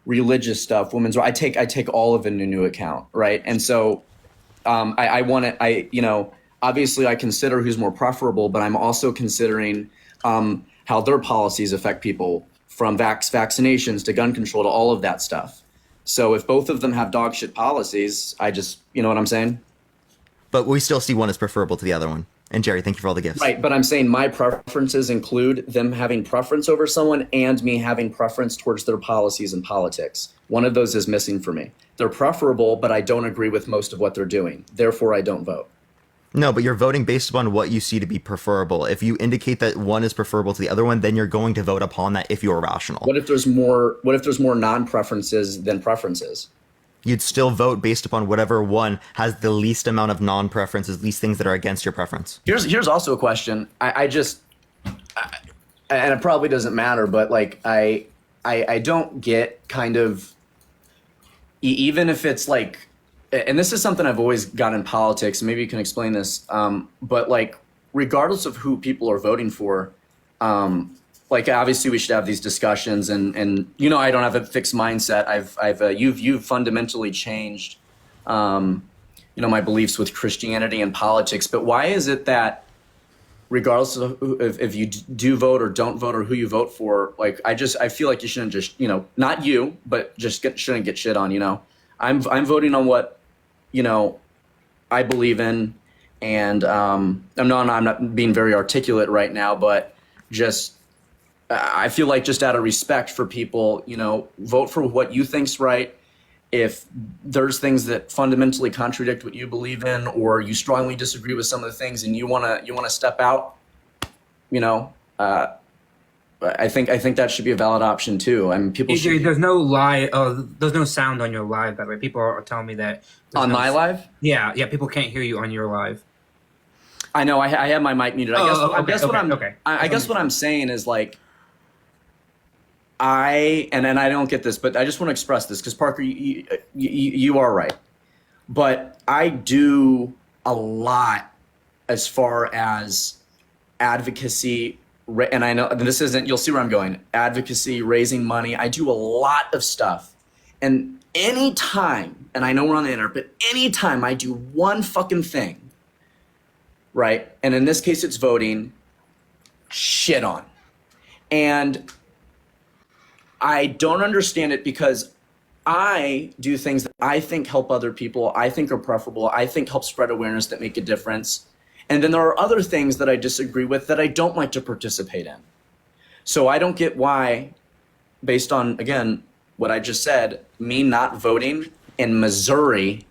religious stuff, women's rights. I take all of it into account, right? And so I want to. Obviously, I consider who's more preferable, but I'm also considering how their policies affect people, from vaccinations to gun control to all of that stuff. So if both of them have dog shit policies, you know what I'm saying? But we still see one as preferable to the other one. And Jerry, thank you for all the gifts. Right, but I'm saying my preferences include them having preference over someone and me having preference towards their policies and politics. One of those is missing for me. They're preferable, but I don't agree with most of what they're doing. Therefore, I don't vote. No, but you're voting based upon what you see to be preferable. If you indicate that one is preferable to the other one, then you're going to vote upon that if you're rational. What if there's more non-preferences than preferences? You'd still vote based upon whatever one has the least amount of non-preferences, least things that are against your preference. Here's also a question. And it probably doesn't matter, but like I don't get kind of, even if it's like, and this is something I've always got in politics, maybe you can explain this, but like regardless of who people are voting for, like obviously we should have these discussions, and I don't have a fixed mindset. You've fundamentally changed my beliefs with Christianity and politics. But why is it that regardless of if you do vote or don't vote or who you vote for, like I feel like you shouldn't just not you, but just shouldn't get shit on. I'm voting on what I believe in, and I'm not being very articulate right now, but just. I feel like just out of respect for people, vote for what you think's right. If there's things that fundamentally contradict what you believe in, or you strongly disagree with some of the things, and you wanna step out, I think that should be a valid option too. I mean, people. There's no there's no sound on your live. By the way, people are telling me that on my live. Yeah, people can't hear you on your live. I know. I have my mic muted. I guess what I'm saying is like. And I don't get this, but I just want to express this because Parker, you are right, but I do a lot as far as advocacy, and I know this isn't. You'll see where I'm going. Advocacy, raising money. I do a lot of stuff, and anytime, and I know we're on the internet, but anytime I do one fucking thing, right, and in this case it's voting, shit on, and. I don't understand it because I do things that I think help other people, I think are preferable, I think help spread awareness that make a difference. And then there are other things that I disagree with that I don't like to participate in. So I don't get why, based on, again, what I just said, me not voting in Missouri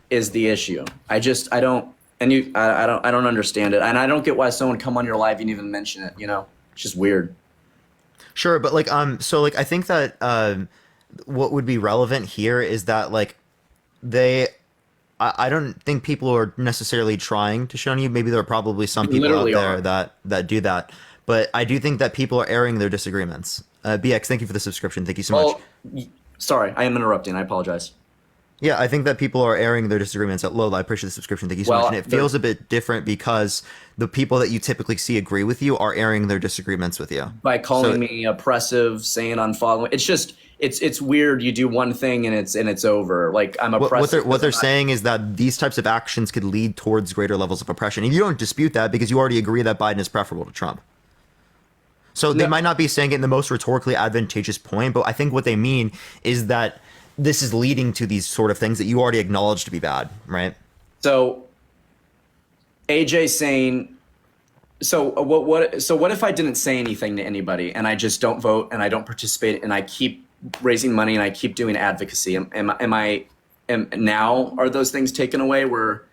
is the issue. I don't understand it. And I don't get why someone come on your live and even mention it, It's just weird. Sure, but I think that what would be relevant here is that I don't think people are necessarily trying to shun you. Maybe there are probably some people Literally out there that do that. But I do think that people are airing their disagreements. BX, thank you for the subscription. Thank you so much. Sorry, I am interrupting. I apologize. Yeah, I think that people are airing their disagreements at Lola. I appreciate the subscription. Thank you so much. And it feels a bit different because the people that you typically see agree with you are airing their disagreements with you. By calling me oppressive, saying unfollowing. It's just it's weird. You do one thing and it's over. Like I'm oppressive. What they're saying is that these types of actions could lead towards greater levels of oppression. And you don't dispute that because you already agree that Biden is preferable to Trump. So they might not be saying it in the most rhetorically advantageous point, but I think what they mean is that this is leading to these sort of things that you already acknowledge to be bad, right? So AJ saying, so what if I didn't say anything to anybody and I just don't vote and I don't participate and I keep raising money and I keep doing advocacy? Now are those things taken away where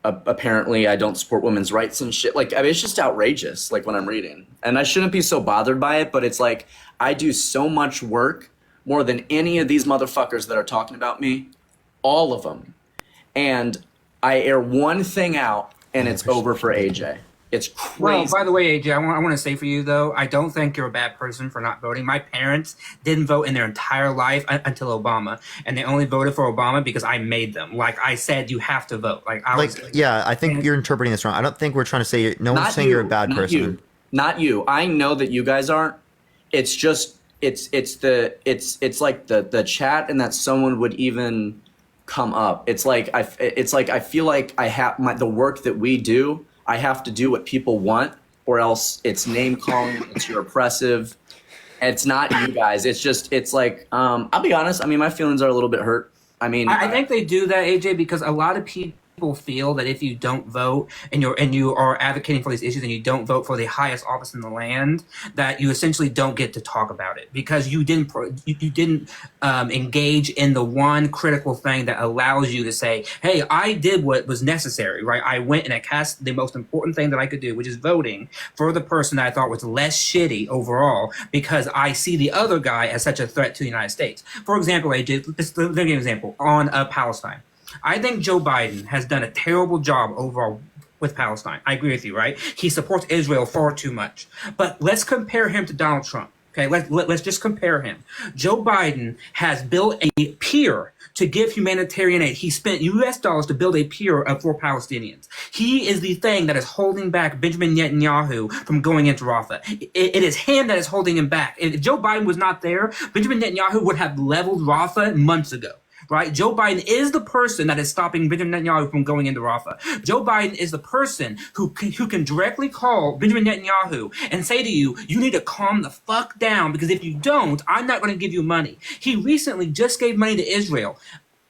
apparently I don't support women's rights and shit? It's just outrageous, when I'm reading. And I shouldn't be so bothered by it, but it's I do so much work, more than any of these motherfuckers that are talking about me, all of them. And I air one thing out and it's over for AJ. It's crazy. Well, by the way, AJ, I want to say for you, though, I don't think you're a bad person for not voting. My parents didn't vote in their entire life until Obama, and they only voted for Obama because I made them. Like I said, you have to vote. I think you're interpreting this wrong. I don't think we're trying to say no one's saying you're a bad person. Not you. I know that you guys aren't. It's just it's like the chat and that someone would even come up. It's like I feel like I have the work that we do. I have to do what people want, or else it's name calling. It's you're oppressive. It's not you guys. I'll be honest. I mean, my feelings are a little bit hurt. I think they do that, AJ, because a lot of people feel that if you don't vote and you are advocating for these issues and you don't vote for the highest office in the land, that you essentially don't get to talk about it because you didn't engage in the one critical thing that allows you to say, hey, I did what was necessary, right? I went and I cast the most important thing that I could do, which is voting for the person that I thought was less shitty overall because I see the other guy as such a threat to the United States. For example, AJ, let me give you an example on Palestine. I think Joe Biden has done a terrible job overall with Palestine. I agree with you, right? He supports Israel far too much. But let's compare him to Donald Trump. Okay, let's just compare him. Joe Biden has built a pier to give humanitarian aid. He spent U.S. dollars to build a pier for Palestinians. He is the thing that is holding back Benjamin Netanyahu from going into Rafah. It is him that is holding him back. If Joe Biden was not there, Benjamin Netanyahu would have leveled Rafah months ago. Right? Joe Biden is the person that is stopping Benjamin Netanyahu from going into Rafah. Joe Biden is the person who can directly call Benjamin Netanyahu and say to you, you need to calm the fuck down because if you don't, I'm not going to give you money. He recently just gave money to Israel.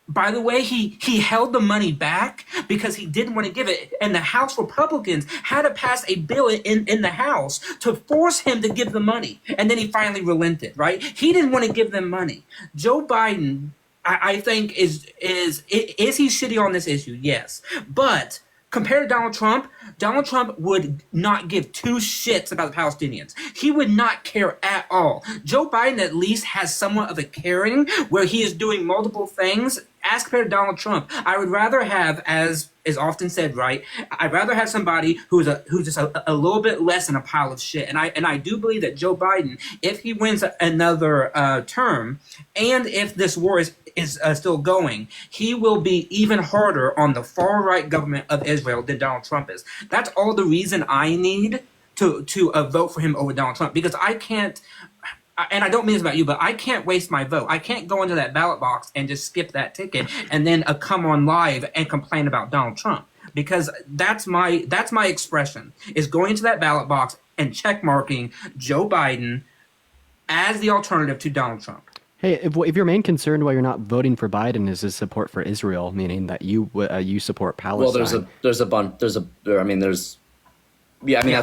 By the way, he held the money back because he didn't want to give it. And the House Republicans had to pass a bill in the House to force him to give the money. And then he finally relented, right? He didn't want to give them money. Joe Biden, I think is he shitty on this issue? Yes. But compared to Donald Trump would not give two shits about the Palestinians. He would not care at all. Joe Biden at least has somewhat of a caring where he is doing multiple things as compared to Donald Trump. I would rather have, as is often said, right? I'd rather have somebody who's just a little bit less than a pile of shit. And I do believe that Joe Biden, if he wins another term, and if this war is still going, he will be even harder on the far right government of Israel than Donald Trump is. That's all the reason I need to vote for him over Donald Trump, because I can't. And I don't mean this about you, but I can't waste my vote. I can't go into that ballot box and just skip that ticket and then come on live and complain about Donald Trump, because that's my expression, is going into that ballot box and check marking Joe Biden as the alternative to Donald Trump. Hey, if your main concern why you're not voting for Biden is his support for Israel, meaning that you support Palestine. That's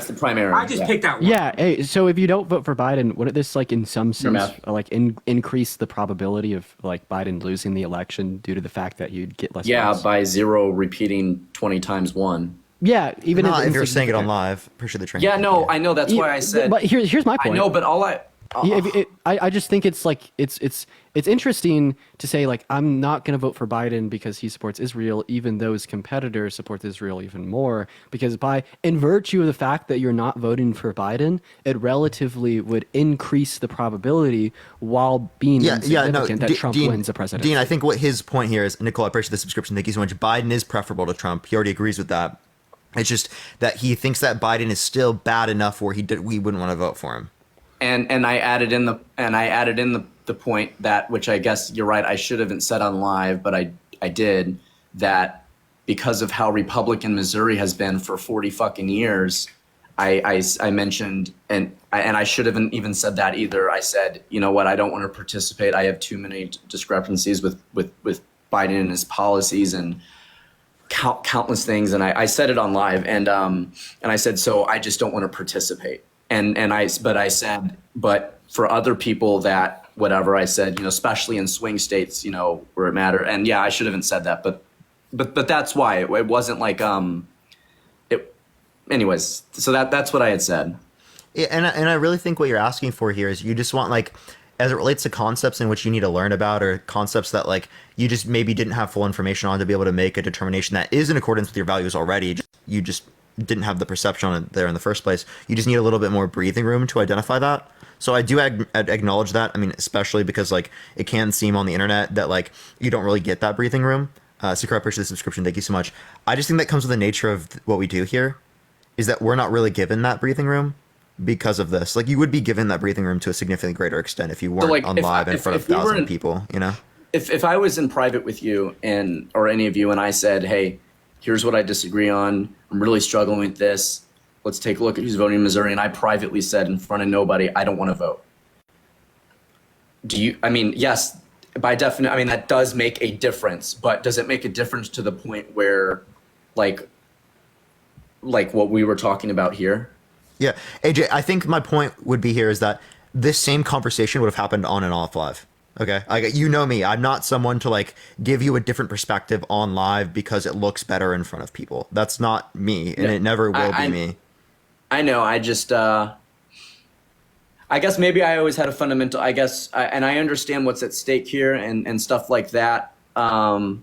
the primary. I just picked out one. Yeah. Hey, so if you don't vote for Biden, wouldn't this, like, in some sense, like, increase the probability of, like, Biden losing the election due to the fact that you'd get less votes? By 0 repeating 20 times 1. Yeah, even if you're saying it on live, pretty sure the train. Yeah, no, I know. That's why I said. But here's my point. I know, but I just think it's like it's interesting to say, like, I'm not going to vote for Biden because he supports Israel, even though his competitors support Israel even more. Because in virtue of the fact that you're not voting for Biden, it relatively would increase the probability while being insignificant that Trump wins the presidency. Dean, I think what his point here is, Nicole, I appreciate the subscription. Thank you so much. Biden is preferable to Trump. He already agrees with that. It's just that he thinks that Biden is still bad enough where we wouldn't want to vote for him. And I added in the point that, which I guess you're right, I should have said on live, but I did, that because of how Republican Missouri has been for 40 fucking years, I mentioned, and I should have even said that either. I said, you know what, I don't want to participate. I have too many discrepancies with Biden and his policies and countless things. And I said it on live, and I said, so I just don't want to participate. But I said, but for other people that whatever, I said, especially in swing states, where it mattered. And yeah, I should have said that, but that's why it wasn't like, anyways, so that's what I had said. Yeah, and I really think what you're asking for here is you just want, like, as it relates to concepts in which you need to learn about, or concepts that, like, you just maybe didn't have full information on to be able to make a determination that is in accordance with your values already. You just didn't have the perception on it there in the first place. You just need a little bit more breathing room to identify that. So I do acknowledge that. I mean, especially because, like, it can seem on the internet that, like, you don't really get that breathing room. Sakura, I appreciate the subscription. Thank you so much. I just think that comes with the nature of what we do here, is that we're not really given that breathing room because of this. Like, you would be given that breathing room to a significantly greater extent if you weren't on live in front of thousands of people, If I was in private with you or any of you, and I said, hey, here's what I disagree on, I'm really struggling with this, let's take a look at who's voting in Missouri, and I privately said in front of nobody, I don't want to vote. Yes, by definition, that does make a difference, but does it make a difference to the point where, like what we were talking about here? Yeah, AJ, I think my point would be here is that this same conversation would have happened on and off live. Okay, you know me. I'm not someone to, like, give you a different perspective on live because it looks better in front of people. That's not me, and it never will be me. I know. I just, I guess maybe I always had a fundamental. And I understand what's at stake here and stuff like that. But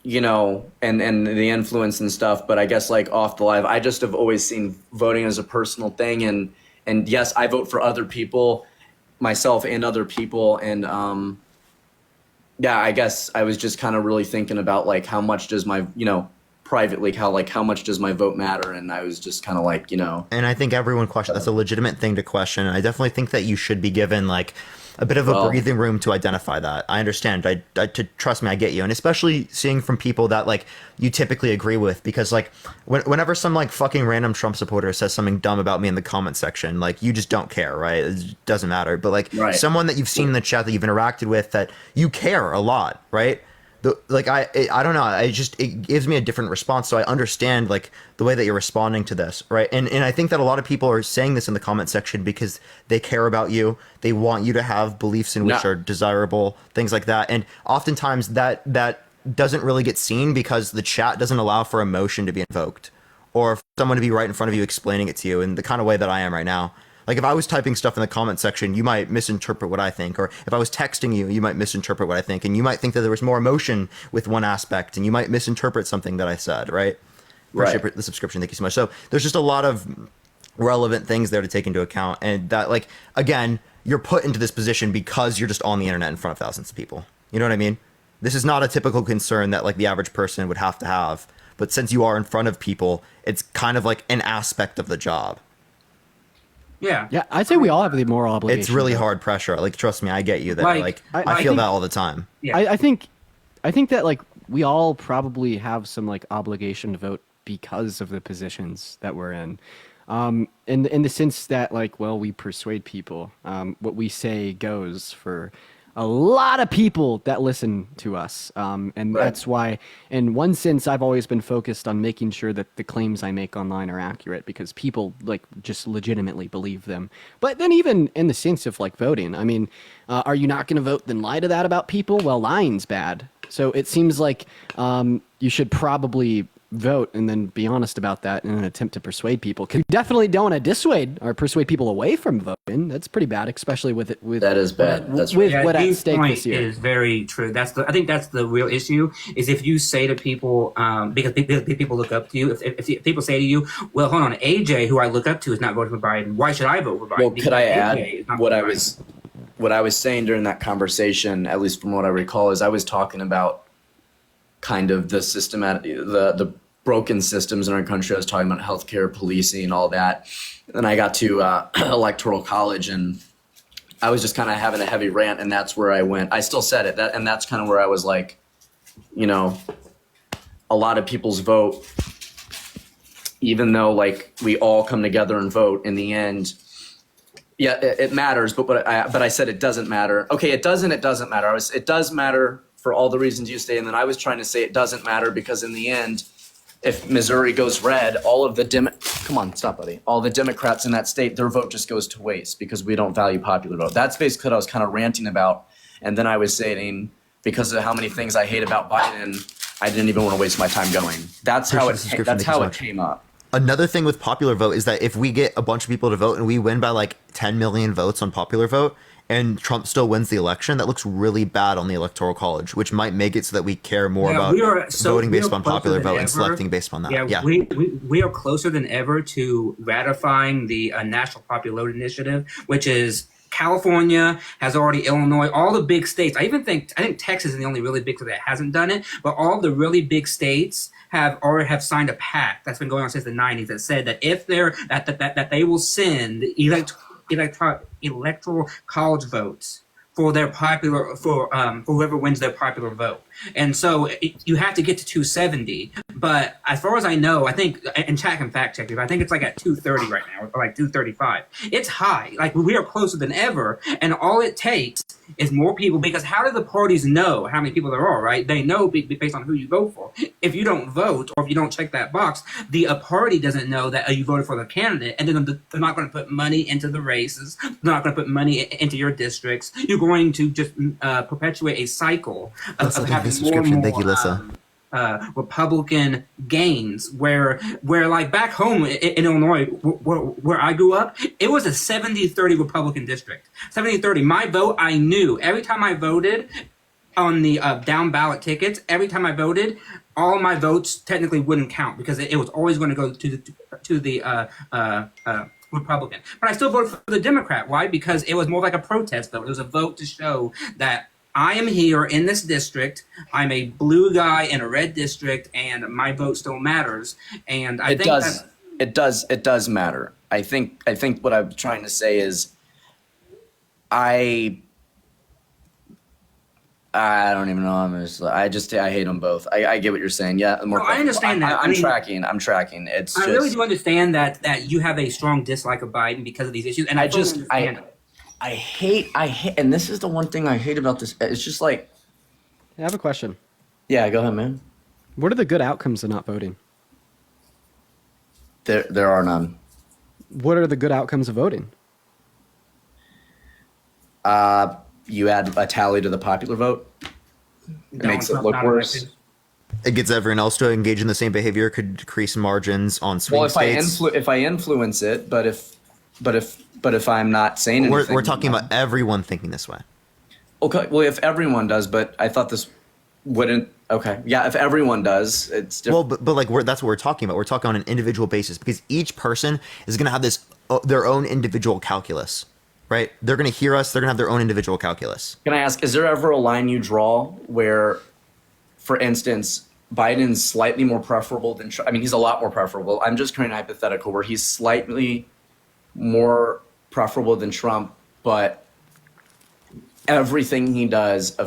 and the influence and stuff. But I guess, like, off the live, I just have always seen voting as a personal thing, and yes, I vote for other people, myself and other people, and I guess I was just kind of really thinking about, like, how much does my privately how much does my vote matter, and I was just kind of like, and I think everyone questions, that's a legitimate thing to question, and I definitely think that you should be given, like, a bit of a breathing room to identify that. I understand. To trust me, I get you. And especially seeing from people that, like, you typically agree with, because, like, whenever some, like, fucking random Trump supporter says something dumb about me in the comment section, like, you just don't care, right? It doesn't matter. But, like, someone that you've seen in the chat that you've interacted with that you care a lot, right? I don't know. It gives me a different response. So I understand, like, the way that you're responding to this, right? And I think that a lot of people are saying this in the comment section because they care about you. They want you to have beliefs in which are desirable, things like that. And oftentimes that doesn't really get seen because the chat doesn't allow for emotion to be invoked, or for someone to be right in front of you explaining it to you in the kind of way that I am right now. Like, if I was typing stuff in the comment section, you might misinterpret what I think. Or if I was texting you, you might misinterpret what I think. And you might think that there was more emotion with one aspect, and you might misinterpret something that I said, right? Appreciate the subscription. Thank you so much. So there's just a lot of relevant things there to take into account. And that, like, again, you're put into this position because you're just on the internet in front of thousands of people. You know what I mean? This is not a typical concern that, like, the average person would have to have. But since you are in front of people, it's kind of like an aspect of the job. Yeah. Yeah, I'd say we all have the moral obligation. It's really hard pressure. Like, trust me, I get you there. I feel that all the time. Yeah. I think that, like, we all probably have some, like, obligation to vote because of the positions that we're in. In the sense that, like, well, we persuade people. What we say goes for a lot of people that listen to us. And that's why, in one sense, I've always been focused on making sure that the claims I make online are accurate, because people, like, just legitimately believe them. But then even in the sense of, like, voting, I mean, are you not going to vote then lie to that about people? Well, lying's bad. So it seems like you should probably vote and then be honest about that in an attempt to persuade people. Because you definitely don't want to dissuade or persuade people away from voting. That's pretty bad, especially with it. With that is bad. That's with right. what at Dean's stake point this year is very true. I think that's the real issue. Is if you say to people, because people look up to you. If people say to you, "Well, hold on, AJ, who I look up to, is not voting for Biden. Why should I vote for Biden?" Well, could I add what was I was saying during that conversation, at least from what I recall, is I was talking about kind of the systematic, the broken systems in our country. I was talking about healthcare, policing, all that. Then I got to Electoral college, and I was just kind of having a heavy rant, and that's where I went. I still said it, and that's kind of where I was like, you know, a lot of people's vote, even though like we all come together and vote in the end. Yeah, it matters, but I said it doesn't matter. Okay, it doesn't matter. It does matter for all the reasons you say, and then I was trying to say it doesn't matter because in the end, if Missouri goes red, all the Democrats in that state, their vote just goes to waste because we don't value popular vote. That's basically what I was kind of ranting about, and then I was saying because of how many things I hate about Biden, I didn't even want to waste my time going. That's how it came up. Another thing with popular vote is that if we get a bunch of people to vote and we win by like 10 million votes on popular vote and Trump still wins the election, that looks really bad on the Electoral College, which might make it so that we care more about voting based on popular vote and selecting based on that. Yeah. We are closer than ever to ratifying the National Popular Vote Initiative, which is California has already, Illinois, all the big states. I think Texas is the only really big state that hasn't done it, but all the really big states have signed a pact that's been going on since the 90s that said that if they're that they will send electoral college votes for their popular for whoever wins their popular vote. And so you have to get to 270. But as far as I know, I think, and chat can fact check me, but I think it's like at 230 right now, or like 235. It's high. Like we are closer than ever. And all it takes is more people, because how do the parties know how many people there are, right? They know based on who you vote for. If you don't vote or if you don't check that box, the party doesn't know that you voted for the candidate, and then they're not going to put money into the races. They're not going to put money into your districts. You're going to just perpetuate a cycle of having more and more Thank you, Lissa. Republican gains, where like back home in Illinois, where I grew up, it was a 70-30 Republican district. 70-30. My vote, I knew every time I voted on the down ballot tickets, every time I voted, all my votes technically wouldn't count because it was always going to go to the Republican. But I still voted for the Democrat. Why? Because it was more like a protest vote. It was a vote to show that I am here in this district. I'm a blue guy in a red district, and my vote still matters. And I think it does matter. I think what I'm trying to say is, I don't even know. I hate them both. I get what you're saying. Yeah, I understand that. I'm tracking. It's. I really do understand that you have a strong dislike of Biden because of these issues, and I hate, and this is the one thing I hate about this. It's just like, I have a question. Yeah, go ahead, man. What are the good outcomes of not voting? There are none. What are the good outcomes of voting? You add a tally to the popular vote. It makes it look worse. It gets everyone else to engage in the same behavior. Could decrease margins on swing states. If I influence it, but if I'm not saying anything, we're talking about everyone thinking this way. Okay, well, if everyone does, but I thought this wouldn't. Okay, yeah, if everyone does, it's different. Well, but like that's what we're talking about. We're talking on an individual basis because each person is going to have their own individual calculus, right? They're going to hear us. They're going to have their own individual calculus. Can I ask, is there ever a line you draw where, for instance, Biden's slightly more preferable than Trump? I mean, he's a lot more preferable. I'm just creating a hypothetical where he's slightly more preferable than Trump, but everything he does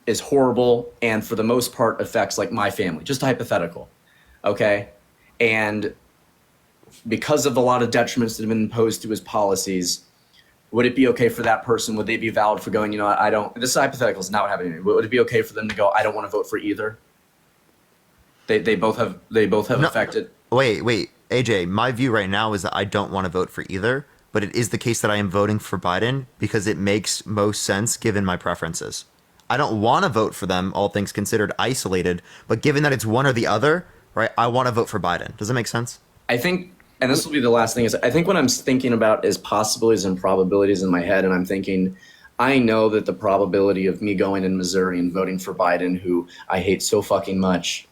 is horrible, and for the most part affects like my family. Just a hypothetical, okay? And because of a lot of detriments that have been imposed to his policies, would it be okay for that person? Would they be valid for going, you know, I don't, this is hypothetical, it's not what happened to me. Would it be okay for them to go, I don't want to vote for either? They both have affected. Wait, AJ, my view right now is that I don't want to vote for either, but it is the case that I am voting for Biden because it makes most sense given my preferences. I don't want to vote for them, all things considered, isolated, but given that it's one or the other, right, I want to vote for Biden. Does that make sense? I think, and this will be the last thing, is I think what I'm thinking about is possibilities and probabilities in my head, and I'm thinking, I know that the probability of me going in Missouri and voting for Biden, who I hate so fucking much,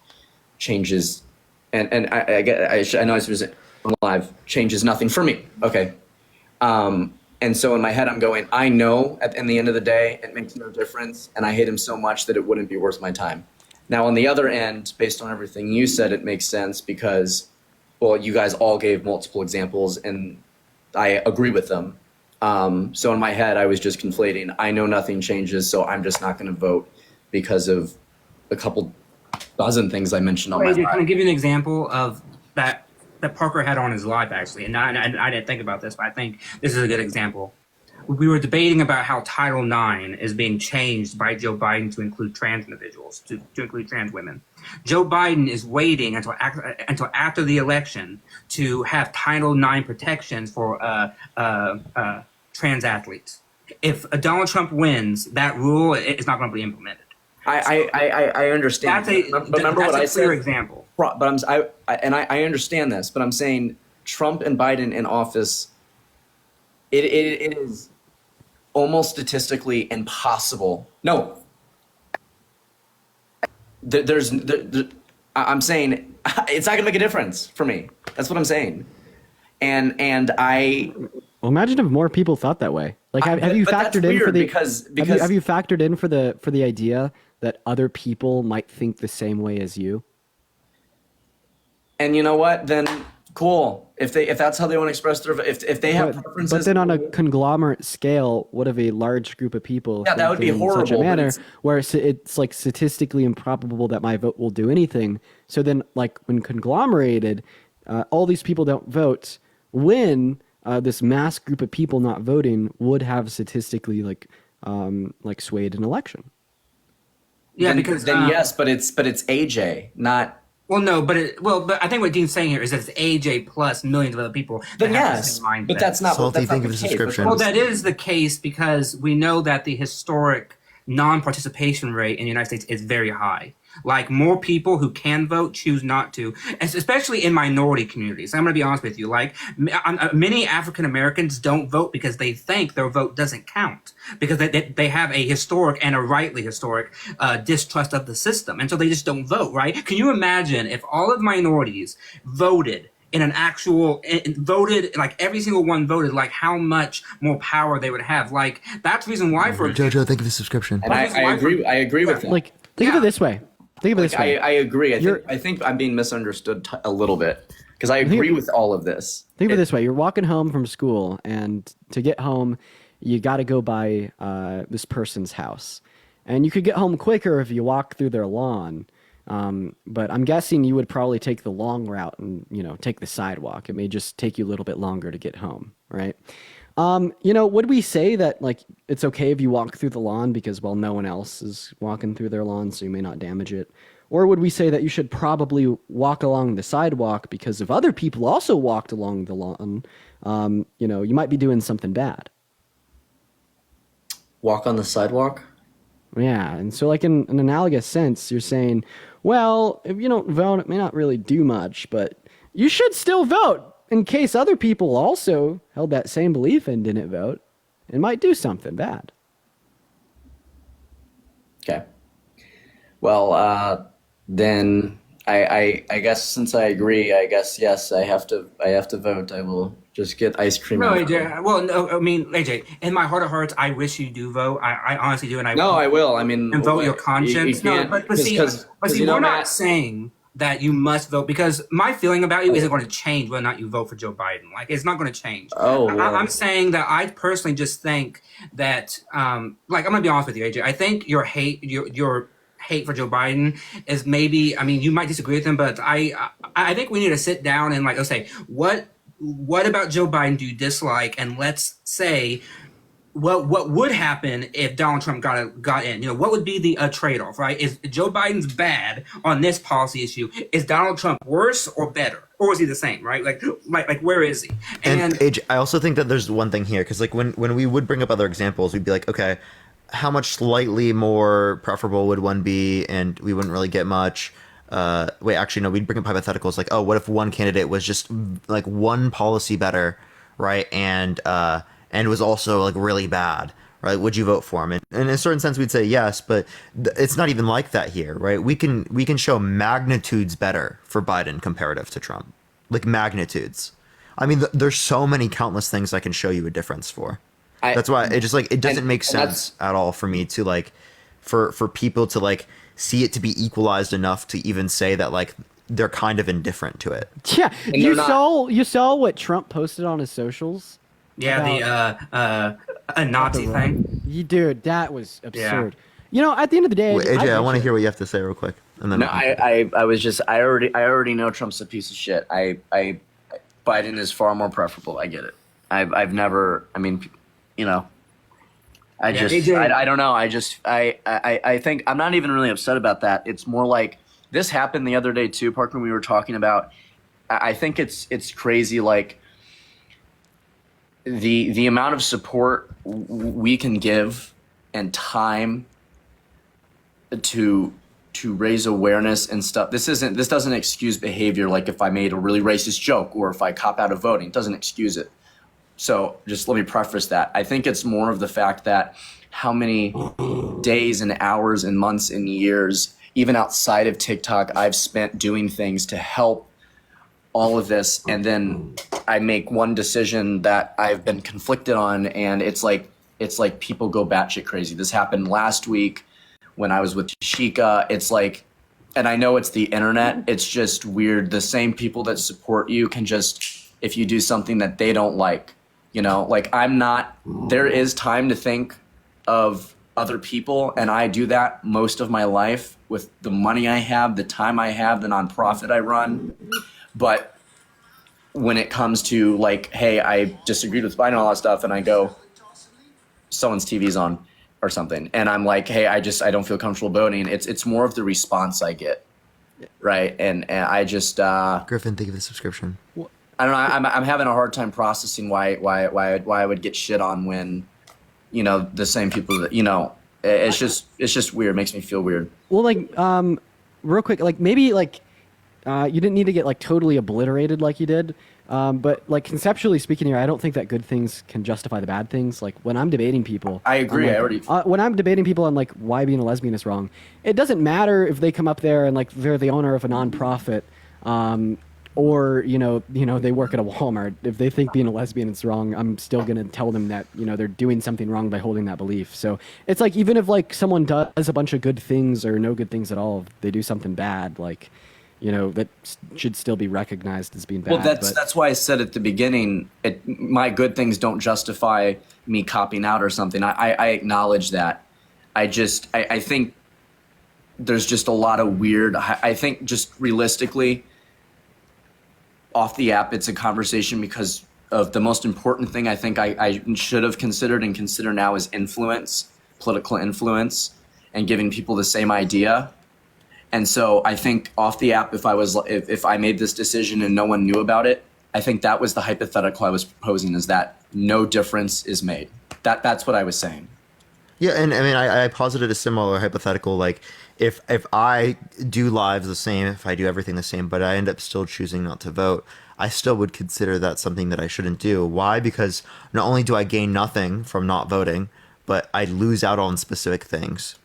changes, and I know I was live, changes nothing for me. Okay. And so in my head, I'm going, I know in the end of the day, it makes no difference. And I hate him so much that it wouldn't be worth my time. Now, on the other end, based on everything you said, it makes sense because, well, you guys all gave multiple examples and I agree with them. So in my head, I was just conflating. I know nothing changes, so I'm just not going to vote because of a couple dozen things I mentioned on my Can I live. give you an example of that Parker had on his live, actually? And I didn't think about this, but I think this is a good example. We were debating about how Title IX is being changed by Joe Biden to include trans individuals, to include trans women. Joe Biden is waiting until after the election to have Title IX protections for trans athletes. If Donald Trump wins, that rule is not going to be implemented. I understand. But remember what I said? Clear example. But I understand this, but I'm saying Trump and Biden in office, it is almost statistically impossible. No. I'm saying it's not going to make a difference for me. That's what I'm saying. And I. Well, imagine if more people thought that way. Like, have you factored in for the because have you factored in for the idea that other people might think the same way as you? And you know what? Then cool. If that's how they want to express their, if they have preferences. But then on a conglomerate scale, what if a large group of people? Yeah, that would be in horrible. Such a manner where it's like statistically improbable that my vote will do anything. So then, like when conglomerated, all these people don't vote. When this mass group of people not voting would have statistically like swayed an election. Yeah, then yes, but it's AJ, not. Well, no, but I think what Dean's saying here is that it's AJ plus millions of other people. Then yes, but that's not. Salty, think of his description. Well, that is the case because we know that the historic non-participation rate in the United States is very high. Like, more people who can vote choose not to, especially in minority communities. I'm going to be honest with you. Like, many African Americans don't vote because they think their vote doesn't count, because they have a historic and a rightly historic distrust of the system. And so they just don't vote, right? Can you imagine if all of minorities voted in an actual, voted, like every single one voted, like how much more power they would have? Like, that's the reason why for Jojo, thank you for the subscription. And I agree with that. Like, think of it this way. Think of it this way. I agree. I think I'm being misunderstood a little bit because I agree with all of this. Think of it this way. You're walking home from school, and to get home, you got to go by this person's house. And you could get home quicker if you walk through their lawn. But I'm guessing you would probably take the long route and, take the sidewalk. It may just take you a little bit longer to get home, right? Would we say that, like, it's okay if you walk through the lawn because, well, no one else is walking through their lawn, so you may not damage it? Or would we say that you should probably walk along the sidewalk because if other people also walked along the lawn, you might be doing something bad? Walk on the sidewalk? Yeah, and so, like, in an analogous sense, you're saying, well, if you don't vote, it may not really do much, but you should still vote. In case other people also held that same belief and didn't vote, it might do something bad. Okay. Well, then I guess since I agree, I guess yes, I have to vote. I will just get ice cream. No, AJ. Well, no, I mean, AJ. In my heart of hearts, I wish you do vote. I honestly do, and I will. I mean, and vote your conscience. But see, we're not saying that you must vote, because my feeling about you isn't going to change whether or not you vote for Joe Biden. Like, it's not going to change. I'm saying that I personally just think that, like, I'm going to be honest with you, AJ. I think your hate for Joe Biden is maybe, I mean, you might disagree with him, but I think we need to sit down and like, let's say, what about Joe Biden do you dislike? And let's say, what would happen if Donald Trump got in? You know, what would be the trade-off, right? Is Joe Biden's bad on this policy issue? Is Donald Trump worse or better? Or is he the same, right? Like where is he? And AJ, I also think that there's one thing here, because like when we would bring up other examples, we'd be like, okay, how much slightly more preferable would one be? And we wouldn't really get much. Wait, actually, no, we'd bring up hypotheticals like, oh, what if one candidate was just like one policy better, right? And was also like really bad, right? Would you vote for him? And in a certain sense, we'd say yes, but it's not even like that here, right? We can show magnitudes better for Biden comparative to Trump, like magnitudes. I mean, there's so many countless things I can show you a difference for. That's why it just like it doesn't make sense at all for me to like for people to like see it to be equalized enough to even say that like they're kind of indifferent to it. Yeah, you saw what Trump posted on his socials. Yeah, a Nazi thing. Dude, that was absurd. Yeah. You know, at the end of the day, wait, AJ, I want to hear what you have to say real quick, and then no, I already know Trump's a piece of shit. Biden is far more preferable. I get it. I've never. I mean, you know, I don't know. I think I'm not even really upset about that. It's more like this happened the other day too, Parker. We were talking about. I think it's crazy, like the amount of support we can give and time to raise awareness and stuff. This doesn't excuse behavior. Like if I made a really racist joke or if I cop out of voting, it doesn't excuse it. So just let me preface that. I think it's more of the fact that how many days and hours and months and years, even outside of TikTok, I've spent doing things to help all of this. And then I make one decision that I've been conflicted on. And it's like people go batshit crazy. This happened last week when I was with Shika. It's like, and I know it's the internet. It's just weird. The same people that support you can just, if you do something that they don't like, you know, like there is time to think of other people. And I do that most of my life with the money I have, the time I have, the nonprofit I run. But when it comes to like, hey, I disagreed with Biden and all that stuff, and I go, someone's TV's on or something, and I'm like, hey, I don't feel comfortable voting. It's more of the response I get, right? And I just Griffin, think of the subscription. I don't know. I'm having a hard time processing why I would get shit on when, you know, the same people that, you know, it's just weird. It makes me feel weird. Well, like real quick, like maybe like. You didn't need to get like totally obliterated like you did, but like conceptually speaking here, I don't think that good things can justify the bad things. Like when I'm debating people, I agree. When I'm debating people on like why being a lesbian is wrong, it doesn't matter if they come up there and like they're the owner of a nonprofit, or you know they work at a Walmart. If they think being a lesbian is wrong, I'm still gonna tell them that they're doing something wrong by holding that belief. So it's like even if like someone does a bunch of good things or no good things at all, if they do something bad, like. That should still be recognized as being bad. Well, that's why I said at the beginning, my good things don't justify me copping out or something. I acknowledge that. I think there's just a lot of weird. I think just realistically, off the app, it's a conversation because of the most important thing I think I should have considered and consider now is influence, political influence, and giving people the same idea. And so I think off the app, if I made this decision and no one knew about it, I think that was the hypothetical I was proposing, is that no difference is made. That's what I was saying. Yeah, and I mean, I posited a similar hypothetical, like if I do lives the same, if I do everything the same, but I end up still choosing not to vote, I still would consider that something that I shouldn't do. Why? Because not only do I gain nothing from not voting, but I lose out on specific things.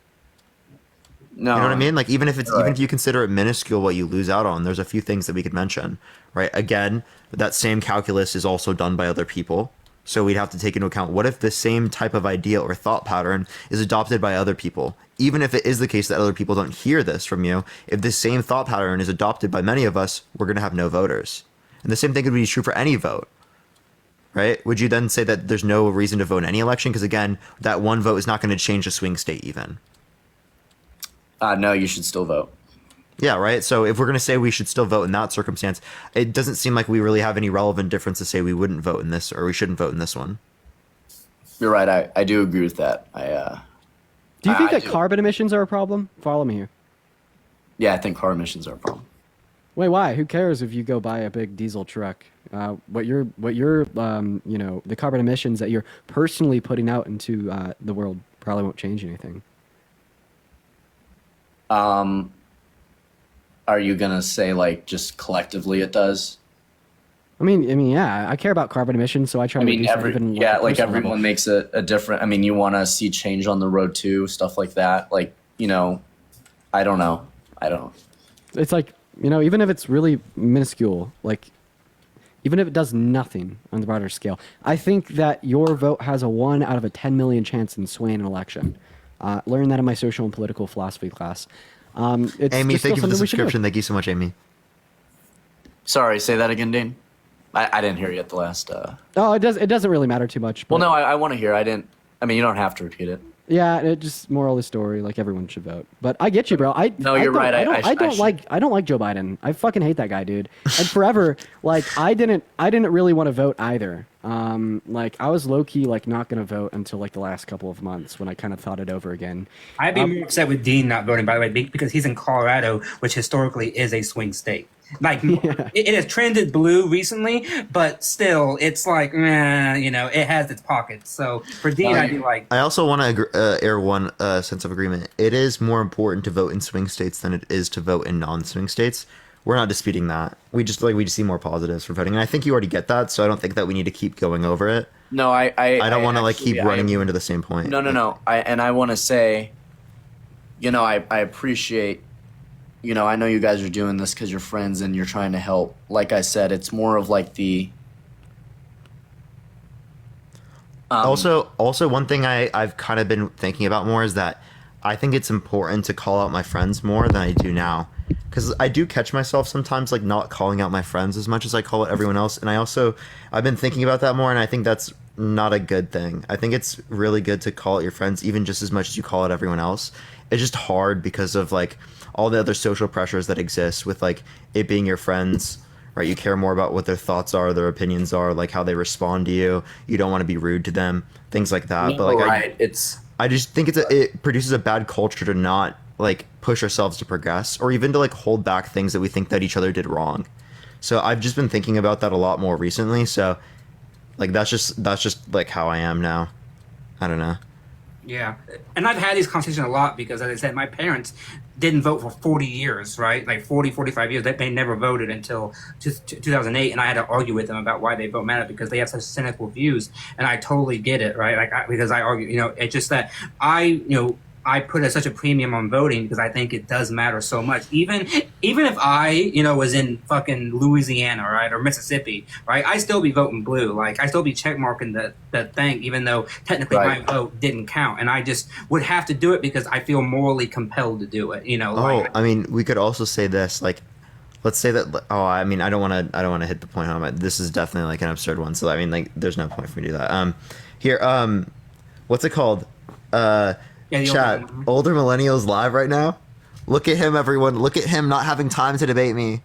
No. You know what I mean? Like even if you consider it minuscule what you lose out on, there's a few things that we could mention, right? Again, that same calculus is also done by other people. So we'd have to take into account, what if the same type of idea or thought pattern is adopted by other people? Even if it is the case that other people don't hear this from you, if this same thought pattern is adopted by many of us, we're going to have no voters. And the same thing could be true for any vote, right? Would you then say that there's no reason to vote in any election? Because again, that one vote is not going to change a swing state even. No, you should still vote. Yeah, right. So if we're going to say we should still vote in that circumstance, it doesn't seem like we really have any relevant difference to say we wouldn't vote in this or we shouldn't vote in this one. You're right. I do agree with that. Do you think that carbon emissions are a problem? Follow me here. Yeah, I think car emissions are a problem. Wait, why? Who cares if you go buy a big diesel truck? What you're the carbon emissions that you're personally putting out into the world probably won't change anything. Are you gonna say like just collectively it does? I mean, yeah, I care about carbon emissions, so I try to reduce it even everyone level. makes a different. I mean, you want to see change on the road too, stuff like that. Like, I don't know. It's like, even if it's really minuscule, like, even if it does nothing on the broader scale, I think that your vote has a 1 out of a 10 million chance in swaying an election. Learned that in my social and political philosophy class. It's Amy, thank you for the we should do. subscription. Thank you so much, Amy. Sorry, say that again, Dean. I didn't hear you at the last. Oh, it doesn't really matter too much. Well, no, I want to hear. You don't have to repeat it. Yeah, it just moral of the story. Like, everyone should vote. But I get you, bro. You're right. I don't like Joe Biden. I fucking hate that guy, dude. And forever, like, I didn't really want to vote either. Like, I was low key like not gonna vote until like the last couple of months when I kind of thought it over again. I'd be more upset with Dean not voting, by the way, because he's in Colorado, which historically is a swing state. Like, it has trended blue recently, but still, it's like, it has its pockets. So for Dean, I'd be like, I also want to air one sense of agreement. It is more important to vote in swing states than it is to vote in non-swing states. We're not disputing that. We just see more positives for voting, and I think you already get that. So I don't think that we need to keep going over it. No, I don't want to keep running you into the same point. No. I want to say, I appreciate. I know you guys are doing this because you're friends and you're trying to help. Like I said, it's more of like the. Also, one thing I've kind of been thinking about more is that I think it's important to call out my friends more than I do now. Because I do catch myself sometimes like not calling out my friends as much as I call out everyone else. And I've been thinking about that more, and I think that's not a good thing. I think it's really good to call out your friends even just as much as you call out everyone else. It's just hard because of like all the other social pressures that exist with like it being your friends, right? You care more about what their thoughts are, their opinions are, like how they respond to you. You don't want to be rude to them, things like that. No, but like right. I just think it produces a bad culture to not like push ourselves to progress or even to like hold back things that we think that each other did wrong. So I've just been thinking about that a lot more recently. So like that's just like how I am now. I don't know. Yeah. And I've had these conversations a lot because, as I said, my parents didn't vote for 40 years, right? Like 40, 45 years. They never voted until 2008. And I had to argue with them about why they vote mattered because they have such cynical views. And I totally get it, right? Because I argue, it's just that I put such a premium on voting because I think it does matter so much. Even if I, was in fucking Louisiana, right, or Mississippi, right, I still be voting blue. Like, I still be checkmarking the thing, even though technically my vote didn't count. And I just would have to do it because I feel morally compelled to do it. I mean, we could also say this, like, let's say that. Oh, I mean, I don't want to hit the point on it. This is definitely like an absurd one. So I mean, like, there's no point for me to do that. Here, what's it called? Chat, older millennials live right now. Look at him, everyone. Look at him not having time to debate me.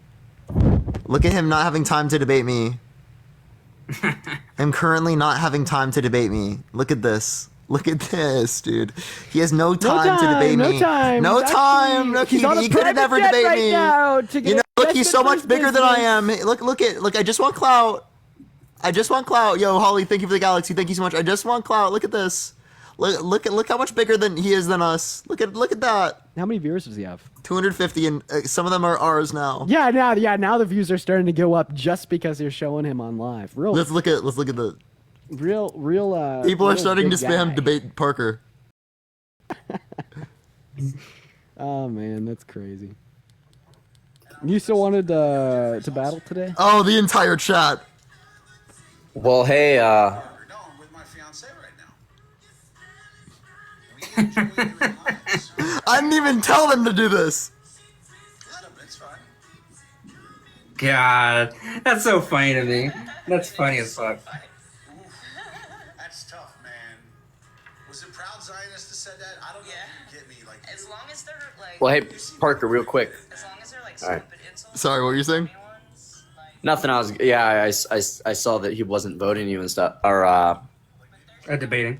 Look at him not having time to debate me. I'm currently not having time to debate me. Look at this. Look at this, dude. He has no time to debate me. No time. Look, he could have never debated me. Look, he's so much bigger than I am. Look, I just want clout. Yo, Holly, thank you for the galaxy. Thank you so much. I just want clout. Look at this. Look how much bigger than he is than us. Look at that. How many viewers does he have? 250, and some of them are ours now. Yeah, now the views are starting to go up just because you're showing him on live. Let's look at the real. People are starting to spam debate Parker. Oh man, that's crazy. You still wanted to battle today? Oh, the entire chat. Well, hey. I didn't even tell them to do this. God, that's so funny to me. That's funny as fuck. That's tough, man. Was it Proud Zionists that said that? I don't know if you get me. Like, as long as they're like. Well, hey, Parker, real quick. As long as they're like All right. stupid insults. Sorry, what were you saying? Nothing. I saw that he wasn't voting you and stuff. Or debating.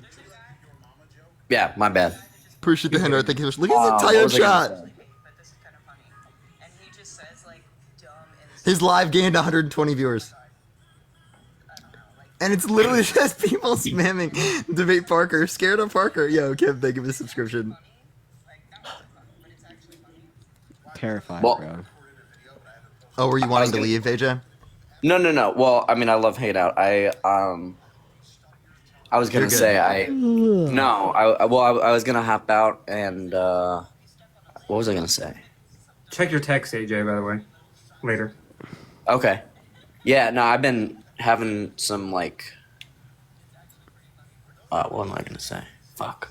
Yeah, my bad. Appreciate the hand. Thank you. Look at the what title was I gonna shot. say? His live gained 120 viewers. And it's literally just people spamming debate Parker. Scared of Parker. Yo, Kim, thank you for the subscription. Terrified, Well- bro. Oh, were you wanting to leave, AJ? No. Well, I mean, I love hate out. I was gonna You're good. say I was gonna hop out and what was I gonna say? Check your text, AJ. By the way, later. Okay. Yeah. No, I've been having some like. What am I gonna say? Fuck.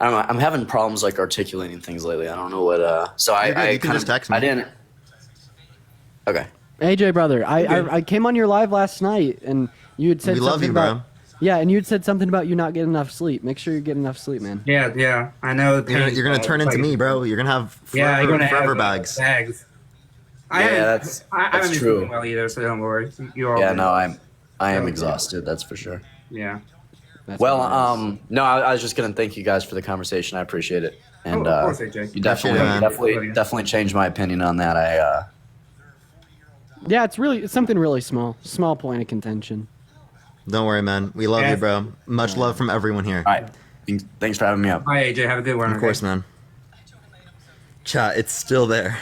I don't know. I'm having problems like articulating things lately. I don't know what. So You're good. I You can kind just of text me. I didn't. Okay. AJ, brother, I came on your live last night, and you had said We something love you, about. bro. Yeah, and you had said something about you not getting enough sleep. Make sure you get enough sleep, man. Yeah. I know. You're gonna turn into me, bro. You're gonna have forever bags. I haven't been true. sleeping well either, so don't worry. You are. Yeah. No, I am exhausted. That's for sure. Yeah. Well, no, I was just gonna thank you guys for the conversation. I appreciate it, and of course, AJ. you Appreciate it, definitely changed my opinion on that. Yeah, it's something really small point of contention. Don't worry, man. We love you, bro. Much love from everyone here. All right. Thanks for having me up. Bye, AJ. Have a good one. Of course, man. Chat, it's still there.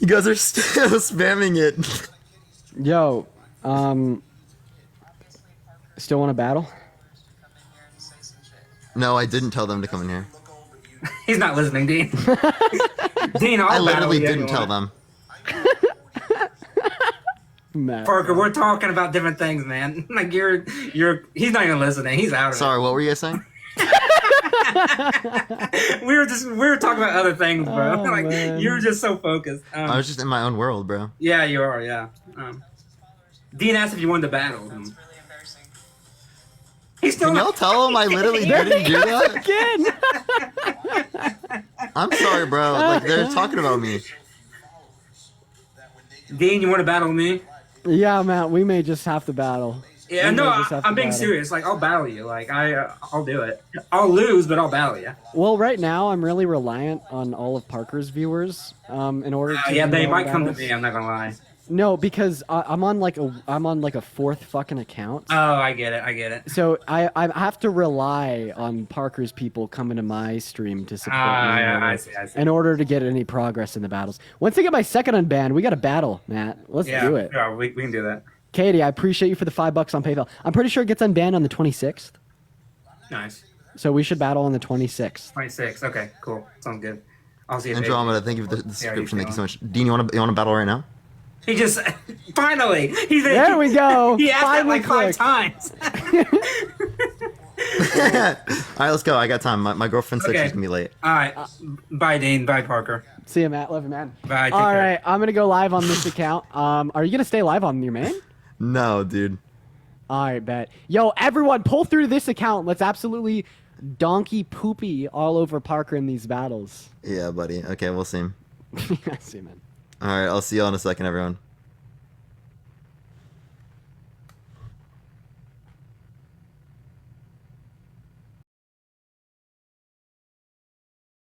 You guys are still spamming it. Yo, still want to battle? No, I didn't tell them to come in here. He's not listening, Dean. Dean, I literally didn't tell them. Matt. Parker, we're talking about different things, man. Like he's not even listening. He's out of Sorry, what were you guys saying? it. We were talking about other things, bro. Oh, like man. you were just so focused. I was just in my own world, bro. Yeah, you are. Yeah. Dean asked if you wanted to battle him. He's still. Can y'all tell him I literally didn't do that? Again. I'm sorry, bro. Like they're talking about me. Dean, you want to battle me? Yeah, Matt, we may just have to battle. Yeah, We no, may just have to I'm being battle. serious. Like, I'll battle you. Like, I'll do it. I'll lose, but I'll battle you. Well, right now I'm really reliant on all of Parker's viewers in order to. Yeah, do they all might the come to battles. me. I'm not gonna lie. No, because I'm on like a fourth fucking account. Oh, I get it. So I have to rely on Parker's people coming to my stream to support me I see. in order to get any progress in the battles. Once I get my second unbanned, we got to battle, Matt. Let's do it. Yeah, we can do that. Katie, I appreciate you for the $5 on PayPal. I'm pretty sure it gets unbanned on the 26th. Nice. So we should battle on the 26th. 26. Okay, cool. Sounds good. I'll see you. Andromeda, thank you for the subscription. Thank you so much. Dean, you want to battle right now? He just finally. There we go. He asked that Finally like 5 clicked. times. All right, let's go. I got time. My girlfriend said she's gonna be late. All right. Bye, Dean. Bye, Parker. See you, Matt. Love you, man. Bye. Take All care. right, I'm gonna go live on this account. Are you gonna stay live on your main? No, dude. All right, bet. Yo, everyone, pull through this account. Let's absolutely donkey poopy all over Parker in these battles. Yeah, buddy. Okay, we'll see. See you, man. All right, I'll see you all in a second, everyone.